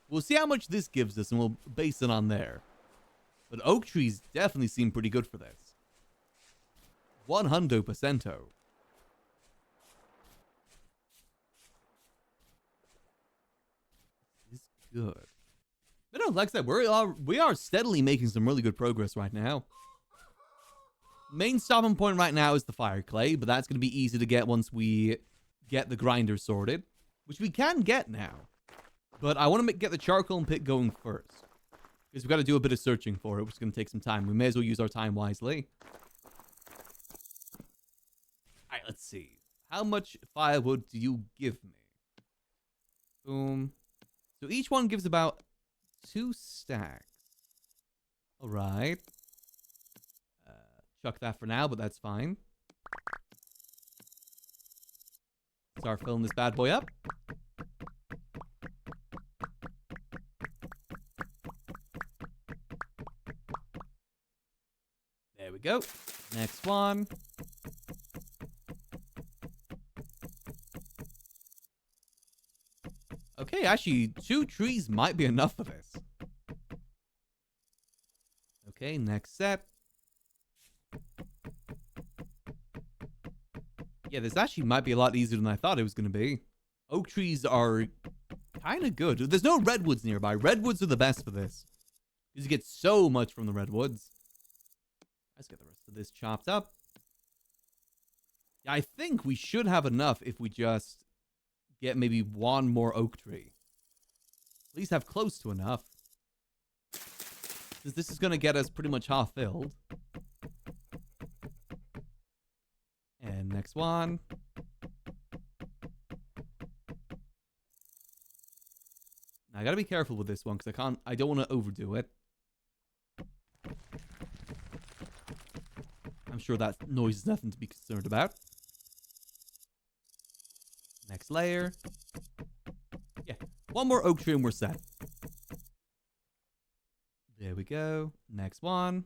We'll see how much this gives us, and we'll base it on there. But oak trees definitely seem pretty good for this. 100%. This is good. But no, like I said, we are steadily making some really good progress right now. Main stopping point right now is the fire clay, but that's going to be easy to get once we get the grinder sorted, which we can get now. But I want to get the charcoal pit going first, because we've got to do a bit of searching for it, which is going to take some time. We may as well use our time wisely. All right, let's see. How much firewood do you give me? Boom. So each one gives about 2 stacks. All right. Chuck that for now, but that's fine. Start filling this bad boy up. There we go. Next one. Okay, actually, 2 trees might be enough for this. Okay, next set. Yeah, this actually might be a lot easier than I thought it was going to be. Oak trees are kind of good. There's no redwoods nearby. Redwoods are the best for this, because you get so much from the redwoods. Let's get the rest of this chopped up. Yeah, I think we should have enough if we just get maybe 1 more oak tree. At least have close to enough. Because this is going to get us pretty much half filled. And next one. Now, I gotta be careful with this one because I don't want to overdo it. I'm sure that noise is nothing to be concerned about. Next layer. Yeah, 1 more oak tree and we're set. go. Next one.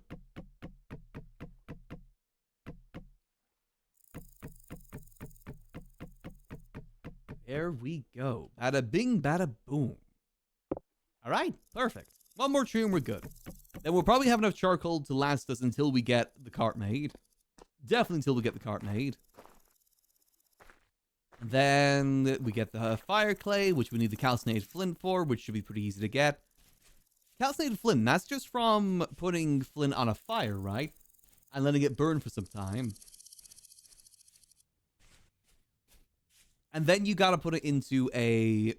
There we go. Bada bing, bada boom. All right, perfect. One more tree and we're good. Then we'll probably have enough charcoal to last us until we get the cart made. Definitely until we get the cart made. Then we get the fire clay, which we need the calcinated flint for, which should be pretty easy to get. Calcinated flint, that's just from putting flint on a fire, right? And letting it burn for some time. And then you gotta put it into a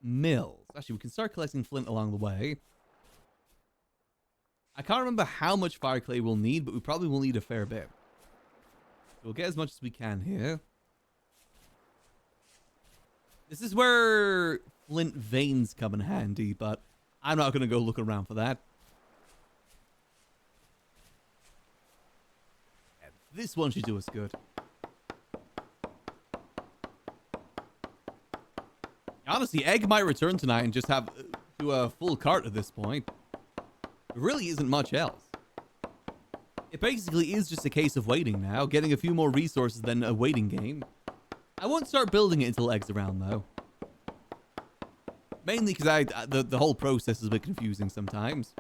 mill. Actually, we can start collecting flint along the way. I can't remember how much fire clay we'll need, but we probably will need a fair bit. We'll get as much as we can here. This is where flint veins come in handy, but I'm not going to go look around for that. And this one should do us good. Honestly, Egg might return tonight and just have to a full cart at this point. There really isn't much else. It basically is just a case of waiting now, getting a few more resources than a waiting game. I won't start building it until Egg's around, though. Mainly because the whole process is a bit confusing sometimes.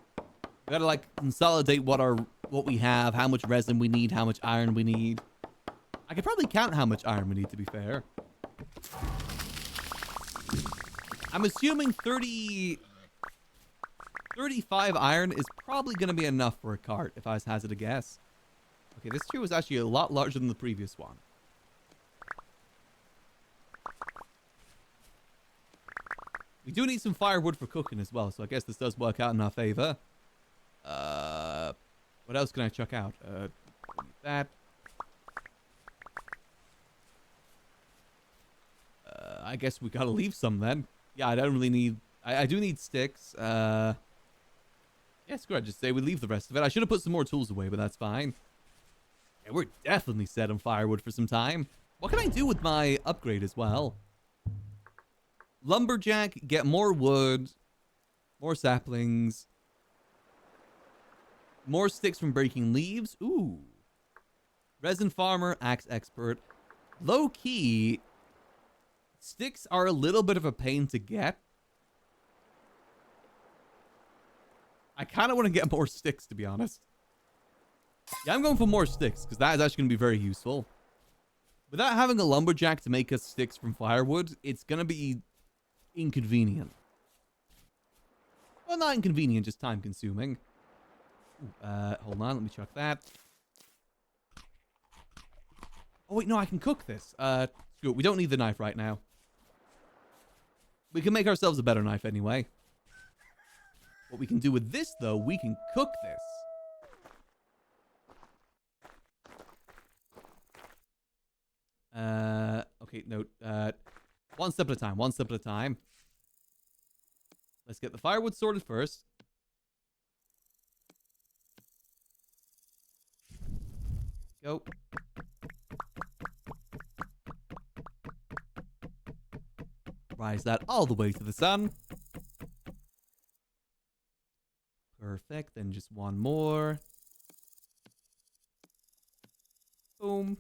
We gotta like consolidate what we have, how much resin we need, how much iron we need. I could probably count how much iron we need, to be fair. I'm assuming 35 iron is probably going to be enough for a cart, if I was hazard a guess. Okay, this tree was actually a lot larger than the previous one. We do need some firewood for cooking as well, so I guess this does work out in our favor. What else can I chuck out? That. I guess we gotta leave some then. Yeah, I don't really need... I do need sticks. Yeah, screw it. Just say we leave the rest of it. I should have put some more tools away, but that's fine. Yeah, we're definitely set on firewood for some time. What can I do with my upgrade as well? Lumberjack, get more wood, more saplings, more sticks from breaking leaves. Ooh. Resin farmer, axe expert. Low key, sticks are a little bit of a pain to get. I kind of want to get more sticks, to be honest. Yeah, I'm going for more sticks, because that is actually going to be very useful. Without having a lumberjack to make us sticks from firewood, it's going to be inconvenient. Well, not inconvenient, just time-consuming. Hold on, let me check that. Oh, wait, no, I can cook this. Screw it, we don't need the knife right now. We can make ourselves a better knife anyway. What we can do with this, though, we can cook this. Okay, no, one step at a time, one step at a time. Let's get the firewood sorted first. Go. Rise that all the way to the sun. Perfect, then just one more. Boom.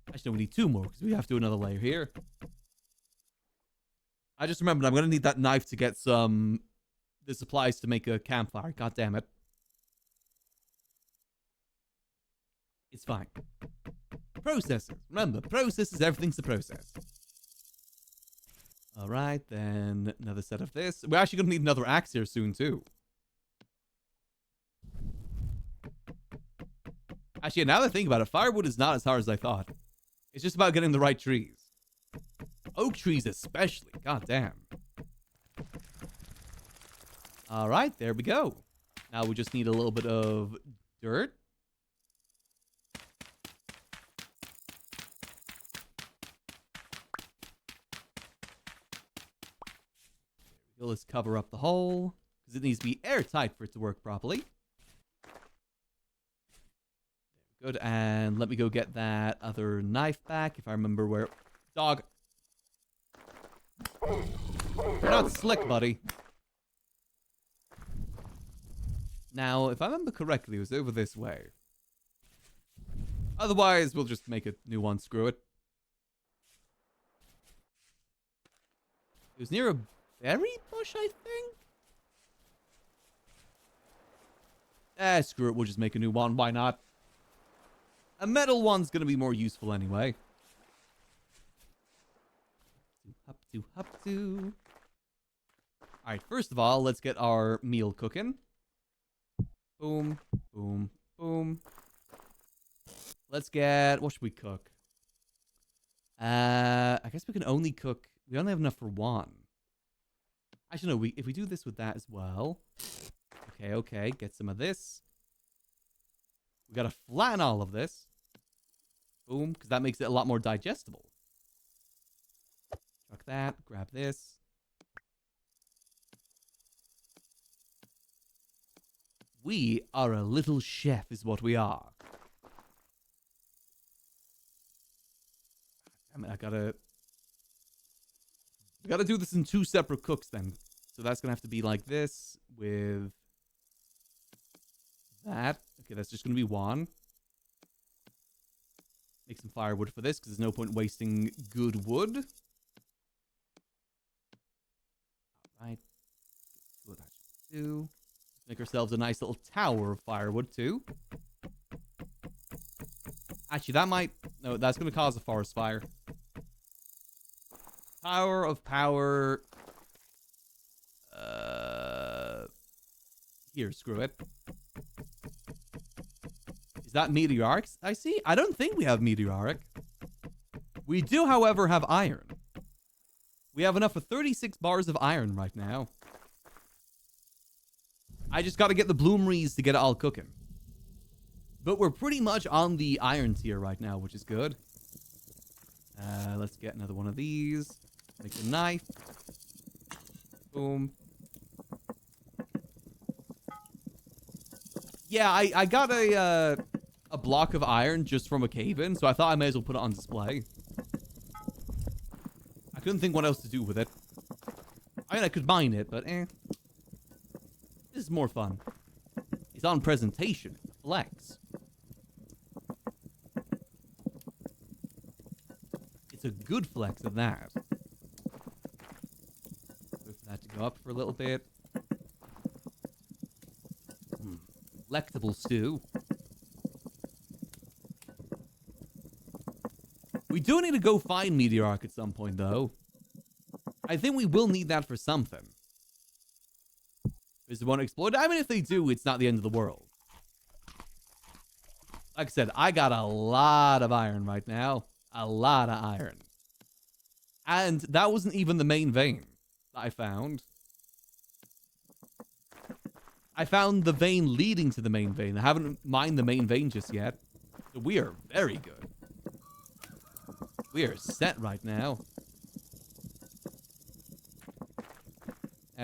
Actually, no, we need two more because we have to do another layer here. I just remembered I'm going to need that knife to get the supplies to make a campfire. God damn it. It's fine. Processes. Remember, processes, everything's a process. Alright, then another set of this. We're actually going to need another axe here soon, too. Actually, now that I think about it, firewood is not as hard as I thought. It's just about getting the right trees. Oak trees especially. God damn. Alright, there we go. Now we just need a little bit of dirt. There we go. Let's cover up the hole, because it needs to be airtight for it to work properly. Good, and let me go get that other knife back, if I remember where... Dog. You're not slick, buddy. Now, if I remember correctly, it was over this way. Otherwise, we'll just make a new one. Screw it. It was near a berry bush, I think? Screw it. We'll just make a new one. Why not? A metal one's going to be more useful anyway. Hop to, hop to. Alright, first of all, let's get our meal cooking. Boom, boom, boom. Let's get... What should we cook? I guess we can only cook... We only have enough for one. Actually, no. If we do this with that as well... Okay, okay. Get some of this. We gotta flatten all of this. Boom, because that makes it a lot more digestible. Chuck that. Grab this. We are a little chef is what we are. Damn it, I gotta do this in two separate cooks then. So that's gonna have to be like this with that. Okay, that's just gonna be one. Make some firewood for this because there's no point wasting good wood. Alright. What I should do. Make ourselves a nice little tower of firewood too. Actually, that might... No, that's going to cause a forest fire. Tower of power. Here, screw it. Is that meteoric? I see. I don't think we have meteoric. We do, however, have iron. We have enough for 36 bars of iron right now. I just got to get the bloomeries to get it all cooking. But we're pretty much on the iron tier right now, which is good. Let's get another one of these. Make a knife. Boom. Yeah, I got a block of iron just from a cave-in, so I thought I may as well put it on display. I couldn't think what else to do with it. I mean, I could mine it, but eh. This is more fun. It's on presentation. Flex. It's a good flex of that. Wait for that to go up for a little bit. Delectable stew. We do need to go find meteoric at some point, though. I think we will need that for something. Is they want to explode? I mean, if they do, it's not the end of the world. Like I said, I got a lot of iron right now. A lot of iron. And that wasn't even the main vein that I found. I found the vein leading to the main vein. I haven't mined the main vein just yet. So we are very good. We are set right now.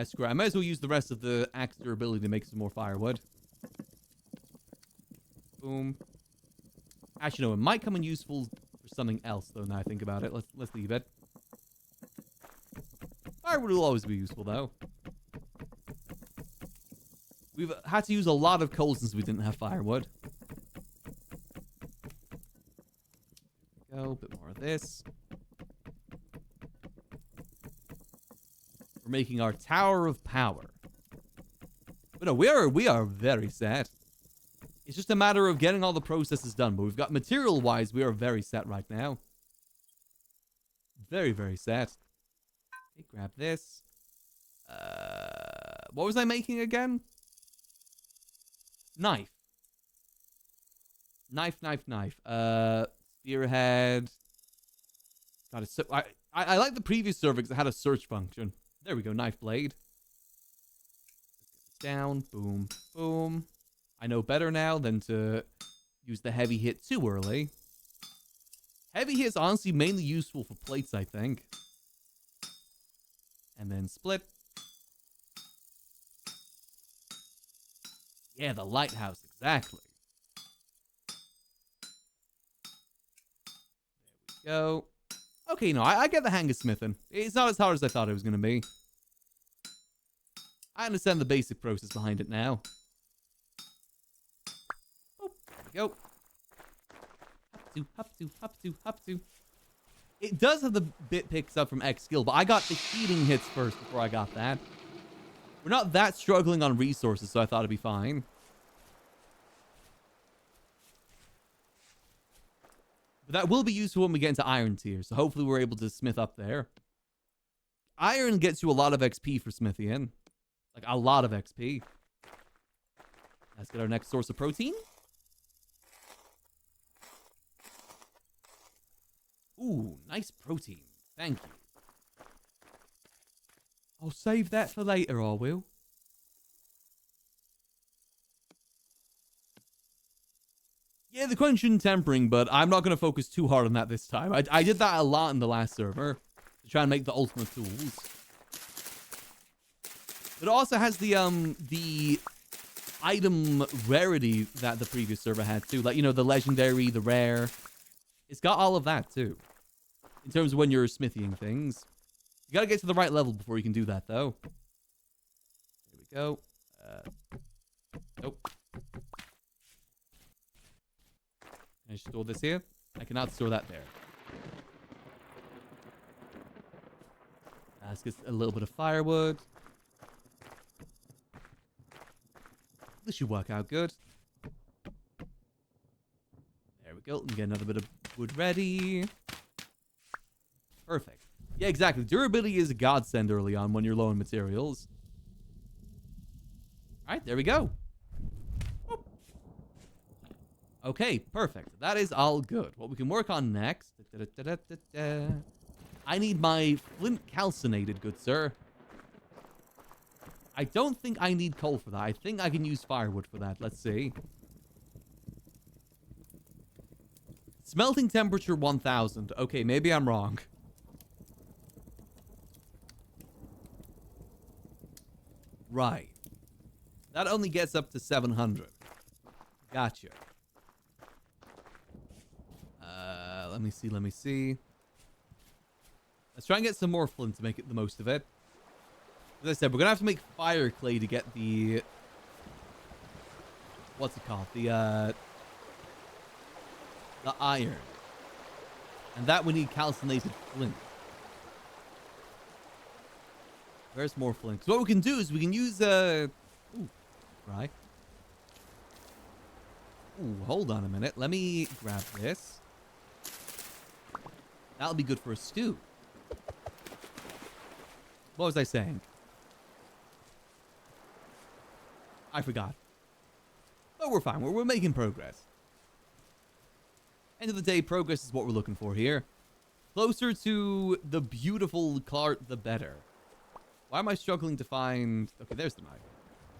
Screw it. I might as well use the rest of the axe durability to make some more firewood. Boom. Actually, no, it might come in useful for something else, though, now I think about it. Let's leave it. Firewood will always be useful, though. We've had to use a lot of coal since we didn't have firewood. There we go. A bit more of this. We're making our tower of power. But no, we are very set. It's just a matter of getting all the processes done. But we've got material-wise, we are very set right now. Very, very set. Okay, grab this. What was I making again? Knife. Knife. Spearhead. I like the previous server because it had a search function. There we go, knife blade. Down, boom, boom. I know better now than to use the heavy hit too early. Heavy hit is honestly mainly useful for plates, I think. And then split. Yeah, the lighthouse, exactly. There we go. Okay, no, I get the hang of smithing. It's not as hard as I thought it was going to be. I understand the basic process behind it now. Oh, there we go. Hop to, hop to, hop to. It does have the bit picks up from X skill, but I got the healing hits first before I got that. We're not that struggling on resources, so I thought it'd be fine. But that will be useful when we get into Iron tier, so hopefully we're able to smith up there. Iron gets you a lot of XP for smithing. Like, a lot of XP. Let's get our next source of protein. Ooh, nice protein. Thank you. I'll save that for later, I will. Yeah, the crunching and tempering, but I'm not going to focus too hard on that this time. I did that a lot in the last server to try and make the ultimate tools. It also has the item rarity that the previous server had too. Like, you know, the legendary, the rare. It's got all of that too. In terms of when you're smithying things. You gotta get to the right level before you can do that, though. Here we go. Nope. Can I store this here? I cannot store that there. Let's get a little bit of firewood. This should work out good. There we go. Let me get another bit of wood ready. Perfect. Yeah, exactly. Durability is a godsend early on when you're low on materials. All right, there we go. Whoop. Okay, perfect. That is all good. What we can work on next... I need my flint calcinated, good sir. I don't think I need coal for that. I think I can use firewood for that. Let's see. Smelting temperature 1000. Okay, maybe I'm wrong. Right. That only gets up to 700. Gotcha. Let me see, let me see. Let's try and get some more flint to make it the most of it. As I said, we're going to have to make fire clay to get the... What's it called? The iron. And that we need calcinated flint. Where's more flint? So what we can do is we can use... Ooh, right. Ooh, hold on a minute. Let me grab this. That'll be good for a stew. What was I saying? I forgot. But we're fine. We're making progress. End of the day, progress is what we're looking for here. Closer to the beautiful cart, the better. Why am I struggling to find... Okay, there's the knife.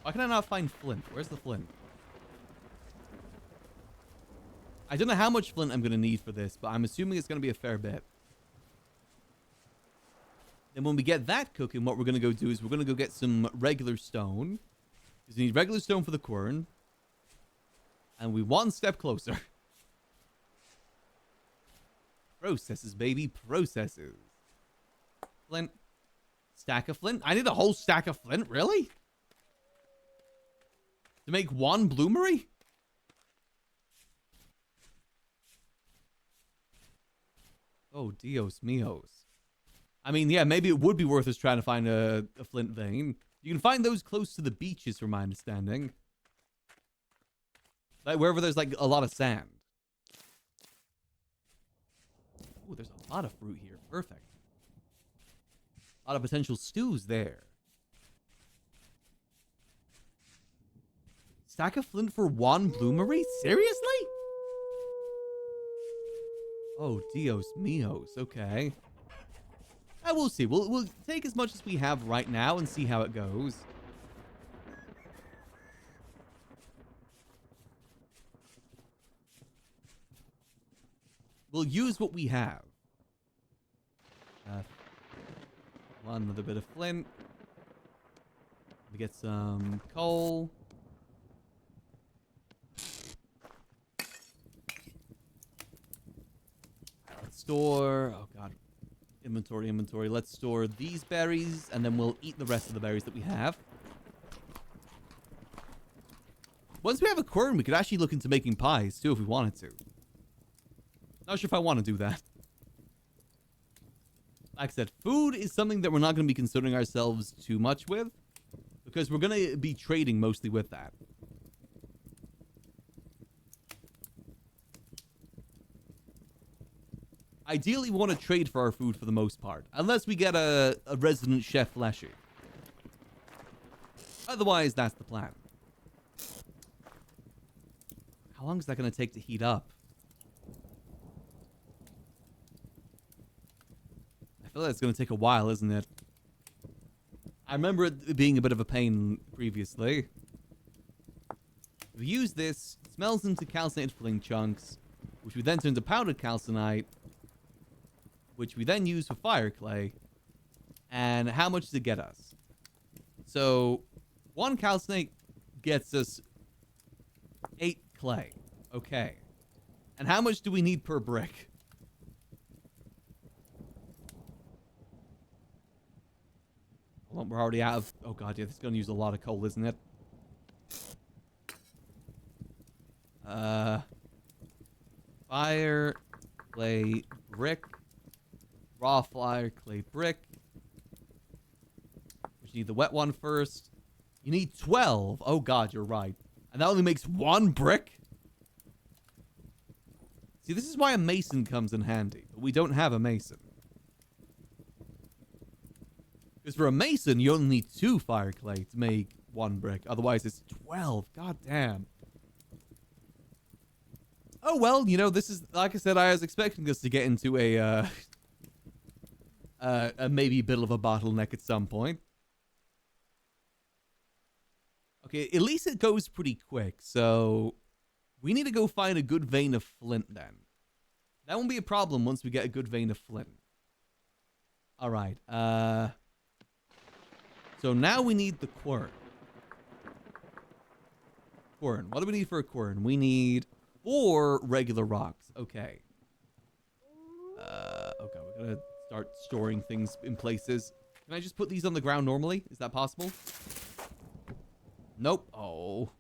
Why can I not find flint? Where's the flint? I don't know how much flint I'm going to need for this, but I'm assuming it's going to be a fair bit. Then when we get that cooking, what we're going to go do is we're going to go get some regular stone. Because we need regular stone for the quern. And we one step closer. Processes, baby. Processes. Flint. Stack of flint? I need a whole stack of flint? Really? To make one bloomery? Oh, Dios míos. I mean, yeah, maybe it would be worth us trying to find a flint vein. You can find those close to the beaches, from my understanding. Like, wherever there's, like, a lot of sand. Oh, there's a lot of fruit here. Perfect. A lot of potential stews there. Stack of flint for one bloomery? Seriously? Oh, Dios míos. Okay. We'll see. We'll take as much as we have right now and see how it goes. We'll use what we have. One other bit of flint. We get some coal. Let's store... Oh, God. Inventory. Let's store these berries, and then we'll eat the rest of the berries that we have. Once we have a quern, we could actually look into making pies, too, if we wanted to. Not sure if I want to do that. Like I said, food is something that we're not going to be concerning ourselves too much with, because we're going to be trading mostly with that. Ideally, we want to trade for our food for the most part, unless we get a resident chef fleshy. Otherwise, that's the plan. How long is that going to take to heat up? I feel like it's going to take a while, isn't it? I remember it being a bit of a pain previously. We use this, it smells into calcinated filling chunks, which we then turn to powdered calcinite, which we then use for fire clay. And how much does it get us? So, 1 calcinate gets us 8 clay. Okay. And how much do we need per brick? Hold on, we're already out of... Oh god, yeah, this is going to use a lot of coal, isn't it? Fire, clay, brick. Raw fire, clay, brick. We need the wet one first. You need 12. Oh god, you're right. And that only makes 1 brick? See, this is why a mason comes in handy. But we don't have a mason. Because for a mason, you only need 2 fire clay to make 1 brick. Otherwise, it's 12. God damn. Oh, well, you know, this is... Like I said, I was expecting us to get into a maybe a bit of a bottleneck at some point. Okay, at least it goes pretty quick, so... We need to go find a good vein of flint, then. That won't be a problem once we get a good vein of flint. Alright, so now we need the quern. Quern. What do we need for a quern? We need 4 regular rocks. Okay. Okay, we're gonna start storing things in places. Can I just put these on the ground normally? Is that possible? Nope. Oh.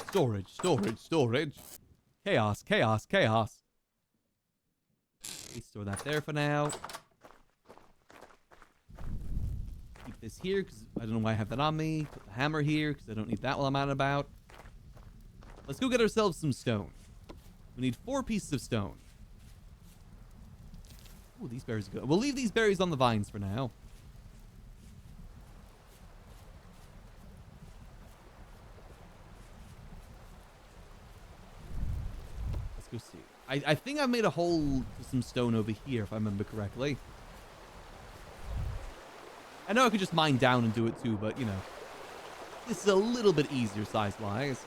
Storage, storage, storage. Chaos, chaos, chaos. Let's store that there for now. Keep this here, because I don't know why I have that on me. Put the hammer here, because I don't need that while I'm out and about. Let's go get ourselves some stone. We need 4 pieces of stone. Oh, these berries are good. We'll leave these berries on the vines for now. Let's go see. I think I've made a hole for some stone over here, if I remember correctly. I know I could just mine down and do it too, but, you know. This is a little bit easier size-wise.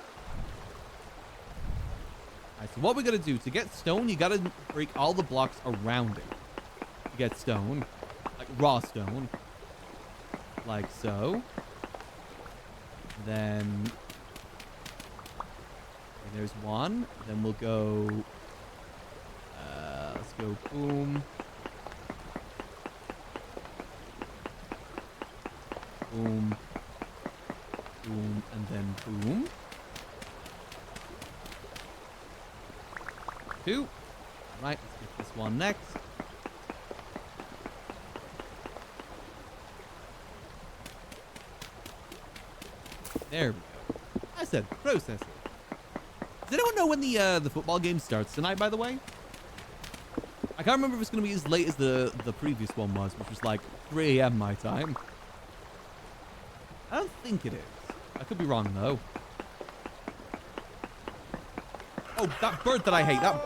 Alright, so what we gotta do, to get stone, you gotta break all the blocks around it. To get stone. Like raw stone. Like so. Then... Okay, there's one. Then we'll go... let's go boom. Boom. Boom. And then boom. 2. Right, let's get this one next. There we go. I said process it. Does anyone know when the football game starts tonight, by the way? I can't remember if it's going to be as late as the previous one was, which was like 3 a.m. my time. I don't think it is. I could be wrong, though. Oh, that bird that I hate. That...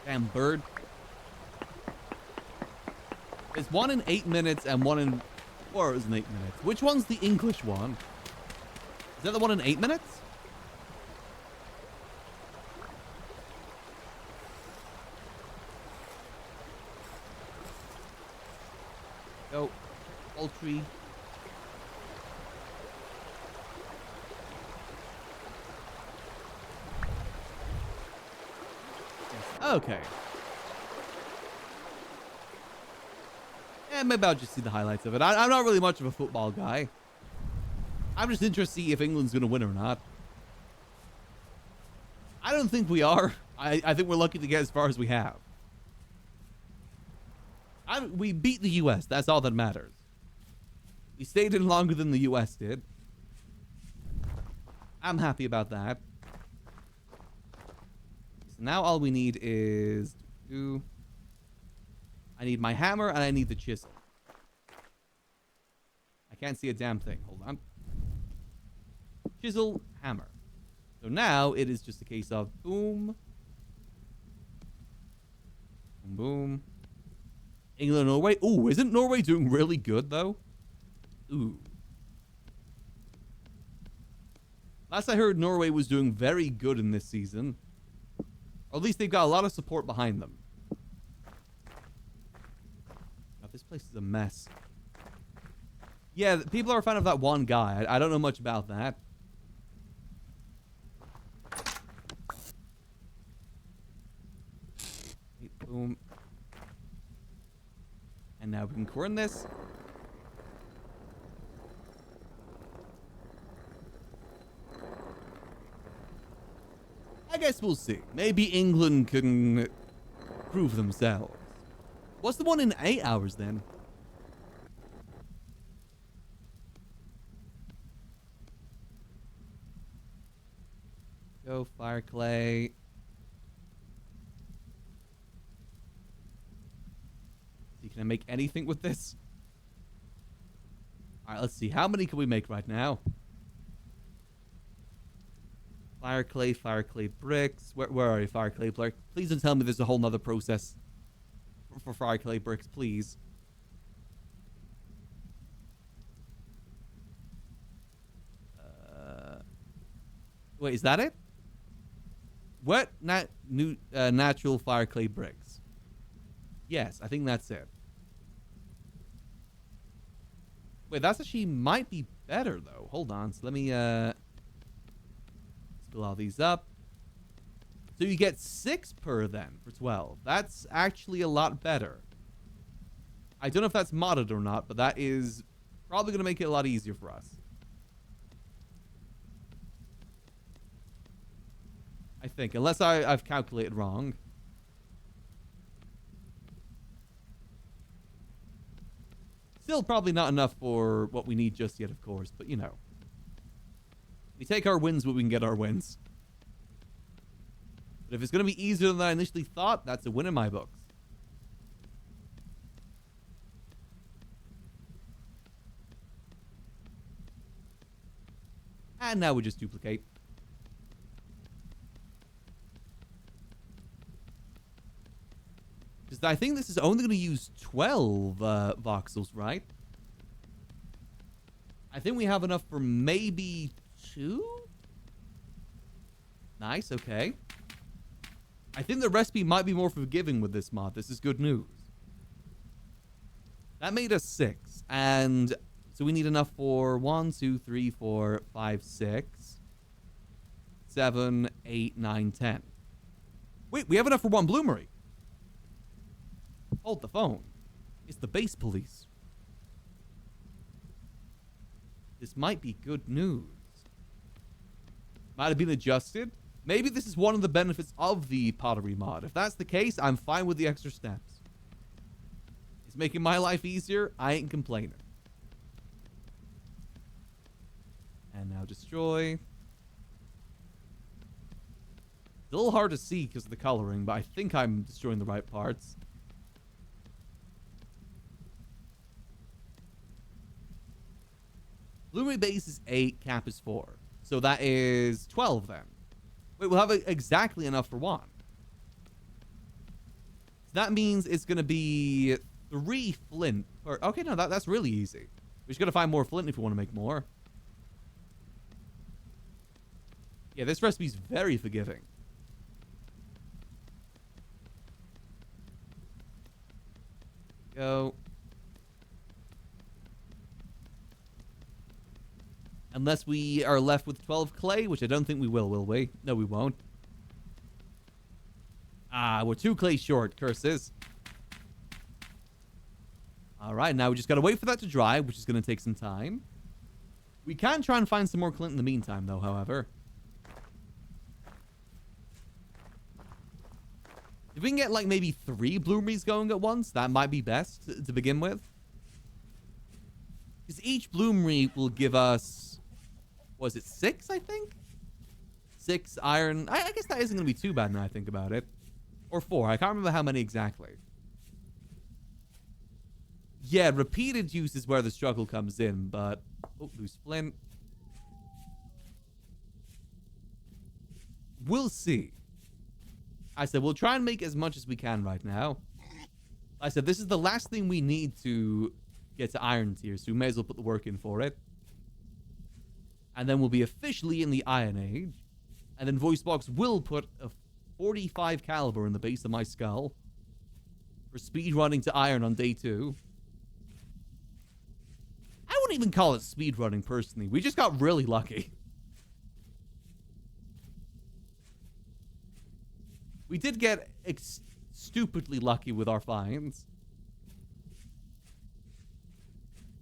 Damn bird. There's one in 8 minutes and one in 4 hours and 8 minutes. Which one's the English one? Is that the one in 8 minutes? Go. Poultry. Okay. Yeah, maybe I'll just see the highlights of it. I'm not really much of a football guy. I'm just interested to see if England's going to win or not. I don't think we are. I think we're lucky to get as far as we have. We beat the U.S. That's all that matters. We stayed in longer than the U.S. did. I'm happy about that. So now all we need is... I need my hammer and I need the chisel. I can't see a damn thing. Hold on. Chisel, hammer. So now it is just a case of boom. Boom, boom. England, Norway. Ooh, isn't Norway doing really good, though? Ooh. Last I heard, Norway was doing very good in this season. Or at least they've got a lot of support behind them. God, this place is a mess. Yeah, people are a fan of that one guy. I don't know much about that. Boom. And now we can corn this. I guess we'll see. Maybe England can prove themselves. What's the one in 8 hours then? Go fire clay. Can I make anything with this? Alright, let's see. How many can we make right now? Fire clay bricks. Where are you, fire clay bricks? Please don't tell me there's a whole nother process for fire clay bricks, please. Wait, is that it? What? Natural fire clay bricks. Yes, I think that's it. Wait, that's actually might be better, though. Hold on. So let me, fill all these up. So you get 6 per then for 12. That's actually a lot better. I don't know if that's modded or not, but that is probably going to make it a lot easier for us. I think, unless I've calculated wrong. Still probably not enough for what we need just yet, of course, but you know. We take our wins when we can get our wins. But if it's going to be easier than I initially thought, that's a win in my books. And now we just duplicate. Because I think this is only going to use 12 voxels, right? I think we have enough for maybe 2? Nice, okay. I think the recipe might be more forgiving with this mod. This is good news. That made us 6. And so we need enough for 1, 2, 3, 4, 5, 6, 7, 8, 9, 10. Wait, we have enough for 1 bloomery. Hold the phone. It's the base police. This might be good news. Might have been adjusted. Maybe this is one of the benefits of the pottery mod. If that's the case, I'm fine with the extra steps. It's making my life easier. I ain't complaining. And now destroy. It's a little hard to see because of the coloring, but I think I'm destroying the right parts. Bloomery base is 8, cap is 4. So that is 12 then. Wait, we'll have exactly enough for 1. So that means it's going to be 3 flint. Okay, no, that's really easy. We just got to find more flint if we want to make more. Yeah, this recipe's very forgiving. Go. Unless we are left with 12 clay, which I don't think we will we? No, we won't. Ah, we're 2 clay short, curses. All right, now we just got to wait for that to dry, which is going to take some time. We can try and find some more Clint in the meantime, though, however. If we can get, like, maybe 3 bloomeries going at once, that might be best to begin with. Because each bloomery will give us... Was it 6, I think? 6 iron. I guess that isn't going to be too bad now I think about it. Or 4. I can't remember how many exactly. Yeah, repeated use is where the struggle comes in, but... Oh, loose flint. We'll see. I said, we'll try and make as much as we can right now. I said, this is the last thing we need to get to iron tier, so we may as well put the work in for it. And then we'll be officially in the Iron Age. And then VoiceBox will put a 45 caliber in the base of my skull for speedrunning to iron on day 2. I wouldn't even call it speedrunning, personally. We just got really lucky. We did get stupidly lucky with our finds.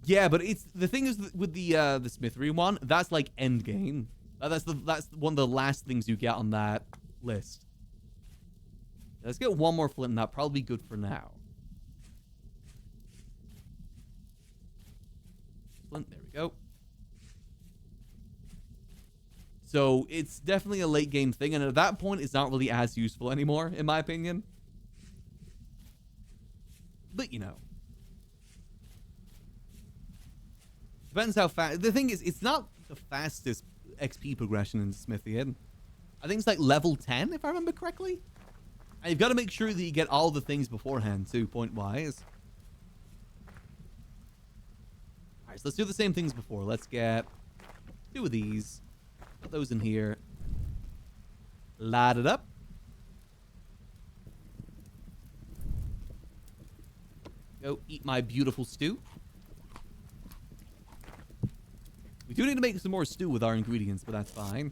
Yeah, but it's the thing is with the smithery one, that's like end game. That's one of the last things you get on that list. Let's get 1 more flint, and that'll probably be good for now. Flint, there we go. So it's definitely a late game thing, and at that point, it's not really as useful anymore, in my opinion. But, you know. Depends how fast... The thing is, it's not the fastest XP progression in Smithian. I think it's like level 10, if I remember correctly. And you've got to make sure that you get all the things beforehand, too, point-wise. Alright, so let's do the same things before. Let's get 2 of these. Put those in here. Light it up. Go eat my beautiful stew. We do need to make some more stew with our ingredients, but that's fine.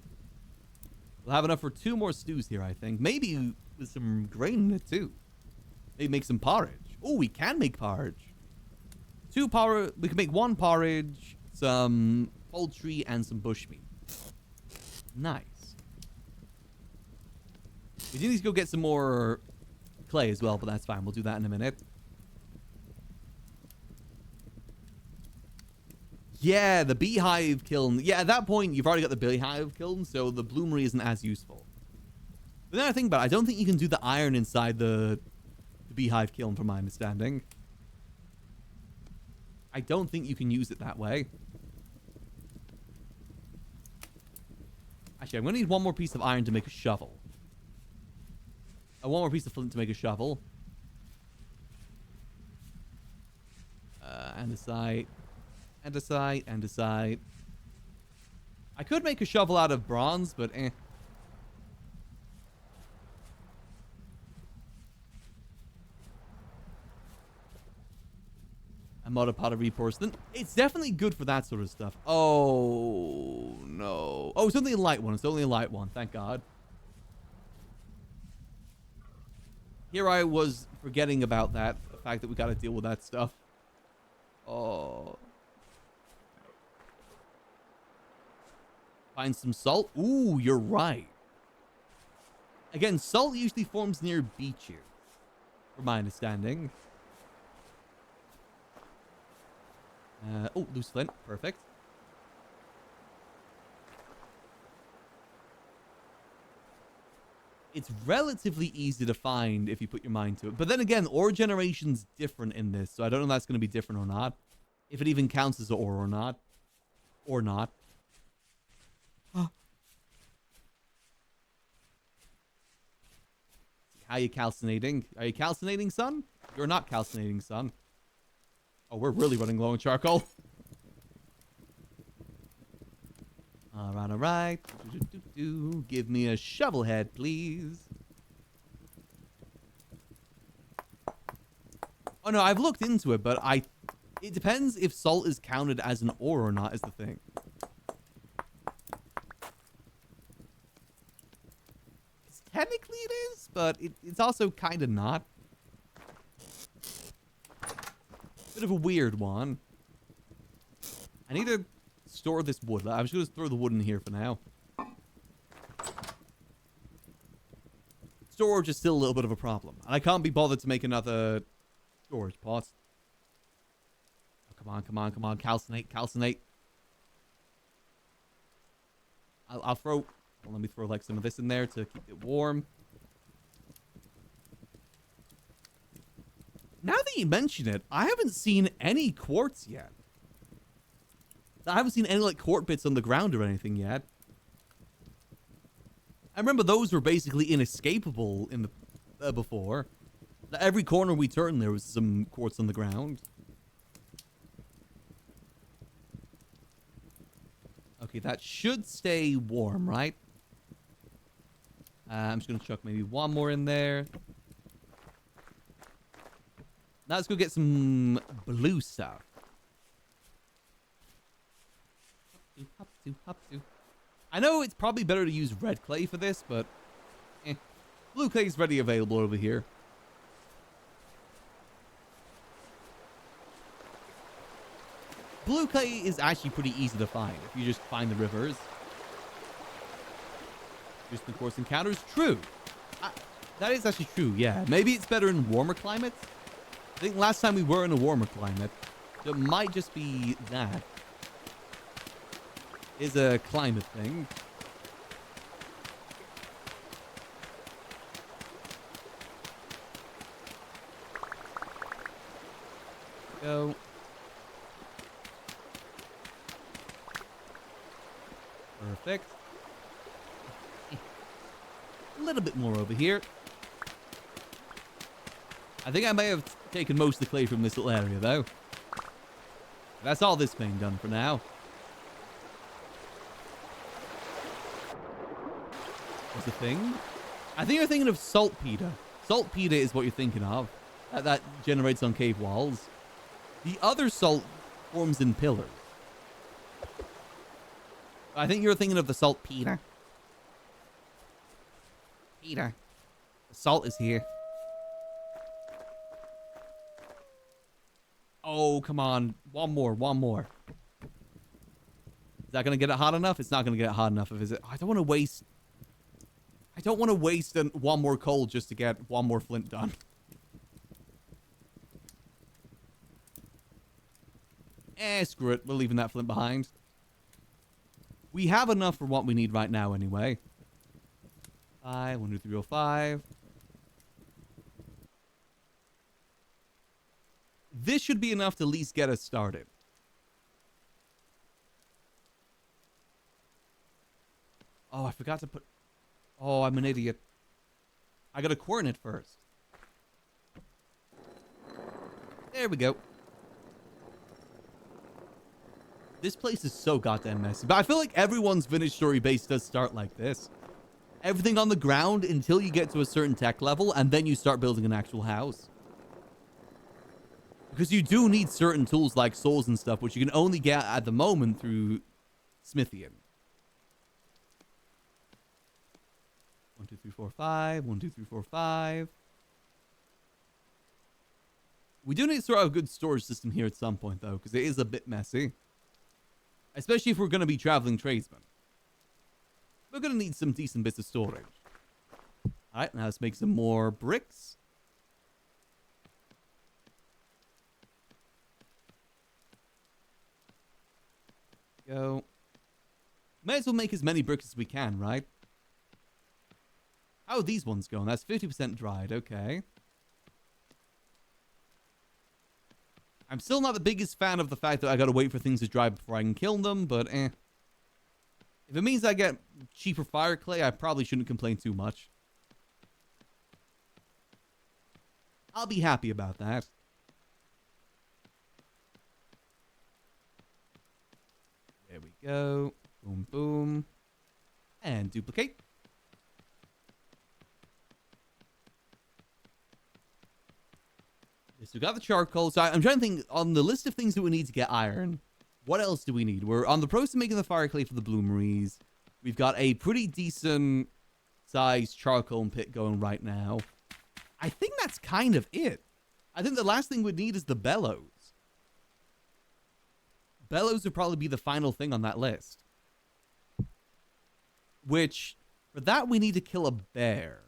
We'll have enough for 2 more stews here, I think. Maybe with some grain in it, too. Maybe make some porridge. Oh, we can make porridge. 2 porridge. We can make 1 porridge, some poultry, and some bushmeat. Nice. We do need to go get some more clay as well, but that's fine. We'll do that in a minute. Yeah, the beehive kiln. Yeah, at that point, you've already got the beehive kiln, so the bloomery isn't as useful. But then I think about it, I don't think you can do the iron inside the beehive kiln, from my understanding. I don't think you can use it that way. Actually, I'm going to need 1 more piece of iron to make a shovel. 1 more piece of flint to make a shovel. Andesite. Andesite. Andesite. I could make a shovel out of bronze, but eh. A mod of pottery porcelain. It's definitely good for that sort of stuff. Oh, no. Oh, it's only a light one. It's only a light one. Thank God. Here I was forgetting about that. The fact that we got to deal with that stuff. Oh. Find some salt. Ooh, you're right. Again, salt usually forms near beaches, from my understanding. Oh, loose flint. Perfect. It's relatively easy to find if you put your mind to it. But then again, ore generation's different in this, so I don't know if that's going to be different or not. If it even counts as ore or not. Or not. How are you calcinating? Are you calcinating, son? You're not calcinating, son. Oh, we're really running low on charcoal. Alright, alright. Give me a shovel head, please. Oh, no, I've looked into it, but it depends if salt is counted as an ore or not, is the thing. Technically it is, but it's also kind of not. Bit of a weird one. I need to store this wood. I'm just going to throw the wood in here for now. Storage is still a little bit of a problem. And I can't be bothered to make another storage pot. Oh, come on, come on, come on. Calcinate, calcinate. I'll throw... Well, let me throw like some of this in there to keep it warm. Now that you mention it, I haven't seen any quartz yet. I haven't seen any like quartz bits on the ground or anything yet. I remember those were basically inescapable in the before. Every corner we turned, there was some quartz on the ground. Okay, that should stay warm, right? I'm just going to chuck maybe one more in there. Now let's go get some blue stuff. Hop to, hop to. I know it's probably better to use red clay for this, but blue clay is ready available over here. Blue clay is actually pretty easy to find if you just find the rivers. Just the course encounters. True. That is actually true, yeah. Maybe it's better in warmer climates. I think last time we were in a warmer climate. So it might just be that. Is a climate thing. Go. Perfect. A little bit more over here. I think I may have taken most of the clay from this little area, though. That's all this being done for now. What's the thing? I think you're thinking of saltpeter. Saltpeter is what you're thinking of. That generates on cave walls. The other salt forms in pillars. I think you're thinking of the saltpeter. Peter. The salt is here. Oh, come on. One more, one more. Is that going to get it hot enough? It's not going to get it hot enough, is it? I don't want to waste... I don't want to waste one more coal just to get one more flint done. Screw it. We're leaving that flint behind. We have enough for what we need right now anyway. 5, 1, 2, 3, 4, 5. This should be enough to at least get us started. Oh, I forgot to put... Oh, I'm an idiot. I gotta quern it first. There we go. This place is so goddamn messy. But I feel like everyone's vintage story base does start like this. Everything on the ground until you get to a certain tech level, and then you start building an actual house. Because you do need certain tools like saws and stuff, which you can only get at the moment through Smithian. 1, 2, 3, 4, 5. 1, 2, 3, 4, 5. We do need to sort out a good storage system here at some point, though, because it is a bit messy. Especially if we're going to be traveling tradesmen. We're going to need some decent bits of storage. Alright, now let's make some more bricks. Go. May as well make as many bricks as we can, right? How are these ones going? That's 50% dried. Okay. I'm still not the biggest fan of the fact that I gotta wait for things to dry before I can kill them, but If it means I get cheaper fire clay, I probably shouldn't complain too much. I'll be happy about that. There we go. Boom, boom. And duplicate. So we got the charcoal. So I'm trying to think on the list of things that we need to get iron. What else do we need? We're on the process of making the fire clay for the bloomeries. We've got a pretty decent size charcoal pit going right now. I think that's kind of it. I think the last thing we'd need is the bellows. Bellows would probably be the final thing on that list. Which, for that, we need to kill a bear.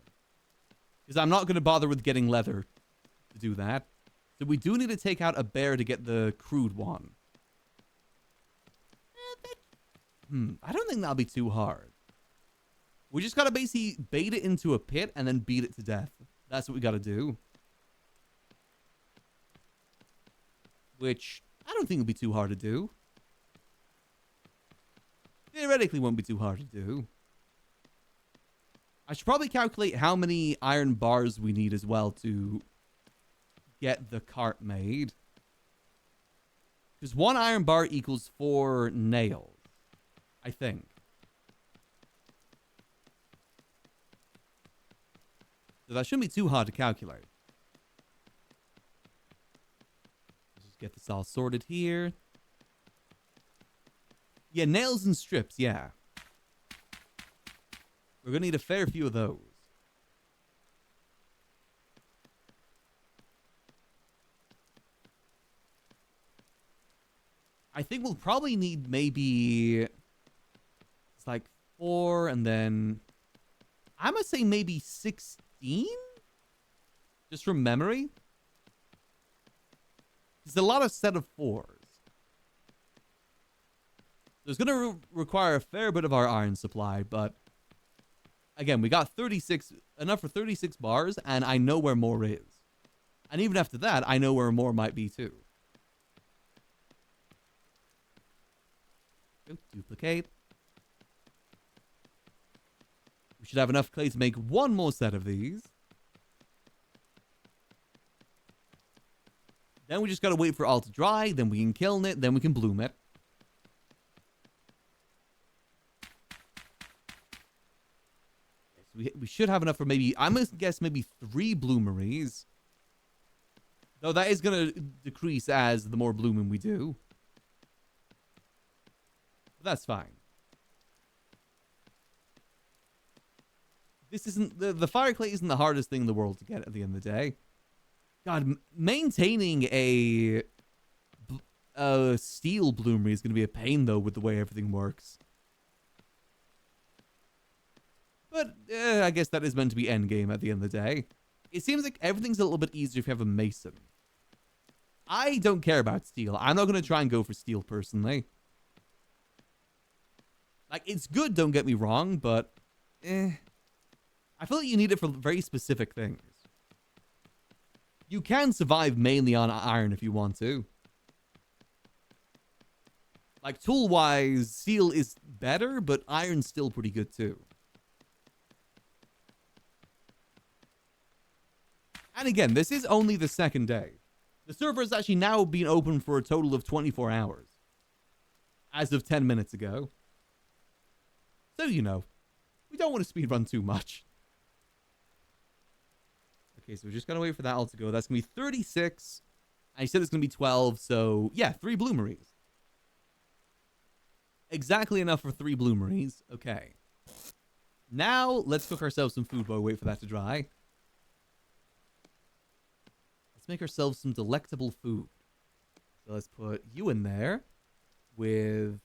Because I'm not going to bother with getting leather to do that. So we do need to take out a bear to get the crude one. I don't think that'll be too hard. We just got to basically bait it into a pit and then beat it to death. That's what we got to do. Which I don't think will be too hard to do. Theoretically won't be too hard to do. I should probably calculate how many iron bars we need as well to get the cart made. Because 1 iron bar equals 4 nails, I think. So that shouldn't be too hard to calculate. Let's just get this all sorted here. Yeah, nails and strips, yeah. We're going to need a fair few of those. I think we'll probably need maybe... It's like 4 and then... I'm going to say maybe 16? Just from memory. It's a lot of set of 4s. So it's going to require a fair bit of our iron supply, but... Again, we got 36, enough for 36 bars, and I know where more is. And even after that, I know where more might be too. Duplicate. We should have enough clay to make 1 more set of these. Then we just gotta wait for all to dry, then we can kiln it, then we can bloom it. We should have enough for maybe, I'm going to guess maybe 3 bloomeries. Though that is going to decrease as the more blooming we do. But that's fine. This isn't, the fire clay isn't the hardest thing in the world to get at the end of the day. God, maintaining a steel bloomery is going to be a pain though with the way everything works. But I guess that is meant to be endgame at the end of the day. It seems like everything's a little bit easier if you have a mason. I don't care about steel. I'm not going to try and go for steel personally. Like, it's good, don't get me wrong, but... I feel like you need it for very specific things. You can survive mainly on iron if you want to. Like, tool-wise, steel is better, but iron's still pretty good too. And again, this is only the 2nd day. The server has actually now been open for a total of 24 hours. As of 10 minutes ago. So, you know, we don't want to speedrun too much. Okay, so we're just going to wait for that all to go. That's going to be 36. I said it's going to be 12, so yeah, 3 bloomeries. Exactly enough for 3 bloomeries. Okay. Now, let's cook ourselves some food while we wait for that to dry. Make ourselves some delectable food. So let's put you in there with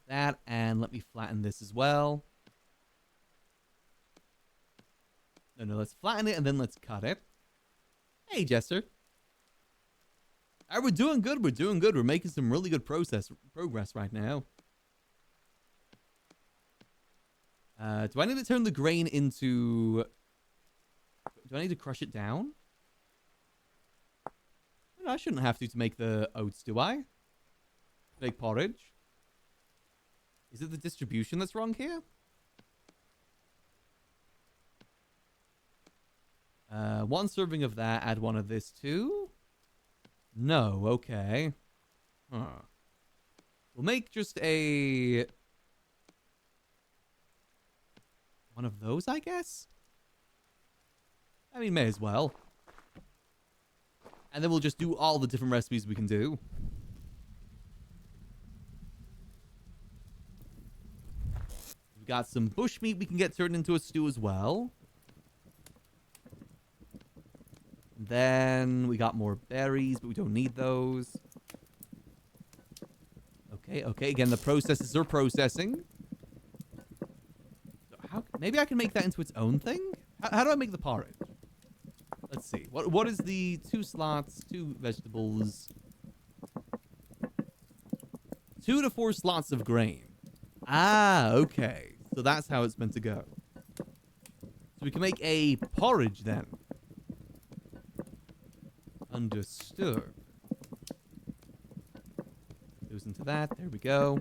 that, and let me flatten this as well. No, let's flatten it and then let's cut it. Hey, Jester. We're doing good. We're doing good. We're making some really good progress right now. Do I need to turn the grain into... Do I need to crush it down? No, I shouldn't have to make the oats, do I? Make porridge? Is it the distribution that's wrong here? 1 serving of that, add 1 of this too? No, okay. Huh. We'll make just a... 1 of those, I guess? I mean, may as well. And then we'll just do all the different recipes we can do. We got some bush meat we can get turned into a stew as well. Then we got more berries, but we don't need those. Okay. Again, the processes are processing. So maybe I can make that into its own thing? How do I make the porridge? Let's see. What is the 2 slots, 2 vegetables, 2 to 4 slots of grain? Ah, okay. So that's how it's meant to go. So we can make a porridge then. Understood. Goes into that. There we go.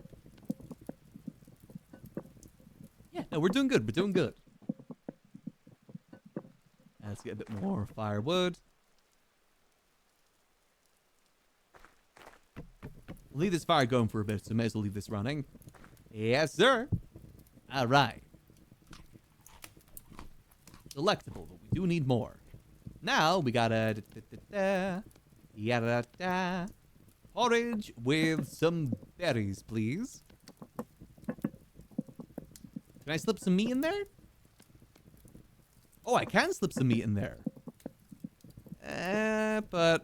Yeah, no, we're doing good. We're doing good. Let's get a bit more firewood. We'll leave this fire going for a bit, so may as well leave this running. Yes, sir. All right. Delectable, but we do need more. Now we gotta porridge with some berries, please. Can I slip some meat in there? Oh, I can slip some meat in there. But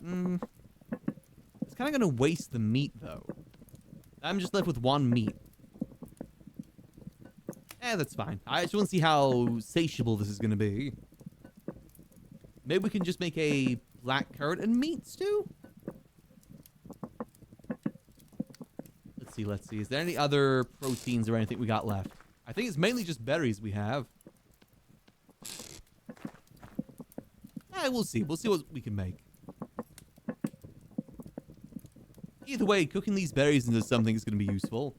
it's kind of gonna waste the meat though. I'm just left with 1 meat. That's fine. I just want to see how satiable this is gonna be. Maybe we can just make a black currant and meat stew? Let's see. Is there any other proteins or anything we got left? I think it's mainly just berries we have. We'll see. We'll see what we can make. Either way, cooking these berries into something is going to be useful.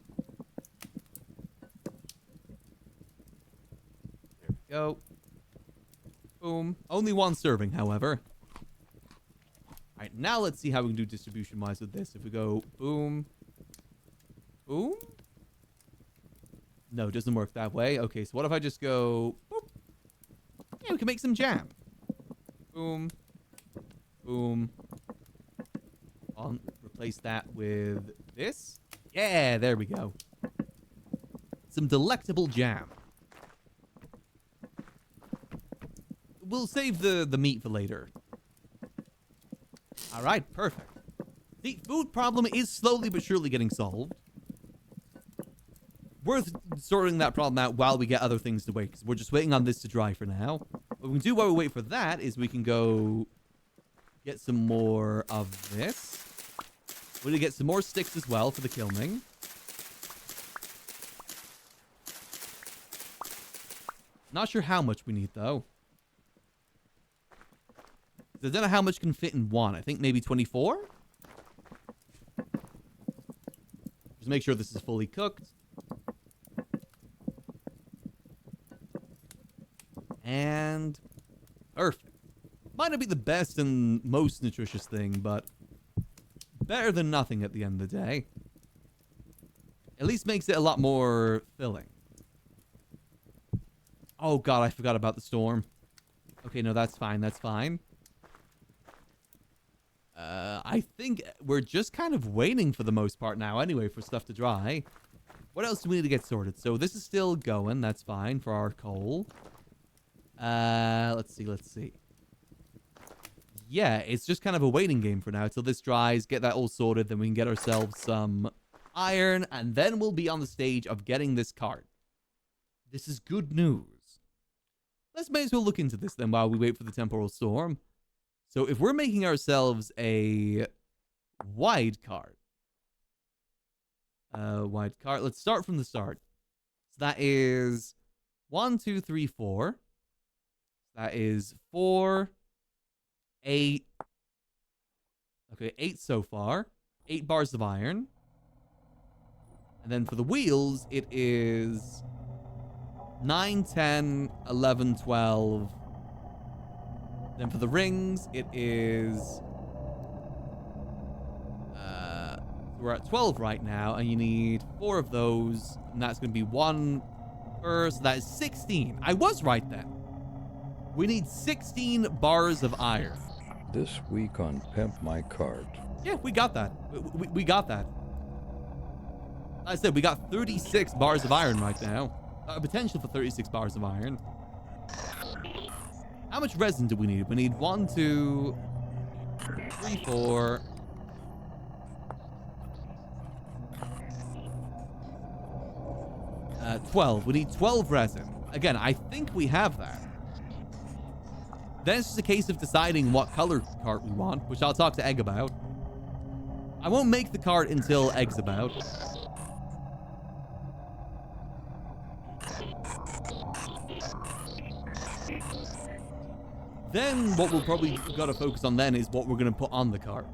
There we go. Boom. Only 1 serving, however. Alright, now let's see how we can do distribution-wise with this. If we go boom. Boom? No, it doesn't work that way. Okay, so what if I just go boop? Yeah, we can make some jam. Boom. Boom. Replace that with this. Yeah, there we go. Some delectable jam. We'll save the meat for later. All right, perfect. The food problem is slowly but surely getting solved. Worth sorting that problem out while we get other things to wait, because we're just waiting on this to dry for now. What we can do while we wait for that is we can go get some more of this. We're going to get some more sticks as well for the kilning. Not sure how much we need, though. I don't know how much can fit in 1. I think maybe 24? Just make sure this is fully cooked. And perfect. Might not be the best and most nutritious thing, but better than nothing at the end of the day. At least makes it a lot more filling. Oh god, I forgot about the storm. Okay, no, that's fine. That's fine. I think we're just kind of waiting for the most part now anyway for stuff to dry. What else do we need to get sorted? So this is still going. That's fine for our coal. Let's see. Yeah, it's just kind of a waiting game for now till this dries, get that all sorted, then we can get ourselves some iron, and then we'll be on the stage of getting this cart. This is good news. Let's may as well look into this then while we wait for the temporal storm. So if we're making ourselves a wide cart. Let's start from the start. So that is 1, 2, 3, 4. That is 4, 8. Okay, 8 so far. 8 bars of iron. And then for the wheels, it is 9, 10, 11, 12. Then for the rings, it is... we're at 12 right now, and you need 4 of those. And that's going to be 1 per, so that is 16. I was right then. We need 16 bars of iron. This week on Pimp My Cart. Yeah, we got that. We got that. I said we got 36 bars of iron right now. potential for 36 bars of iron. How much resin do we need? We need 1, 2, 3, 4. Uh, 12. We need 12 resin. Again, I think we have that. Then it's just a case of deciding what color cart we want, which I'll talk to Egg about. I won't make the cart until Egg's about. Then what we'll probably gotta focus on then is what we're gonna put on the cart.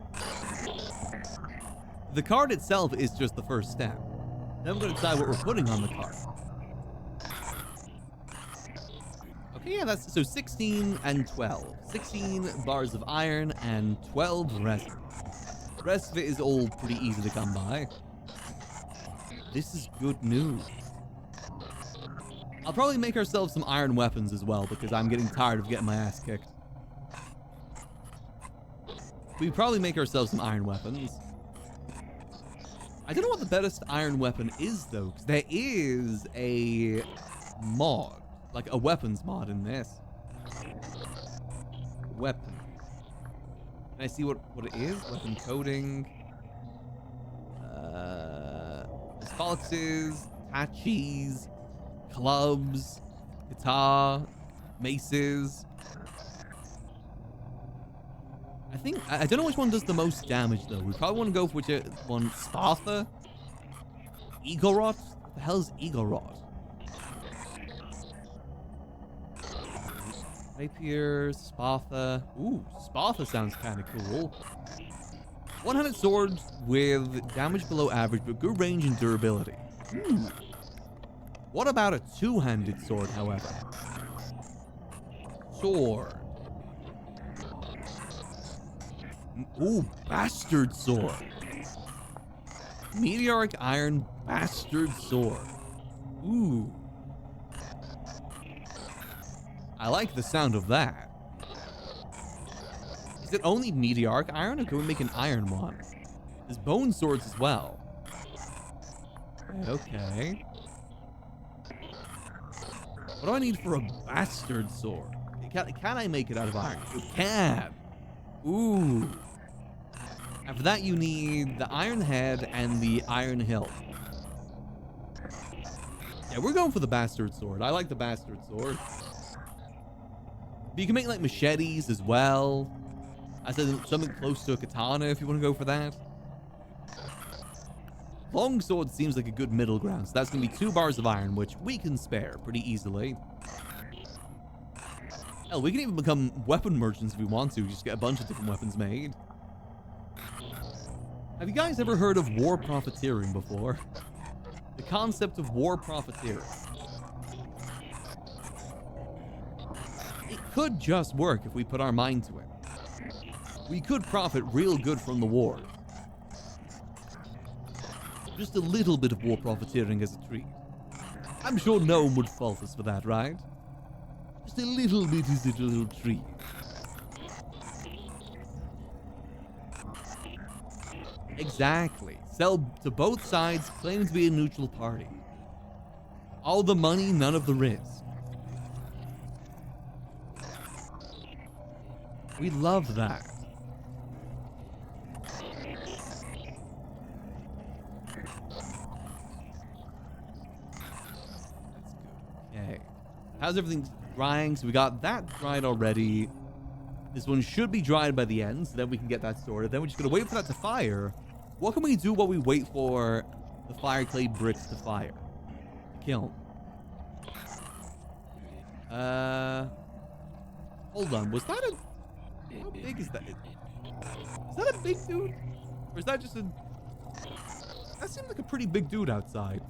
The cart itself is just the first step. Then we're gonna decide what we're putting on the cart. Okay, yeah, that's so 16 and 12. 16 bars of iron and 12 resin. The rest of it is all pretty easy to come by. This is good news. I'll probably make ourselves some iron weapons as well, because I'm getting tired of getting my ass kicked. We probably make ourselves some iron weapons. I don't know what the best iron weapon is, though, because there is a mod, like a weapons mod in this. Weapon. Can I see what it is? Weapon coding. Foxes, tachis, clubs, guitar, maces. I don't know which one does the most damage though. We probably want to go for which one. Sparta? Eagle Rot? What the hell is Eagle Rot? Rapier, Sparta. Ooh, Sparta sounds kind of cool. One-handed sword with damage below average, but good range and durability. What about a two-handed sword, however? Sword. Ooh, bastard sword. Meteoric iron bastard sword. Ooh. I like the sound of that. Is it only meteoric iron, or can we make an iron one? There's bone swords as well. Okay. What do I need for a bastard sword? Can I make it out of iron? You can. Ooh. After that, you need the iron head and the iron hilt. Yeah, we're going for the bastard sword. I like the bastard sword. But you can make like machetes as well. I said something close to a katana if you want to go for that. Longsword seems like a good middle ground, so that's going to be 2 bars of iron, which we can spare pretty easily. Hell, we can even become weapon merchants if we want to, just get a bunch of different weapons made. Have you guys ever heard of war profiteering before? The concept of war profiteering. It could just work if we put our mind to it. We could profit real good from the war. Just a little bit of war profiteering as a treat. I'm sure no one would fault us for that, right? Just a little bit is a little treat. Exactly. Sell to both sides, claim to be a neutral party. All the money, none of the risk. We love that. Okay. How's everything drying? So we got that dried already. This one should be dried by the end, so then we can get that sorted. Then we're just gonna wait for that to fire. What can we do while we wait for the fire clay bricks to fire? Kiln. Hold on. Was that a... How big is that? Is that a big dude? Or is that just a... That seemed like a pretty big dude outside.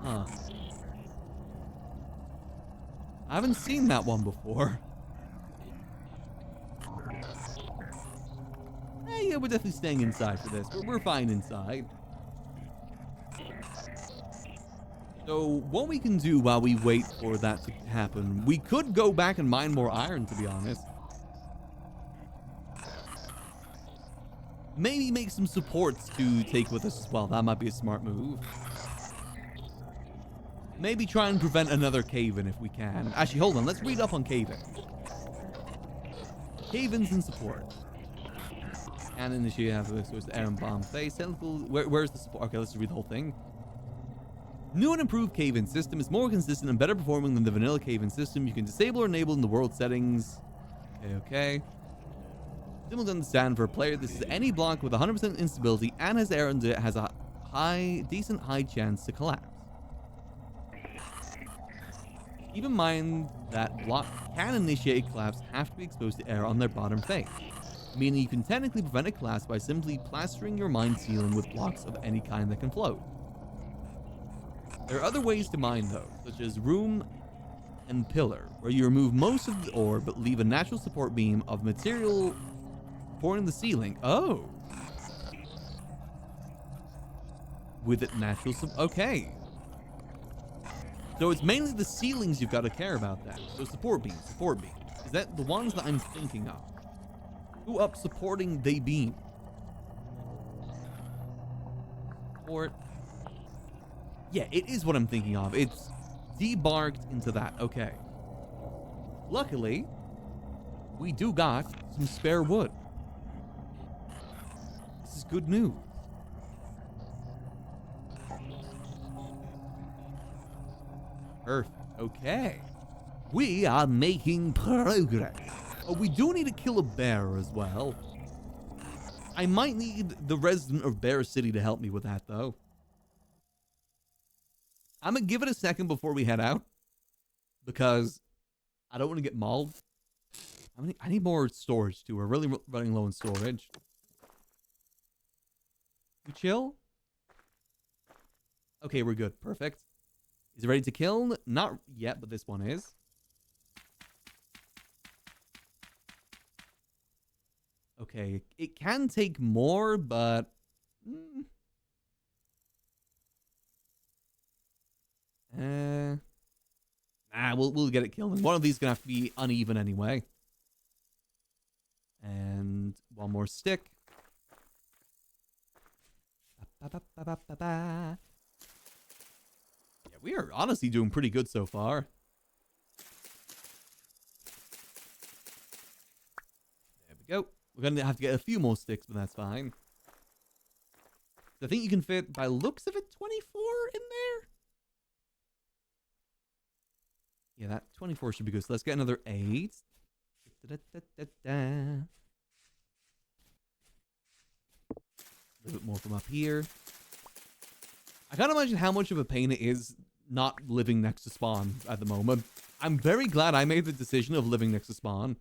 Huh. I haven't seen that one before. Hey, yeah, we're definitely staying inside for this. We're fine inside. So what we can do while we wait for that to happen, we could go back and mine more iron, to be honest. Maybe make some supports to take with us as well. That might be a smart move. Maybe try and prevent another cave-in if we can. Actually, hold on. Let's read up on cave-in. Cave-ins and support. And initiate have this was air and bomb face. Where's the support? Okay, let's read the whole thing. New and improved cave-in system is more consistent and better performing than the vanilla cave-in system. You can disable or enable in the world settings. Okay. Simple to understand for a player. This is any block with 100% instability and has air under it has a decent high chance to collapse. Keep in mind that blocks can initiate a collapse have to be exposed to air on their bottom face, meaning you can technically prevent a collapse by simply plastering your mine ceiling with blocks of any kind that can float. There are other ways to mine though, such as room and pillar, where you remove most of the ore but leave a natural support beam of material supporting the ceiling. Oh. With it natural okay. So it's mainly the ceilings you've got to care about then. So support beams. Is that the ones that I'm thinking of? Who up supporting the beam? Support. Yeah, it is what I'm thinking of. It's debarked into that. Okay. Luckily, we do got some spare wood. This is good news. Perfect. Okay. We are making progress. Oh, we do need to kill a bear as well. I might need the resident of Bear City to help me with that, though. I'm going to give it a second before we head out, because I don't want to get mauled. I need more storage, too. We're really running low on storage. You chill? Okay, we're good. Perfect. Is it ready to kill? Not yet, but this one is. Okay, it can take more, but... we'll get it killed. And one of these is going to have to be uneven anyway. And one more stick. Yeah, we are honestly doing pretty good so far. There we go. We're going to have to get a few more sticks, but that's fine. I think you can fit, by looks of it, 24 in there. Yeah, that 24 should be good. So let's get another 8. A little bit more from up here. I can't imagine how much of a pain it is not living next to spawn at the moment. I'm very glad I made the decision of living next to spawn.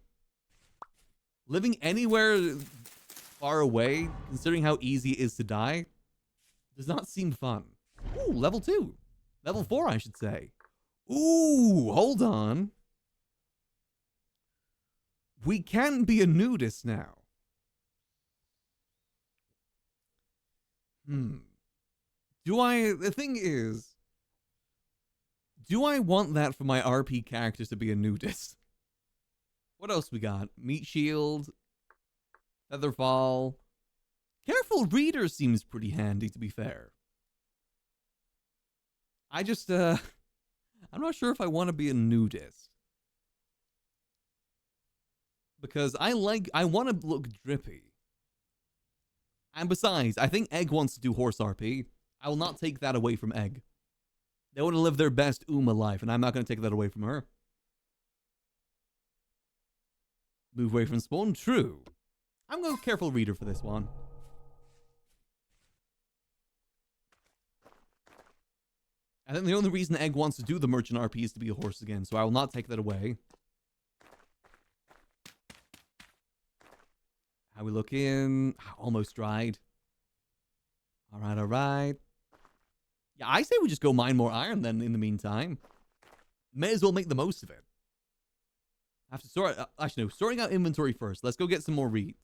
Living anywhere far away, considering how easy it is to die, does not seem fun. Ooh, level 2. Level 4, I should say. Ooh, hold on. We can be a nudist now. The thing is, do I want that for my RP characters to be a nudist? What else we got? Meat shield, featherfall. Careful reader seems pretty handy, to be fair. I just, I'm not sure if I want to be a nudist. Because I want to look drippy. And besides, I think Egg wants to do horse RP. I will not take that away from Egg. They want to live their best Uma life, and I'm not going to take that away from her. Move away from spawn? True. I'm going to go careful reader for this one. I think the only reason Egg wants to do the merchant RP is to be a horse again, so I will not take that away. How we looking? Almost dried. All right. Yeah, I say we just go mine more iron then in the meantime. May as well make the most of it. I have to sort... actually, no. Sorting out inventory first. Let's go get some more reeds.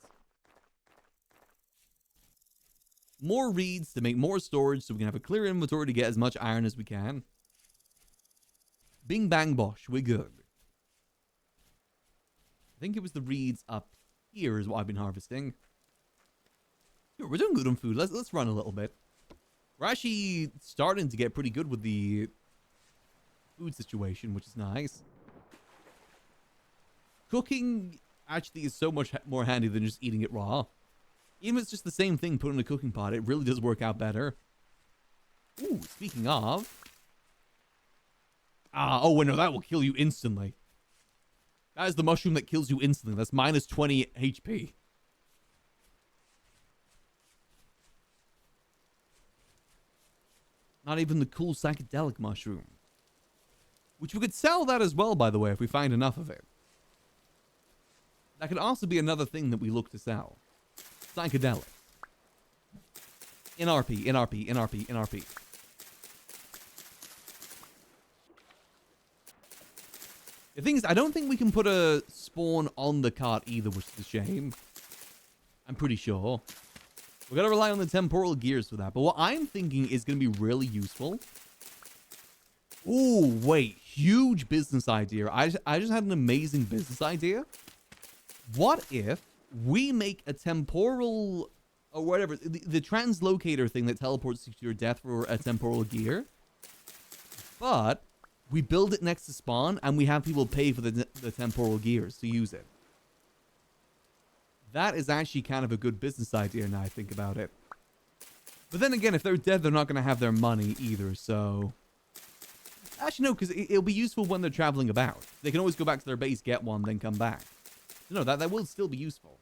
More reeds to make more storage so we can have a clear inventory to get as much iron as we can. Bing bang bosh. We're good. I think it was the reeds up here is what I've been harvesting. Dude, we're doing good on food. Let's run a little bit. We're actually starting to get pretty good with the food situation, which is nice. Cooking actually is so much more handy than just eating it raw. Even if it's just the same thing put in a cooking pot, it really does work out better. Ooh, speaking of... oh, wait, no, that will kill you instantly. That is the mushroom that kills you instantly. That's minus 20 HP. Not even the cool psychedelic mushroom. Which we could sell that as well, by the way, if we find enough of it. That could also be another thing that we look to sell. Psychedelic. NRP, NRP, NRP, NRP. The thing is, I don't think we can put a spawn on the cart either, which is a shame. I'm pretty sure. We're going to rely on the temporal gears for that. But what I'm thinking is going to be really useful. Oh, wait. Huge business idea. I just had an amazing business idea. What if we make a temporal, or whatever, the translocator thing that teleports you to your death for a temporal gear, but we build it next to spawn and we have people pay for the temporal gears to use it. That is actually kind of a good business idea now I think about it. But then again, if they're dead, they're not going to have their money either, so... Actually, no, because it'll be useful when they're traveling about. They can always go back to their base, get one, then come back. No, that will still be useful.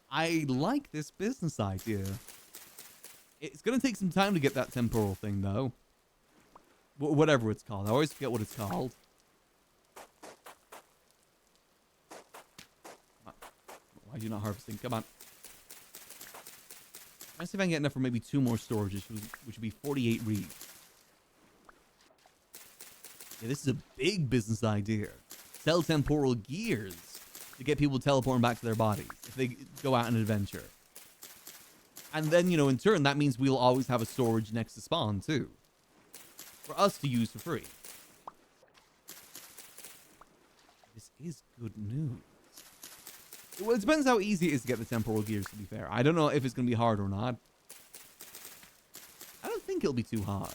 I like this business idea. It's going to take some time to get that temporal thing, though. Whatever it's called. I always forget what it's called. Why are you not harvesting? Come on. Let's see if I can get enough for maybe 2 more storages, which would be 48 reeds. Yeah, this is a big business idea. Sell temporal gears to get people teleporting back to their bodies if they go out on an adventure. And then, you know, in turn, that means we'll always have a storage next to spawn, too. For us to use for free. This is good news. Well, it depends how easy it is to get the temporal gears, to be fair. I don't know if it's going to be hard or not. I don't think it'll be too hard.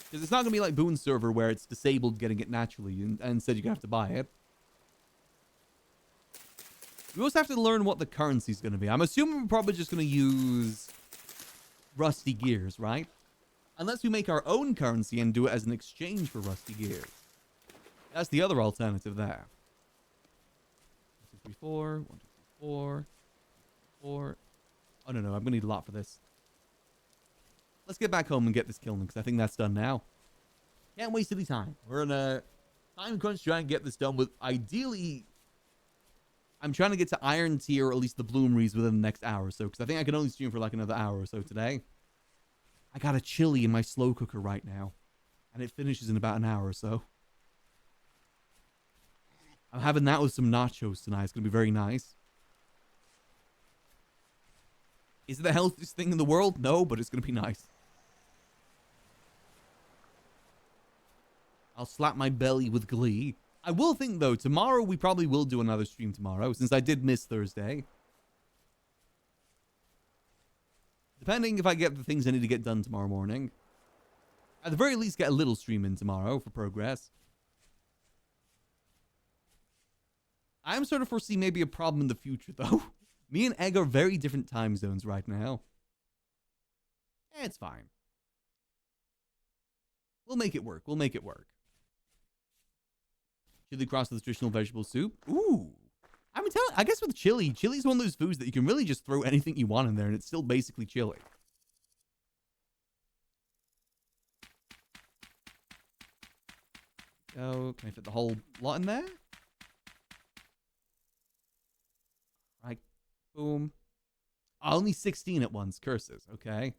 Because it's not going to be like Boon Server where it's disabled getting it naturally and instead you're going to have to buy it. We also have to learn what the currency is going to be. I'm assuming we're probably just going to use rusty gears, right? Unless we make our own currency and do it as an exchange for rusty gears. That's the other alternative there. 1, 2, 3, 4. 1, 2, 3, 4. 4. Oh, no. I'm going to need a lot for this. Let's get back home and get this killing, because I think that's done now. Can't waste any time. We're in a time crunch to try and get this done with, ideally... I'm trying to get to Iron Tier, or at least the Bloomeries, within the next hour or so, because I think I can only stream for like another hour or so today. I got a chili in my slow cooker right now, and it finishes in about an hour or so. I'm having that with some nachos tonight. It's going to be very nice. Is it the healthiest thing in the world? No, but it's going to be nice. I'll slap my belly with glee. I will think, though, tomorrow we probably will do another stream tomorrow, since I did miss Thursday. Depending if I get the things I need to get done tomorrow morning. At the very least, get a little stream in tomorrow for progress. I am sort of foresee maybe a problem in the future, though. Me and Egg are very different time zones right now. It's fine. We'll make it work. We'll make it work. Chili cross with traditional vegetable soup. Ooh. I'm telling I guess with chili's one of those foods that you can really just throw anything you want in there and it's still basically chili. Oh, can I fit the whole lot in there? Right. Boom. Oh, only 16 at once. Curses. Okay.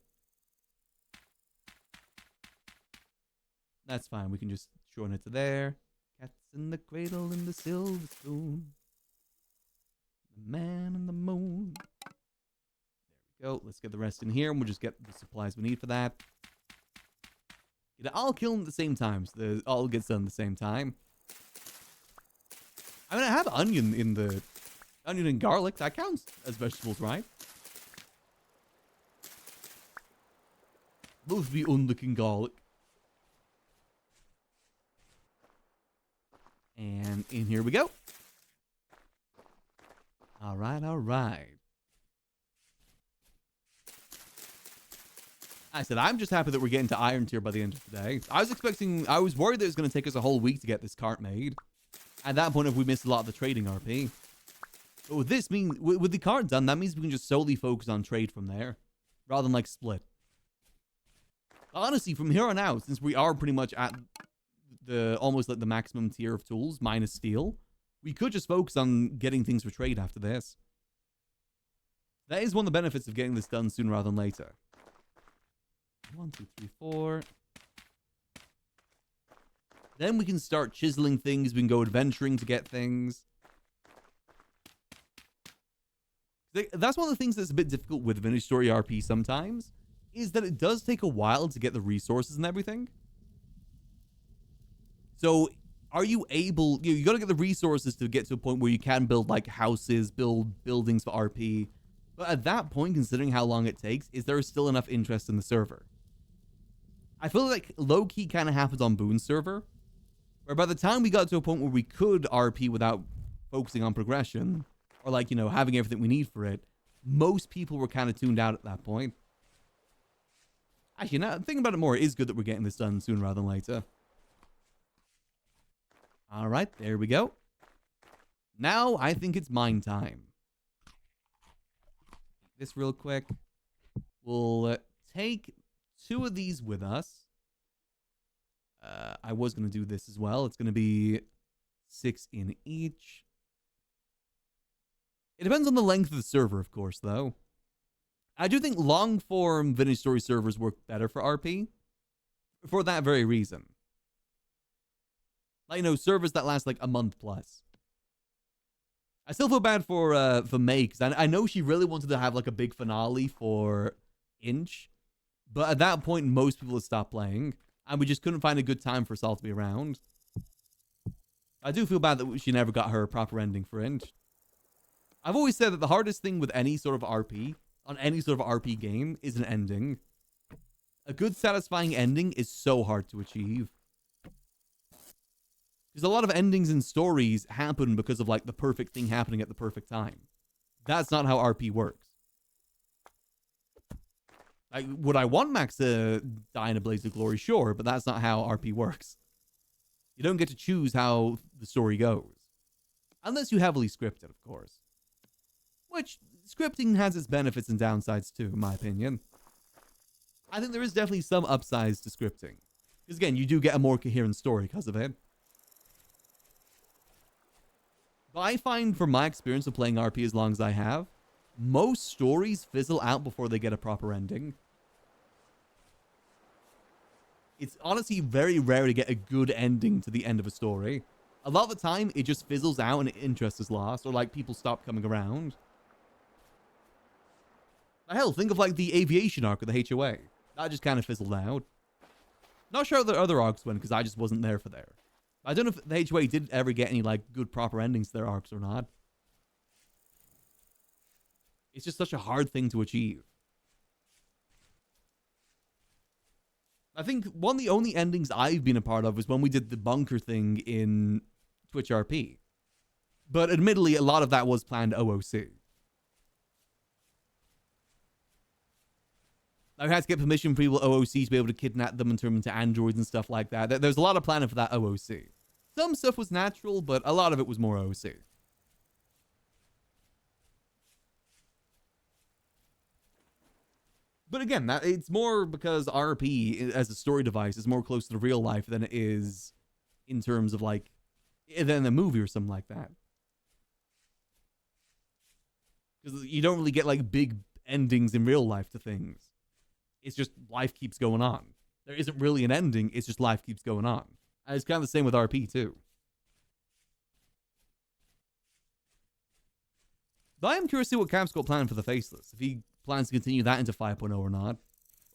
That's fine. We can just join it to there. Cats in the cradle and the silver spoon. The man in the moon. There we go. Let's get the rest in here and we'll just get the supplies we need for that. I'll kill them at the same time, so all gets done at the same time. I mean, I have onion in the... Onion and garlic, that counts as vegetables, right? Love the onion and garlic. And in here we go. All right, all right. I said, I'm just happy that we're getting to iron tier by the end of the day. I was worried that it was going to take us a whole week to get this cart made. At that point, if we missed a lot of the trading RP. But with this, with the cart done, that means we can just solely focus on trade from there. Rather than, like, split. Honestly, from here on out, since we are pretty much at the almost like the maximum tier of tools, minus steel, we could just focus on getting things for trade after this. That is one of the benefits of getting this done sooner rather than later. 1, 2, 3, 4. Then we can start chiseling things. We can go adventuring to get things. That's one of the things that's a bit difficult with Vintage Story RP sometimes, is that it does take a while to get the resources and everything. So, are you able... You gotta get the resources to get to a point where you can build, like, houses, build buildings for RP. But at that point, considering how long it takes, is there still enough interest in the server? I feel like low-key kind of happens on Boone's server, where by the time we got to a point where we could RP without focusing on progression, or like, you know, having everything we need for it, most people were kind of tuned out at that point. Actually, now thinking about it more, it is good that we're getting this done sooner rather than later. All right, there we go. Now, I think it's mine time. This real quick. We'll take 2 of these with us. I was going to do this as well. It's going to be 6 in each. It depends on the length of the server, of course, though. I do think long-form Vintage Story servers work better for RP. For that very reason. Like, you know, servers that last like a month plus. I still feel bad for May, because I know she really wanted to have like a big finale for Inch. But at that point, most people had stopped playing. And we just couldn't find a good time for Saul to be around. I do feel bad that she never got her proper ending for Inch. I've always said that the hardest thing with any sort of RP, on any sort of RP game, is an ending. A good, satisfying ending is so hard to achieve. Because a lot of endings in stories happen because of, like, the perfect thing happening at the perfect time. That's not how RP works. Would I want Max to die in a blaze of glory? Sure, but that's not how RP works. You don't get to choose how the story goes. Unless you heavily script it, of course. Which, scripting has its benefits and downsides too, in my opinion. I think there is definitely some upsides to scripting. Because again, you do get a more coherent story because of it. But I find, from my experience of playing RP as long as I have, most stories fizzle out before they get a proper ending. It's honestly very rare to get a good ending to the end of a story. A lot of the time, it just fizzles out and interest is lost, or like people stop coming around. Hell, think of like the aviation arc of the HOA. That just kind of fizzled out. Not sure how the other arcs went, because I just wasn't there for there. I don't know if the HOA did ever get any like good proper endings to their arcs or not. It's just such a hard thing to achieve. I think one of the only endings I've been a part of was when we did the bunker thing in Twitch RP. But admittedly, a lot of that was planned OOC. I had to get permission for people OOC to be able to kidnap them and turn them into androids and stuff like that. There's a lot of planning for that OOC. Some stuff was natural, but a lot of it was more OOC. But again, it's more because RP as a story device is more close to the real life than it is in terms of like, than a movie or something like that. Because you don't really get like big endings in real life to things. It's just life keeps going on. There isn't really an ending, it's just life keeps going on. And it's kind of the same with RP too. But I am curious to see what Cap's got planned for the Faceless. If he plans to continue that into 5.0 or not.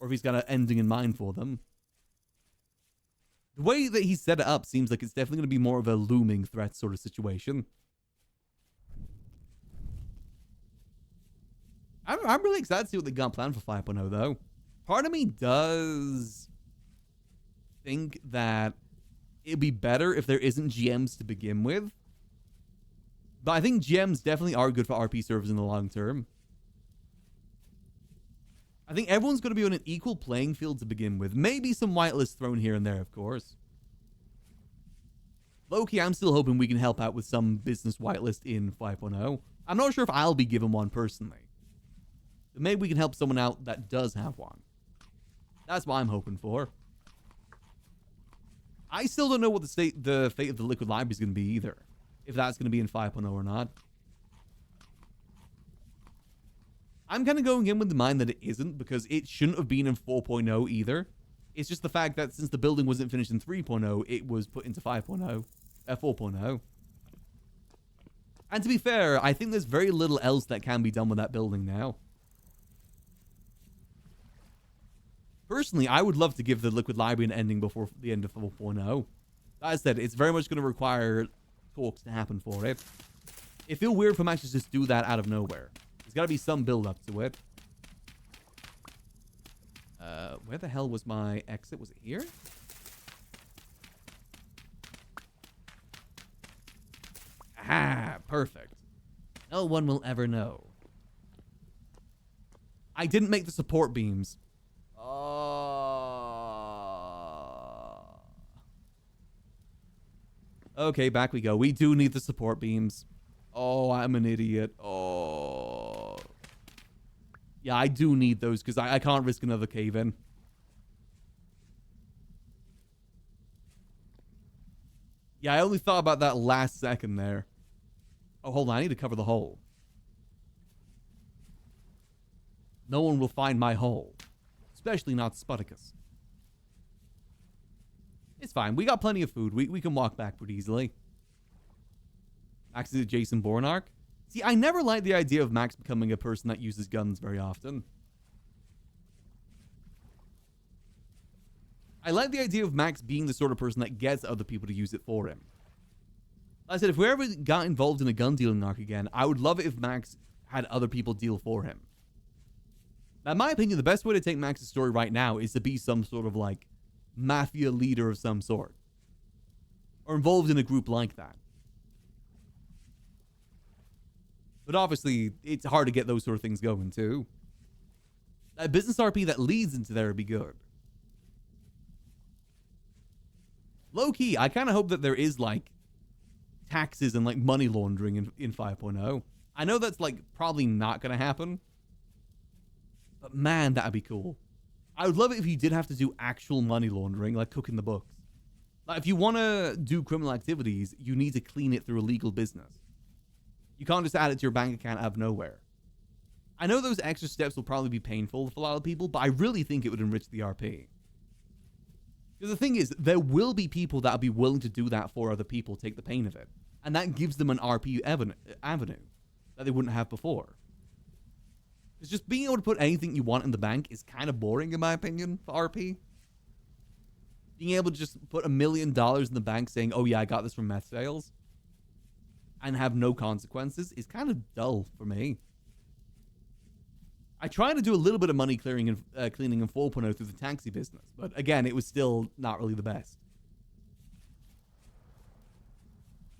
Or if he's got an ending in mind for them. The way that he set it up seems like it's definitely going to be more of a looming threat sort of situation. I'm really excited to see what they got planned for 5.0, though. Part of me does think that it'd be better if there isn't GMs to begin with. But I think GMs definitely are good for RP servers in the long term. I think everyone's going to be on an equal playing field to begin with. Maybe some whitelists thrown here and there, of course. Low-key, I'm still hoping we can help out with some business whitelist in 5.0. I'm not sure if I'll be given one personally. But maybe we can help someone out that does have one. That's what I'm hoping for. I still don't know what the fate of the Liquid Library is going to be either. If that's going to be in 5.0 or not. I'm kind of going in with the mind that it isn't, because it shouldn't have been in 4.0 either. It's just the fact that since the building wasn't finished in 3.0, it was put into 4.0. And to be fair, I think there's very little else that can be done with that building now. Personally, I would love to give the Liquid Library an ending before the end of 4.0. As I said, it's very much going to require talks to happen for it. It feels weird for Max to just do that out of nowhere. There's got to be some build up to it. Where the hell was my exit? Was it here? Ah, perfect. No one will ever know. I didn't make the support beams. Okay, back we go. We do need the support beams. Oh, I'm an idiot. Oh. Yeah, I do need those because I can't risk another cave-in. Yeah, I only thought about that last second there. Oh, hold on. I need to cover the hole. No one will find my hole. Especially not Sputicus. It's fine. We got plenty of food. We can walk back pretty easily. Max is a Jason Bourne arc. See, I never liked the idea of Max becoming a person that uses guns very often. I like the idea of Max being the sort of person that gets other people to use it for him. Like I said, if we ever got involved in a gun dealing arc again, I would love it if Max had other people deal for him. Now, in my opinion, the best way to take Max's story right now is to be some sort of, like, mafia leader of some sort. Or involved in a group like that. But obviously, it's hard to get those sort of things going, too. A business RP that leads into there would be good. Low-key, I kind of hope that there is, like, taxes and, like, money laundering in 5.0. I know that's, like, probably not going to happen. But, man, that would be cool. I would love it if you did have to do actual money laundering, like cooking the books. Like, if you want to do criminal activities, you need to clean it through a legal business. You can't just add it to your bank account out of nowhere. I know those extra steps will probably be painful for a lot of people, but I really think it would enrich the RP. Because the thing is, there will be people that will be willing to do that for other people, take the pain of it. And that gives them an RP avenue that they wouldn't have before. It's just being able to put anything you want in the bank is kind of boring, in my opinion, for RP. Being able to just put $1 million in the bank saying, oh yeah, I got this from meth sales, and have no consequences is kind of dull for me. I tried to do a little bit of money cleaning in 4.0 through the taxi business, but again, it was still not really the best.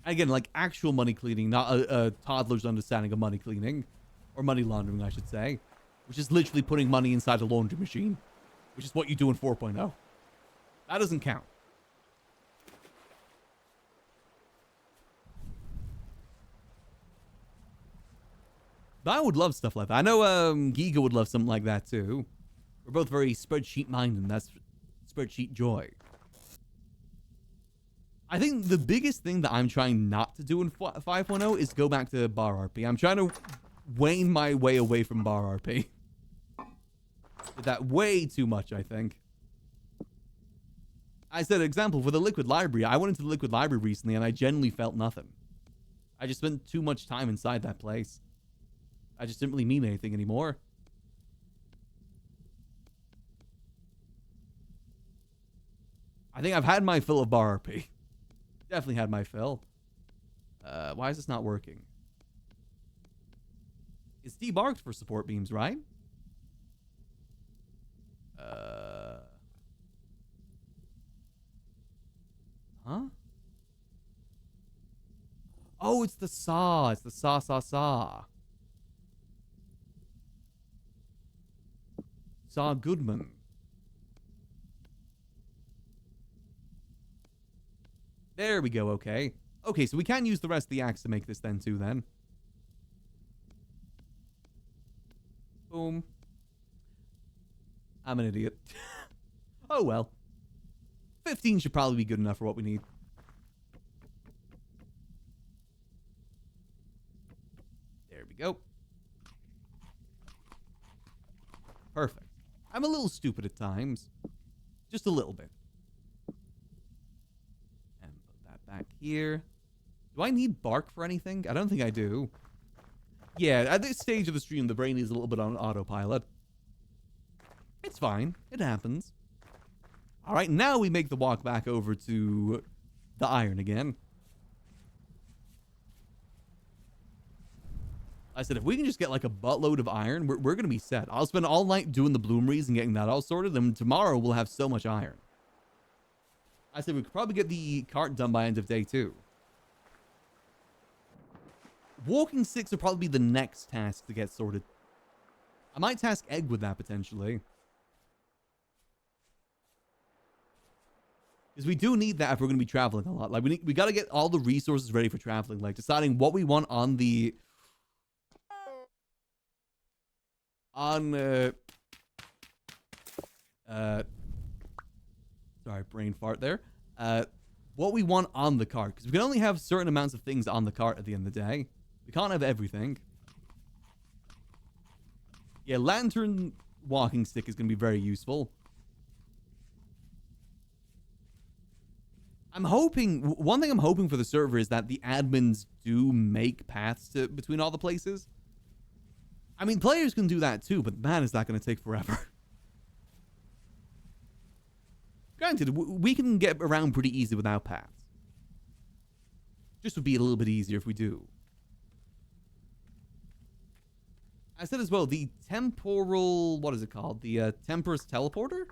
Again, like actual money cleaning, not a toddler's understanding of money cleaning, or money laundering, I should say, which is literally putting money inside a laundry machine, which is what you do in 4.0. That doesn't count. But I would love stuff like that. I know Giga would love something like that too. We're both very spreadsheet-minded, and that's spreadsheet joy. I think the biggest thing that I'm trying not to do in 5.0 is go back to bar RP. I'm trying to wane my way away from bar RP. Did that way too much, I think. I said, example, for the Liquid Library, I went into the Liquid Library recently and I genuinely felt nothing. I just spent too much time inside that place. I just didn't really mean anything anymore. I think I've had my fill of bar RP. Definitely had my fill. Why is this not working? It's debarked for support beams, right? Uh... Huh? Oh, it's the saw. It's the saw. Saw Goodman. There we go, okay. Okay, so we can use the rest of the axe to make this then, too, then. Boom. I'm an idiot. Oh, well. 15 should probably be good enough for what we need. There we go. Perfect. I'm a little stupid at times. Just a little bit. And put that back here. Do I need bark for anything? I don't think I do. Yeah, at this stage of the stream, the brain is a little bit on autopilot. It's fine. It happens. All right, now we make the walk back over to the iron again. I said, if we can just get like a buttload of iron, we're going to be set. I'll spend all night doing the bloomeries and getting that all sorted. And tomorrow we'll have so much iron. I said we could probably get the cart done by end of day 2. Walking sticks will probably be the next task to get sorted. I might task Egg with that potentially. Because we do need that if we're going to be traveling a lot. Like we got to get all the resources ready for traveling. Like deciding what we want on the... sorry, brain fart there. What we want on the cart. Because we can only have certain amounts of things on the cart at the end of the day. We can't have everything. Yeah, lantern walking stick is going to be very useful. I'm hoping... One thing I'm hoping for the server is that the admins do make paths between all the places. I mean, players can do that too, but man, is that going to take forever. Granted, we can get around pretty easy without paths. Just would be a little bit easier if we do. I said as well, the temporal... What is it called? The Temperous Teleporter?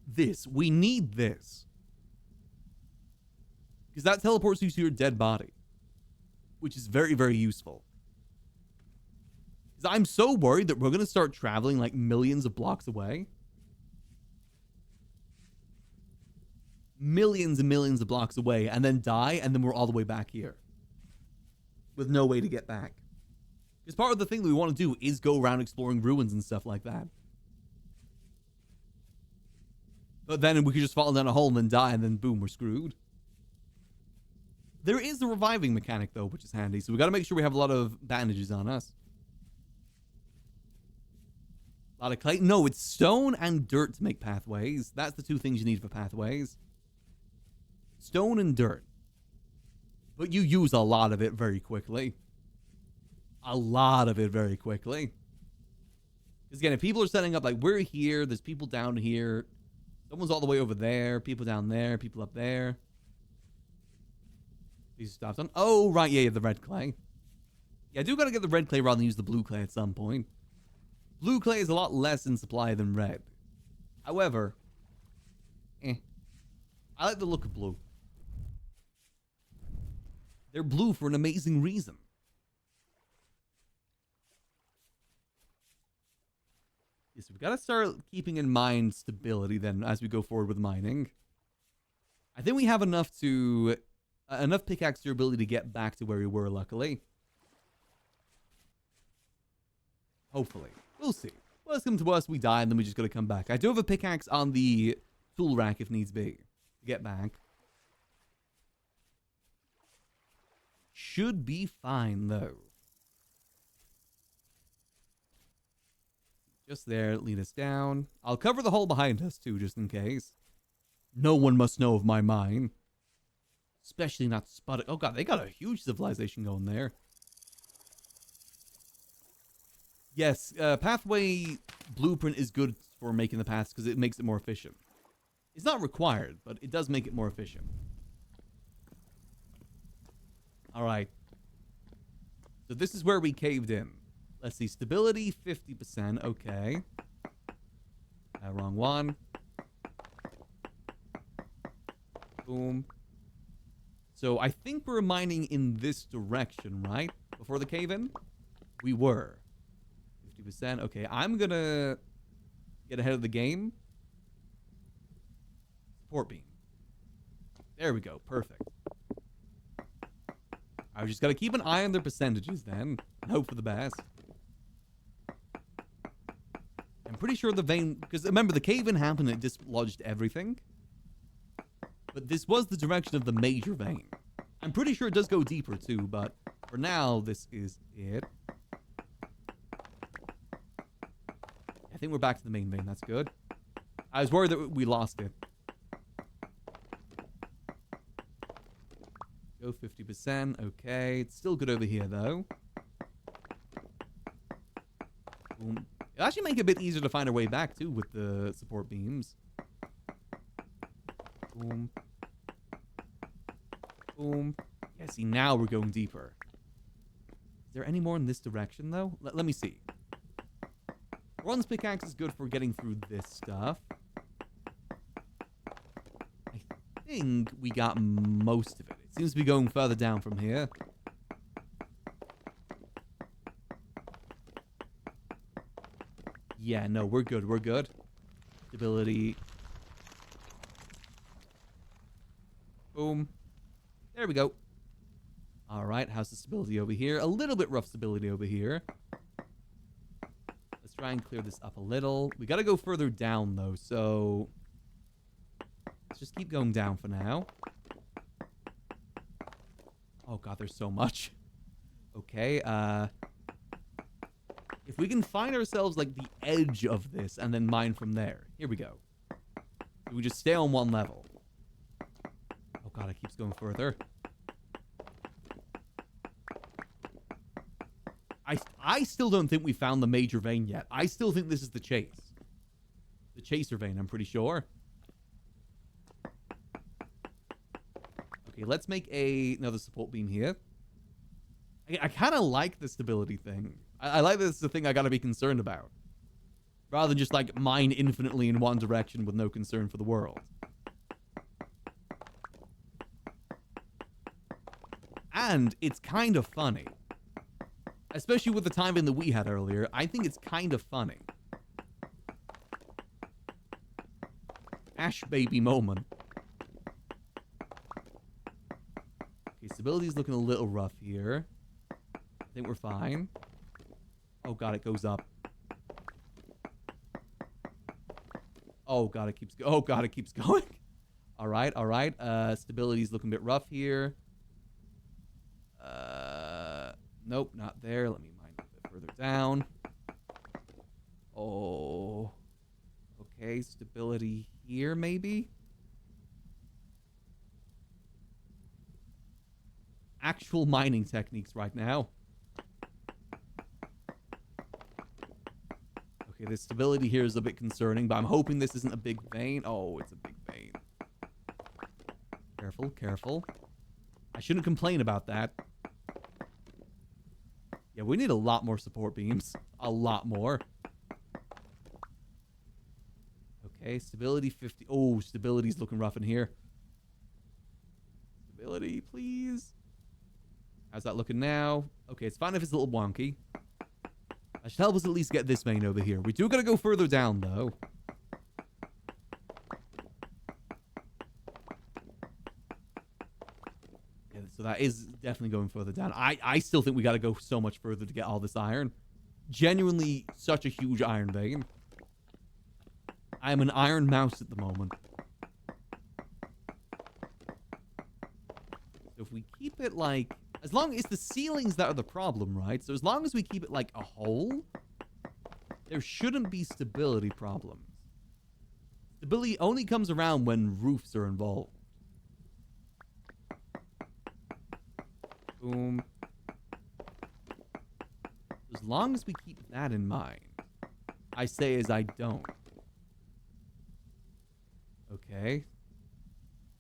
This. We need this. Because that teleports you to your dead body. Which is very, very useful. Because I'm so worried that we're going to start traveling like millions of blocks away. Millions and millions of blocks away. And then die. And then we're all the way back here. With no way to get back. Because part of the thing that we want to do is go around exploring ruins and stuff like that. But then we could just fall down a hole and then die. And then boom, we're screwed. There is a reviving mechanic, though, which is handy. So we got to make sure we have a lot of bandages on us. A lot of clay. No, it's stone and dirt to make pathways. That's the two things you need for pathways. Stone and dirt. But you use a lot of it very quickly. A lot of it very quickly. Because again, if people are setting up, like, we're here, there's people down here. Someone's all the way over there. People down there. People up there. These stops on. Oh, right. Yeah, the red clay. Yeah, I do got to get the red clay rather than use the blue clay at some point. Blue clay is a lot less in supply than red. However, I like the look of blue. They're blue for an amazing reason. Yes, we've got to start keeping in mind stability then as we go forward with mining. I think we have enough to... enough pickaxe durability to get back to where we were, luckily. Hopefully. We'll see. Worst come to us, we die, and then we just gotta come back. I do have a pickaxe on the tool rack if needs be. To get back. Should be fine, though. Just there, lead us down. I'll cover the hole behind us, too, just in case. No one must know of my mine. Especially not spotted. Oh god, they got a huge civilization going there. Yes, pathway blueprint is good for making the paths because it makes it more efficient. It's not required, but it does make it more efficient. Alright. So this is where we caved in. Let's see. Stability, 50%. Okay. Wrong one. Boom. So I think we're mining in this direction, right? Before the cave-in? We were. 50%. Okay, I'm gonna get ahead of the game. Support beam. There we go. Perfect. I just gotta keep an eye on their percentages then. And hope for the best. I'm pretty sure the vein... Because remember, the cave-in happened and it dislodged everything. But this was the direction of the major vein. I'm pretty sure it does go deeper too, but for now, this is it. I think we're back to the main vein. That's good. I was worried that we lost it. Go 50%. Okay. It's still good over here, though. Boom. It'll actually make it a bit easier to find our way back, too, with the support beams. Boom. Boom. Yeah, see, now we're going deeper. Is there any more in this direction, though? Let me see. Bronze pickaxe is good for getting through this stuff. I think we got most of it. It seems to be going further down from here. Yeah, no, we're good. We're good. Stability. Boom. There we go. All right, how's the stability over here? A little bit rough stability over here. Let's try and clear this up a little. We got to go further down, though, so... Let's just keep going down for now. Oh, God, there's so much. Okay, if we can find ourselves, like, the edge of this and then mine from there. Here we go. We just stay on one level. Oh, God, it keeps going further. I still don't think we found the major vein yet. I still think this is the chase. The chaser vein, I'm pretty sure. Okay, let's make another support beam here. I kind of like the stability thing. I like this is the thing I gotta be concerned about. Rather than just, like, mine infinitely in one direction with no concern for the world. And it's kind of funny. Especially with the timing that we had earlier, I think it's kind of funny. Ash baby moment. Okay, stability's looking a little rough here. I think we're fine. Oh, God, it goes up. Oh, God, it keeps going. All right, all right. Stability's looking a bit rough here. Nope, not there. Let me mine a bit further down. Oh. Okay, stability here, maybe? Actual mining techniques right now. Okay, the stability here is a bit concerning, but I'm hoping this isn't a big vein. Oh, it's a big vein. Careful, careful. I shouldn't complain about that. Yeah, we need a lot more support beams. A lot more. Okay, stability 50. Oh, stability's looking rough in here. Stability, please. How's that looking now? Okay, it's fine if it's a little wonky. That should help us at least get this vein over here. We do gotta go further down, though. Yeah, so that is definitely going further down. I still think we gotta go so much further to get all this iron. Genuinely such a huge iron vein. I am an iron mouse at the moment. So if we keep it like... As long as it's the ceilings that are the problem, right? So as long as we keep it like a hole, there shouldn't be stability problems. Stability only comes around when roofs are involved. Boom. As long as we keep that in mind. I say as I don't. Okay.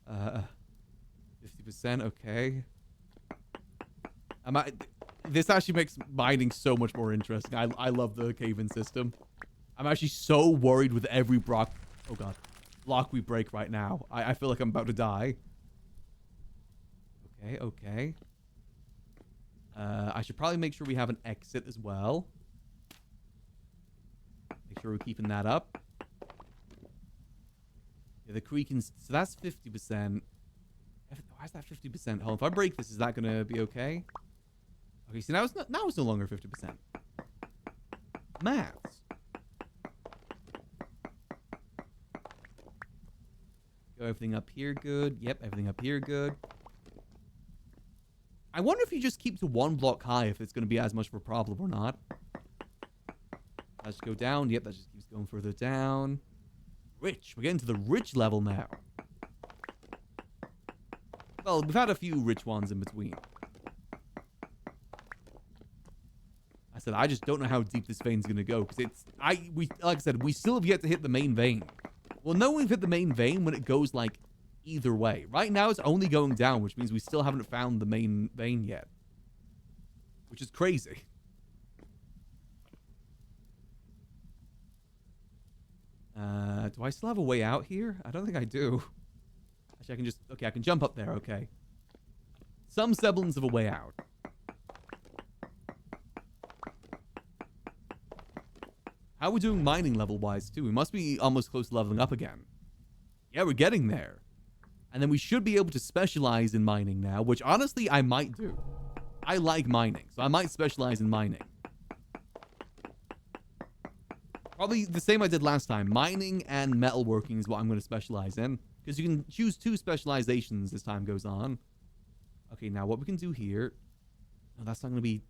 50%, okay. This actually makes mining so much more interesting. I love the cave-in system. I'm actually so worried with every block. Oh god, block we break right now. I feel like I'm about to die. Okay, okay. I should probably make sure we have an exit as well. Make sure we're keeping that up. Yeah, the creaking. So that's 50%. Why is that 50%? Hold on, if I break this, is that gonna be okay? Okay, so now it's no longer 50%. Maths. Go everything up here good. Yep, everything up here good. I wonder if you just keep to one block high if it's going to be as much of a problem or not. Let's go down. Yep, that just keeps going further down. Rich. We're getting to the rich level now. Well, we've had a few rich ones in between. I said, I just don't know how deep this vein's going to go. Because like I said, we still have yet to hit the main vein. We'll know we've hit the main vein when it goes, like, either way. Right now, it's only going down, which means we still haven't found the main vein yet. Which is crazy. Do I still have a way out here? I don't think I do. Actually, I can just... Okay, I can jump up there. Okay. Some semblance of a way out. How are we doing mining level-wise, too? We must be almost close to leveling up again. Yeah, we're getting there. And then we should be able to specialize in mining now, which honestly I might do. I like mining, so I might specialize in mining. Probably the same I did last time. Mining and metalworking is what I'm going to specialize in. Because you can choose 2 specializations as time goes on. Okay, now what we can do here... No, that's not going to be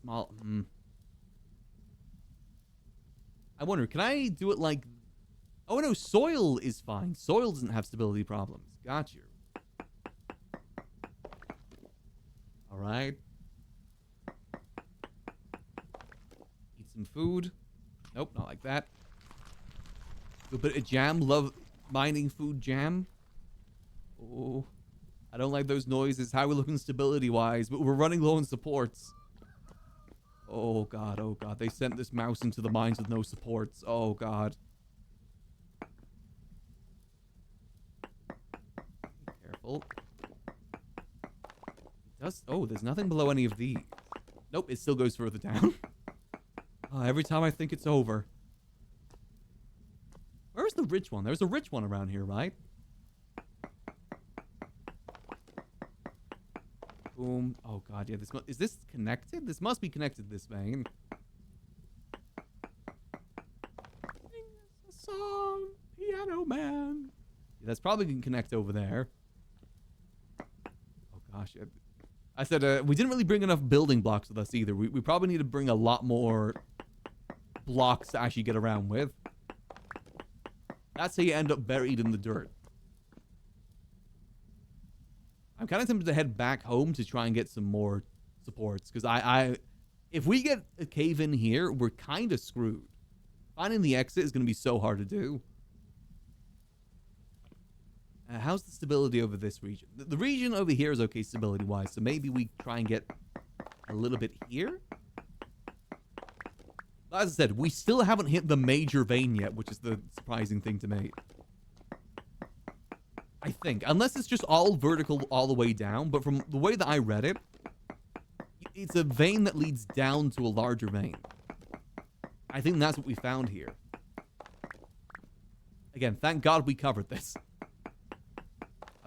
small. I wonder, can I do it like... Oh, no, soil is fine. Soil doesn't have stability problems. Got you. All right. Eat some food. Nope, not like that. A bit of jam. Love mining food jam. Oh, I don't like those noises. How are we looking stability-wise? But we're running low on supports. Oh, God. Oh, God. They sent this mouse into the mines with no supports. Oh, God. Careful. It does... Oh, there's nothing below any of these. Nope, it still goes further down. Oh, every time I think it's over. Where's the rich one? There's a rich one around here, right? Boom. Oh, God, yeah. Is this connected? This must be connected to this vein. Sing us a song, Piano Man. Yeah, that's probably going to connect over there. Oh, gosh. I said we didn't really bring enough building blocks with us either. We probably need to bring a lot more blocks to actually get around with. That's how you end up buried in the dirt. I'm kind of tempted to head back home to try and get some more supports. Because if we get a cave in here, we're kind of screwed. Finding the exit is going to be so hard to do. How's the stability over this region? The region over here is okay stability-wise. So maybe we try and get a little bit here. As I said, we still haven't hit the major vein yet, which is the surprising thing to me. I think. Unless it's just all vertical all the way down. But from the way that I read it, it's a vein that leads down to a larger vein. I think that's what we found here. Again, thank God we covered this.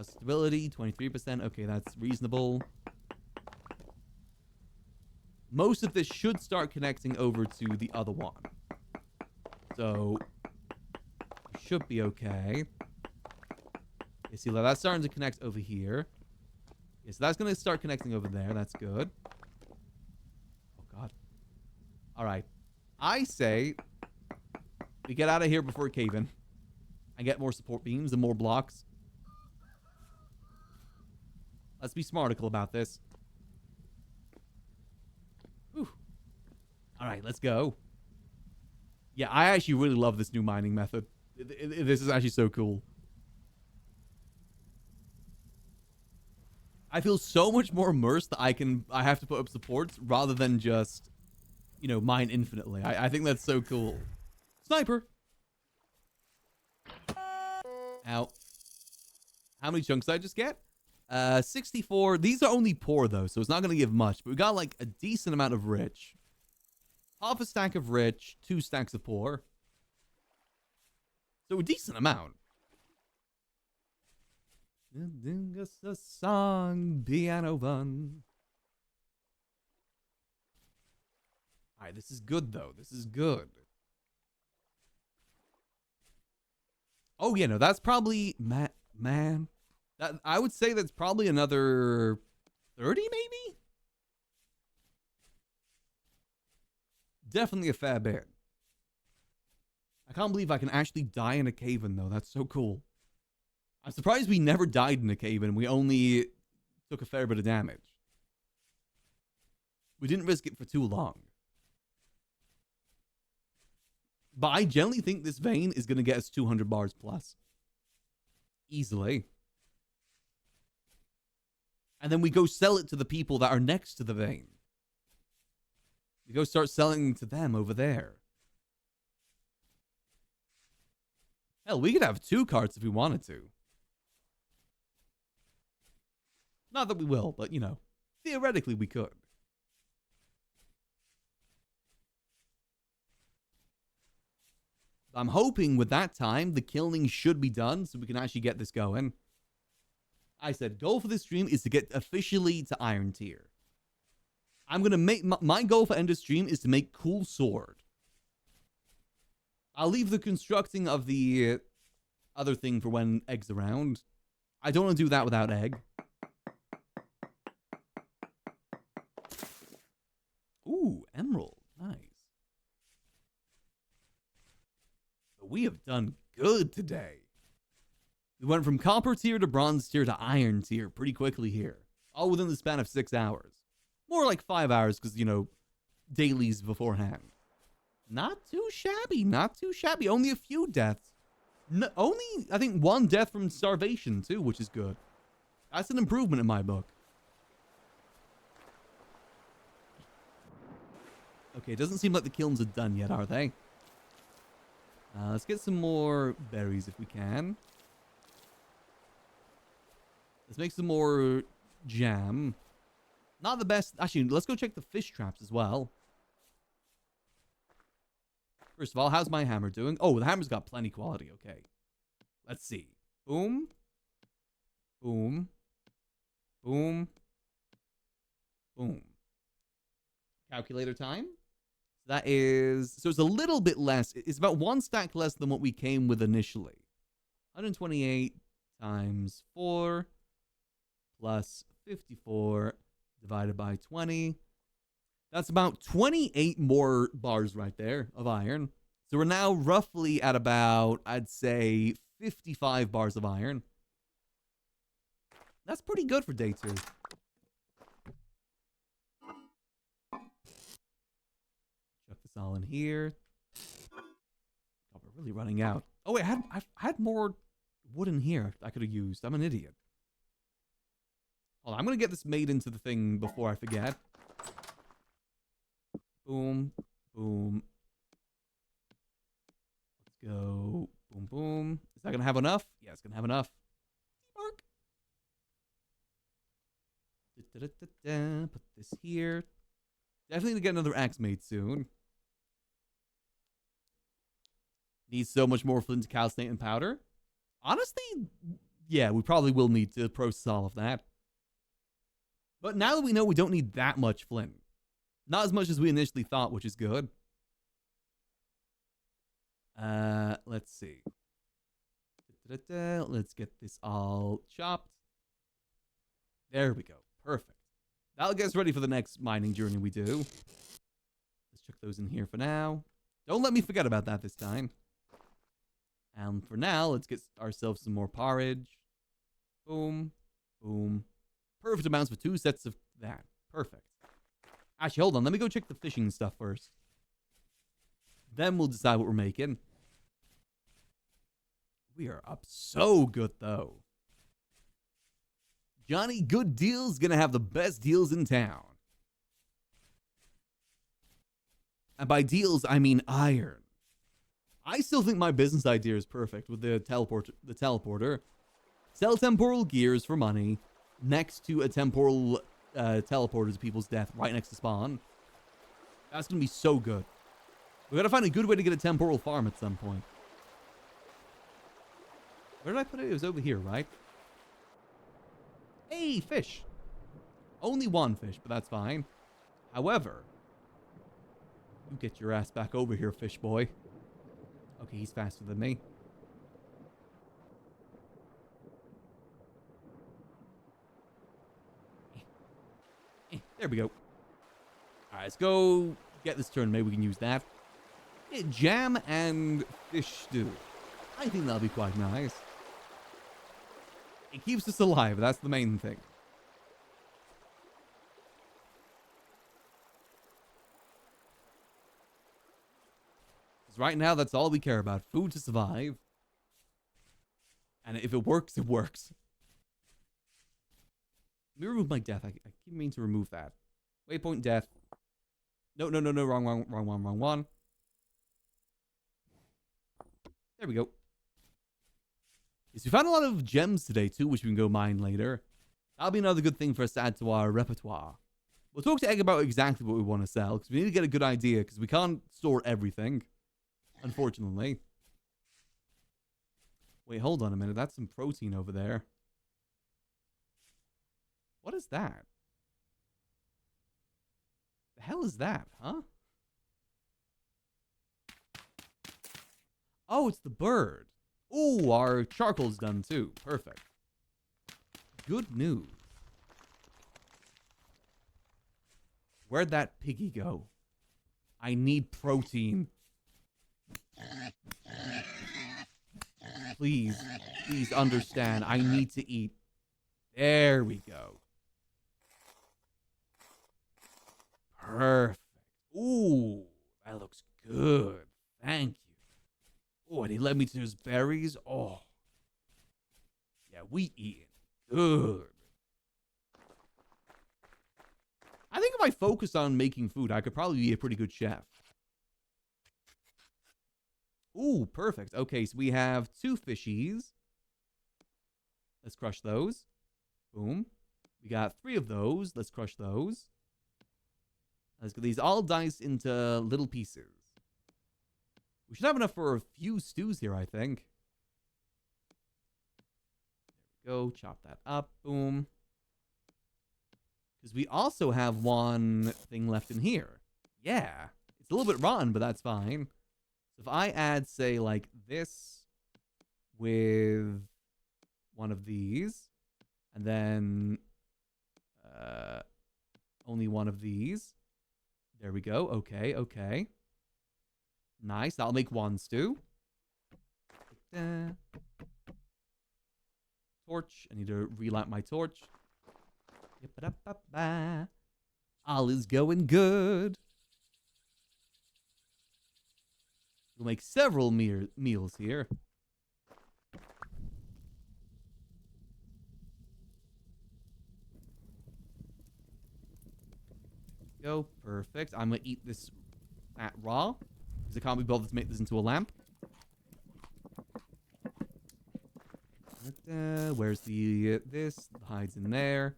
Stability, 23%. Okay, that's reasonable. Most of this should start connecting over to the other one. So, should be okay. You see, that's starting to connect over here. Okay, so that's going to start connecting over there. That's good. Oh, God. All right. I say we get out of here before cave-in. And get more support beams and more blocks. Let's be smarticle about this. Whew. All right, let's go. Yeah, I actually really love this new mining method. This is actually so cool. I feel so much more immersed that I have to put up supports rather than just, you know, mine infinitely. I think that's so cool. Sniper. Ow. How many chunks did I just get? 64. These are only poor though, so it's not gonna give much. But we got like a decent amount of rich. Half a stack of rich, 2 stacks of poor. So a decent amount. Just a song, piano fun. Alright, this is good though. This is good. Oh yeah, no, that's probably man. That I would say that's probably another 30 maybe? Definitely a fair bit. I can't believe I can actually die in a cave-in though. That's so cool. I'm surprised we never died in a cave-in. We only took a fair bit of damage. We didn't risk it for too long. But I generally think this vein is going to get us 200 bars plus. Easily. And then we go sell it to the people that are next to the vein. We go start selling to them over there. Hell, we could have 2 carts if we wanted to. Not that we will, but, you know, theoretically we could. I'm hoping with that time, the killing should be done so we can actually get this going. I said, goal for this stream is to get officially to Iron Tier. I'm going to make... My goal for end of stream is to make cool sword. I'll leave the constructing of the other thing for when Egg's around. I don't want to do that without Egg. Ooh, emerald. Nice. But we have done good today. We went from copper tier to bronze tier to iron tier pretty quickly here. All within the span of 6 hours. More like 5 hours because, you know, dailies beforehand. Not too shabby. Not too shabby. Only a few deaths. No, only, I think, 1 death from starvation, too, which is good. That's an improvement in my book. Okay, it doesn't seem like the kilns are done yet, are they? Let's get some more berries if we can. Let's make some more jam. Not the best. Actually, let's go check the fish traps as well. First of all, how's my hammer doing? Oh, the hammer's got plenty quality. Okay. Let's see. Boom. Boom. Boom. Boom. Calculator time. That is... So it's a little bit less. It's about 1 stack less than what we came with initially. 128 times 4 plus 54 divided by 20. That's about 28 more bars right there of iron. So we're now roughly at about, I'd say, 55 bars of iron. That's pretty good for day 2. Chuck this all in here. Oh, we're really running out. Oh, wait, I had more wood in here I could have used. I'm an idiot. Hold on, I'm going to get this made into the thing before I forget. Boom, boom. Let's go. Boom, boom. Is that going to have enough? Yeah, it's going to have enough. Mark. Put this here. Definitely to get another axe made soon. Need so much more flint, calcinate, and powder. Honestly, yeah, we probably will need to process all of that. But now that we know we don't need that much flint. Not as much as we initially thought, which is good. Let's see. Let's get this all chopped. There we go. Perfect. That'll get us ready for the next mining journey we do. Let's chuck those in here for now. Don't let me forget about that this time. And for now, let's get ourselves some more porridge. Boom. Boom. Perfect amounts for 2 sets of that. Perfect. Actually, hold on. Let me go check the fishing stuff first. Then we'll decide what we're making. We are up so good, though. Johnny Good Deals gonna have the best deals in town. And by deals, I mean iron. I still think my business idea is perfect with the teleporter. Sell temporal gears for money next to a temporal teleporter to people's death right next to spawn. That's going to be so good. We got to find a good way to get a temporal farm at some point. Where did I put it? It was over here, right? Hey, fish. Only one fish, but that's fine. However, you get your ass back over here, fish boy. Okay, he's faster than me. There we go. Alright, let's go get this turn. Maybe we can use that. Yeah, jam and fish stew. I think that'll be quite nice. It keeps us alive. That's the main thing. Because right now, that's all we care about. Food to survive. And if it works, it works. Let me remove my death. I keep meaning to remove that. Waypoint death. No. Wrong one. There we go. Yes, we found a lot of gems today, too, which we can go mine later. That'll be another good thing for us to add to our repertoire. We'll talk to Egg about exactly what we want to sell, because we need to get a good idea, because we can't store everything, unfortunately. Wait, hold on a minute. That's some protein over there. What is that? The hell is that, huh? Oh, it's the bird. Ooh, our charcoal's done too. Perfect. Good news. Where'd that piggy go? I need protein. Please understand. I need to eat. There we go. Perfect. Ooh, that looks good. Thank you. Oh, and he led me to his berries. Oh. Yeah, we eating good. I think if I focus on making food, I could probably be a pretty good chef. Ooh, perfect. Okay, so we have 2 fishies. Let's crush those. Boom. We got 3 of those. Let's crush those. Let's get these all diced into little pieces. We should have enough for a few stews here, I think. There we go. Chop that up. Boom. Because we also have one thing left in here. Yeah. It's a little bit rotten, but that's fine. So if I add, say, like this with one of these, and then only one of these. There we go. Okay, okay. Nice. That'll make 1 stew. Torch. I need to relight my torch. All is going good. We'll make several meals here. Go. Perfect. I'm going to eat this fat raw, because I can't be bothered to make this into a lamp. Where's the this? The hide's in there.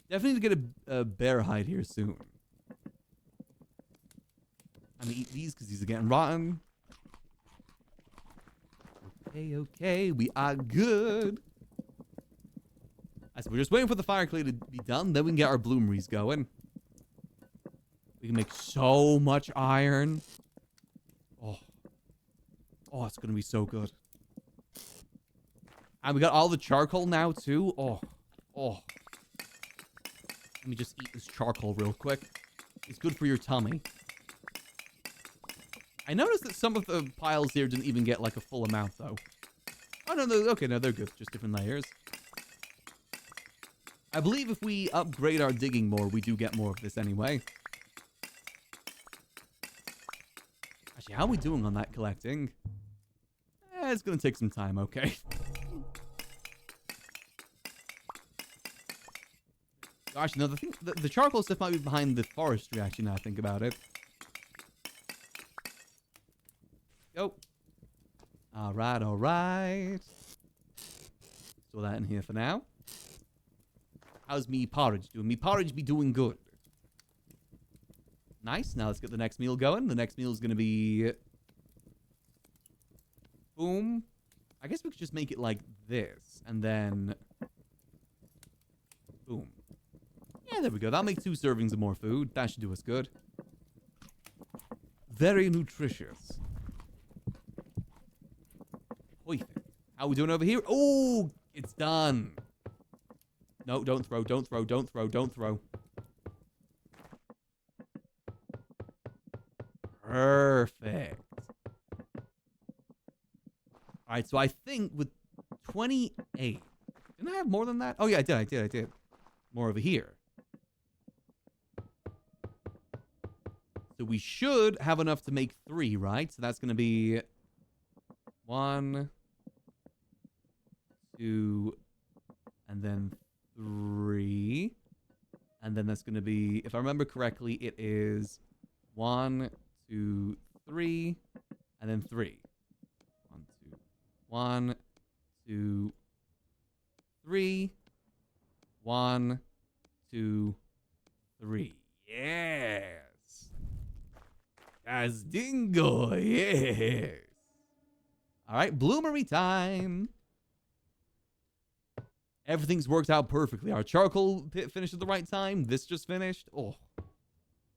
Definitely need to get a bear hide here soon. I'm going to eat these because these are getting rotten. Okay, okay. We are good. So we're just waiting for the fire clay to be done. Then we can get our bloomeries going. We can make so much iron. Oh, it's going to be so good. And we got all the charcoal now, too. Oh. Let me just eat this charcoal real quick. It's good for your tummy. I noticed that some of the piles here didn't even get, like, a full amount, though. Oh, no, okay, no, they're good. Just different layers. I believe if we upgrade our digging more, we do get more of this anyway. Actually, how are we doing on that collecting? It's going to take some time, okay. Actually, no, the charcoal stuff might be behind the forestry, actually, now I think about it. Go. Alright, alright. Store that in here for now. How's me porridge doing? Me porridge be doing good. Nice. Now let's get the next meal going. The next meal is going to be... Boom. I guess we could just make it like this. And then... Boom. Yeah, there we go. That'll make 2 servings of more food. That should do us good. Very nutritious. Perfect. How are we doing over here? Oh, it's done. No, don't throw, don't throw, don't throw, don't throw. Perfect. All right, so I think with 28... Didn't I have more than that? Oh, yeah, I did. More over here. So we should have enough to make 3, right? So that's going to be 1, 2, and then 3. And then that's going to be, if I remember correctly, it is 1, 2, 3, and then 3. 1, 2, 3. 1, 2, 3. Yes. As dingo, yes. All right, bloomery time. Everything's worked out perfectly. Our charcoal pit finished at the right time. This just finished. Oh,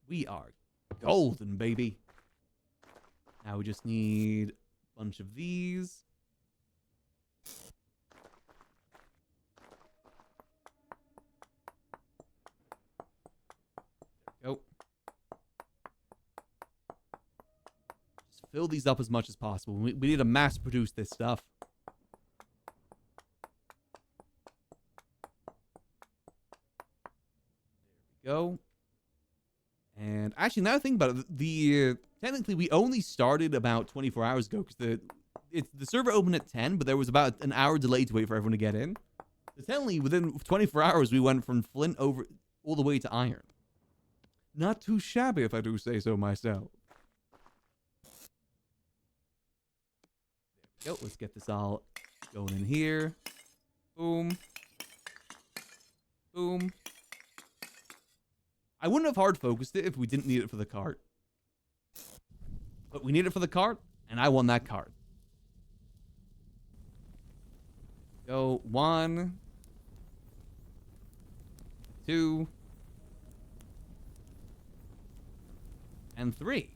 we are golden, baby. Now we just need a bunch of these. There we go. Just fill these up as much as possible. We need to mass produce this stuff. Go. And actually, now I think about it, technically we only started about 24 hours ago because the server opened at 10, but there was about an hour delay to wait for everyone to get in. So technically, within 24 hours, we went from flint over all the way to iron. Not too shabby, if I do say so myself. There we go. Let's get this all going in here. Boom. Boom. I wouldn't have hard focused it if we didn't need it for the cart. But we need it for the cart, and I won that cart. Go 1, 2, and 3.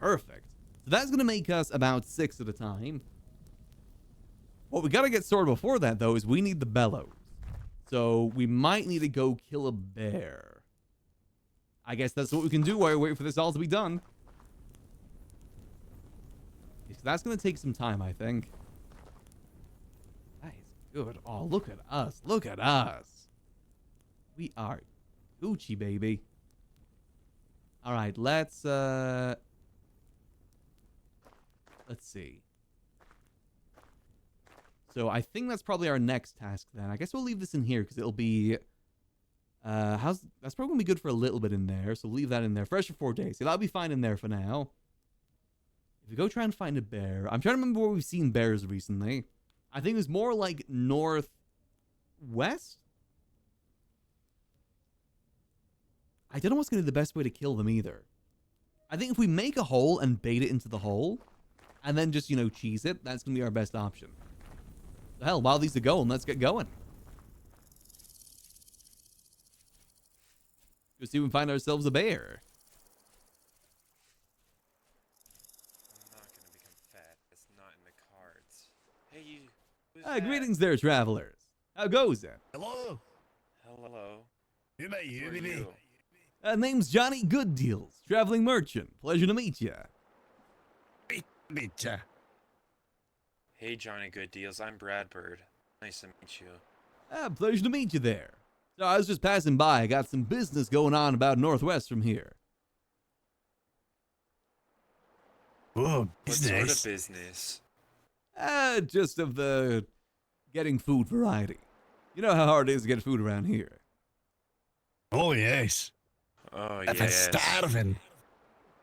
Perfect. So that's going to make us about 6 at a time. What we got to get sorted before that, though, is we need the bellows. So we might need to go kill a bear. I guess that's what we can do while we wait for this all to be done. So that's going to take some time, I think. That is good. Oh, look at us. Look at us. We are Gucci, baby. All right, let's see. So I think that's probably our next task then. I guess we'll leave this in here because it'll be... that's probably gonna be good for a little bit in there, so leave that in there. Fresh for 4 days. So that'll be fine in there for now. If we go try and find a bear, I'm trying to remember where we've seen bears recently. I think it was more like northwest. I don't know what's gonna be the best way to kill them either. I think if we make a hole and bait it into the hole, and then just, you know, cheese it, that's gonna be our best option. The hell, while these are going, let's get going. Go see if we can find ourselves a bear. I'm not gonna become fat. It's not in the cards. Hey, you. Who's that? Greetings there, travelers. How goes it? Hello. Hello. Who are you? Who are you? Name's Johnny GoodDeals, traveling merchant. Pleasure to meet you. Meet Hey, Johnny Good Deals. I'm Brad Bird. Nice to meet you. Pleasure to meet you there. So I was just passing by. I got some business going on about northwest from here. Oh, What sort of business. business? Just of the getting food variety. You know how hard it is to get food around here. Oh, yes. Oh, If yes. it's starving.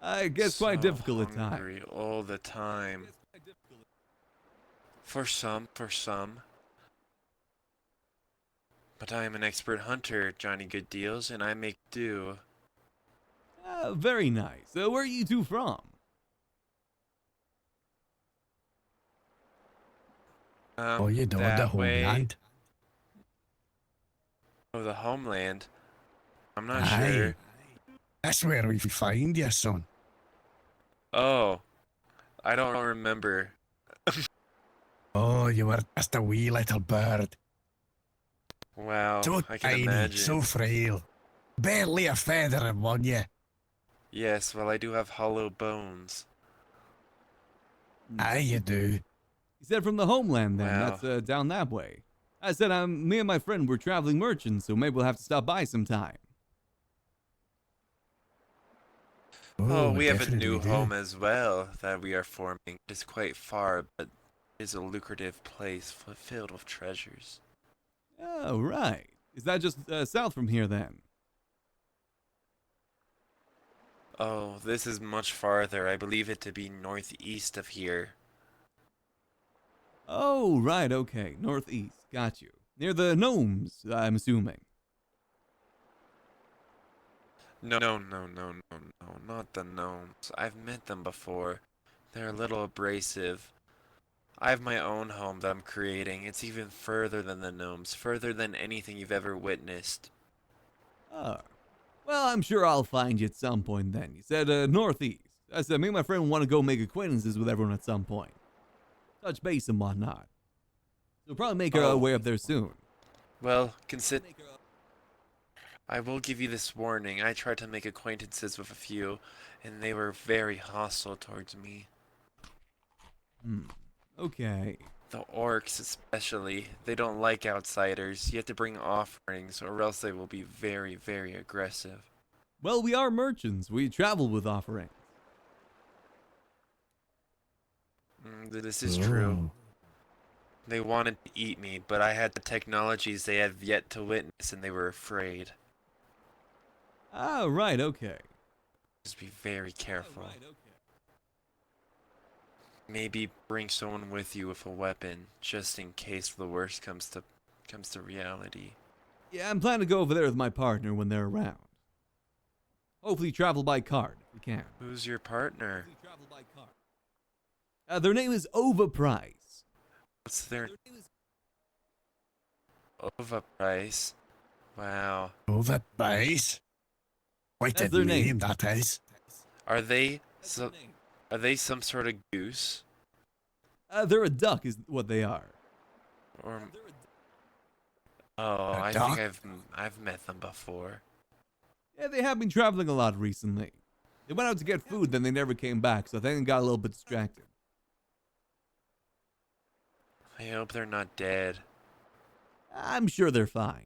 It gets quite So difficult at times. hungry all the time. For some. But I am an expert hunter, Johnny Good Deals, and I make do. Very nice. Where are you two from? Oh, you know, the That way. homeland. Oh, the homeland. I'm not Aye. sure. That's where we find you, son. Oh, I don't remember. Oh, you were just a wee little bird. Wow, So I can tiny, imagine. so frail. Barely a feather upon you. Yes, well, I do have hollow bones. Aye, you do. He said from the homeland then. Wow. That's down that way. I said me and my friend were traveling merchants, so maybe we'll have to stop by sometime. Oh, we have a definitely new do. home as well that we are forming. It is quite far, but it is a lucrative place filled with treasures. Oh, right. Is that just south from here then? Oh, this is much farther. I believe it to be northeast of here. Oh, right, okay. Northeast. Got you. Near the gnomes, I'm assuming. No, not the gnomes. I've met them before. They're a little abrasive. I have my own home that I'm creating. It's even further than the gnomes, further than anything you've ever witnessed. Oh. Well, I'm sure I'll find you at some point then. You said northeast. I said me and my friend want to go make acquaintances with everyone at some point. Touch base and whatnot. So we'll probably make our way up there soon. Well, consider. I will give you this warning. I tried to make acquaintances with a few, and they were very hostile towards me. Okay. The orcs especially. They don't like outsiders. You have to bring offerings, or else they will be very, very aggressive. Well, we are merchants. We travel with offerings. This is true. They wanted to eat me, but I had the technologies they have yet to witness, and they were afraid. Ah, right, okay. Just be very careful. Right, okay. Maybe bring someone with you with a weapon, just in case the worst comes to reality. Yeah, I'm planning to go over there with my partner when they're around. Hopefully travel by card, if we can. Who's your partner? Their name is Overprice. What's their overprice? Wow. Overprice? Quite That's a their name, name. that is. Are they some sort of goose? They're a duck, is what they are. Or oh, I duck? think I've met them before. Yeah, they have been traveling a lot recently. They went out to get food, then they never came back, so I think they got a little bit distracted. I hope they're not dead. I'm sure they're fine.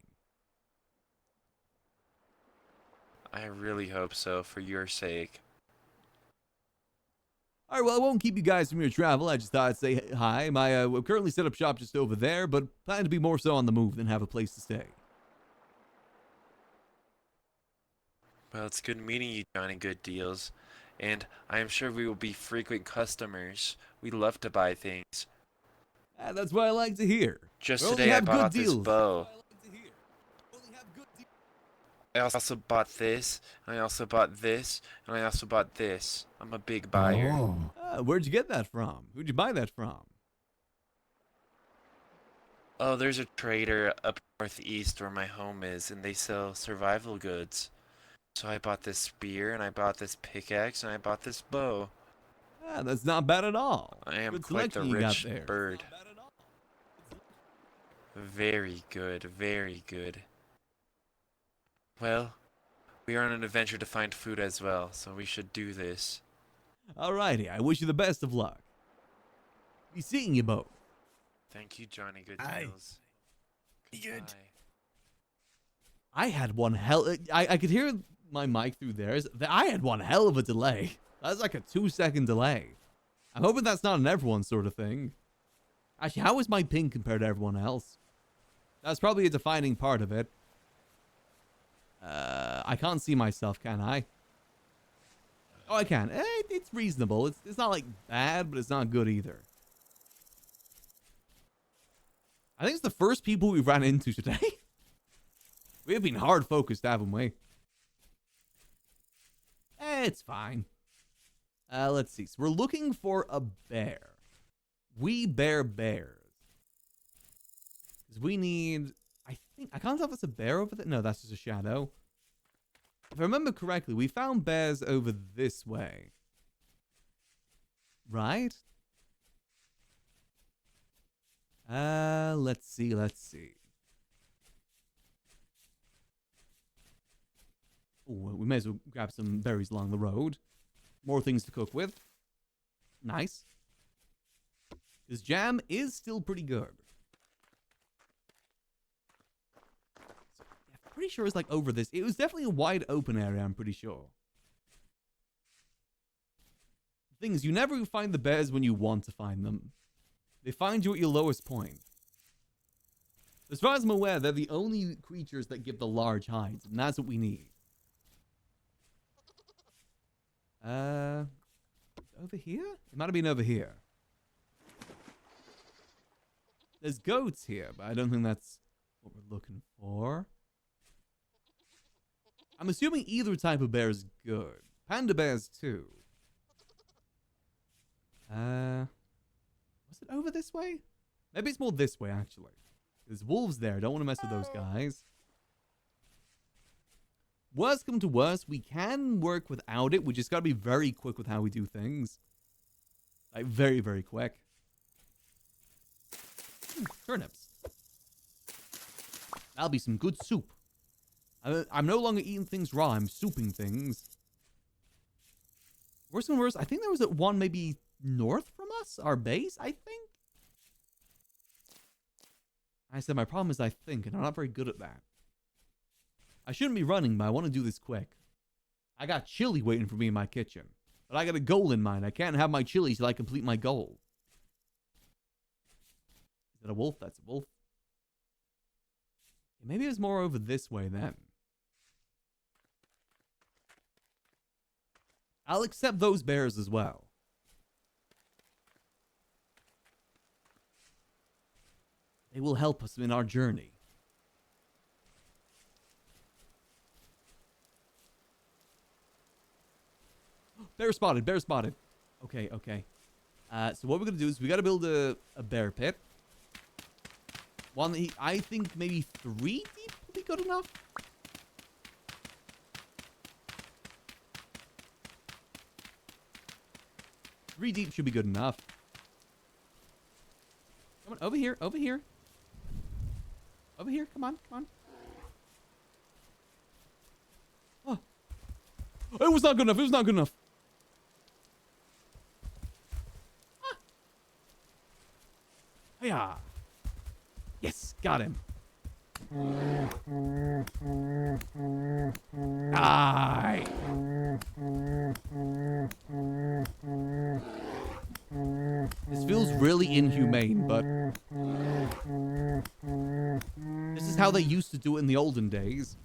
I really hope so, for your sake. All right, well, I won't keep you guys from your travel. I just thought I'd say hi. We're currently set up shop just over there, but plan to be more so on the move than have a place to stay. Well, it's good meeting you, Johnny Good Deals. And I am sure we will be frequent customers. We love to buy things. That's what I like to hear. Just We only today I have good bought this deals. bow. I also bought this, and I also bought this, and I also bought this. I'm a big buyer. Oh. Where'd you get that from? Who'd you buy that from? Oh, there's a trader up northeast where my home is, and they sell survival goods. So I bought this spear, and I bought this pickaxe, and I bought this bow. That's not bad at all. I am Good quite the selection you got rich there. bird. Very good, very good. Well, we are on an adventure to find food as well, so we should do this. Alrighty, I wish you the best of luck. Be seeing you both. Thank you, Johnny Good Aye. Deals. Good. Goodbye. I had one hell. I could hear my mic through theirs. I had one hell of a delay. That was like a 2-second delay. I'm hoping that's not an everyone sort of thing. Actually, how is my ping compared to everyone else? That's probably a defining part of it. I can't see myself, can I? Oh, I can. It's reasonable. It's not, like, bad, but it's not good either. I think it's the first people we ran into today. We have been hard focused, haven't we? It's fine. Let's see. So we're looking for a bear. We bear bears. Because we need... I can't tell if it's a bear over there. No, that's just a shadow. If I remember correctly, we found bears over this way. Right? Let's see. Ooh, we may as well grab some berries along the road. More things to cook with. Nice. This jam is still pretty good. I'm pretty sure it's like over this. It was definitely a wide open area, I'm pretty sure. The thing is, you never find the bears when you want to find them. They find you at your lowest point. As far as I'm aware, they're the only creatures that give the large hides, and that's what we need. Over here? It might have been over here. There's goats here, but I don't think that's what we're looking for. I'm assuming either type of bear is good. Panda bears too. Was it over this way? Maybe it's more this way, actually. There's wolves there. Don't want to mess with those guys. Worst come to worst, we can work without it. We just got to be very quick with how we do things. Like, very, very quick. Turnips. That'll be some good soup. I'm no longer eating things raw. I'm souping things. Worst come to worst, I think there was one maybe north from us? Our base, I think? I said my problem is I think, and I'm not very good at that. I shouldn't be running, but I want to do this quick. I got chili waiting for me in my kitchen. But I got a goal in mind. I can't have my chili till I complete my goal. Is that a wolf? That's a wolf. Yeah, maybe it's more over this way then. I'll accept those bears as well. They will help us in our journey. Bear spotted, bear spotted. Okay. So what we're going to do is we got to build a bear pit. One that I think maybe 3 deep will be good enough. Three deep should be good enough. Come on, over here. Over here, come on. Oh. It was not good enough. Yeah. Yes, got him. Die. This feels really inhumane, but this is how they used to do it in the olden days.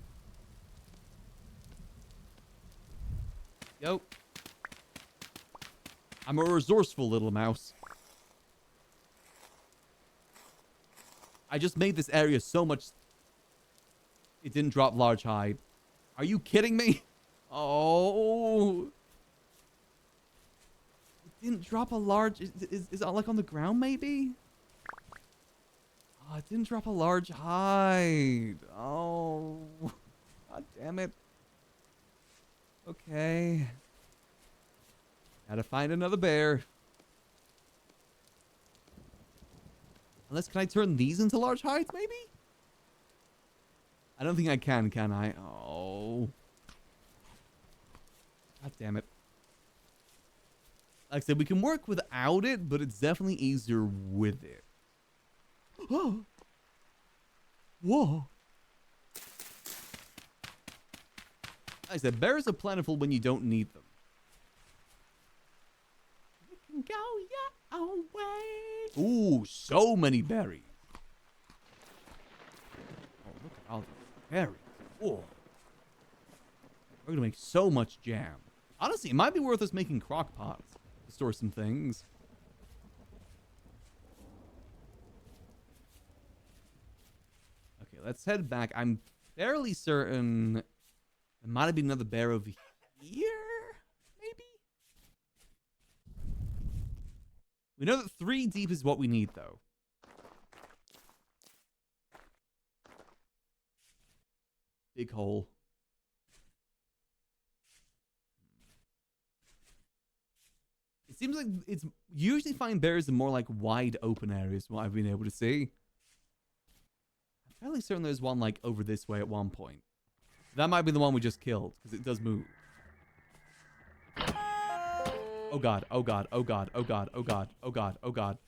Yo. I'm a resourceful little mouse. I just made this area so much... It didn't drop large hide. Are you kidding me? Oh. It didn't drop a large... Is it like on the ground maybe? Oh, it didn't drop a large hide. Oh. God damn it. Okay. Gotta find another bear. Unless, can I turn these into large hides, maybe? I don't think I can I? Oh. God damn it. Like I said, we can work without it, but it's definitely easier with it. Oh. Whoa. Like I said, bears are plentiful when you don't need them. You can go your own way. Ooh, so many berries. Oh, look at all these berries. Oh. We're gonna make so much jam. Honestly, it might be worth us making crock pots to store some things. Okay, let's head back. I'm fairly certain there might have been another bear over here, maybe? We know that 3 deep is what we need, though. Big hole. It seems like it's usually find bears in more like wide open areas from what I've been able to see. I'm fairly certain there's one like over this way at one point. That might be the one we just killed because it does move. Oh god, oh god, oh god, oh god, oh god, oh god, oh god.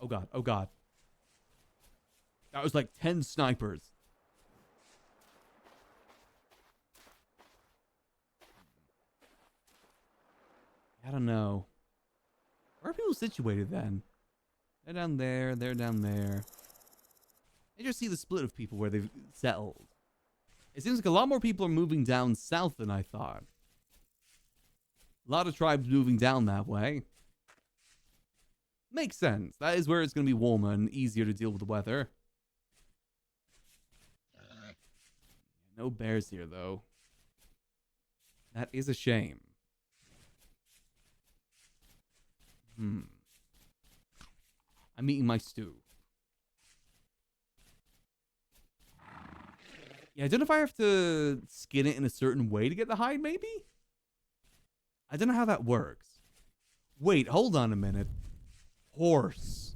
Oh god, oh god. That was like 10 snipers. I don't know. Where are people situated then? They're down there, they're down there. I just see the split of people where they've settled. It seems like a lot more people are moving down south than I thought. A lot of tribes moving down that way. Makes sense. That is where it's going to be warmer and easier to deal with the weather. No bears here, though. That is a shame. I'm eating my stew. Yeah, I don't know if I have to skin it in a certain way to get the hide, maybe? I don't know how that works. Wait, hold on a minute. Horse.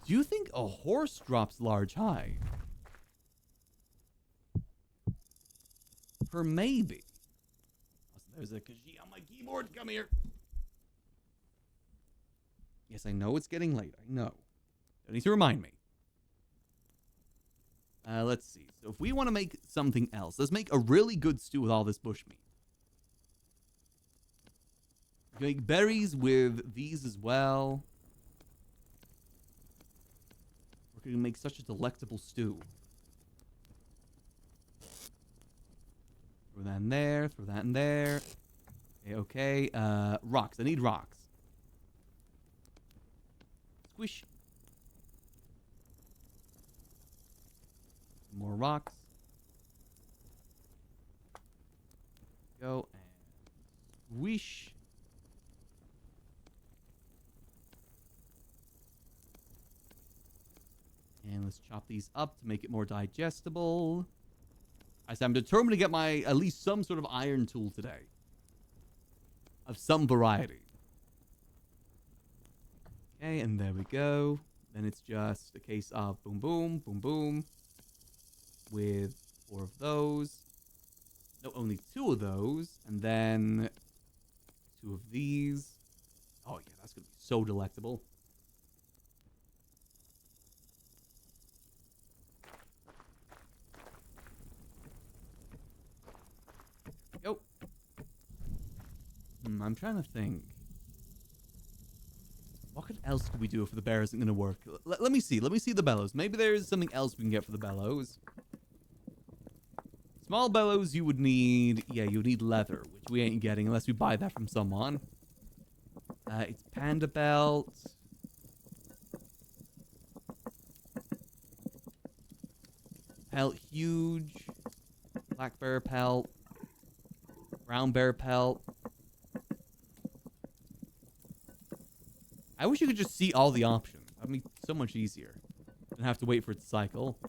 Do you think a horse drops large hide? Or maybe. There's a Kaji on my keyboard. Come here. Yes, I know it's getting late. I know. Don't need to remind me. Let's see. So if we want to make something else, let's make a really good stew with all this bushmeat. Make berries with these as well. We're going to make such a delectable stew. Throw that in there. Throw that in there. Okay, okay. Rocks. I need rocks. Squish. More rocks. Go and squish. And let's chop these up to make it more digestible. I said I'm determined to get my at least some sort of iron tool today. Of some variety. Okay, and there we go. Then it's just a case of boom, boom, boom, boom. With 4 of those. No, only 2 of those. And then 2 of these. Oh, yeah, that's going to be so delectable. Go. I'm trying to think. What else could we do if the bear isn't going to work? Let me see. Let me see the bellows. Maybe there is something else we can get for the bellows. Small bellows you would need... Yeah, you would need leather, which we ain't getting unless we buy that from someone. It's panda belt. Pelt huge. Black bear pelt. Brown bear pelt. I wish you could just see all the options. That'd be so much easier. Than have to wait for it to cycle.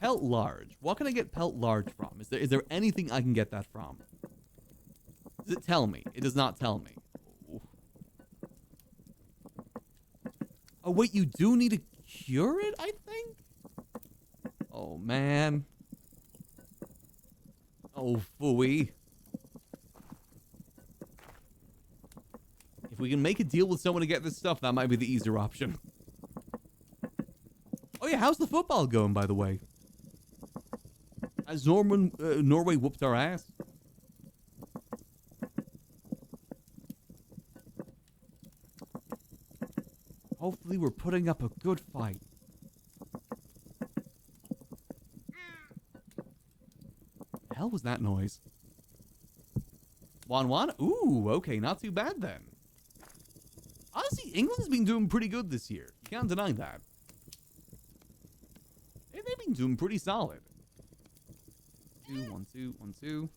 Pelt large. What can I get pelt large from? Is there anything I can get that from? Does it tell me? It does not tell me. Oh, wait, you do need to cure it, I think? Oh, man. Oh, phooey. If we can make a deal with someone to get this stuff, that might be the easier option. Oh, yeah, how's the football going, by the way? Has Norway whooped our ass? Hopefully we're putting up a good fight. The hell was that noise? 1-1? Ooh, okay, not too bad then. Honestly, England's been doing pretty good this year. You can't deny that. They've been doing pretty solid. 2-1-2, 1-2. You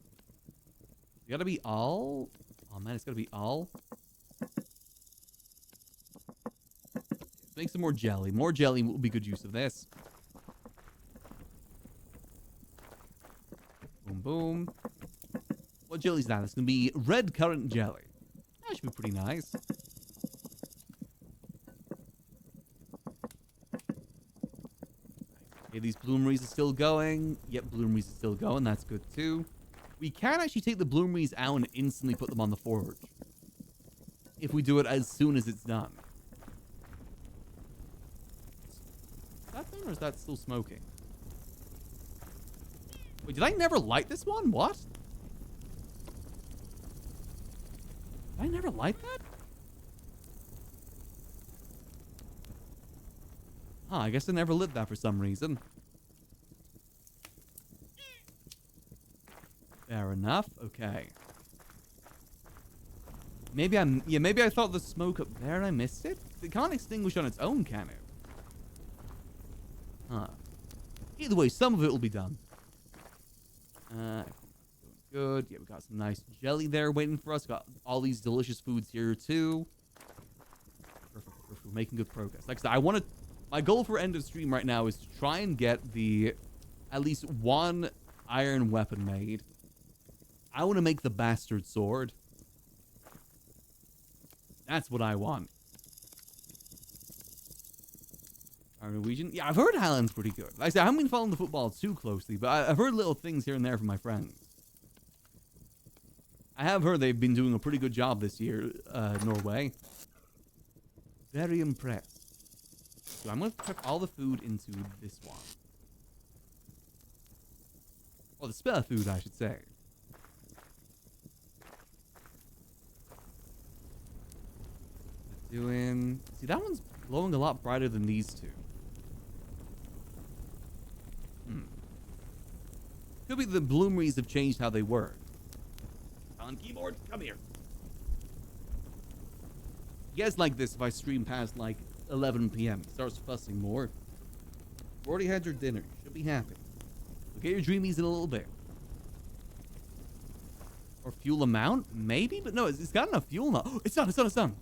gotta be all. Oh man, it's gotta be all. Let's make some more jelly. More jelly will be good use of this. Boom, boom. What jelly's that? It's gonna be red currant jelly. That should be pretty nice. Okay, these bloomeries are still going. Yep, bloomeries are still going. That's good too. We can actually take the bloomeries out and instantly put them on the forge. If we do it as soon as it's done. Is that thing or is that still smoking? Wait, did I never light this one? What? Did I never light that? Huh, I guess I never lit that for some reason. Fair enough. Okay. Maybe I thought the smoke up there and I missed it? It can't extinguish on its own, can it? Huh. Either way, some of it will be done. Good. Yeah, we got some nice jelly there waiting for us. Got all these delicious foods here too. Perfect. We're making good progress. Like I said, my goal for end of stream right now is to try and get at least one iron weapon made. I want to make the bastard sword. That's what I want. Our Norwegian? Yeah, I've heard Highland's pretty good. Like I said, I haven't been following the football too closely, but I've heard little things here and there from my friends. I have heard they've been doing a pretty good job this year, Norway. Very impressed. So I'm going to chuck all the food into this one. Or the spare food, I should say. See, that one's glowing a lot brighter than these two. Could be the bloomeries have changed how they work. On keyboard, come here. You guys like this if I stream past like 11 p.m. Starts fussing more. You've already had your dinner. You should be happy. You'll get your dreamies in a little bit. Or fuel amount? Maybe? But no, it's got enough fuel now. Oh, it's done.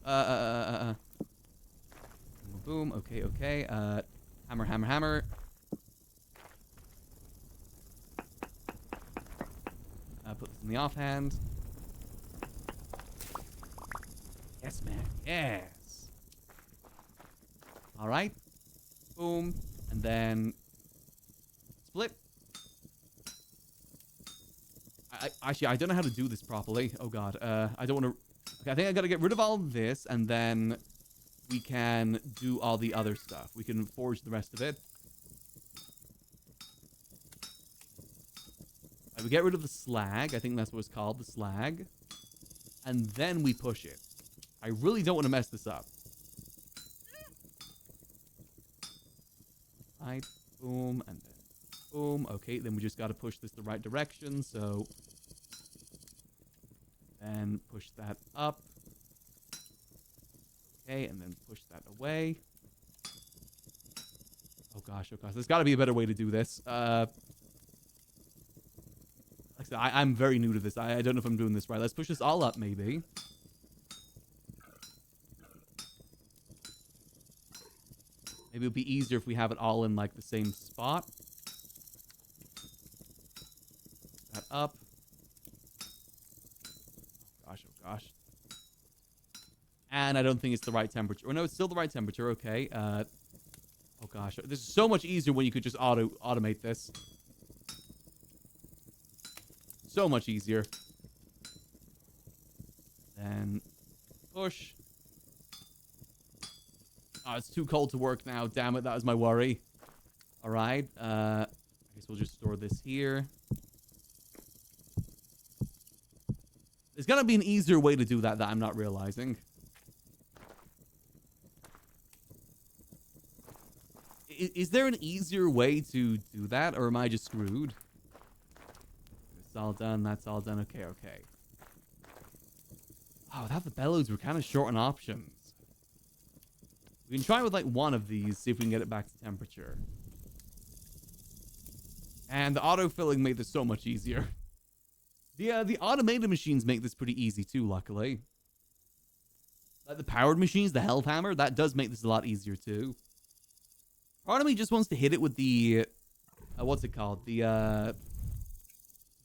Boom. Okay. Hammer. Put this in the offhand. Yes, man. Yes. All right. Boom. And then split. Actually, I don't know how to do this properly. Oh, God. I don't want to... Okay, I think I got to get rid of all of this, and then we can do all the other stuff. We can forge the rest of it. We get rid of the slag. I think that's what it's called, the slag. And then we push it. I really don't want to mess this up. Right. Boom. And then boom. Okay, then we just got to push this the right direction. So then push that up. Okay, and then push that away. Oh gosh. There's got to be a better way to do this. Like I said, I'm very new to this. I don't know if I'm doing this right. Let's push this all up, maybe. Maybe it would be easier if we have it all in, like, the same spot. That up. Oh, gosh. And I don't think it's the right temperature. Oh, no, it's still the right temperature. Okay. Oh, gosh. This is so much easier when you could just automate this. So much easier. Then push. Oh, it's too cold to work now. Damn it, that was my worry. All right. I guess we'll just store this here. There's got to be an easier way to do that I'm not realizing. Is there an easier way to do that, or am I just screwed? It's all done. That's all done. Okay, okay. Oh, without the bellows, we're kind of short on options. We can try with like one of these, see if we can get it back to temperature. And the auto-filling made this so much easier. The automated machines make this pretty easy too, luckily. Like the powered machines, the health hammer, that does make this a lot easier too. Part of me just wants to hit it with the, what's it called? The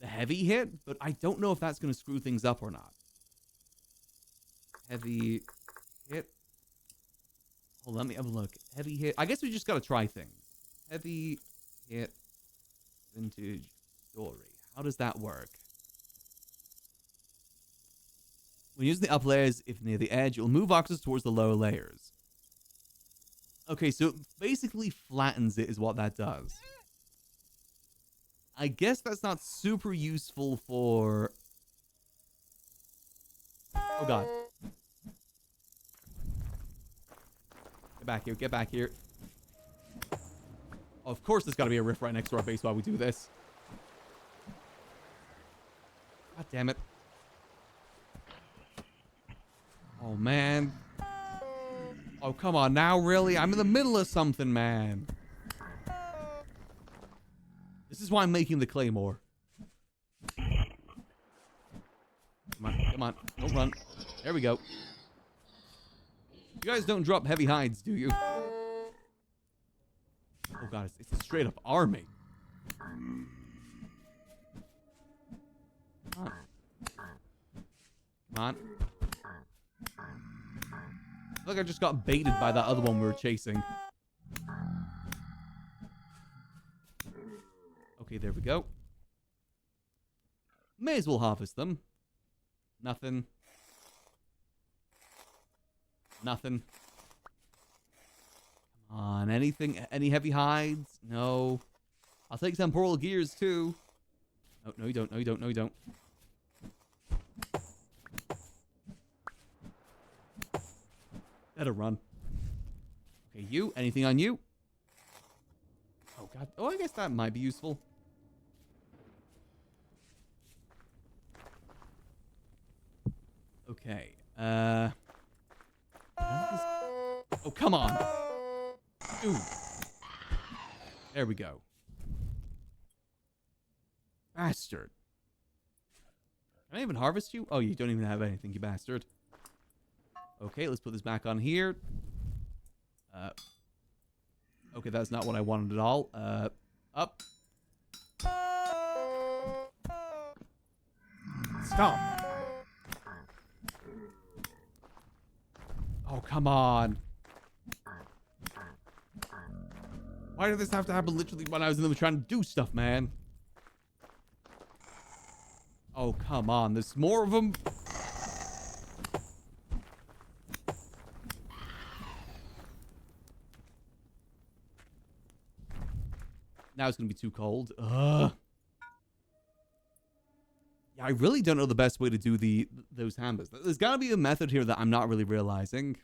heavy hit, but I don't know if that's going to screw things up or not. Heavy hit. Hold on, let me have a look. Heavy hit. I guess we just got to try things. Heavy hit. Vintage jewelry. How does that work? When using the up layers, if near the edge, it will move boxes towards the lower layers. Okay, so it basically flattens it is what that does. I guess that's not super useful for... Oh, God. Get back here, get back here. Oh, of course there's got to be a rift right next to our base while we do this. God damn it. Oh, man. Oh, come on now, really? I'm in the middle of something, man. This is why I'm making the claymore. Come on, come on. Don't run. There we go. You guys don't drop heavy hides, do you? Oh, God, it's a straight-up army. Come on. Come on. I feel like I just got baited by that other one we were chasing. Okay, there we go. May as well harvest them. Nothing. Nothing. Come on, anything? Any heavy hides? No. I'll take some temporal gears too. No, no you don't, no you don't, no you don't. Better run. Okay, you. Anything on you? Oh, God. Oh, I guess that might be useful. Okay. Oh, come on. Ooh. There we go. Bastard. Can I even harvest you? Oh, you don't even have anything, you bastard. Okay, let's put this back on here. Okay, that's not what I wanted at all. Up. Stop. Oh, come on. Why did this have to happen literally when I was in the middle trying to do stuff, man? Oh, come on. There's more of them. Now it's going to be too cold. Ugh. Yeah, I really don't know the best way to do those hammers. There's got to be a method here that I'm not really realizing.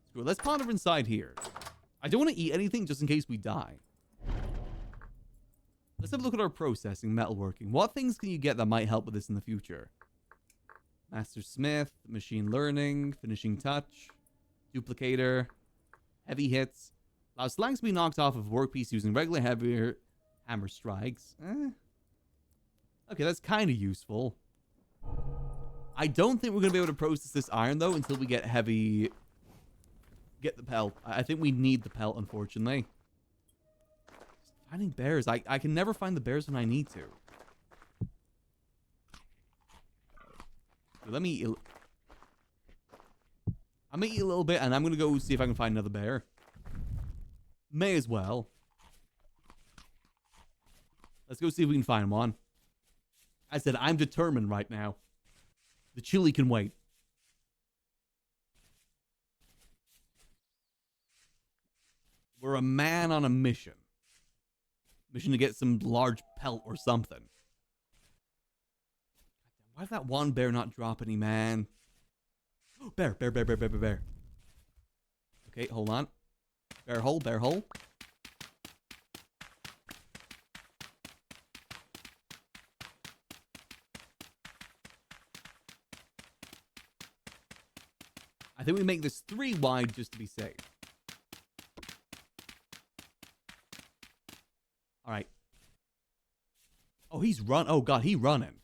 Screw it. Let's ponder inside here. I don't want to eat anything just in case we die. Let's have a look at our processing, metalworking. What things can you get that might help with this in the future? Master Smith, machine learning, finishing touch, duplicator, heavy hits. Allows slangs to be knocked off of workpiece using regular heavier hammer strikes. Okay, that's kind of useful. I don't think we're going to be able to process this iron, though, until we get heavy... Get the pelt. I think we need the pelt, unfortunately. Finding bears. I can never find the bears when I need to. Let me eat... I'm going to eat a little bit, and I'm going to go see if I can find another bear. May as well. Let's go see if we can find one. I said, I'm determined right now. The chili can wait. We're a man on a mission. Mission to get some large pelt or something. Why did that one bear not drop any, man? Bear. Okay, hold on. Bear hole, bear hole. I think we make this 3 wide just to be safe. All right. Oh, he's run. Oh, God, he running.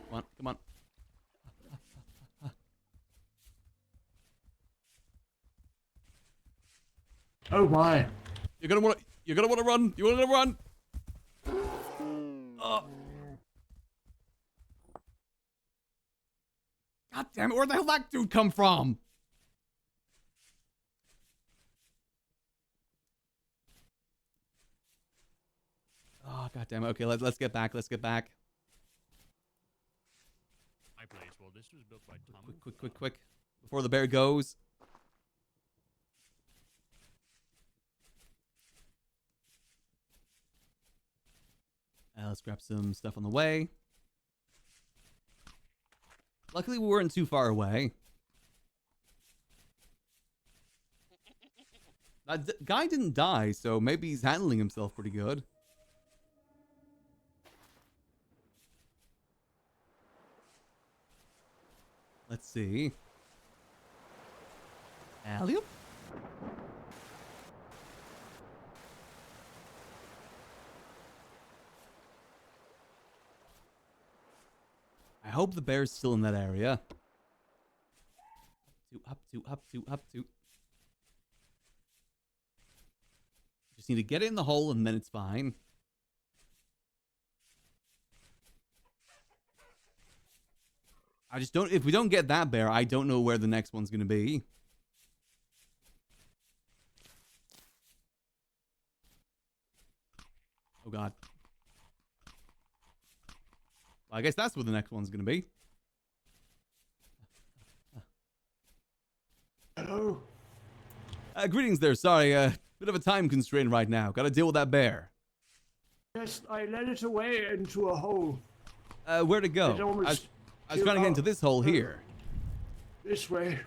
Come on, come on. Oh my. You're gonna want to run. You want to run. Oh. God damn it, where the hell that dude come from? Oh, God damn it. Okay, let's get back. Let's get back. My place. Well, this was built by Tom. Quick. Before the bear goes. Let's grab some stuff on the way. Luckily, we weren't too far away. That guy didn't die, so maybe he's handling himself pretty good. Let's see. Alley-oop. I hope the bear's still in that area. Up to. Just need to get it in the hole and then it's fine. I just don't, if we don't get that bear, I don't know where the next one's going to be. Oh, God. Well, I guess that's where the next one's going to be. Hello. Greetings there. Sorry, bit of a time constraint right now. Got to deal with that bear. Yes, I led it away into a hole. Where'd it go? It almost I was trying to get into this hole here. This way.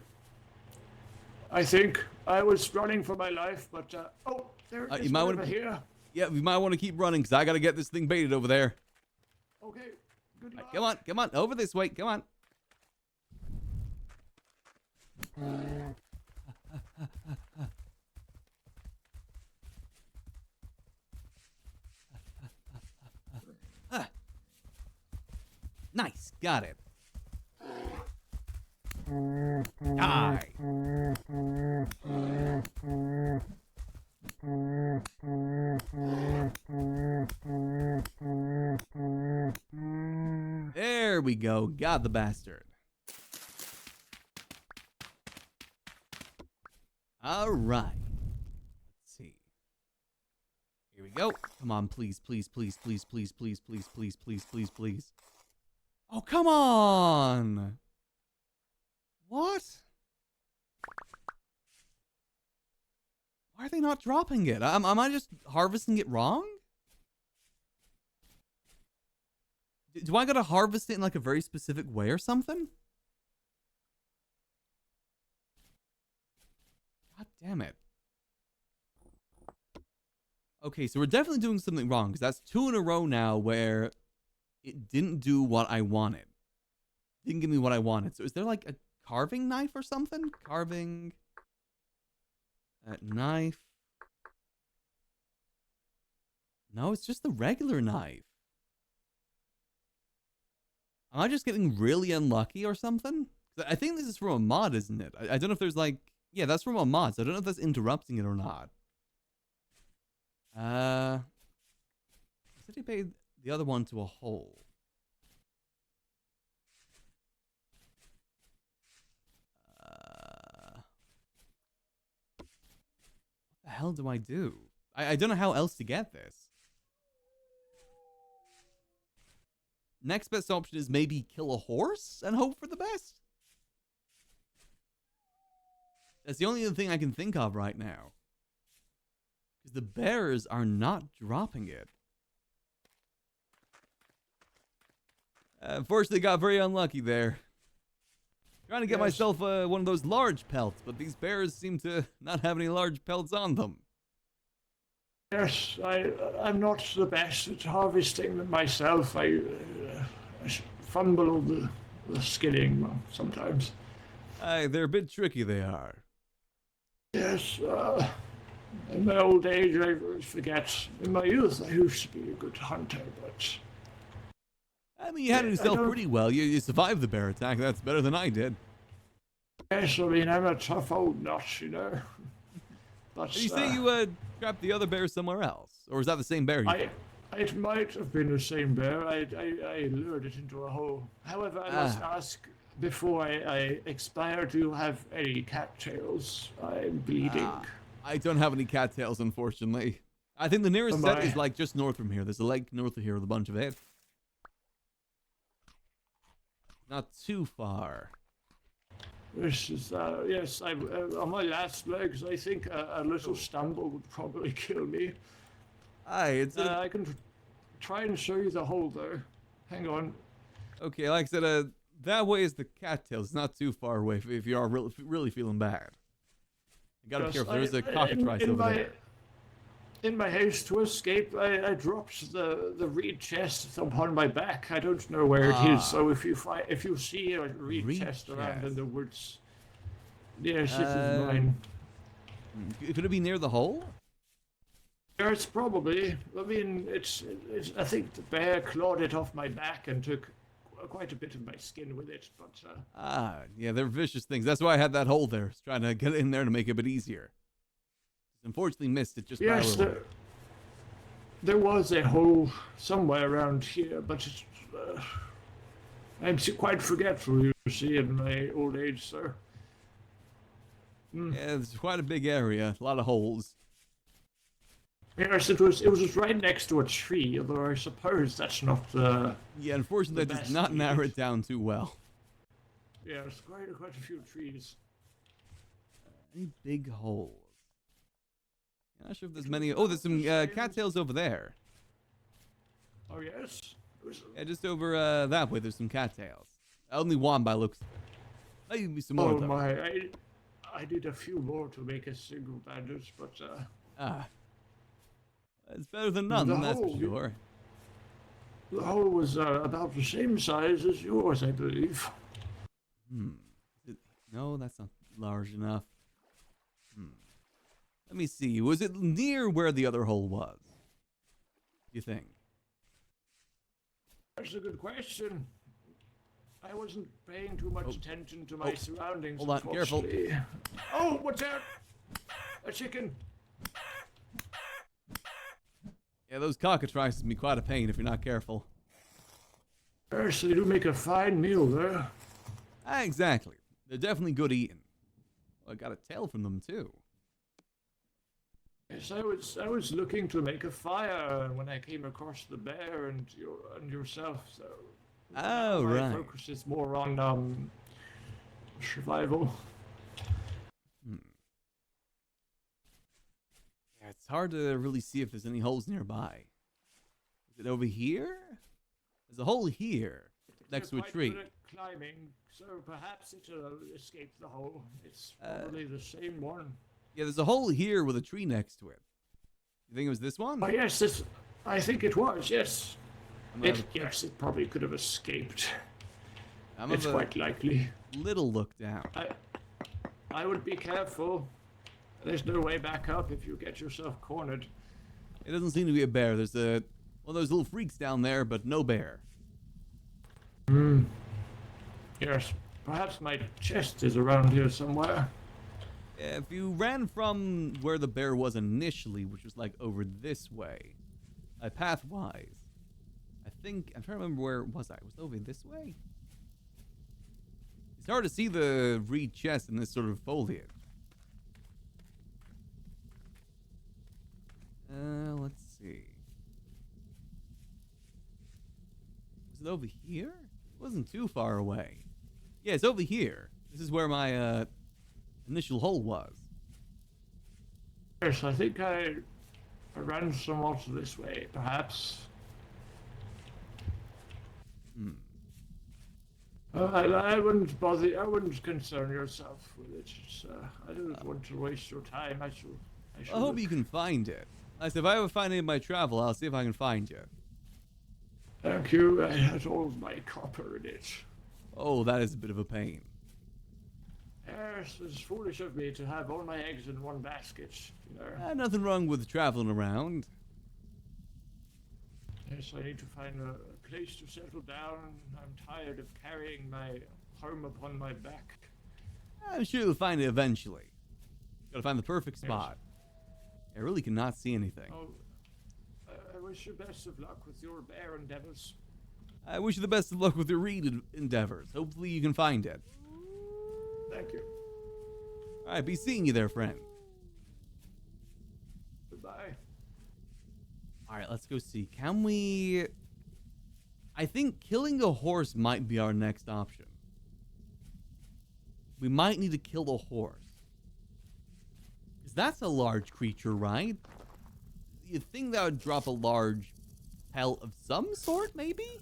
I think I was running for my life, but oh, there it is. You might Over want to here. Yeah, we might want to keep running because I got to get this thing baited over there. Okay. Good luck. Come on, over this way. Come on. Nice, got it. Die. There we go. Got the bastard. All right. Let's see. Here we go. Come on, please. Oh, come on. What? Why are they not dropping it? Am I just harvesting it wrong? Do I gotta harvest it in like a very specific way or something? God damn it. Okay, so we're definitely doing something wrong because that's 2 in a row now where it didn't do what I wanted. Didn't give me what I wanted. So is there like a carving knife or something? Carving knife. No, it's just the regular knife. Am I just getting really unlucky or something? I think this is from a mod, isn't it? I don't know if there's like... Yeah, that's from a mod, so I don't know if that's interrupting it or not. I said he paid the other one to a hole. What the hell do I do? I don't know how else to get this. Next best option is maybe kill a horse and hope for the best. That's the only other thing I can think of right now. Because the bears are not dropping it. Unfortunately, got very unlucky there. Trying to get Yes. myself one of those large pelts, but these bears seem to not have any large pelts on them. Yes, I'm not the best at harvesting them myself. I fumble the skinning sometimes. Aye, they're a bit tricky, they are. Yes, in my old age, I forget. In my youth, I used to be a good hunter, but I mean, you handled yourself don't- pretty well. You survived the bear attack. That's better than I did. yes, I mean, I'm a tough old nut, you know. But Did you say you trapped the other bear somewhere else? Or was that the same bear you it might have been the same bear. I lured it into a hole. However, I must ask before I expire, do you have any cattails? I'm bleeding. I don't have any cattails, unfortunately. I think the nearest Oh set my. is like just north from here. There's a lake north of here with a bunch of it. Not too far. This is, yes, I'm on my last legs. I think a little stumble would probably kill me. Aye, it's I can try and show you the hole, though. Hang on. okay. Like I said, that way is the cattails. It's not too far away if you are really feeling bad. You gotta be Yes, careful. There's a in cockatrice over my- there. In my haste to escape, I dropped the reed chest upon my back. I don't know where it is. So if you see a reed Reed chest around in chest. the woods, yes, it is Um, mine. Could it be near the hole? Yes, probably. I mean, it's. I think the bear clawed it off my back and took quite a bit of my skin with it. But Yeah, they're vicious things. That's why I had that hole there. I was trying to get in there to make it a bit easier. Unfortunately, missed it just by a yes, little. there was a hole somewhere around here, but it's, I'm quite forgetful. You see, in my old age, sir. Yeah, it's quite a big area. A lot of holes. Yes, it was right next to a tree, although I suppose that's not Yeah, unfortunately, The that does best not narrow use. it down too well. yes, quite a few trees. Any big holes? I'm not sure if there's many. Oh, there's some cattails over there. Oh yes. It was, Yeah, just over that way, there's some cattails. Only one by looks. Maybe some more oh though. my! I did a few more to make a single bandage, but It's better than none, The that's for hole, sure. the hole was about the same size as yours, I believe. No, that's not large enough. Let me see. Was it near where the other hole was? You think? That's a good question. I wasn't paying too much attention to my surroundings. Hold on, careful. unfortunately. Oh, watch out! A chicken. Yeah, those cockatrices can be quite a pain if you're not careful. Yes, they do make a fine meal there. Exactly. They're definitely good eating. Well, I got a tail from them too. Yes, I was looking to make a fire when I came across the bear and yourself. So Oh, my right. focus is more on survival. Yeah, it's hard to really see if there's any holes nearby. Is it over here? There's a hole here, next to They're a quite tree. good at climbing, so perhaps it'll escape the hole. It's probably the same one. Yeah, there's a hole here with a tree next to it. You think it was this one? Oh yes, I think it was. Yes. I'm gonna have Yes, it probably could have escaped. I'm It's gonna quite likely. little look down. I would be careful. There's no way back up if you get yourself cornered. It doesn't seem to be a bear. There's one of those little freaks down there, but no bear. Yes. Perhaps my chest is around here somewhere. If you ran from where the bear was initially, which was like over this way, pathwise, I think I'm trying to remember where was I? Was it over this way? It's hard to see the reed chest in this sort of foliage. Let's see. Was it over here? It wasn't too far away. Yeah, it's over here. This is where my initial hole was. Yes, I think I ran somewhat this way, perhaps. I wouldn't bother. I wouldn't concern yourself with it. I don't want to waste your time. I I hope you can find it. I said, if I ever find it in my travel, I'll see if I can find you. Thank you. I had all of my copper in it. Oh, that is a bit of a pain. Yes, it's foolish of me to have all my eggs in one basket, you know. Nothing wrong with traveling around. Yes, I need to find a place to settle down. I'm tired of carrying my home upon my back. I'm sure you'll find it eventually. Gotta find the perfect spot. I really cannot see anything. Oh, I wish you best of luck with your bear endeavors. I wish you the best of luck with your read endeavors. Hopefully you can find it. Thank you. Alright, be seeing you there, friend. Goodbye. Alright, let's go see. Can we... I think killing a horse might be our next option. We might need to kill a horse. Because that's a large creature, right? You'd think that would drop a large pelt of some sort, maybe?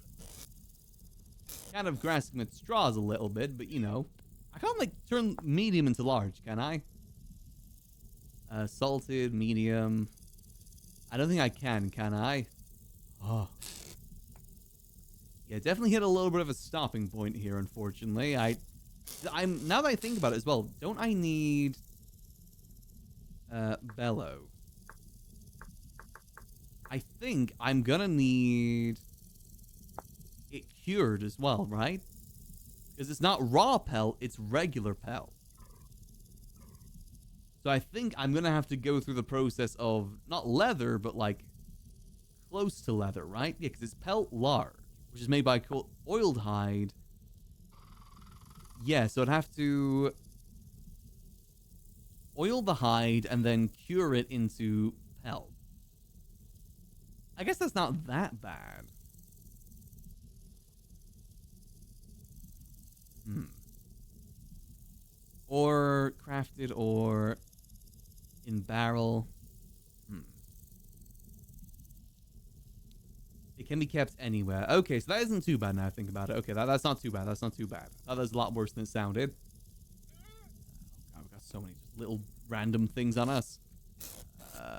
Kind of grasping at straws a little bit, but you know. I can't, like, turn medium into large, can I? Salted, medium. I don't think I can I? Oh. Yeah, definitely hit a little bit of a stopping point here, unfortunately. I'm now that I think about it as well, don't I need bellow? I think I'm gonna need it cured as well, right? Because it's not raw pelt, it's regular pelt. So I think I'm gonna have to go through the process of not leather, but like close to leather, right? Yeah, because it's pelt large, which is made by oiled hide. Yeah, so I'd have to oil the hide and then cure it into pelt. I guess that's not that bad. Or crafted or in barrel. It can be kept anywhere. Okay, so that isn't too bad now I think about it. Okay, that's not too bad. That's not too bad. That was a lot worse than it sounded. Oh, God, we've got so many little random things on us.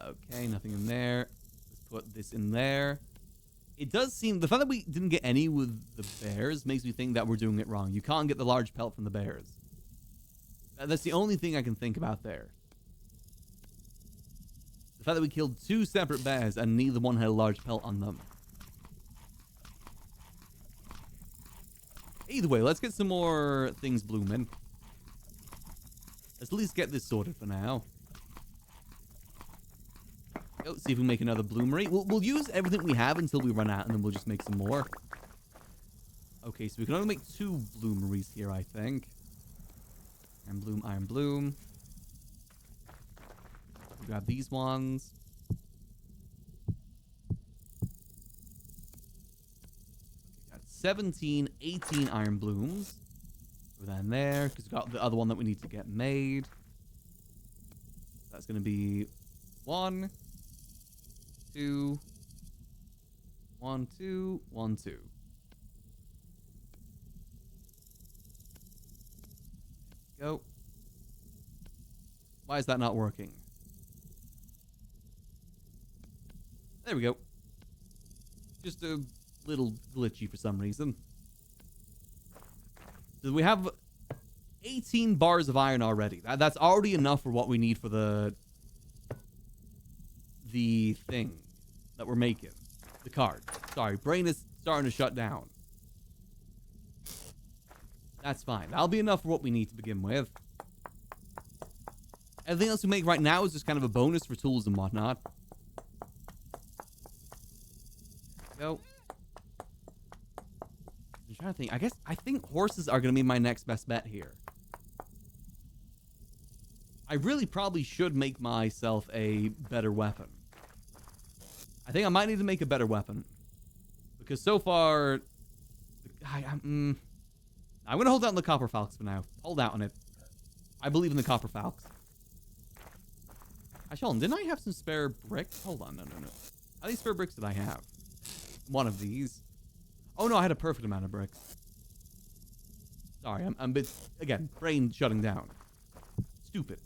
Okay, nothing in there. Let's put this in there. It does seem... The fact that we didn't get any with the bears makes me think that we're doing it wrong. You can't get the large pelt from the bears. That's the only thing I can think about there. The fact that we killed 2 separate bears and neither one had a large pelt on them. Either way, let's get some more things blooming. Let's at least get this sorted for now. Oh, see if we can make another bloomery. We'll use everything we have until we run out, and then we'll just make some more. Okay, so we can only make 2 bloomeries here, I think. Iron bloom, iron bloom. We'll grab these ones. Okay, got 17, 18 iron blooms. Put that in there, because we've got the other one that we need to get made. That's going to be 1, 2, 1, 2, 1, 2. Go. Why is that not working? There we go. Just a little glitchy for some reason. So we have 18 bars of iron already. That's already enough for what we need for the thing that we're making. The card. Sorry, brain is starting to shut down. That's fine. That'll be enough for what we need to begin with. Everything else we make right now is just kind of a bonus for tools and whatnot. Go. I'm trying to think. I think horses are going to be my next best bet here. I really probably should make myself a better weapon. I think I might need to make a better weapon. Because so far... I'm going to hold out on the copper falcons for now. Hold out on it. I believe in the copper falcons. Actually, hold on. Didn't I have some spare bricks? Hold on. No. How many spare bricks did I have? One of these. Oh, no. I had a perfect amount of bricks. Sorry, I'm a bit, again, brain shutting down. Stupid.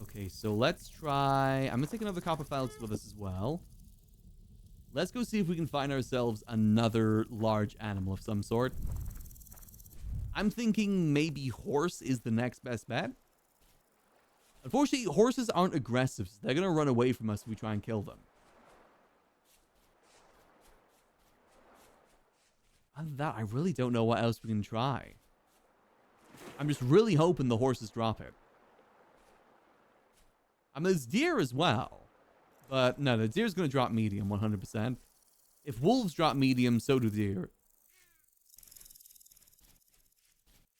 Okay, so let's try... I'm gonna take another copper felts with us as well. Let's go see if we can find ourselves another large animal of some sort. I'm thinking maybe horse is the next best bet. Unfortunately, horses aren't aggressive, so they're gonna run away from us if we try and kill them. Other than that, I really don't know what else we can try. I'm just really hoping the horses drop it. I mean, there's deer as well. But no, the deer's going to drop medium 100%. If wolves drop medium, so do deer.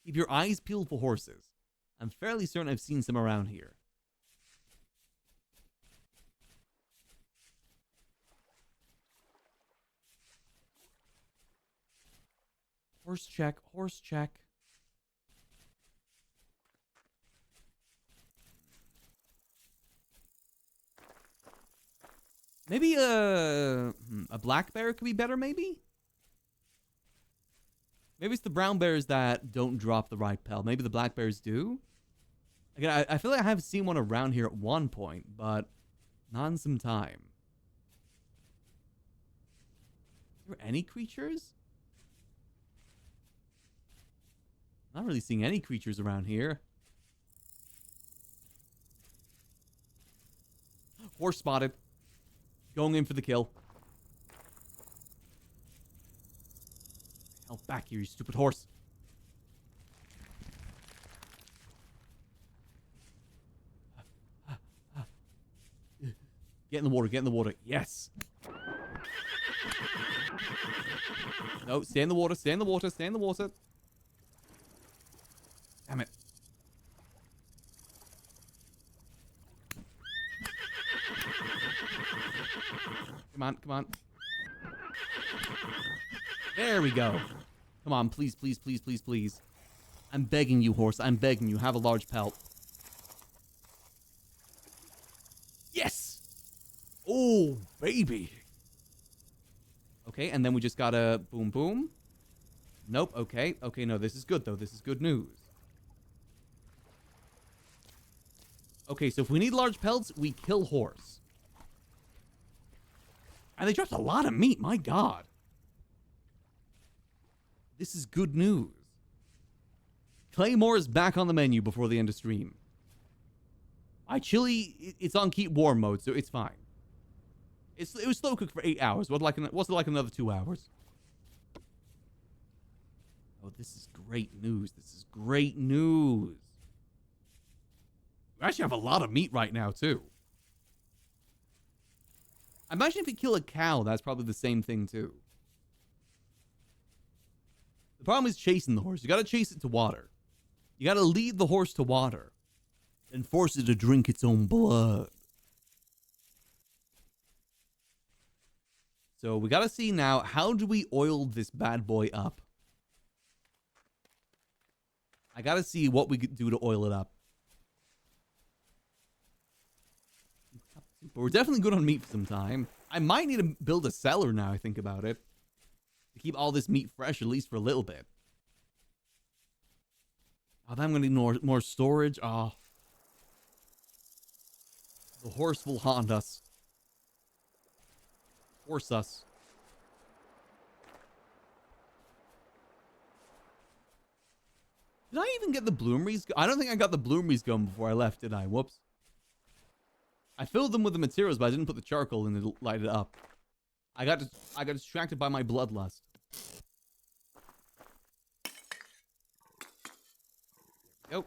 Keep your eyes peeled for horses. I'm fairly certain I've seen some around here. Horse check, horse check. Maybe a black bear could be better, maybe? Maybe it's the brown bears that don't drop the right pelt. Maybe the black bears do? Again, I feel like I have seen one around here at one point, but not in some time. Are there any creatures? Not really seeing any creatures around here. Horse spotted. Going in for the kill. Hell back here, you stupid horse. Get in the water, get in the water. Yes. No, stay in the water, stay in the water, stay in the water. Damn it. Come on, come on. There we go. Come on, please, please, please, please, please. I'm begging you, horse. I'm begging you. Have a large pelt. Yes! Oh, baby. Okay, and then we just gotta boom, boom. Nope, okay. Okay, no, this is good, though. This is good news. Okay, so if we need large pelts, we kill horse. And they dropped a lot of meat, my god. This is good news. Claymore is back on the menu before the end of stream. My chili, it's on keep warm mode, so it's fine. It was slow cooked for 8 hours. What's it like another 2 hours? Oh, this is great news. This is great news. We actually have a lot of meat right now, too. Imagine if you kill a cow, that's probably the same thing, too. The problem is chasing the horse. You gotta chase it to water. You gotta lead the horse to water. And force it to drink its own blood. So we gotta see now, how do we oil this bad boy up? I gotta see what we could do to oil it up. But we're definitely good on meat for some time. I might need to build a cellar now I think about it. To keep all this meat fresh, at least for a little bit. Oh, then I'm going to need more storage. Oh. The horse will haunt us. Horse us. Did I even get the bloomeries? I don't think I got the bloomeries going before I left, did I? Whoops. I filled them with the materials, but I didn't put the charcoal in to light it up. I got distracted by my bloodlust. Go.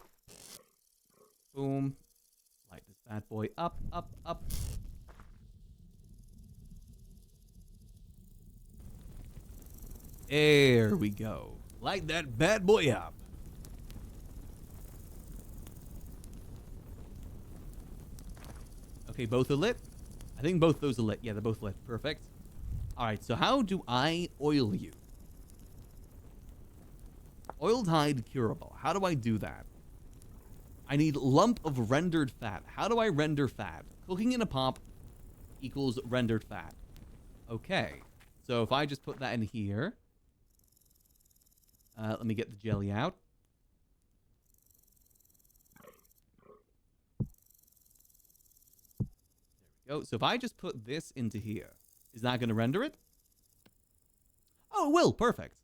Boom. Light this bad boy up, up, up. There we go. Light that bad boy up. Okay, both are lit. I think both those are lit. Yeah, they're both lit. Perfect. All right, so how do I oil you? Oiled hide curable. How do I do that? I need lump of rendered fat. How do I render fat? Cooking in a pot equals rendered fat. Okay. So if I just put that in here, Let me get the jelly out. There we go. So if I just put this into here, is that going to render it? Oh, it will. Perfect.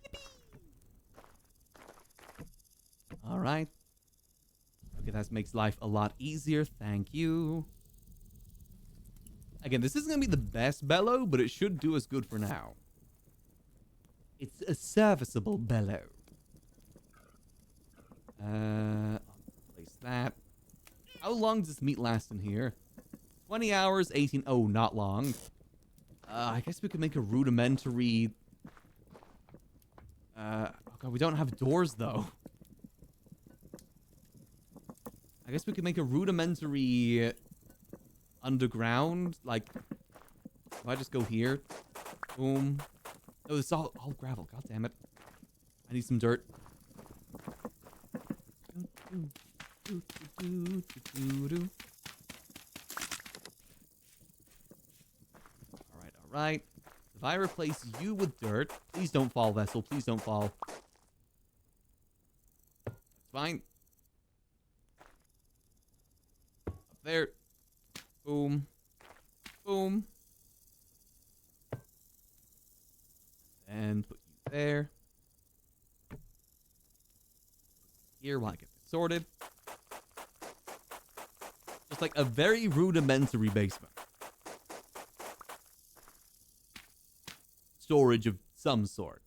Yippee! All right. Okay, that makes life a lot easier. Thank you. Again, this isn't going to be the best bellow, but it should do us good for now. It's a serviceable bellow. I'll place that. How long does this meat last in here? 20 hours, 18... Oh, not long. I guess we could make a rudimentary... oh god, we don't have doors, though. I guess we could make a rudimentary... underground, like... If I just go here... Boom... Oh, this is all gravel. God damn it. I need some dirt. Alright. If I replace you with dirt... Please don't fall, vessel. Please don't fall. That's fine. Up there. Boom. Boom. And put you there. Here while I get this sorted. Just like a very rudimentary basement. Storage of some sort.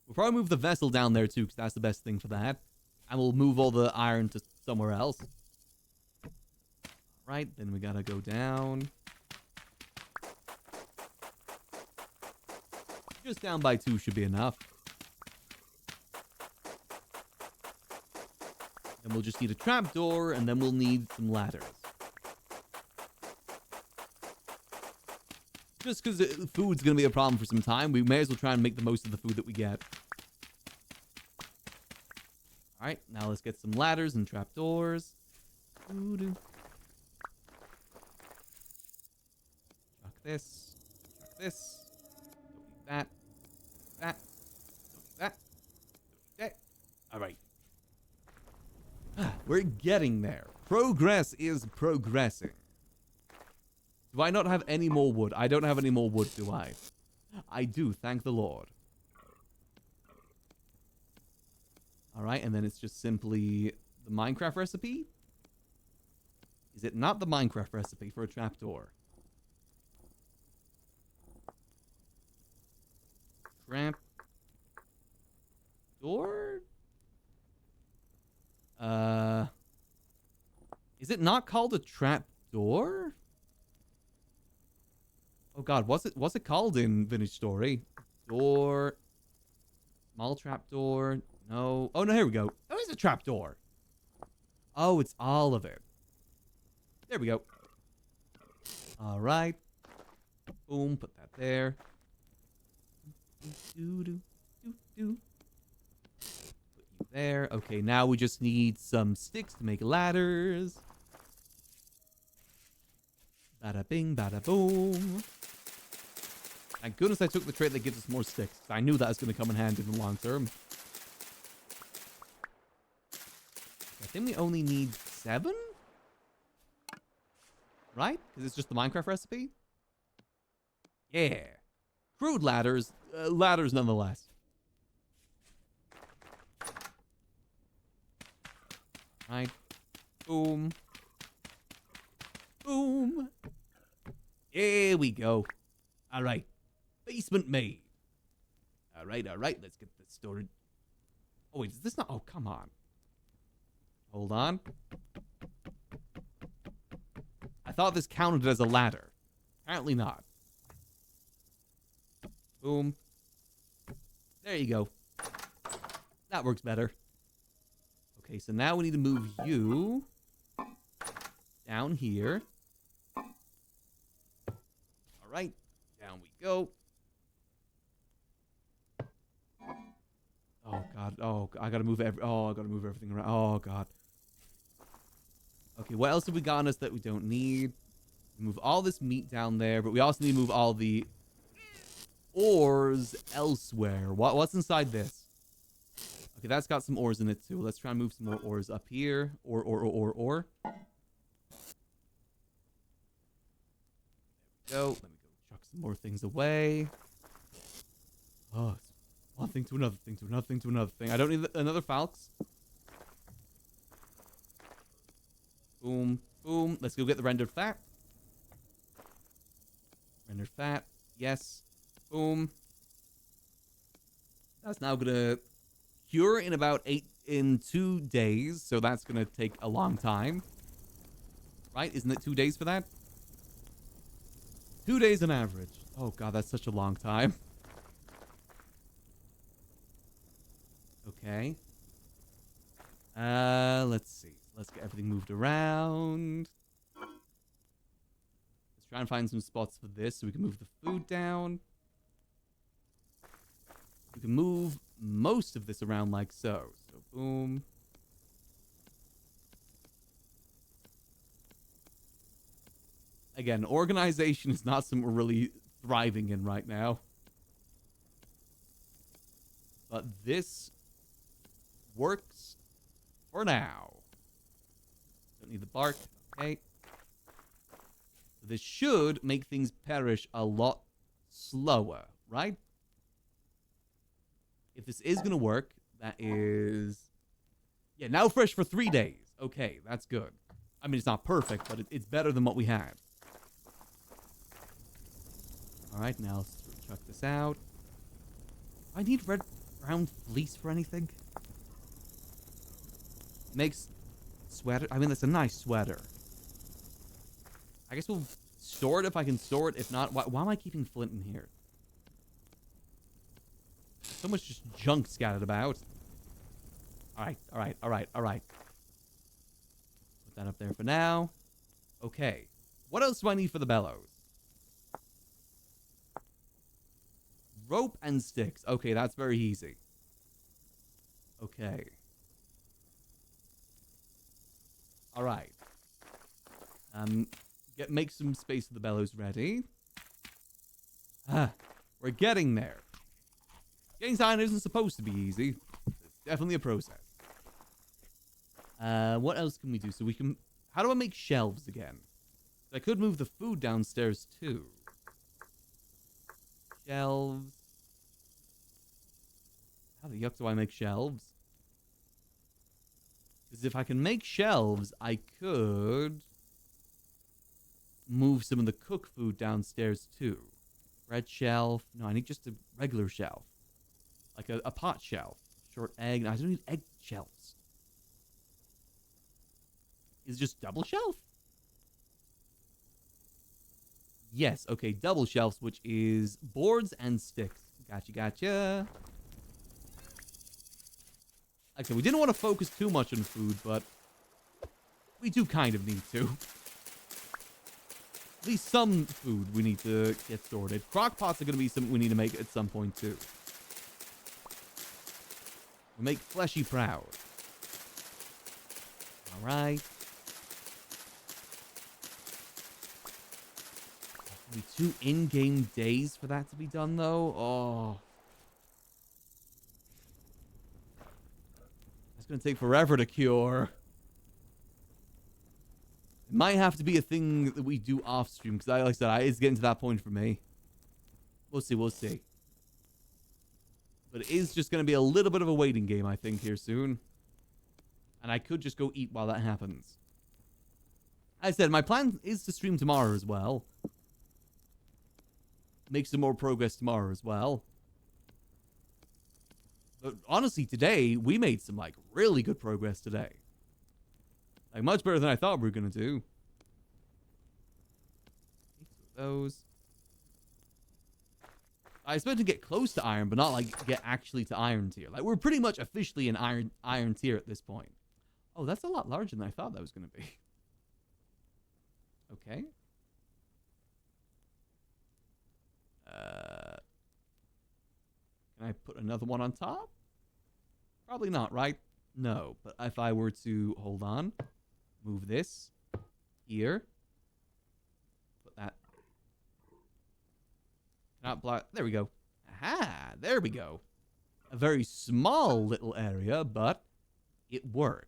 We'll probably move the vessel down there too, because that's the best thing for that. And we'll move all the iron to somewhere else. Alright, then we gotta go down. Just down by 2 should be enough. Then we'll just need a trapdoor, and then we'll need some ladders. Just because food's going to be a problem for some time, we may as well try and make the most of the food that we get. Alright, now let's get some ladders and trapdoors. Chuck this. Chuck this. Don't need that. That. Don't need that. Don't need that. Alright. We're getting there. Progress is progressing. Do I not have any more wood? I don't have any more wood, do I? I do, thank the Lord. Alright, and then it's just simply the Minecraft recipe? Is it not the Minecraft recipe for a trapdoor? Trap door? Is it not called a trap door? Oh god, what's it called in Vintage Story? Door. Small trap door. No. Oh no, here we go. Oh, it's a trap door. Oh, it's all of it. There we go. Alright. Boom, put that there. Put you there. Okay, now we just need some sticks to make ladders. Bada bing, bada boom. Thank goodness I took the trait that gives us more sticks. I knew that was going to come in handy in the long term. I think we only need 7? Right? Because it's just the Minecraft recipe? Yeah. Crude ladders. Ladders nonetheless. Right. Boom. Boom. There we go. Alright. Basement made. Alright. Let's get this storage. Oh, wait. Is this not? Oh, come on. Hold on. I thought this counted as a ladder. Apparently not. Boom. There you go. That works better. Okay, so now we need to move you down here. Alright. Down we go. Oh god. Oh, I gotta move I gotta move everything around. Oh god. Okay, what else have we got on us that we don't need? Move all this meat down there, but we also need to move all the... ores elsewhere. What's inside this? Okay, that's got some ores in it too. Let's try and move some more ores up here. Ore. There we go. Let me go chuck some more things away. Oh, it's one thing to another thing to another thing to another thing. I don't need another falx. Boom, boom. Let's go get the rendered fat. Rendered fat. Yes. Boom. That's now gonna cure in about 2 days, so that's gonna take a long time. Right? Isn't it 2 days for that? 2 days on average. Oh god, that's such a long time. Okay. Let's see. Let's get everything moved around. Let's try and find some spots for this so we can move the food down. We can move most of this around like so. So, boom. Again, organization is not something we're really thriving in right now. But this works for now. Don't need the bark. Okay. This should make things perish a lot slower, right? If this is going to work, that is... Yeah, now fresh for 3 days. Okay, that's good. I mean, it's not perfect, but it's better than what we had. Alright, now let's check this out. I need brown fleece for anything. Makes sweater. I mean, that's a nice sweater. I guess we'll store it if I can store it. If not, why am I keeping flint in here? So much just junk scattered about. Alright. Put that up there for now. Okay. What else do I need for the bellows? Rope and sticks. Okay, that's very easy. Okay. Alright. Make some space for the bellows ready. We're getting there. Getting sign isn't supposed to be easy. It's definitely a process. What else can we do? So we can... How do I make shelves again? I could move the food downstairs too. Shelves. How the yuck do I make shelves? Because if I can make shelves, I could move some of the cook food downstairs too. Bread shelf. No, I need just a regular shelf. Like a pot shelf. Short egg. No, I don't need egg shelves. Is it just double shelf? Yes, okay, double shelves, which is boards and sticks. Gotcha. Okay, we didn't want to focus too much on food, but we do kind of need to. At least some food we need to get sorted. Crock pots are going to be something we need to make at some point, too. We make Fleshy proud. Alright. Only 2 in-game days for that to be done, though. Oh. That's going to take forever to cure. It might have to be a thing that we do off stream, because like I said, it's getting to that point for me. We'll see. But it is just going to be a little bit of a waiting game, I think, here soon. And I could just go eat while that happens. As I said, my plan is to stream tomorrow as well. Make some more progress tomorrow as well. But honestly, today, we made some, like, really good progress today. Like, much better than I thought we were going to do. Those. I expect to get close to iron, but not, like, get actually to iron tier. Like, we're pretty much officially in iron tier at this point. Oh, that's a lot larger than I thought that was going to be. Okay. Can I put another one on top? Probably not, right? No, but if I were to, hold on, move this here, put that, not block, there we go. Aha, there we go. A very small little area, but it works.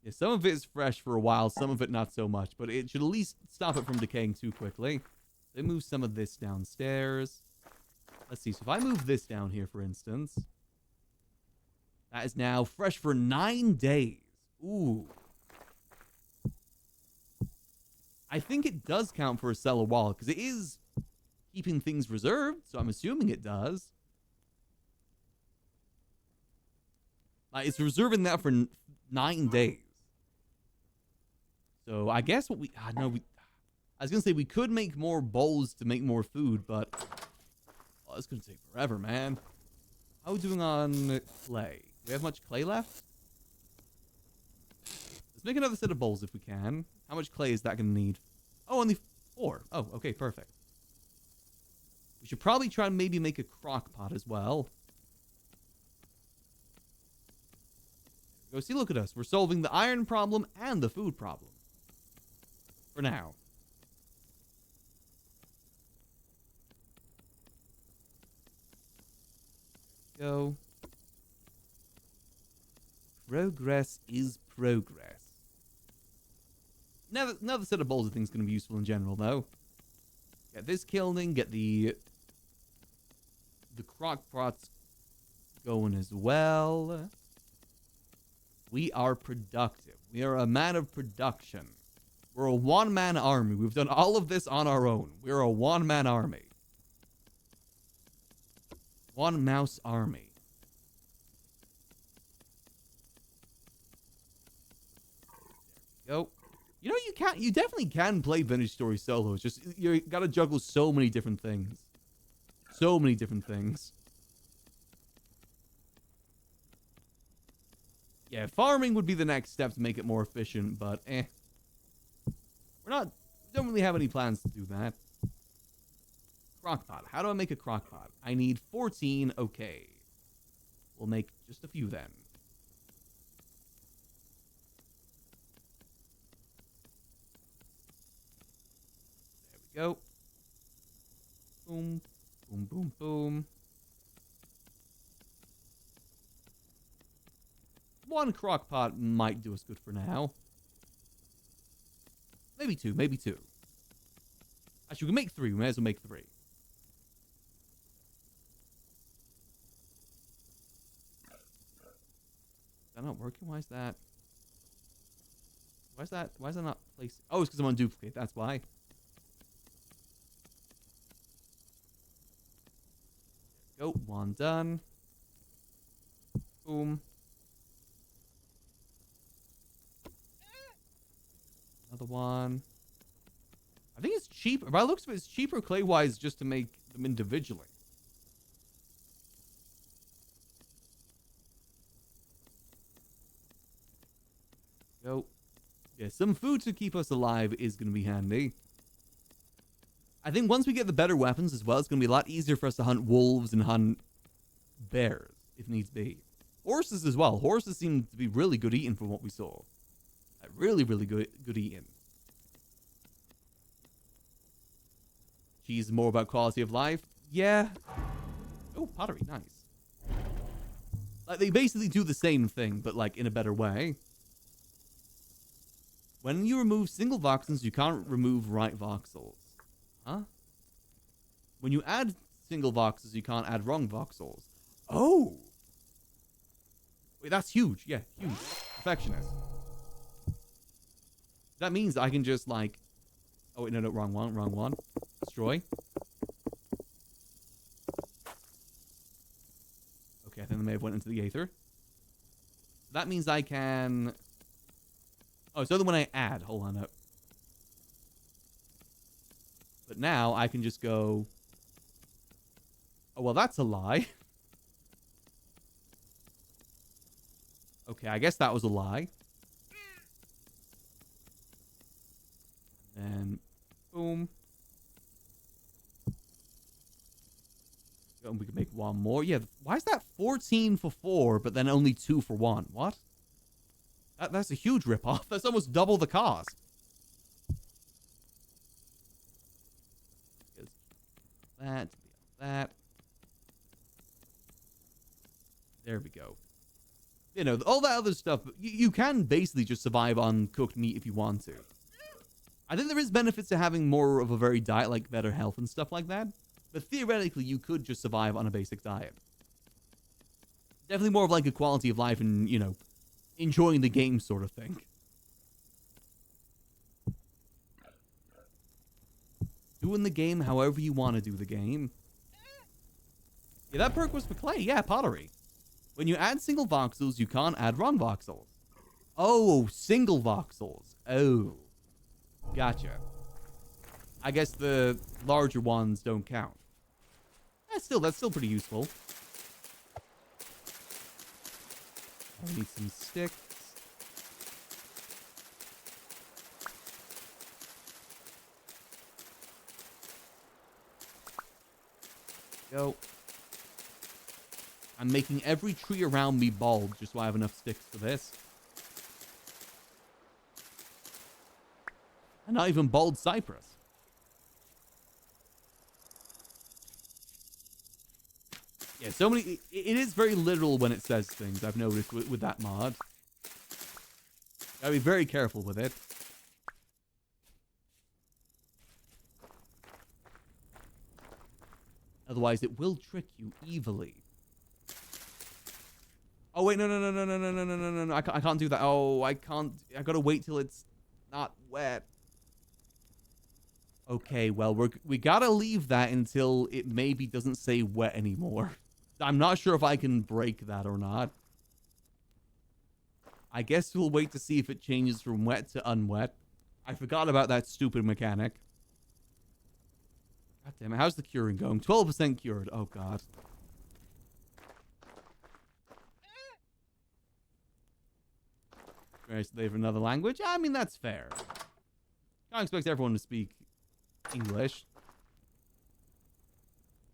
Yeah, some of it is fresh for a while, some of it not so much, but it should at least stop it from decaying too quickly. They move some of this downstairs. Let's see, so if I move this down here, for instance, that is now fresh for 9 days. Ooh. I think it does count for a cellar wall, because it is keeping things reserved, so I'm assuming it does. It's reserving that for 9 days. So I guess what I was going to say we could make more bowls to make more food, but it's going to take forever, man. How are we doing on clay? Do we have much clay left? Let's make another set of bowls if we can. How much clay is that going to need? Oh, only 4. Oh, okay, perfect. We should probably try and maybe make a crock pot as well. Go see, look at us. We're solving the iron problem and the food problem. For now. Go. Progress is progress. Another set of bowls I think is going to be useful in general, though. Get this kilning, get the crock pots going as well. We are productive. We are a man of production. We're a one-man army. We've done all of this on our own. We're a one-man army. One-mouse army. There we go. You know, you definitely can play Vintage Story solo. It's just, you gotta juggle so many different things. So many different things. Yeah, farming would be the next step to make it more efficient, but don't really have any plans to do that. Crockpot. How do I make a crockpot? I need 14. Okay. We'll make just a few then. There we go. Boom. Boom, boom, boom. One crockpot might do us good for now. Maybe 2, maybe 2. Actually, we can make 3. We may as well make 3. Is that not working? Why is that? Why is that not placed? Oh, it's because I'm on duplicate. That's why. There we go. 1 done. Boom. Another one. I think it's cheap. By the looks of it, it's cheaper clay-wise just to make them individually. Go. Yeah, some food to keep us alive is going to be handy. I think once we get the better weapons as well, it's going to be a lot easier for us to hunt wolves and hunt bears, if needs be. Horses as well. Horses seem to be really good eating from what we saw. Really, really good eating. Cheese is more about quality of life. Yeah. Oh, pottery. Nice. Like, they basically do the same thing, but, like, in a better way. When you remove single voxels, you can't remove right voxels. Huh? When you add single voxels, you can't add wrong voxels. Oh! Wait, that's huge. Yeah, huge. Perfectionist. That means I can just, like... Oh, wait, no, wrong one. Destroy. Okay, I think they may have went into the aether. That means I can... Oh, it's only when I add. Hold on up. But now I can just go... Oh, well, that's a lie. Okay, I guess that was a lie. And boom. And we can make 1 more. Yeah, why is that 14 for 4, but then only 2 for 1? What? That's a huge ripoff. That's almost double the cost. that, to be all that. There we go. You know, all that other stuff, you can basically just survive on cooked meat if you want to. I think there is benefits to having more of a varied diet, like better health and stuff like that. But theoretically, you could just survive on a basic diet. Definitely more of like a quality of life and, you know, enjoying the game sort of thing. Doing the game however you want to do the game. Yeah, that perk was for clay. Yeah, pottery. When you add single voxels, you can't add wrong voxels. Oh, single voxels. Oh. Gotcha. I guess the larger ones don't count. That's still pretty useful. I need some sticks. Go. I'm making every tree around me bald just so I have enough sticks for this. And not even bald cypress. Yeah, so many... It is very literal when it says things, I've noticed with that mod. Gotta be very careful with it. Otherwise, it will trick you evilly. Oh, wait, no. I can't do that. Oh, I can't... I gotta wait till it's not wet. Okay, well, we gotta leave that until it maybe doesn't say wet anymore. I'm not sure if I can break that or not. I guess we'll wait to see if it changes from wet to unwet. I forgot about that stupid mechanic. God damn it, how's the curing going? 12% cured. Oh, God. Right, so they have another language? I mean, that's fair. Can't expect everyone to speak English.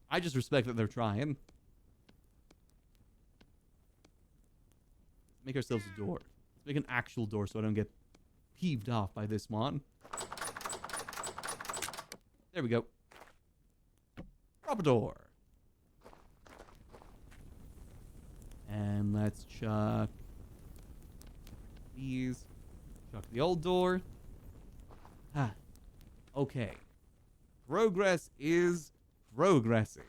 I just respect that they're trying. Make ourselves a door. Let's make an actual door so I don't get peeved off by this one. There we go. Proper door. And let's chuck these. Chuck the old door. Ah. Okay. Progress is progressing.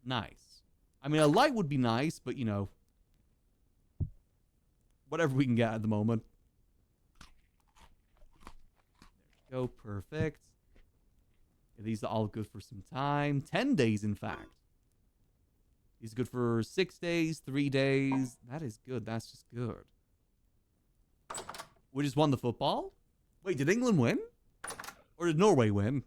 Nice. I mean, a light would be nice, but, you know, whatever we can get at the moment. There we go. Perfect. Yeah, these are all good for some time. 10 days, in fact. These are good for 6 days, 3 days. That is good. That's just good. We just won the football? Wait, did England win? Or did Norway win?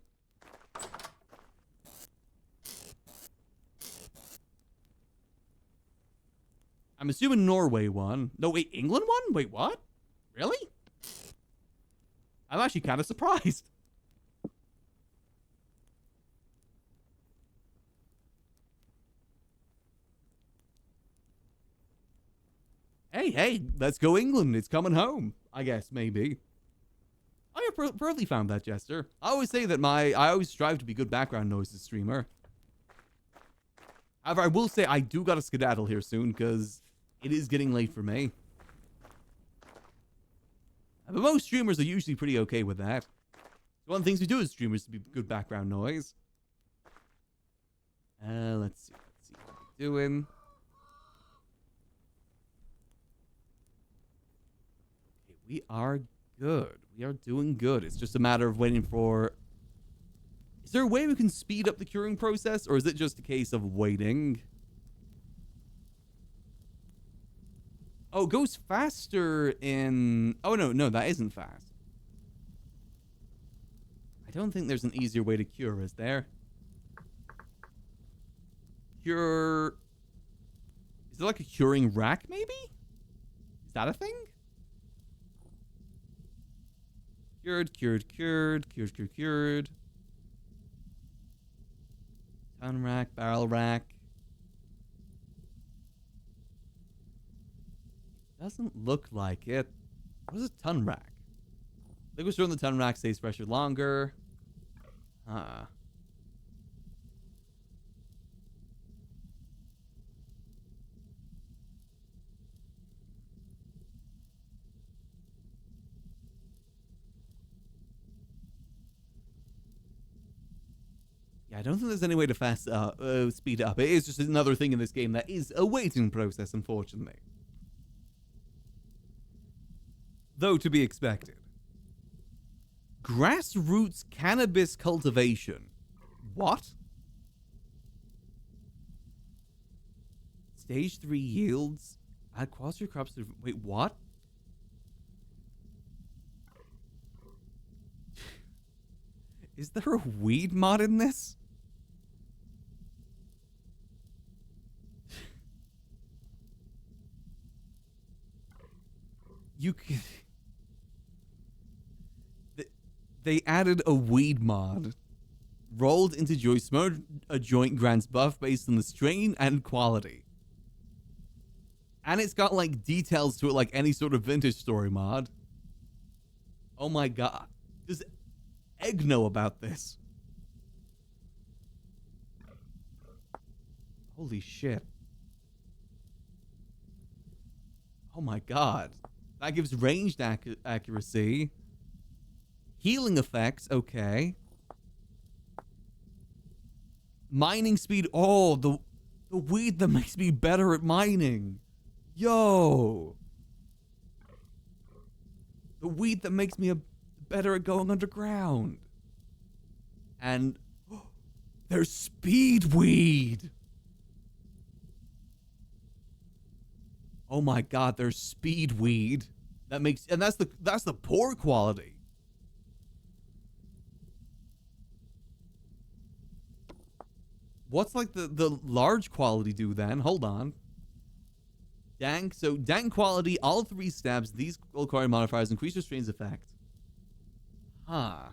I'm assuming Norway won. No, wait, England won? Wait, what? Really? I'm actually kind of surprised. Hey, let's go England. It's coming home. I guess, maybe. I have probably found that, Jester. I always say that I always strive to be good background noises streamer. However, I will say I do gotta skedaddle here soon, because it is getting late for me. But most streamers are usually pretty okay with that. One of the things we do as streamers to be good background noise. Let's see what we're doing. Okay, we are good. We are doing good. It's just a matter of waiting for... Is there a way we can speed up the curing process, or is it just a case of waiting? Oh, it goes faster in... Oh, no, that isn't fast. I don't think there's an easier way to cure, is there? Cure... Is there like a curing rack, maybe? Is that a thing? Cured. Ton rack, barrel rack. Doesn't look like it. What is a ton rack? Liquid stored in the ton rack stays fresher longer. I don't think there's any way to speed it up. It is just another thing in this game that is a waiting process, unfortunately. Though to be expected. Grassroots cannabis cultivation. What? Stage 3 yields. Add quality crops to... Wait, what? Is there a weed mod in this? You can... They added a weed mod. Rolled into joint, smoke a joint grants buff based on the strain and quality. And it's got like details to it like any sort of vintage story mod. Oh my god. Does Egg know about this? Holy shit. Oh my god. That gives ranged accuracy. Healing effects, okay. Mining speed. Oh, the weed that makes me better at mining. Yo. The weed that makes me better at going underground. And there's speed weed. Oh my god, there's speed weed. That makes, and that's the poor quality. What's like the large quality do then? Hold on. Dank. So dank quality, all 3 steps. These required modifiers increase your strain's effect. Huh.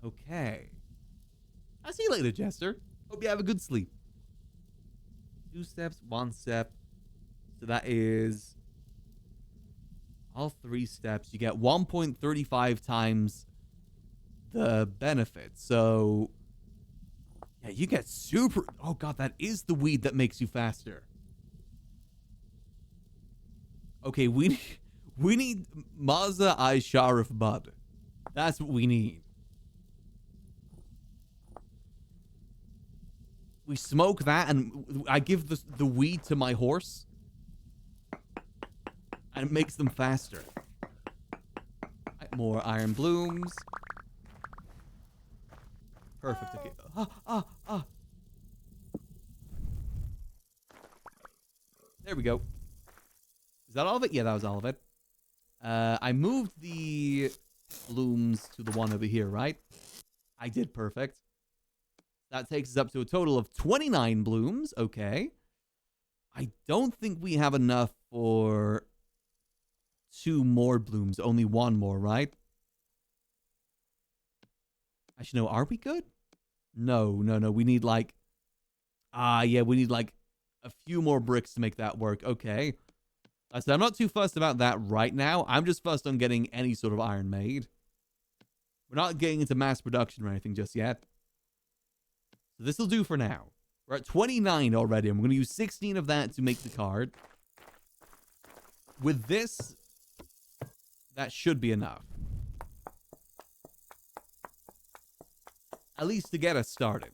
Okay. I'll see you later, Jester. Hope you have a good sleep. 2 steps, 1 step. So that is all 3 steps. You get 1.35 times the benefit. So yeah, you get super... Oh god, that is the weed that makes you faster. Okay, we need Mazda I Sharif Bud. That's what we need. We smoke that and I give the weed to my horse. And it makes them faster. More iron blooms. Perfect. Okay. There we go. Is that all of it? Yeah, that was all of it. I moved the blooms to the one over here, right? I did. Perfect. That takes us up to a total of 29 blooms. Okay. I don't think we have enough for 2 more blooms. Only 1 more, right? Actually, no. Are we good? No. We need like... yeah, we need like a few more bricks to make that work. Okay. I said I'm not too fussed about that right now. I'm just fussed on getting any sort of iron made. We're not getting into mass production or anything just yet. So this will do for now. We're at 29 already. I'm going to use 16 of that to make the card. With this, that should be enough. At least to get us started.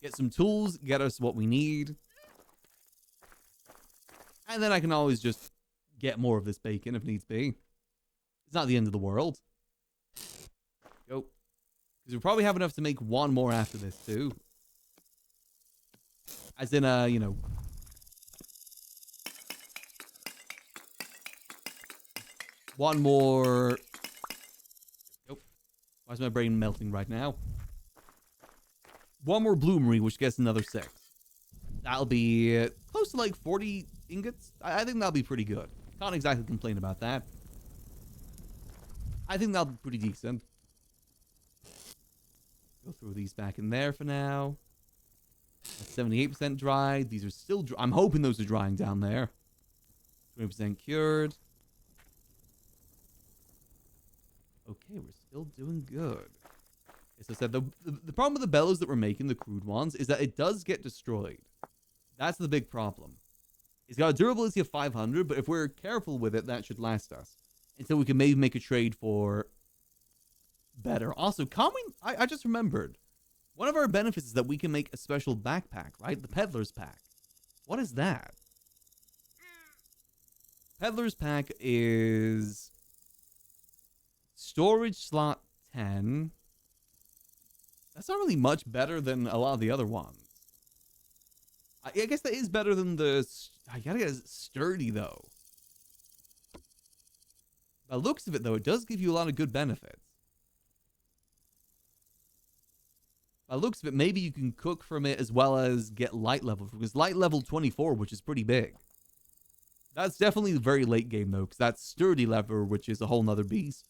Get some tools, get us what we need. And then I can always just get more of this bacon if needs be. It's not the end of the world. Go. Because we probably have enough to make 1 more after this too. As in, you know. One more. Nope. Why is my brain melting right now? 1 more bloomery, which gets another 6. That'll be close to like 40 ingots. I think that'll be pretty good. Can't exactly complain about that. I think that'll be pretty decent. Go throw these back in there for now. That's 78% dried. These are still dry. I'm hoping those are drying down there. 20% cured. Okay, we're still doing good. As I said, the problem with the bellows that we're making, the crude ones, is that it does get destroyed. That's the big problem. It's got a durability of 500, but if we're careful with it, that should last us. Until we can maybe make a trade for better. Also, I just remembered. One of our benefits is that we can make a special backpack, right? The Peddler's Pack. What is that? Peddler's Pack is storage slot 10. That's not really much better than a lot of the other ones. I guess that is better than the... I gotta get sturdy, though. By the looks of it, though, it does give you a lot of good benefits. By the looks of it, maybe you can cook from it as well as get light level. Because light level 24, which is pretty big. That's definitely very late game, though. Because that's sturdy level, which is a whole nother beast.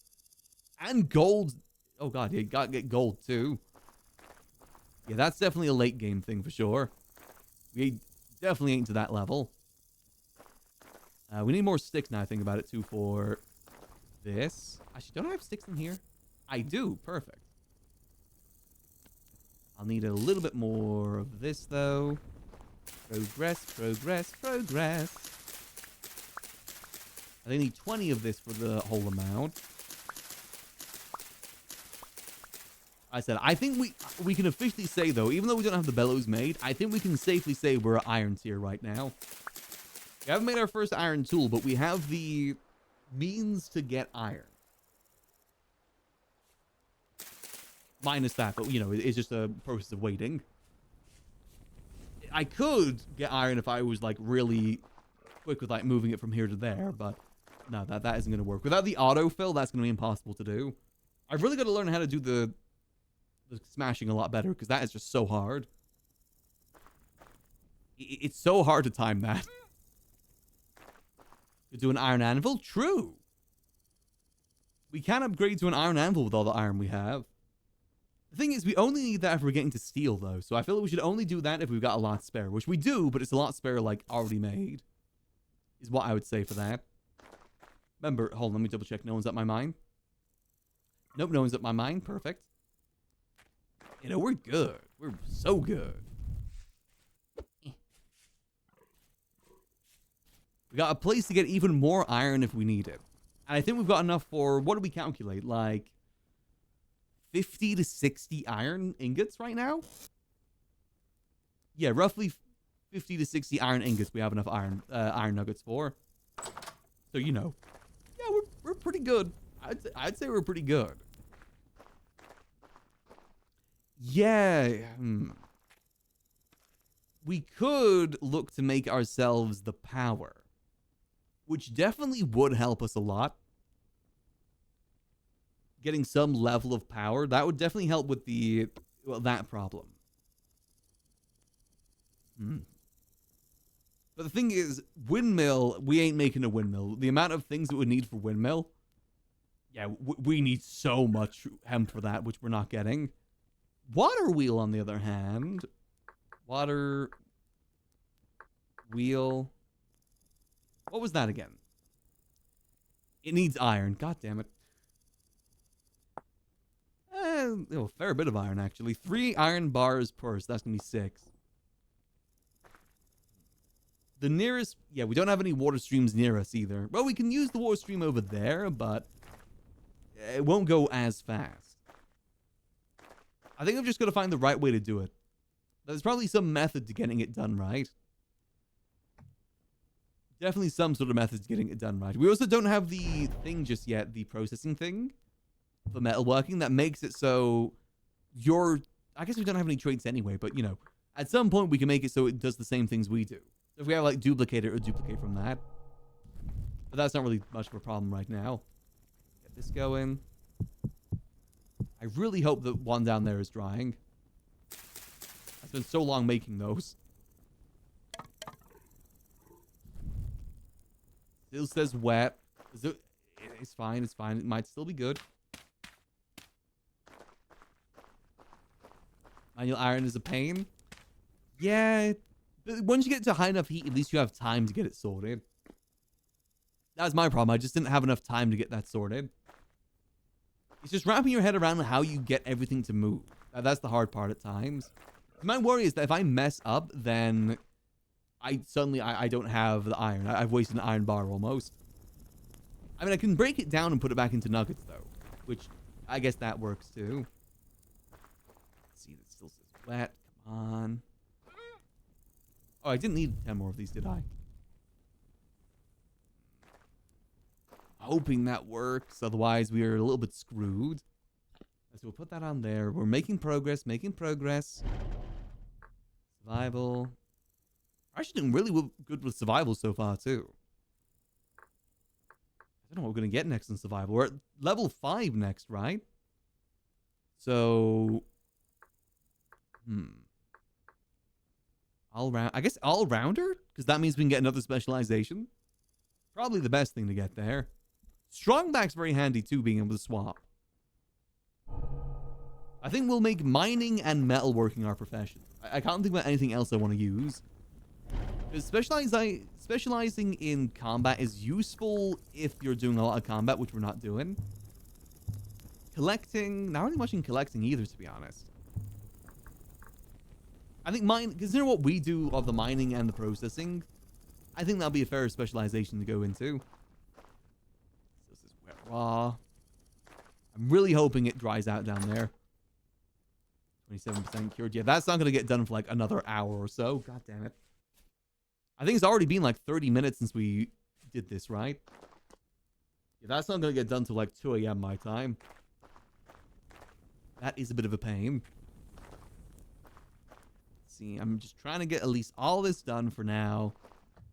And gold. Oh, God. Yeah, you gotta get gold, too. Yeah, that's definitely a late game thing for sure. We definitely ain't to that level. We need more sticks now, I think about it, too, for this. Actually, don't I have sticks in here? I do. Perfect. I'll need a little bit more of this, though. Progress, progress, progress. I think I need 20 of this for the whole amount. I said, I think we can officially say, though, even though we don't have the bellows made, I think we can safely say we're an iron tier right now. We haven't made our first iron tool, but we have the means to get iron. Minus that, but, you know, it's just a process of waiting. I could get iron if I was, like, really quick with, like, moving it from here to there, but no, that isn't going to work. Without the autofill, that's going to be impossible to do. I've really got to learn how to do the smashing a lot better, because that is just so hard. It's so hard to time that. To do an iron anvil? True. We can upgrade to an iron anvil with all the iron we have. The thing is, we only need that if we're getting to steel, though. So I feel like we should only do that if we've got a lot spare. Which we do, but it's a lot spare, like, already made. Is what I would say for that. Remember, hold on, let me double check. No one's at my mine. Nope, no one's at my mine. Perfect. You know, we're good. We're so good. We got a place to get even more iron if we need it. And I think we've got enough for, what do we calculate? Like 50 to 60 iron ingots right now? Yeah, roughly 50 to 60 iron ingots we have enough iron nuggets for. So, you know. Yeah, we're pretty good. I'd say we're pretty good. Yeah. We could look to make ourselves the power. Which definitely would help us a lot. Getting some level of power. That would definitely help with the... well, that problem. But the thing is, windmill, we ain't making a windmill. The amount of things that we need for windmill... yeah, we need so much hemp for that, which we're not getting. Water wheel, on the other hand. Water wheel. What was that again? It needs iron. God damn it. A fair bit of iron, actually. 3 iron bars per, so that's going to be 6. The nearest... yeah, we don't have any water streams near us either. Well, we can use the water stream over there, but it won't go as fast. I think I've just got to find the right way to do it. There's probably some method to getting it done right. Definitely some sort of method to getting it done right. We also don't have the thing just yet, the processing thing for metalworking that makes it so I guess we don't have any traits anyway, but, you know, at some point we can make it so it does the same things we do. So if we have, like, duplicate it or duplicate from that. But that's not really much of a problem right now. Get this going. I really hope that one down there is drying. It's been so long making those. Still says wet. It's fine, it's fine. It might still be good. Manual iron is a pain. Yeah. Once you get to high enough heat, at least you have time to get it sorted. That's my problem. I just didn't have enough time to get that sorted. It's just wrapping your head around how you get everything to move. That's the hard part at times. My worry is that if I mess up, then I don't have the iron. I've wasted an iron bar almost. I mean, I can break it down and put it back into nuggets, though. Which, I guess that works, too. Let's see, that still wet. Come on. Oh, I didn't need 10 more of these, did I? Hoping that works. Otherwise, we are a little bit screwed. So we'll put that on there. We're making progress, making progress. Survival. We're actually doing really good with survival so far, too. I don't know what we're going to get next in survival. We're at level 5 next, right? So... All round. I guess all-rounder? Because that means we can get another specialization. Probably the best thing to get there. Strongback's very handy, too, being able to swap. I think we'll make mining and metalworking our profession. I can't think about anything else I want to use. Because specializing in combat is useful if you're doing a lot of combat, which we're not doing. Collecting, not really much in collecting either, to be honest. I think consider what we do of the mining and the processing, I think that'll be a fair specialization to go into. This is wet raw. I'm really hoping it dries out down there. 27% cured. Yeah, that's not going to get done for like another hour or so. God damn it. I think it's already been like 30 minutes since we did this, right? Yeah, that's not going to get done till like 2 a.m. my time. That is a bit of a pain. Let's see, I'm just trying to get at least all this done for now.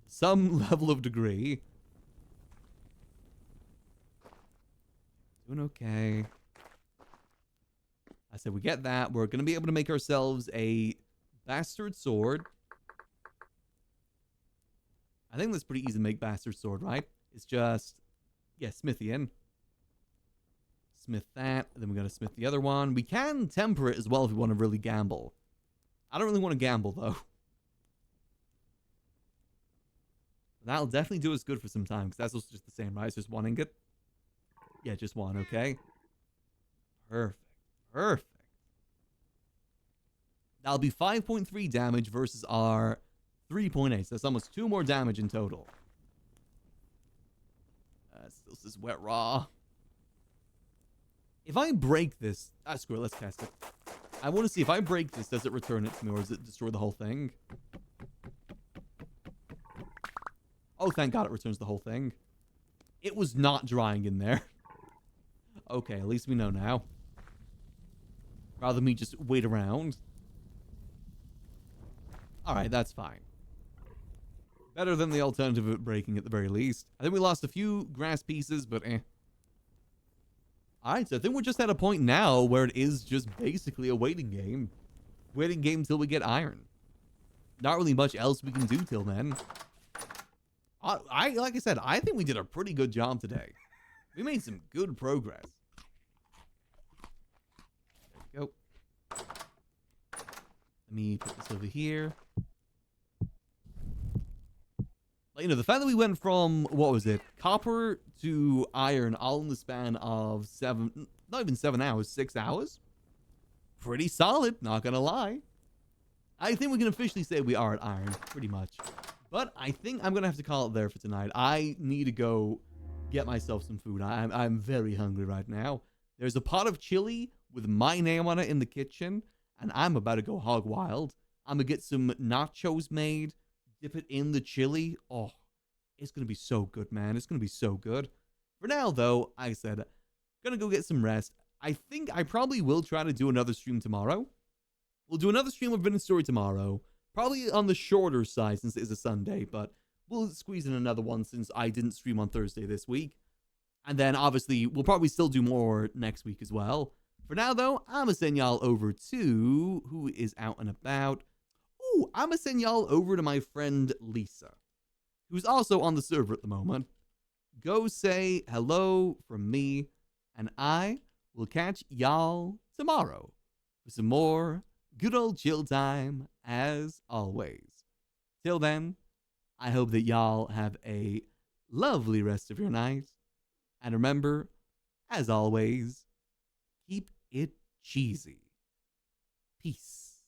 Some level of degree. Doing okay. I said we get that. We're going to be able to make ourselves a bastard sword. I think that's pretty easy to make bastard sword, right? It's just, yeah, Smithian. Smith that. Then we got to smith the other one. We can temper it as well if we want to really gamble. I don't really want to gamble, though. That'll definitely do us good for some time, because that's also just the same, right? It's just one ingot. Yeah, just one, okay. Perfect. Perfect. That'll be 5.3 damage versus our 3.8. So that's almost 2 more damage in total. Still says wet raw. If I break this... screw it, let's test it. I want to see if I break this, does it return it to me, or does it destroy the whole thing? Oh, thank God it returns the whole thing. It was not drying in there. Okay, at least we know now. Rather than me just wait around. Alright, that's fine. Better than the alternative of it breaking at the very least. I think we lost a few grass pieces, but eh. Alright, so I think we're just at a point now where it is just basically a waiting game. Waiting game till we get iron. Not really much else we can do till then. Like I said, I think we did a pretty good job today. We made some good progress. There we go. Let me put this over here. Like, you know, the fact that we went from, what was it, copper to iron all in the span of not even 7 hours, 6 hours. Pretty solid, not gonna lie. I think we can officially say we are at iron, pretty much. But I think I'm gonna have to call it there for tonight. I need to go get myself some food. I'm very hungry right now. There's a pot of chili with my name on it in the kitchen, and I'm about to go hog wild. I'm gonna get some nachos made, dip it in the chili. Oh, it's gonna be so good, man. It's gonna be so good. For now, though, I said, gonna go get some rest. I think I probably will try to do another stream tomorrow. We'll do another stream of Vintage Story tomorrow. Probably on the shorter side since it is a Sunday, but we'll squeeze in another one since I didn't stream on Thursday this week. And then, obviously, we'll probably still do more next week as well. For now, though, I'm going to send y'all over to who is out and about. Ooh, I'm going to send y'all over to my friend Lisa, who's also on the server at the moment. Go say hello from me, and I will catch y'all tomorrow for some more good old chill time, as always. Till then, I hope that y'all have a lovely rest of your night. And remember, as always, keep it cheesy. Peace.